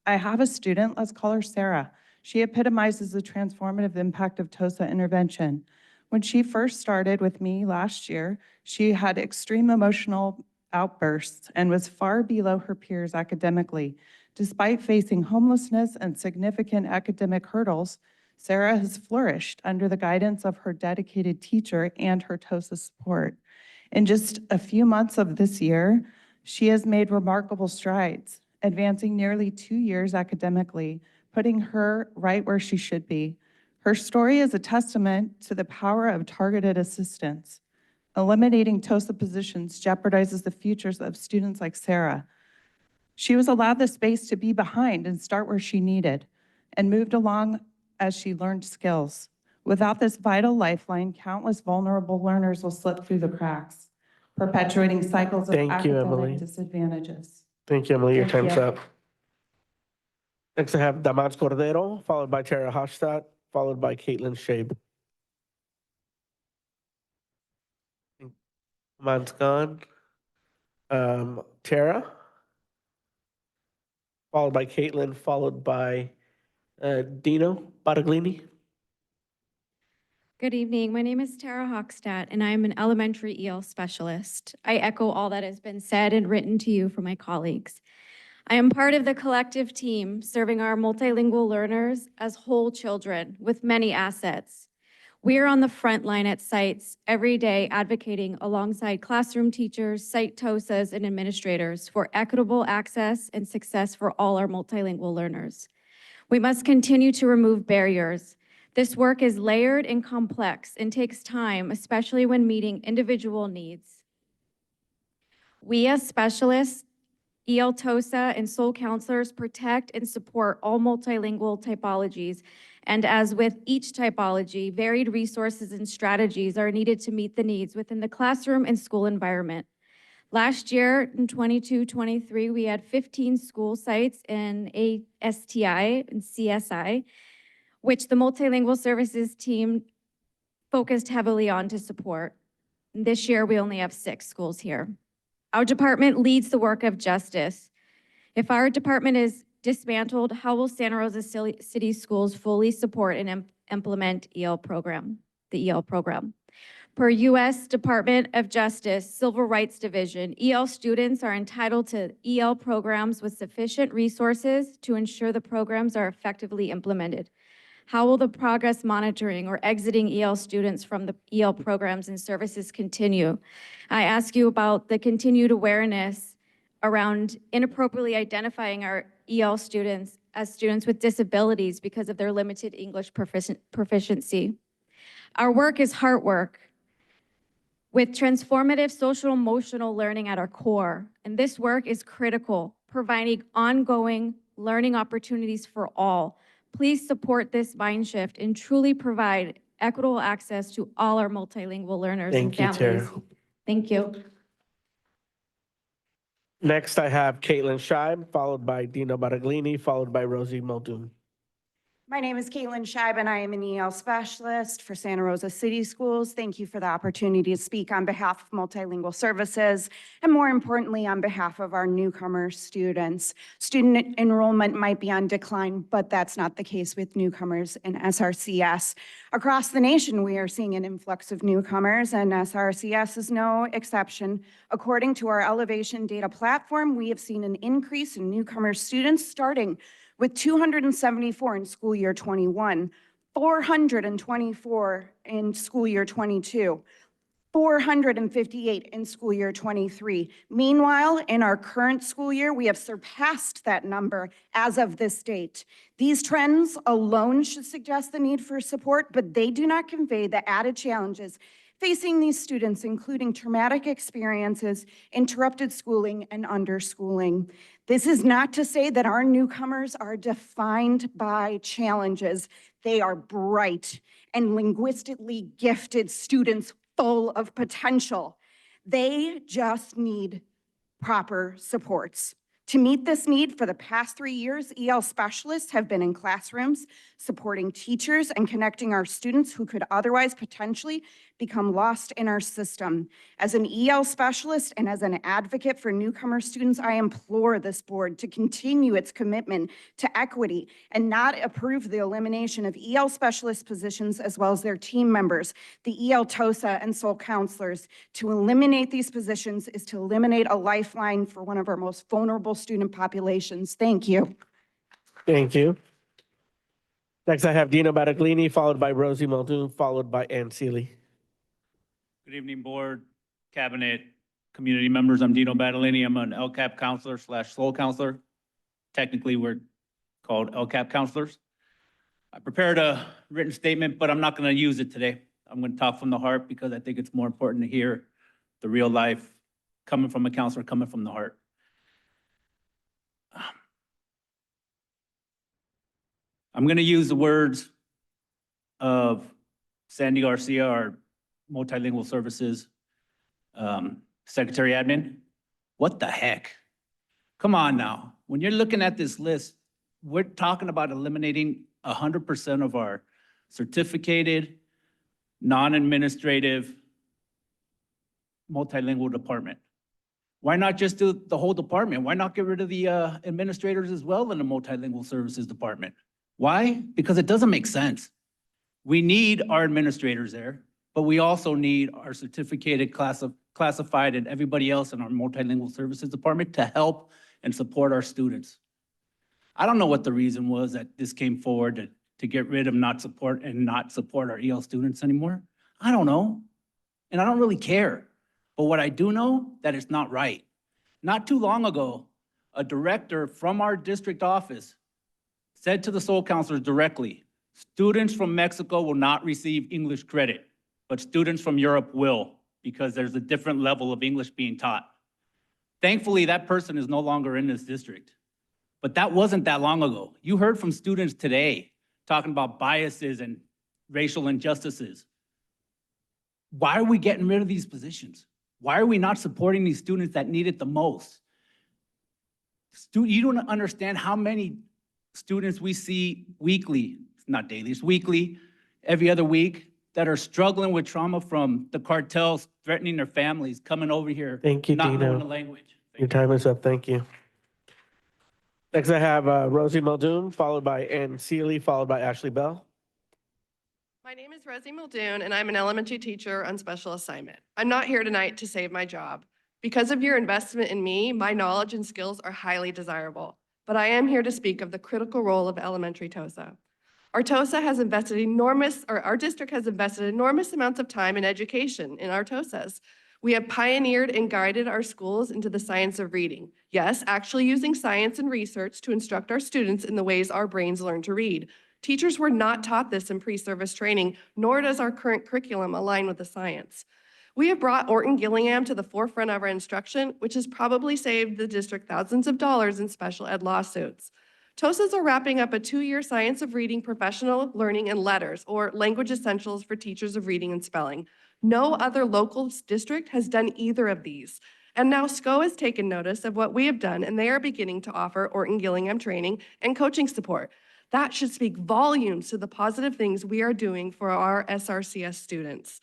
I have a student, let's call her Sarah. She epitomizes the transformative impact of TOSA intervention. When she first started with me last year, she had extreme emotional outbursts and was far below her peers academically. Despite facing homelessness and significant academic hurdles, Sarah has flourished under the guidance of her dedicated teacher and her TOSA support. In just a few months of this year, she has made remarkable strides, advancing nearly 2 years academically, putting her right where she should be. Her story is a testament to the power of targeted assistance. Eliminating TOSA positions jeopardizes the futures of students like Sarah. She was allowed the space to be behind and start where she needed, and moved along as she learned skills. Without this vital lifeline, countless vulnerable learners will slip through the cracks, perpetuating cycles of Thank you, Emily. academic disadvantages. Thank you, Emily. Your Thank time's you. up. Next, I have Damas Cordero, followed by Tara Hashtat, followed by Caitlin Shabe. Damas gone. Tara, followed by Caitlin, followed by Dino Baraglini. Good evening. My name is Tara Hochstadt, and I am an elementary EL specialist. I echo all that has been said and written to you from my colleagues. I am part of the collective team serving our multilingual learners as whole children with many assets. We are on the front line at sites every day advocating alongside classroom teachers, site TOSAs, and administrators for equitable access and success for all our multilingual learners. We must continue to remove barriers. This work is layered and complex and takes time, especially when meeting individual needs. We as specialists, EL TOSA, and SOL counselors protect and support all multilingual typologies. And as with each typology, varied resources and strategies are needed to meet the needs within the classroom and school environment. Last year, in 22-23, we had 15 school sites in ASTI and CSI, which the multilingual services team focused heavily on to support. This year, we only have 6 schools here. Our department leads the work of justice. If our department is dismantled, how will Santa Rosa City Schools fully support and implement the EL program? Per U.S. Department of Justice Civil Rights Division, EL students are entitled to EL programs with sufficient resources to ensure the programs are effectively implemented. How will the progress monitoring or exiting EL students from the EL programs and services continue? I ask you about the continued awareness around inappropriately identifying our EL students as students with disabilities because of their limited English proficiency. Our work is heart work, with transformative social emotional learning at our core. And this work is critical, providing ongoing learning opportunities for all. Please support this mind shift and truly provide equitable access to all our multilingual learners and Thank you, families. Tara. Thank you. Next, I have Caitlin Scheib, followed by Dino Baraglini, followed by Rosie Muldoon. My name is Caitlin Scheib, and I am an EL specialist for Santa Rosa City Schools. Thank you for the opportunity to speak on behalf of Multilingual Services, and more importantly, on behalf of our newcomer students. Student enrollment might be on decline, but that's not the case with newcomers in SRCS. Across the nation, we are seeing an influx of newcomers, and SRCS is no exception. According to our Elevation Data Platform, we have seen an increase in newcomer students starting with 274 in school year 21, 424 in school year 22, 458 in school year 23. Meanwhile, in our current school year, we have surpassed that number as of this date. These trends alone should suggest the need for support, but they do not convey the added challenges facing these students, including traumatic experiences, interrupted schooling, and underschooling. This is not to say that our newcomers are defined by challenges. They are bright and linguistically gifted students full of potential. They just need proper supports. To meet this need, for the past 3 years, EL specialists have been in classrooms supporting teachers and connecting our students who could otherwise potentially become lost in our system. As an EL specialist and as an advocate for newcomer students, I implore this board to continue its commitment to equity and not approve the elimination of EL specialist positions as well as their team members, the EL TOSA and SOL counselors. To eliminate these positions is to eliminate a lifeline for one of our most vulnerable student populations. Thank you. Thank you. Next, I have Dino Baraglini, followed by Rosie Muldoon, followed by Ann Seeley. Good evening, board, cabinet, community members. I'm Dino Battolini. I'm an LCAP counselor / SOL counselor. Technically, we're called LCAP counselors. I prepared a written statement, but I'm not going to use it today. I'm going to talk from the heart because I think it's more important to hear the real life coming from a counselor, coming from the heart. I'm going to use the words of Sandy Garcia, our Multilingual Services Secretary Admin. What the heck? Come on now. When you're looking at this list, we're talking about eliminating 100% of our certificated, non-administrative multilingual department. Why not just do the whole department? Why not get rid of the administrators as well in the Multilingual Services Department? Why? Because it doesn't make sense. We need our administrators there, but we also need our certificated, classified, and everybody else in our Multilingual Services Department to help and support our students. I don't know what the reason was that this came forward to get rid of not support our EL students anymore. I don't know, and I don't really care. But what I do know, that it's not right. Not too long ago, a director from our district office said to the SOL counselors directly, students from Mexico will not receive English credit, but students from Europe will, because there's a different level of English being taught. Thankfully, that person is no longer in this district, but that wasn't that long ago. You heard from students today talking about biases and racial injustices. Why are we getting rid of these positions? Why are we not supporting these students that need it the most? You don't understand how many students we see weekly, not daily, it's weekly, every other week, that are struggling with trauma from the cartels threatening their families, coming over here, Thank you, not knowing the Dino. language. Your time is up. Thank you. Next, I have Rosie Muldoon, followed by Ann Seeley, followed by Ashley Bell. My name is Rosie Muldoon, and I'm an elementary teacher on special assignment. I'm not here tonight to save my job. Because of your investment in me, my knowledge and skills are highly desirable. But I am here to speak of the critical role of elementary TOSA. Our district has invested enormous amounts of time and education in our TOSAs. We have pioneered and guided our schools into the science of reading. Yes, actually using science and research to instruct our students in the ways our brains learn to read. Teachers were not taught this in pre-service training, nor does our current curriculum align with the science. We have brought Orton Gillingham to the forefront of our instruction, which has probably saved the district thousands of dollars in special ed lawsuits. TOSAs are wrapping up a 2-year science of reading professional learning and letters, or language essentials for teachers of reading and spelling. No other local district has done either of these. And now SCO has taken notice of what we have done, and they are beginning to offer Orton Gillingham training and coaching support. That should speak volumes to the positive things we are doing for our SRCS students.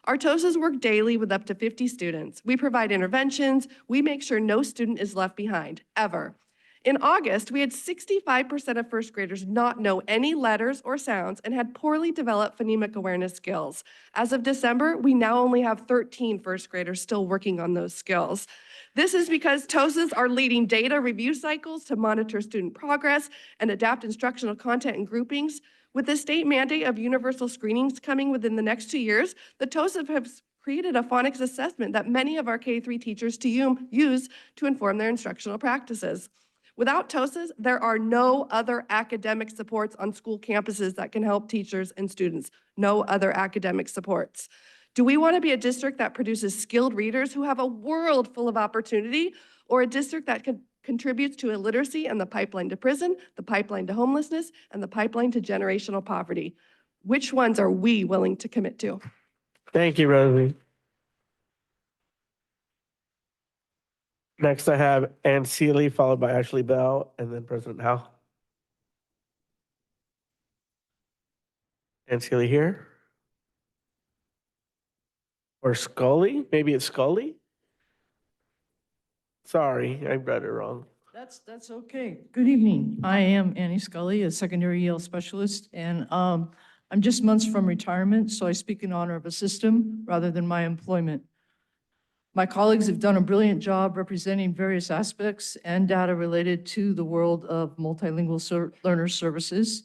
Our TOSAs work daily with up to 50 students. We provide interventions. We make sure no student is left behind, ever. In August, we had 65% of first graders not know any letters or sounds and had poorly developed phonemic awareness skills. As of December, we now only have 13 first graders still working on those skills. This is because TOSAs are leading data review cycles to monitor student progress and adapt instructional content and groupings. With the state mandate of universal screenings coming within the next 2 years, the TOSAs have created a phonics assessment that many of our K-3 teachers use to inform their instructional practices. Without TOSAs, there are no other academic supports on school campuses that can help teachers and students. No other academic supports. Do we want to be a district that produces skilled readers who have a world full of opportunity, or a district that contributes to illiteracy and the pipeline to prison, the pipeline to homelessness, and the pipeline to generational poverty? Which ones are we willing to commit to? Thank you, Rosie. Next, I have Ann Seeley, followed by Ashley Bell, and then President Howe. Ann Seeley here? Or Scully? Maybe it's Scully? Sorry, I read it wrong. That's okay. Good evening. I am Annie Scully, a secondary EL specialist, and I'm just months from retirement, so I speak in honor of a system rather than my employment. My colleagues have done a brilliant job representing various aspects and data related to the world of multilingual learner services.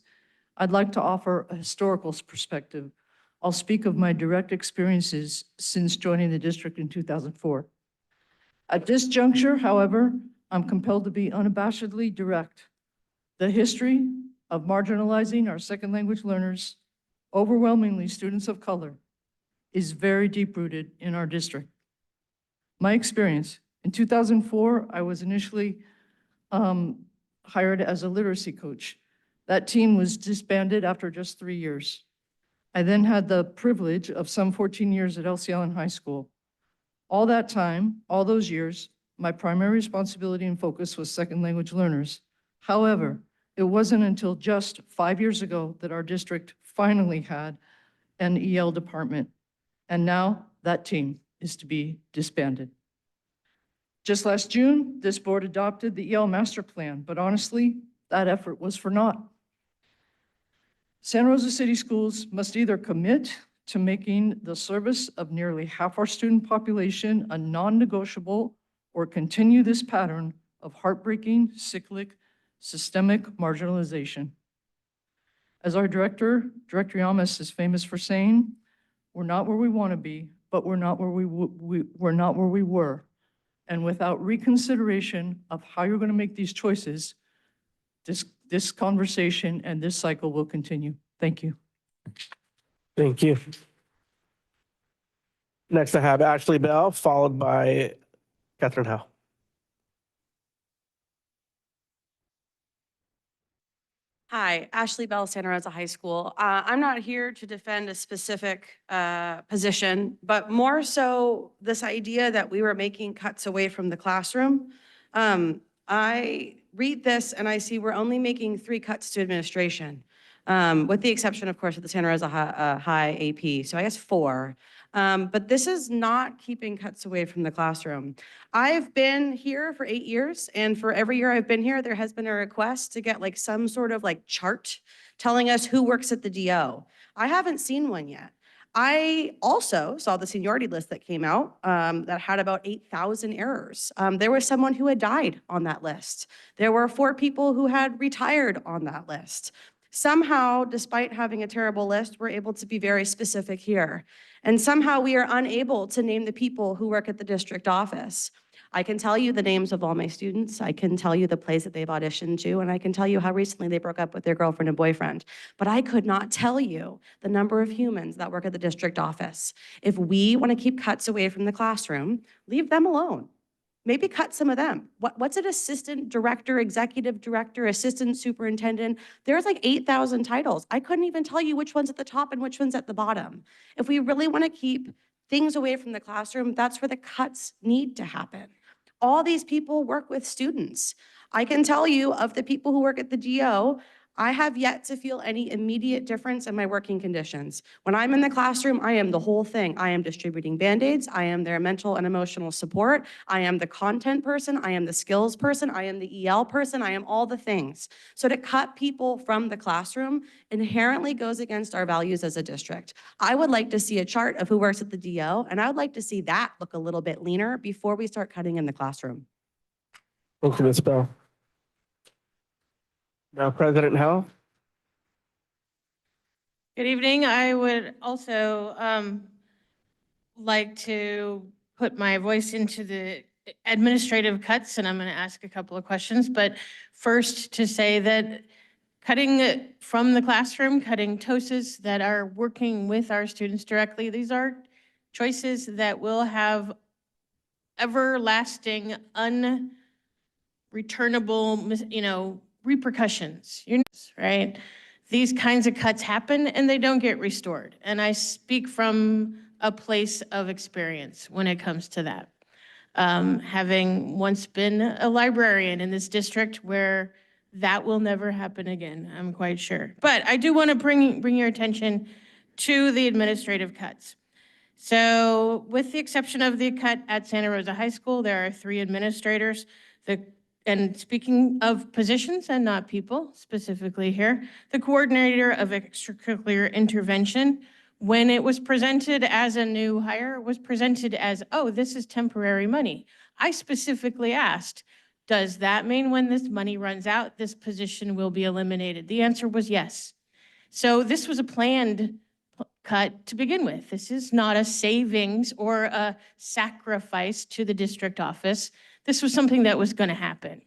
I'd like to offer a historical perspective. I'll speak of my direct experiences since joining the district in 2004. At this juncture, however, I'm compelled to be unabashedly direct. The history of marginalizing our second language learners, overwhelmingly students of color, is very deep-rooted in our district. My experience, in 2004, I was initially hired as a literacy coach. That team was disbanded after just 3 years. I then had the privilege of some 14 years at LC Allen High School. All that time, all those years, my primary responsibility and focus was second language learners. However, it wasn't until just 5 years ago that our district finally had an EL department. And now that team is to be disbanded. Just last June, this board adopted the EL master plan, but honestly, that effort was for naught. Santa Rosa City Schools must either commit to making the service of nearly half our student population a non-negotiable, or continue this pattern of heartbreaking, cyclic, systemic marginalization. As our director, Director Yamas, is famous for saying, we're not where we want to be, but we're not where we were. And without reconsideration of how you're going to make these choices, this conversation and this cycle will continue. Thank you. Thank you. Next, I have Ashley Bell, followed by Catherine Howe. Hi, Ashley Bell, Santa Rosa High School. I'm not here to defend a specific position, but more so this idea that we were making cuts away from the classroom. I read this and I see we're only making 3 cuts to administration. with the exception, of course, of the Santa Rosa High AP. So I guess 4. But this is not keeping cuts away from the classroom. I've been here for 8 years, and for every year I've been here, there has been a request to get like some sort of like chart telling us who works at the DO. I haven't seen one yet. I also saw the seniority list that came out that had about 8,000 errors. There was someone who had died on that list. There were 4 people who had retired on that list. Somehow, despite having a terrible list, we're able to be very specific here. And somehow we are unable to name the people who work at the district office. I can tell you the names of all my students. I can tell you the plays that they've auditioned to, and I can tell you how recently they broke up with their girlfriend and boyfriend. But I could not tell you the number of humans that work at the district office. If we want to keep cuts away from the classroom, leave them alone. Maybe cut some of them. What's an assistant director, executive director, assistant superintendent? There's like 8,000 titles. I couldn't even tell you which one's at the top and which one's at the bottom. If we really want to keep things away from the classroom, that's where the cuts need to happen. All these people work with students. I can tell you of the people who work at the DO, I have yet to feel any immediate difference in my working conditions. When I'm in the classroom, I am the whole thing. I am distributing Band-Aids. I am their mental and emotional support. I am the content person. I am the skills person. I am the EL person. I am all the things. So to cut people from the classroom inherently goes against our values as a district. I would like to see a chart of who works at the DO, and I would like to see that look a little bit leaner before we start cutting in the classroom. Thank you, Ms. Bell. Now, President Howell. Good evening. I would also like to put my voice into the administrative cuts, and I'm going to ask a couple of questions. But first, to say that cutting from the classroom, cutting TOSAs that are working with our students directly, these are choices that will have everlasting, unreturnable, repercussions, right? These kinds of cuts happen and they don't get restored. And I speak from a place of experience when it comes to that. Having once been a librarian in this district where that will never happen again, I'm quite sure. But I do want to bring your attention to the administrative cuts. So with the exception of the cut at Santa Rosa High School, there are 3 administrators. And speaking of positions and not people specifically here, the coordinator of extracurricular intervention, when it was presented as a new hire, was presented as, oh, this is temporary money. I specifically asked, does that mean when this money runs out, this position will be eliminated? The answer was yes. So this was a planned cut to begin with. This is not a savings or a sacrifice to the district office. This was something that was going to happen.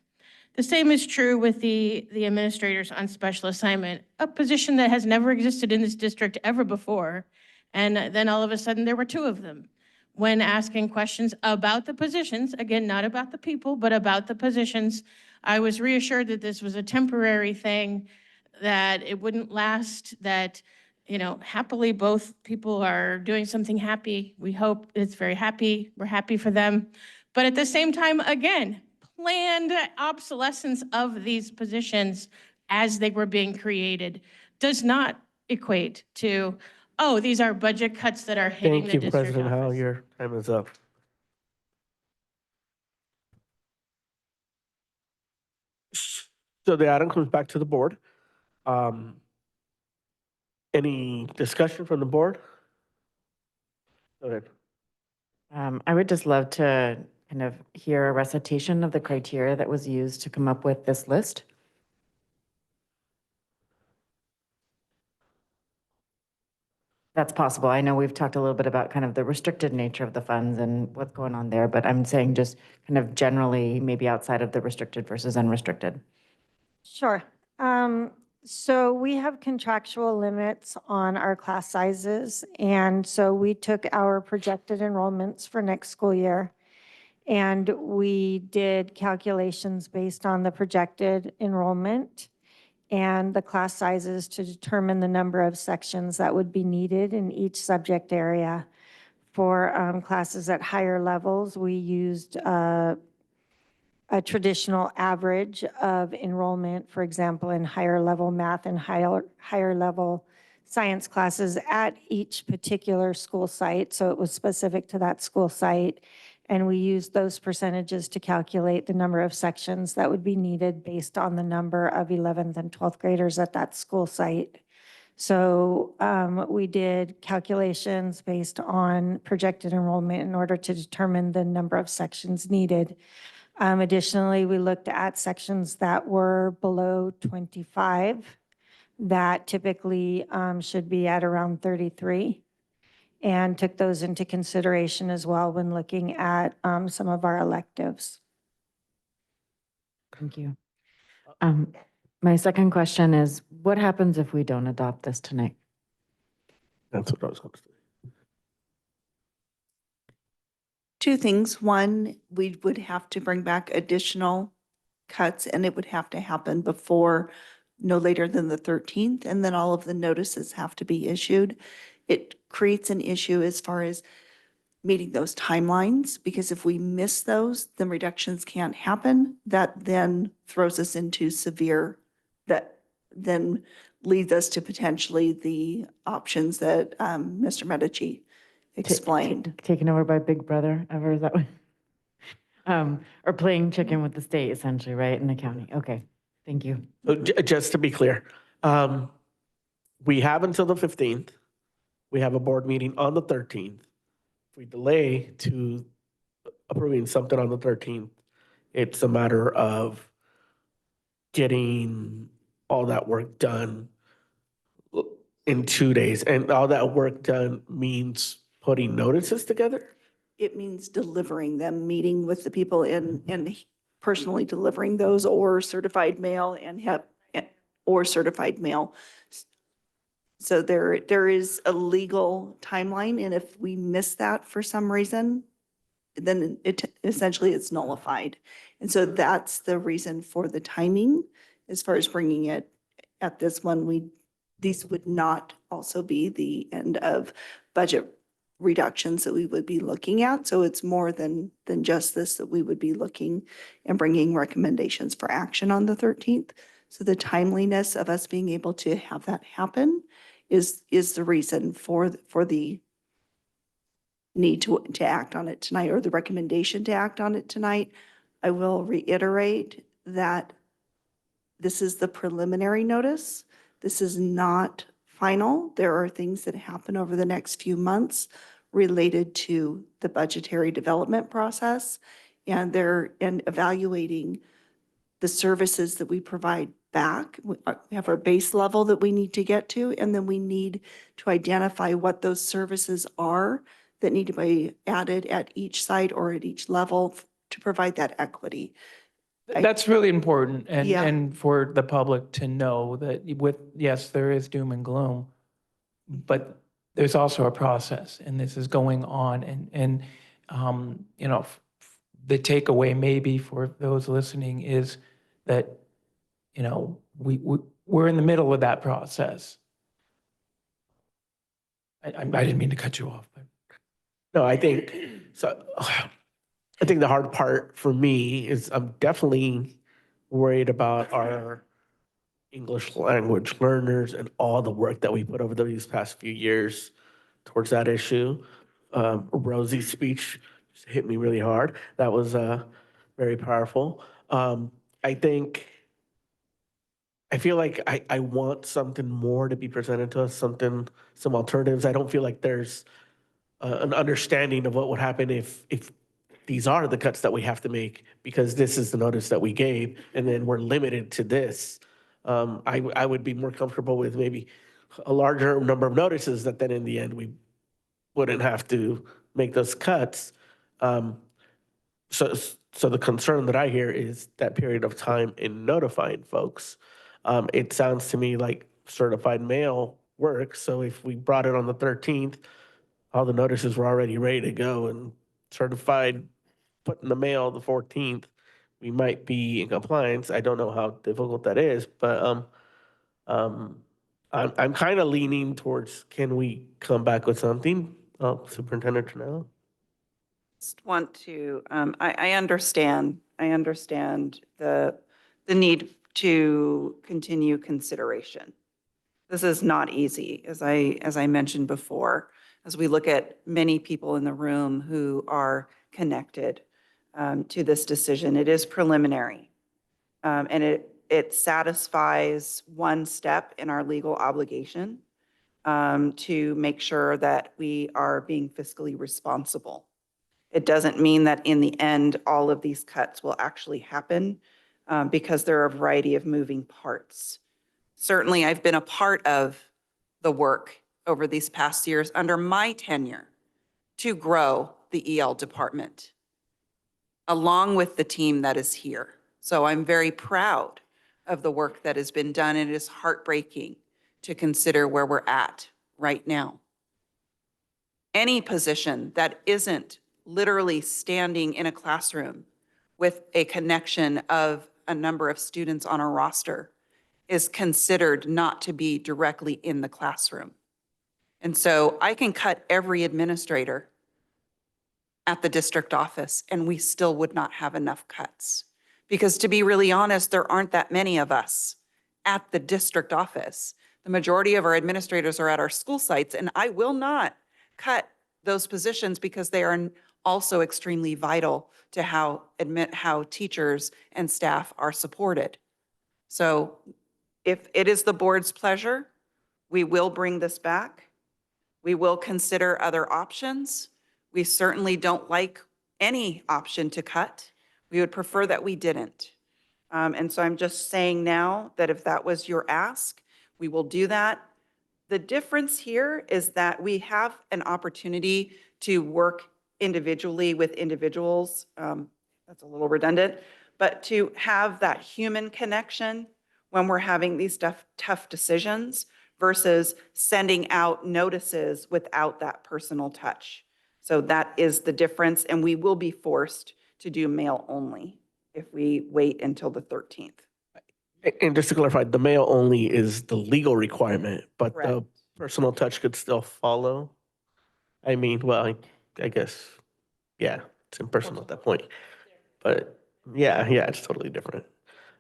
The same is true with the administrators on special assignment, a position that has never existed in this district ever before. And then all of a sudden there were 2 of them. When asking questions about the positions, again, not about the people, but about the positions, I was reassured that this was a temporary thing, that it wouldn't last, that happily both people are doing something happy. We hope it's very happy. We're happy for them. But at the same time, again, planned obsolescence of these positions as they were being created does not equate to, oh, these are budget cuts that are hitting the Thank you, district President Howell. office. Your time is up. So the item comes back to the board. Any discussion from the board? Go ahead. I would just love to kind of hear a recitation of the criteria that was used to come up with this list. That's possible. I know we've talked a little bit about kind of the restricted nature of the funds and what's going on there, but I'm saying just kind of generally, maybe outside of the restricted versus unrestricted. Sure. So we have contractual limits on our class sizes. And so we took our projected enrollments for next school year and we did calculations based on the projected enrollment and the class sizes to determine the number of sections that would be needed in each subject area. For classes at higher levels, we used a traditional average of enrollment, for example, in higher level math and higher level science classes at each particular school site. So it was specific to that school site. And we used those percentages to calculate the number of sections that would be needed based on the number of 11th and 12th graders at that school site. So we did calculations based on projected enrollment in order to determine the number of sections needed. Additionally, we looked at sections that were below 25 that typically should be at around 33, and took those into consideration as well when looking at some of our electives. Thank you. My second question is, what happens if we don't adopt this tonight? That's what I was going to say. Two things. One, we would have to bring back additional cuts, and it would have to happen before no later than the 13th, and then all of the notices have to be issued. It creates an issue as far as meeting those timelines, because if we miss those, then reductions can't happen. That then throws us into severe, that then leads us to potentially the options that Mr. Medici explained. Taken over by Big Brother, ever, is that what? Or playing chicken with the state, essentially, right, in the county? Okay, thank you. So just to be clear, we have until the 15th. We have a board meeting on the 13th. If we delay to approving something on the 13th, it's a matter of getting all that work done in 2 days. And all that work done means putting notices together? It means delivering them, meeting with the people and personally delivering those, or certified mail or certified mail. So there is a legal timeline, and if we miss that for some reason, then essentially it's nullified. And so that's the reason for the timing as far as bringing it at this one. These would not also be the end of budget reductions that we would be looking at. So it's more than just this, that we would be looking and bringing recommendations for action on the 13th. So the timeliness of us being able to have that happen is the reason for the need to act on it tonight, or the recommendation to act on it tonight. I will reiterate that this is the preliminary notice. This is not final. There are things that happen over the next few months related to the budgetary development process, and evaluating the services that we provide back. We have our base level that we need to get to, and then we need to identify what those services are that need to be added at each site or at each level to provide that equity. That's really important, Yeah. and for the public to know that yes, there is doom and gloom, but there's also a process, and this is going on, and the takeaway maybe for those listening is that, we're in the middle of that process. I didn't mean to cut you off, but. No, I think so. I think the hard part for me is I'm definitely worried about our English language learners and all the work that we put over these past few years towards that issue. Rosie's speech just hit me really hard. That was very powerful. I feel like I want something more to be presented to us, some alternatives. I don't feel like there's an understanding of what would happen if these are the cuts that we have to make, because this is the notice that we gave, and then we're limited to this. I would be more comfortable with maybe a larger number of notices, that then in the end, we wouldn't have to make those cuts. So the concern that I hear is that period of time in notifying folks. It sounds to me like certified mail works. So if we brought it on the 13th, all the notices were already ready to go and certified, put in the mail the 14th, we might be in compliance. I don't know how difficult that is, but I'm kind of leaning towards, can we come back with something? Superintendent Trinello? Just want to, I understand the need to continue consideration. This is not easy, as I mentioned before, as we look at many people in the room who are connected to this decision. It is preliminary, and it satisfies one step in our legal obligation to make sure that we are being fiscally responsible. It doesn't mean that in the end, all of these cuts will actually happen because there are a variety of moving parts. Certainly, I've been a part of the work over these past years under my tenure to grow the EL department, along with the team that is here. So I'm very proud of the work that has been done, and it is heartbreaking to consider where we're at right now. Any position that isn't literally standing in a classroom with a connection of a number of students on a roster is considered not to be directly in the classroom. And so I can cut every administrator at the district office and we still would not have enough cuts. Because to be really honest, there aren't that many of us at the district office. The majority of our administrators are at our school sites, and I will not cut those positions because they are also extremely vital to how teachers and staff are supported. So if it is the board's pleasure, we will bring this back. We will consider other options. We certainly don't like any option to cut. We would prefer that we didn't. And so I'm just saying now that if that was your ask, we will do that. The difference here is that we have an opportunity to work individually with individuals. That's a little redundant, but to have that human connection when we're having these tough decisions versus sending out notices without that personal touch. So that is the difference, and we will be forced to do mail only if we wait until the 13th. And just to clarify, the mail only is the legal requirement, but the Correct. personal touch could still follow. I mean, well, I guess, yeah, it's impersonal at that point. But yeah, it's totally different.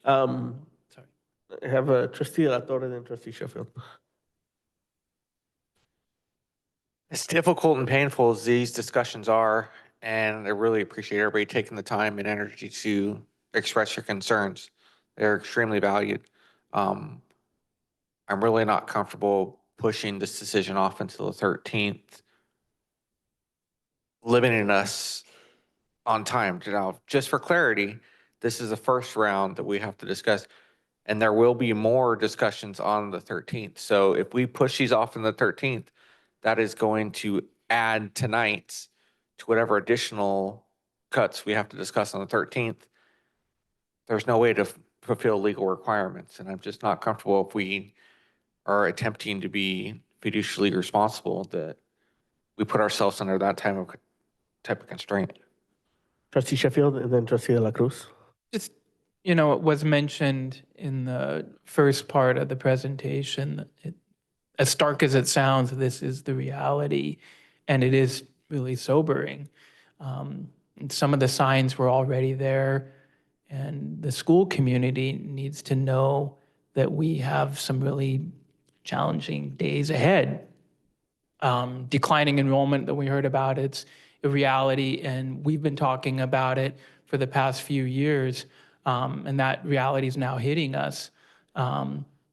Sorry. I have a trustee La Torre and trustee Sheffield. As difficult and painful as these discussions are, and I really appreciate everybody taking the time and energy to express your concerns. They're extremely valued. I'm really not comfortable pushing this decision off until the 13th, limiting us on time. Now, just for clarity, this is the first round that we have to discuss, and there will be more discussions on the 13th. So if we push these off on the 13th, that is going to add tonight to whatever additional cuts we have to discuss on the 13th. There's no way to fulfill legal requirements, and I'm just not comfortable if we are attempting to be fiduciarily responsible that we put ourselves under that type of constraint. Trustee Sheffield and then trustee De La Cruz. Just, it was mentioned in the first part of the presentation, as stark as it sounds, this is the reality, and it is really sobering. And some of the signs were already there, and the school community needs to know that we have some really challenging days ahead. Declining enrollment that we heard about, it's a reality, and we've been talking about it for the past few years, and that reality is now hitting us.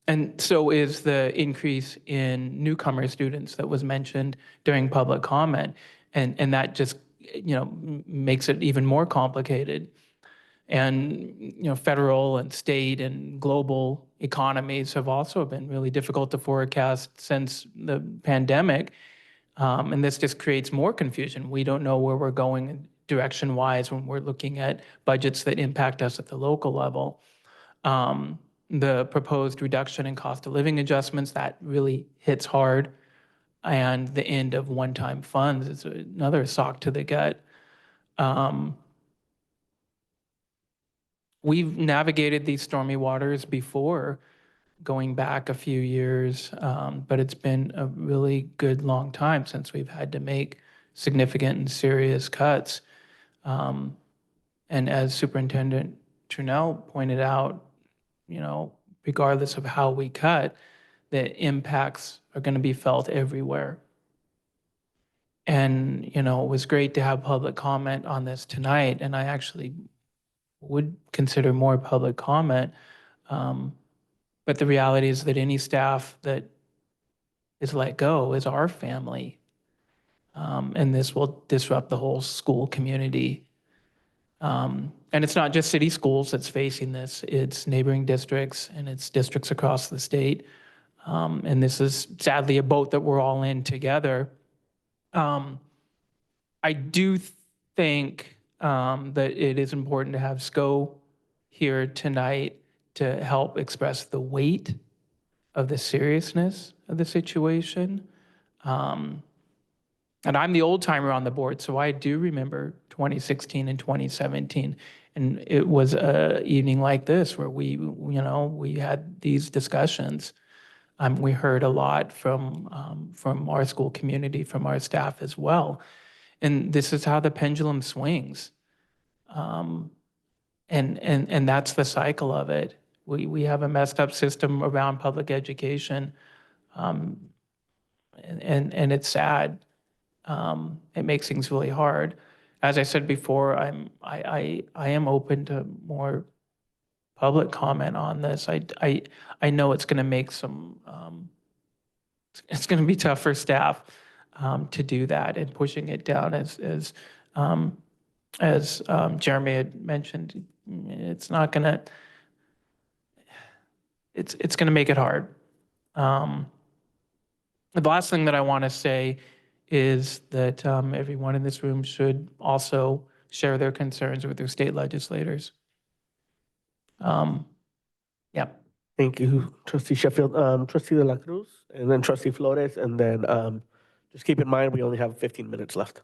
And so is the increase in newcomer students that was mentioned during public comment. And that just, makes it even more complicated. And, federal and state and global economies have also been really difficult to forecast since the pandemic. And this just creates more confusion. We don't know where we're going direction-wise when we're looking at budgets that impact us at the local level. The proposed reduction in cost of living adjustments, that really hits hard. And the end of one-time funds is another sock to the gut. We've navigated these stormy waters before, going back a few years, but it's been a really good long time since we've had to make significant and serious cuts. Um, And as Superintendent Trunell pointed out, regardless of how we cut, the impacts are going to be felt everywhere. And, it was great to have public comment on this tonight, and I actually would consider more public comment. But the reality is that any staff that is let go is our family. And this will disrupt the whole school community. And it's not just city schools that's facing this, it's neighboring districts and it's districts across the state. And this is sadly a boat that we're all in together. I do think that it is important to have SCO here tonight to help express the weight of the seriousness of the situation. And I'm the old timer on the board, so I do remember 2016 and 2017. And it was a evening like this where we had these discussions. We heard a lot from our school community, from our staff as well. And this is how the pendulum swings. And that's the cycle of it. We have a messed up system around public education. And it's sad. It makes things really hard. As I said before, I am open to more public comment on this. I know it's going to make it's going to be tough for staff to do that, and pushing it down as Jeremy had mentioned, it's not going to, it's going to make it hard. The last thing that I want to say is that everyone in this room should also share their concerns with their state legislators. Yeah. Thank you, Trustee Sheffield. Trustee De La Cruz, and then Trustee Flores, and then just keep in mind, we only have 15 minutes left.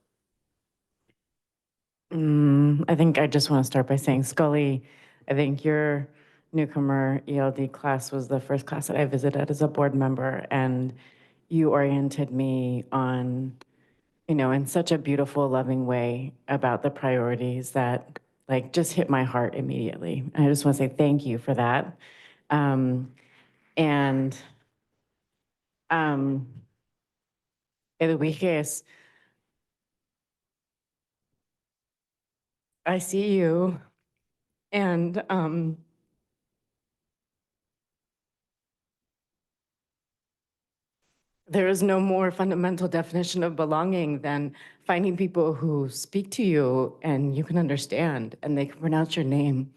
I think I just want to start by saying, Scully, I think your newcomer ELD class was the first class that I visited as a board member, and you oriented me on, in such a beautiful, loving way about the priorities that just hit my heart immediately. And I just want to say thank you for that. And Eduviges, I see you, and there is no more fundamental definition of belonging than finding people who speak to you and you can understand, and they can pronounce your name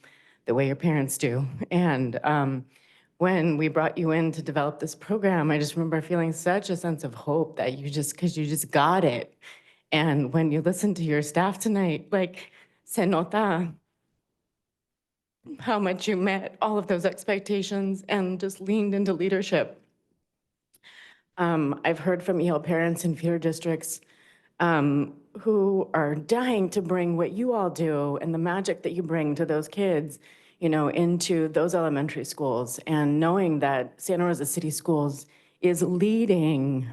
the way your parents do. And when we brought you in to develop this program, I just remember feeling such a sense of hope that because you just got it. And when you listen to your staff tonight, se nota how much you met all of those expectations and just leaned into leadership. I've heard from EL parents in feeder districts who are dying to bring what you all do and the magic that you bring to those kids, into those elementary schools, and knowing that Santa Rosa City Schools is leading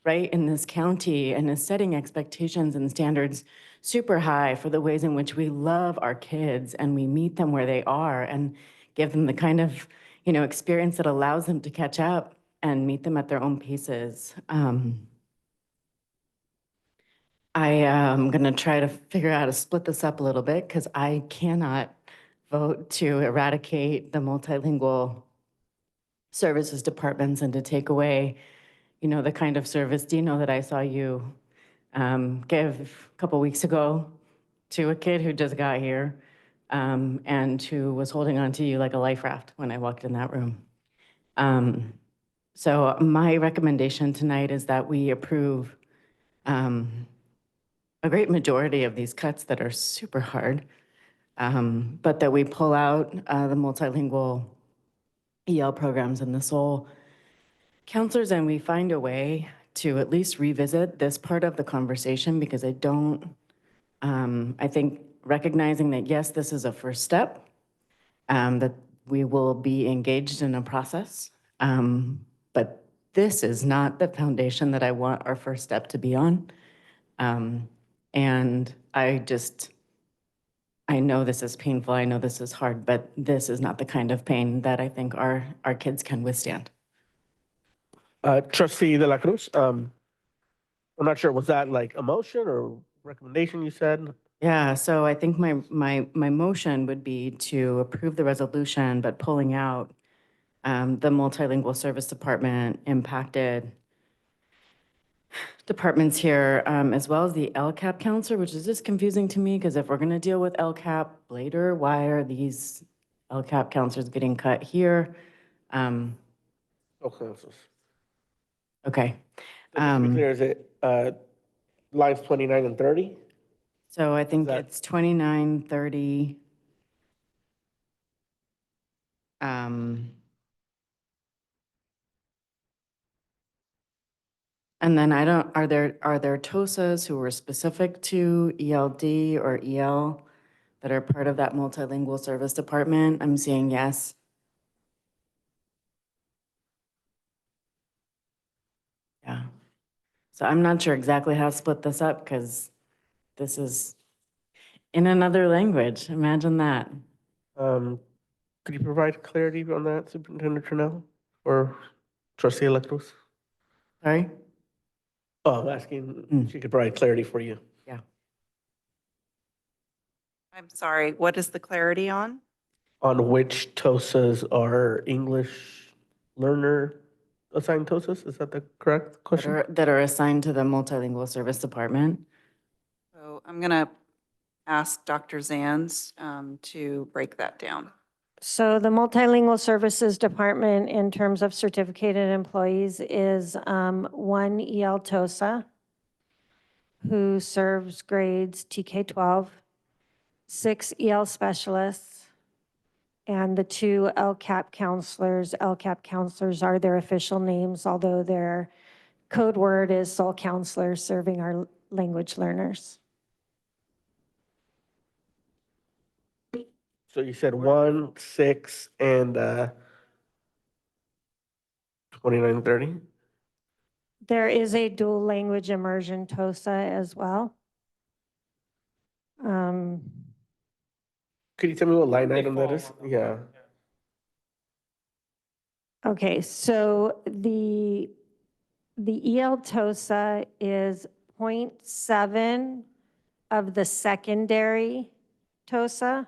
right in this county and is setting expectations and standards super high for the ways in which we love our kids and we meet them where they are and give them the kind of, experience that allows them to catch up and meet them at their own paces. I am going to try to figure out how to split this up a little bit because I cannot vote to eradicate the multilingual services departments and to take away, the kind of service, Dino, that I saw you give a couple weeks ago to a kid who just got here and who was holding on to you like a life raft when I walked in that room. So my recommendation tonight is that we approve a great majority of these cuts that are super hard, but that we pull out the multilingual EL programs and the SOL counselors, and we find a way to at least revisit this part of the conversation, because I think recognizing that, yes, this is a first step, that we will be engaged in a process, but this is not the foundation that I want our first step to be on. And I just I know this is painful, I know this is hard, but this is not the kind of pain that I think our kids can withstand. Trustee De La Cruz, I'm not sure, was that like a motion or recommendation you said? Yeah, so I think my motion would be to approve the resolution, but pulling out the multilingual service department impacted departments here, as well as the LCAP counselor, which is just confusing to me, because if we're gonna deal with LCAP later, why are these LCAP counselors getting cut here? No councils. Okay. So just to be clear, is it lines 29 and 30? So I think that- it's 29, 30. And then are there TOSAs who were specific to ELD or EL that are part of that multilingual service department? I'm seeing yes. Yeah. So I'm not sure exactly how to split this up because this is in another language. Imagine that. Could you provide clarity on that, Superintendent Trinnell or Trustee De La Cruz? Sorry? Oh, I'm asking if she could provide clarity for you. Yeah. I'm sorry, what is the clarity on? On which TOSAs are English learner assigned TOSAs? Is that the correct question? That are assigned to the multilingual service department. So I'm going to ask Dr. Zanz to break that down. So the Multilingual Services Department, in terms of certificated employees, is one EL TOSA who serves grades TK-12, 6 EL specialists, and the 2 LCAP counselors. LCAP counselors are their official names, although their code word is soul counselors serving our language learners. So you said 1, 6, and 29, 30? There is a dual language immersion TOSA as well. Could you tell me what line item that is? Yeah. Okay, so the EL TOSA is 0.7 of the secondary TOSA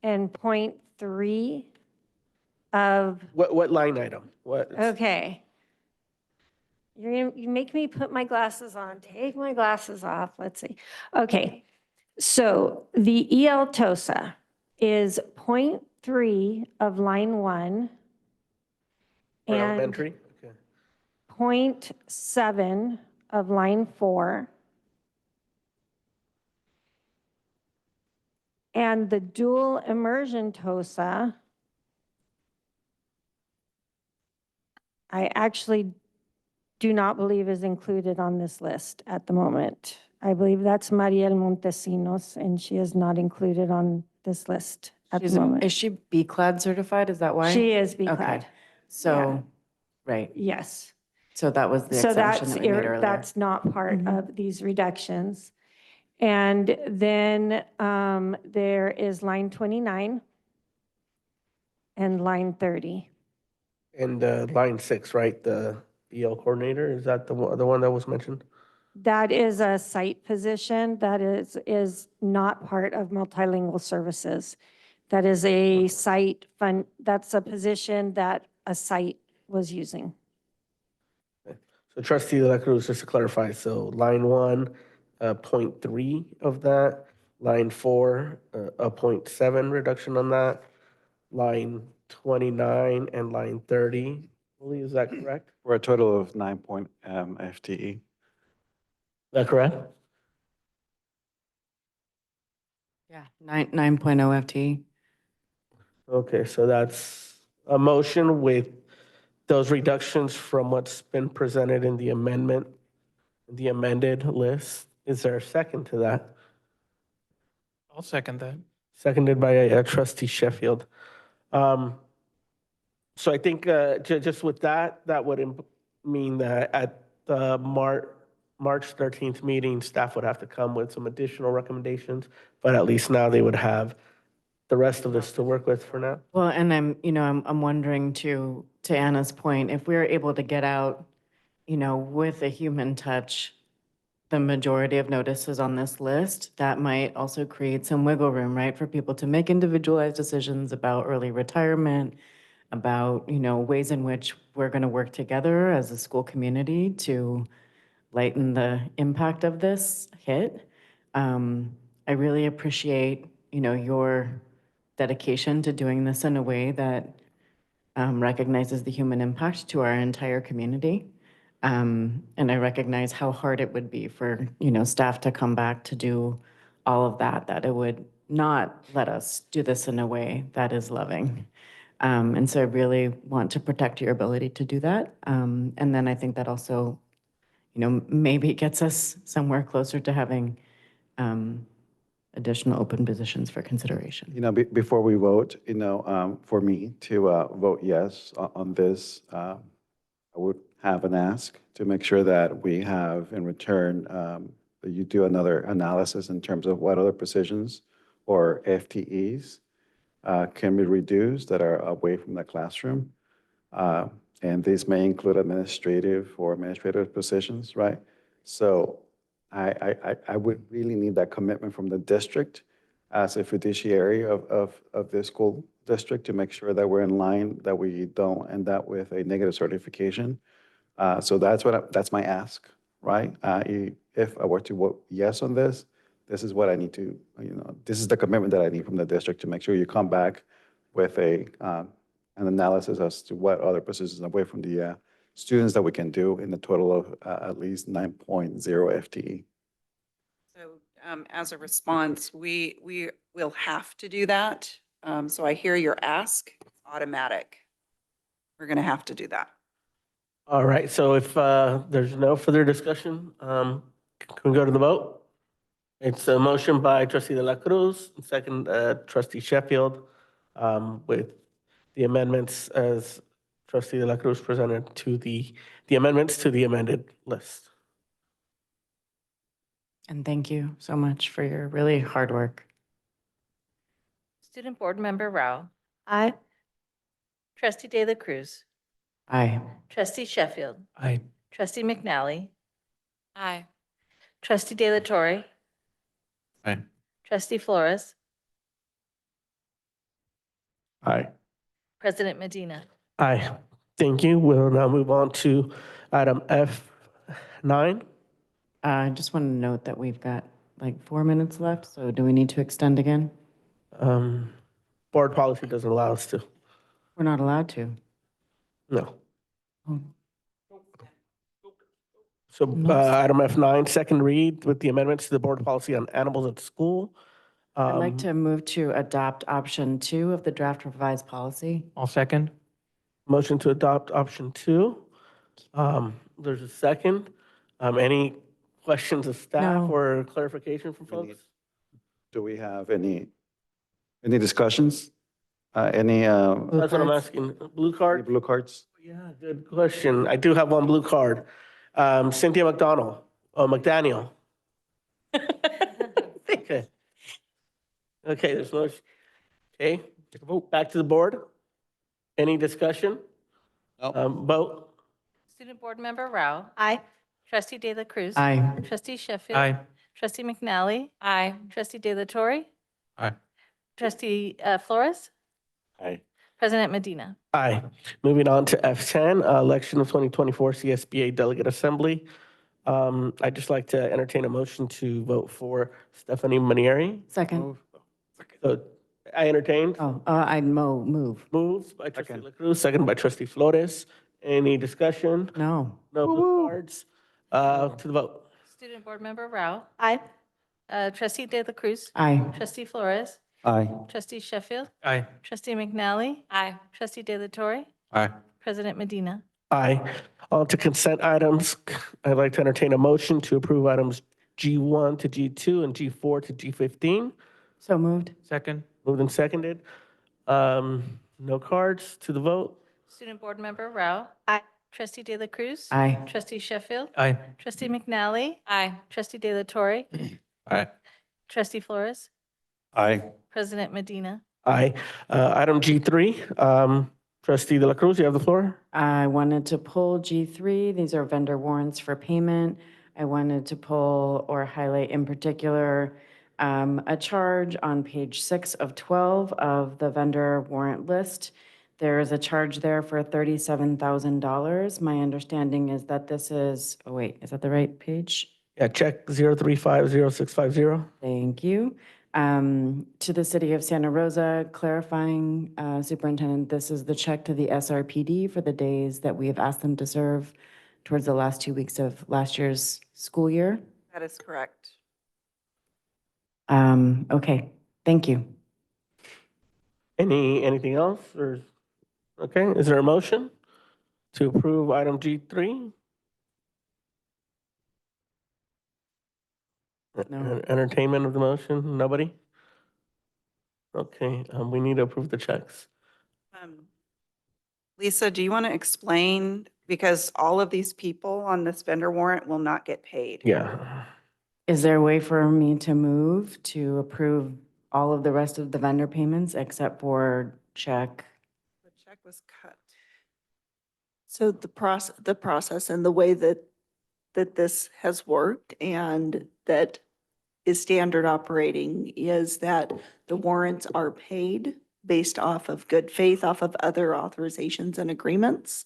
and 0.3 of, What line item? What? okay. You make me put my glasses on, take my glasses off, let's see. Okay, so the EL TOSA is 0.3 of line 1 For and elementary? Okay. 0.7 of line 4. And the dual immersion TOSA, I actually do not believe is included on this list at the moment. I believe that's Mariel Montesinos, and she is not included on this list at the moment. Is she B-clad certified? Is that why? She is B-clad. Okay. So, right. Yes. So that was the So exemption that we made earlier. that's not part of these reductions. And then there is line 29 and line 30. And line 6, right? The EL coordinator, is that the one that was mentioned? That is a site position that is not part of multilingual services. That is a site fund, that's a position that a site was using. So Trustee De La Cruz, just to clarify, so line 1, 0.3 of that, line 4, a 0.7 reduction on that, line 29 and line 30. Willie, is that correct? For a total of 9 FTE. Is that correct? Yeah, 9.0 FTE. Okay, so that's a motion with those reductions from what's been presented in the amendment, the amended list. Is there a second to that? I'll second that. Seconded by Trustee Sheffield. So I think just with that, that would mean that at the March 13th meeting, staff would have to come with some additional recommendations, but at least now they would have the rest of this to work with for now. Well, and I'm wondering to Anna's point, if we're able to get out, with a human touch, the majority of notices on this list, that might also create some wiggle room, right? For people to make individualized decisions about early retirement, about, ways in which we're going to work together as a school community to lighten the impact of this hit. I really appreciate, your dedication to doing this in a way that recognizes the human impact to our entire community. And I recognize how hard it would be for, staff to come back to do all of that it would not let us do this in a way that is loving. And so I really want to protect your ability to do that. And then I think that also, maybe it gets us somewhere closer to having additional open positions for consideration. Before we vote, for me to vote yes on this, I would have an ask to make sure that we have in return, that you do another analysis in terms of what other positions or FTEs can be reduced that are away from the classroom. And these may include administrative positions, right? So I would really need that commitment from the district as a fiduciary of this school district to make sure that we're in line, that we don't end up with a negative certification. So that's my ask, right? If I were to vote yes on this, this is what I need to, this is the commitment that I need from the district to make sure you come back with an analysis as to what other positions away from the students that we can do in the total of at least 9.0 FTE. So as a response, we will have to do that. So I hear your ask, automatic. We're going to have to do that. All right, so if there's no further discussion, can we go to the vote? It's a motion by trustee De La Cruz, second trustee Sheffield, with the amendments as trustee De La Cruz presented to the amendments to the amended list. And thank you so much for your really hard work. Student Board Member Rao. Aye. Trustee De La Cruz. Aye. Trustee Sheffield. Aye. Trustee McNally. Aye. Trustee De La Torre. Aye. Trustee Flores. Aye. President Medina. Aye. Thank you. We'll now move on to item F9. I just want to note that we've got like 4 minutes left, so do we need to extend again? Board policy doesn't allow us to. We're not allowed to. No. Oh. So item F9, second read with the amendments to the board policy on animals at school. I'd like to move to adopt option 2 of the draft revised policy. I'll second. Motion to adopt option 2. There's a second. Any questions of staff No. or clarification from folks? Do we have any discussions? Any That's what I'm asking. Blue card? blue cards? Yeah, good question. I do have one blue card. Cynthia McDaniel. Okay. Okay, there's no, okay, take a vote. Back to the board. Any discussion? Vote. Student Board Member Rao. Aye. Trustee De La Cruz. Aye. Trustee Sheffield. Aye. Trustee McNally. Aye. Trustee De La Torre. Aye. Trustee Flores. Aye. President Medina. Aye. Moving on to F10, election of 2024 CSBA Delegate Assembly. I'd just like to entertain a motion to vote for Stephanie Manieri. Second. So I entertained. Oh, I'd move. Moved by trustee La Cruz, second by trustee Flores. Any discussion? No. No blue cards. To the vote. Student Board Member Rao. Aye. Trustee De La Cruz. Aye. Trustee Flores. Aye. Trustee Sheffield. Aye. Trustee McNally. Aye. Trustee De La Torre. Aye. President Medina. Aye. On to consent items. I'd like to entertain a motion to approve items G1 to G2 and G4 to G15. So moved. Second. Moved and seconded. No cards to the vote. Student Board Member Rao. Aye. Trustee De La Cruz? Aye. Trustee Sheffield? Aye. Trustee McNally? Aye. Trustee De La Torre? Aye. Trustee Flores? Aye. President Medina? Aye. Item G3, trustee De La Cruz, you have the floor. I wanted to pull G3. These are vendor warrants for payment. I wanted to pull or highlight in particular a charge on page 6 of 12 of the vendor warrant list. There is a charge there for $37,000. My understanding is that this is, oh wait, is that the right page? Yeah, check 0350650. Thank you. To the city of Santa Rosa, clarifying, Superintendent, this is the check to the SRPD for the days that we have asked them to serve towards the last 2 weeks of last year's school year. That is correct. Okay, thank you. Anything else or, okay, is there a motion to approve item G3? No. Entertainment of the motion, nobody? Okay, we need to approve the checks. Lisa, do you want to explain, because all of these people on this vendor warrant will not get paid? Yeah, Is there a way for me to move to approve all of the rest of the vendor payments except for check? The check was cut. So the process and the way that this has worked and that is standard operating is that the warrants are paid based off of good faith, off of other authorizations and agreements.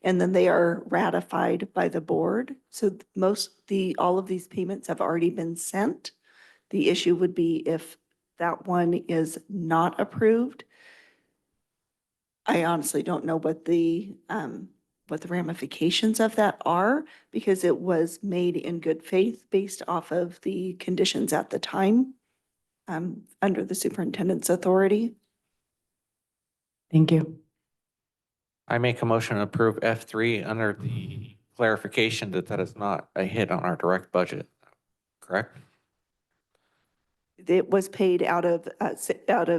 And then they are ratified by the board. So all of these payments have already been sent. The issue would be if that one is not approved. I honestly don't know what the ramifications of that are, because it was made in good faith based off of the conditions at the time, under the superintendent's authority. Thank you. I make a motion to approve F3 under the clarification that that is not a hit on our direct budget, correct? It was paid out of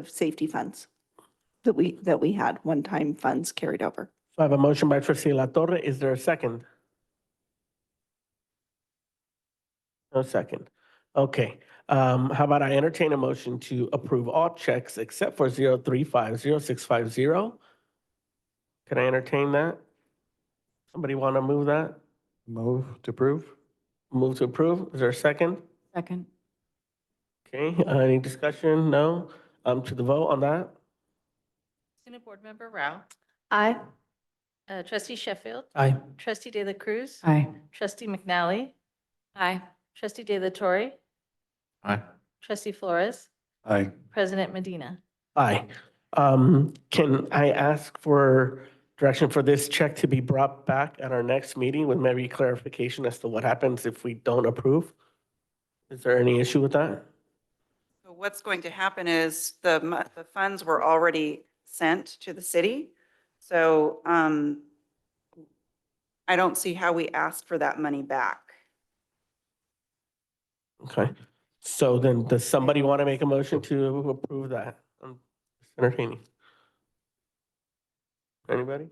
safety funds that we had, one-time funds carried over. so I have a motion by trustee La Torre. Is there a second? No second. Okay, how about I entertain a motion to approve all checks except for 0350650? Can I entertain that? Somebody want to move that? Move to approve? Move to approve. Is there a second? Second. Okay, any discussion? No? To the vote on that? Student Board Member Rao? Aye. Trustee Sheffield? Aye. Trustee De La Cruz? Aye. Trustee McNally? Aye. Trustee De La Torre? Aye. Trustee Flores? Aye. President Medina? Aye. Can I ask for direction for this check to be brought back at our next meeting with maybe clarification as to what happens if we don't approve? Is there any issue with that? So what's going to happen is the funds were already sent to the city. So I don't see how we ask for that money back. Okay, so then does somebody want to make a motion to approve that? I'm just entertaining. Anybody?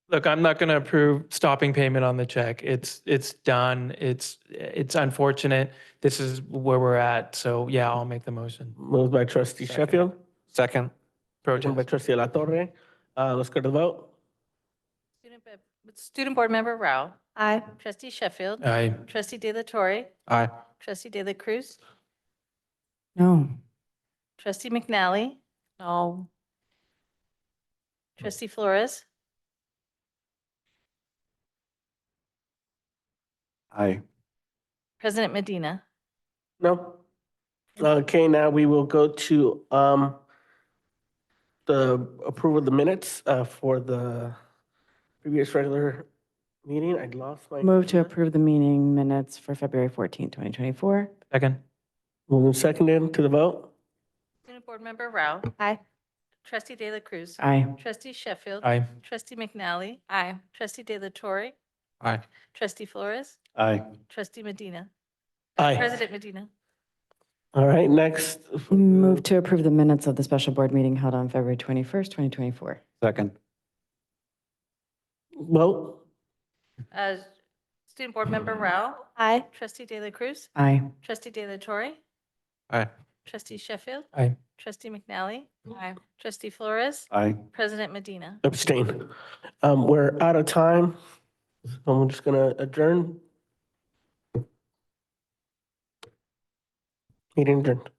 Look, I'm not going to approve stopping payment on the check. It's done. It's unfortunate. This is where we're at. So yeah, I'll make the motion. Moved by trustee Second. Sheffield, Second. second by trustee La Torre. Let's go to the vote. Student Board Member Rao? Aye. Trustee Sheffield? Aye. Trustee De La Torre? Aye. Trustee De La Cruz? No. Trustee McNally? No. Trustee Flores? Aye. President Medina? No? Okay, now we will go to the approval of the minutes for the previous regular meeting. I lost my. Move to approve the meeting minutes for February 14, 2024. Second. Moved and seconded to the vote. Student Board Member Rao? Aye. Trustee De La Cruz? Aye. Trustee Sheffield? Aye. Trustee McNally? Aye. Trustee De La Torre? Aye. Trustee Flores? Aye. Trustee Medina? Aye. President Medina? All right, next. Move to approve the minutes of the special board meeting held on February 21st, 2024. Second. Vote. Student Board Member Rao. Aye. Trustee De La Cruz. Aye. Trustee De La Torre. Aye. Trustee Sheffield. Aye. Trustee McNally. Aye. Trustee Flores. Aye. President Medina. Abstain. We're out of time. So I'm just gonna adjourn. Meeting adjourned.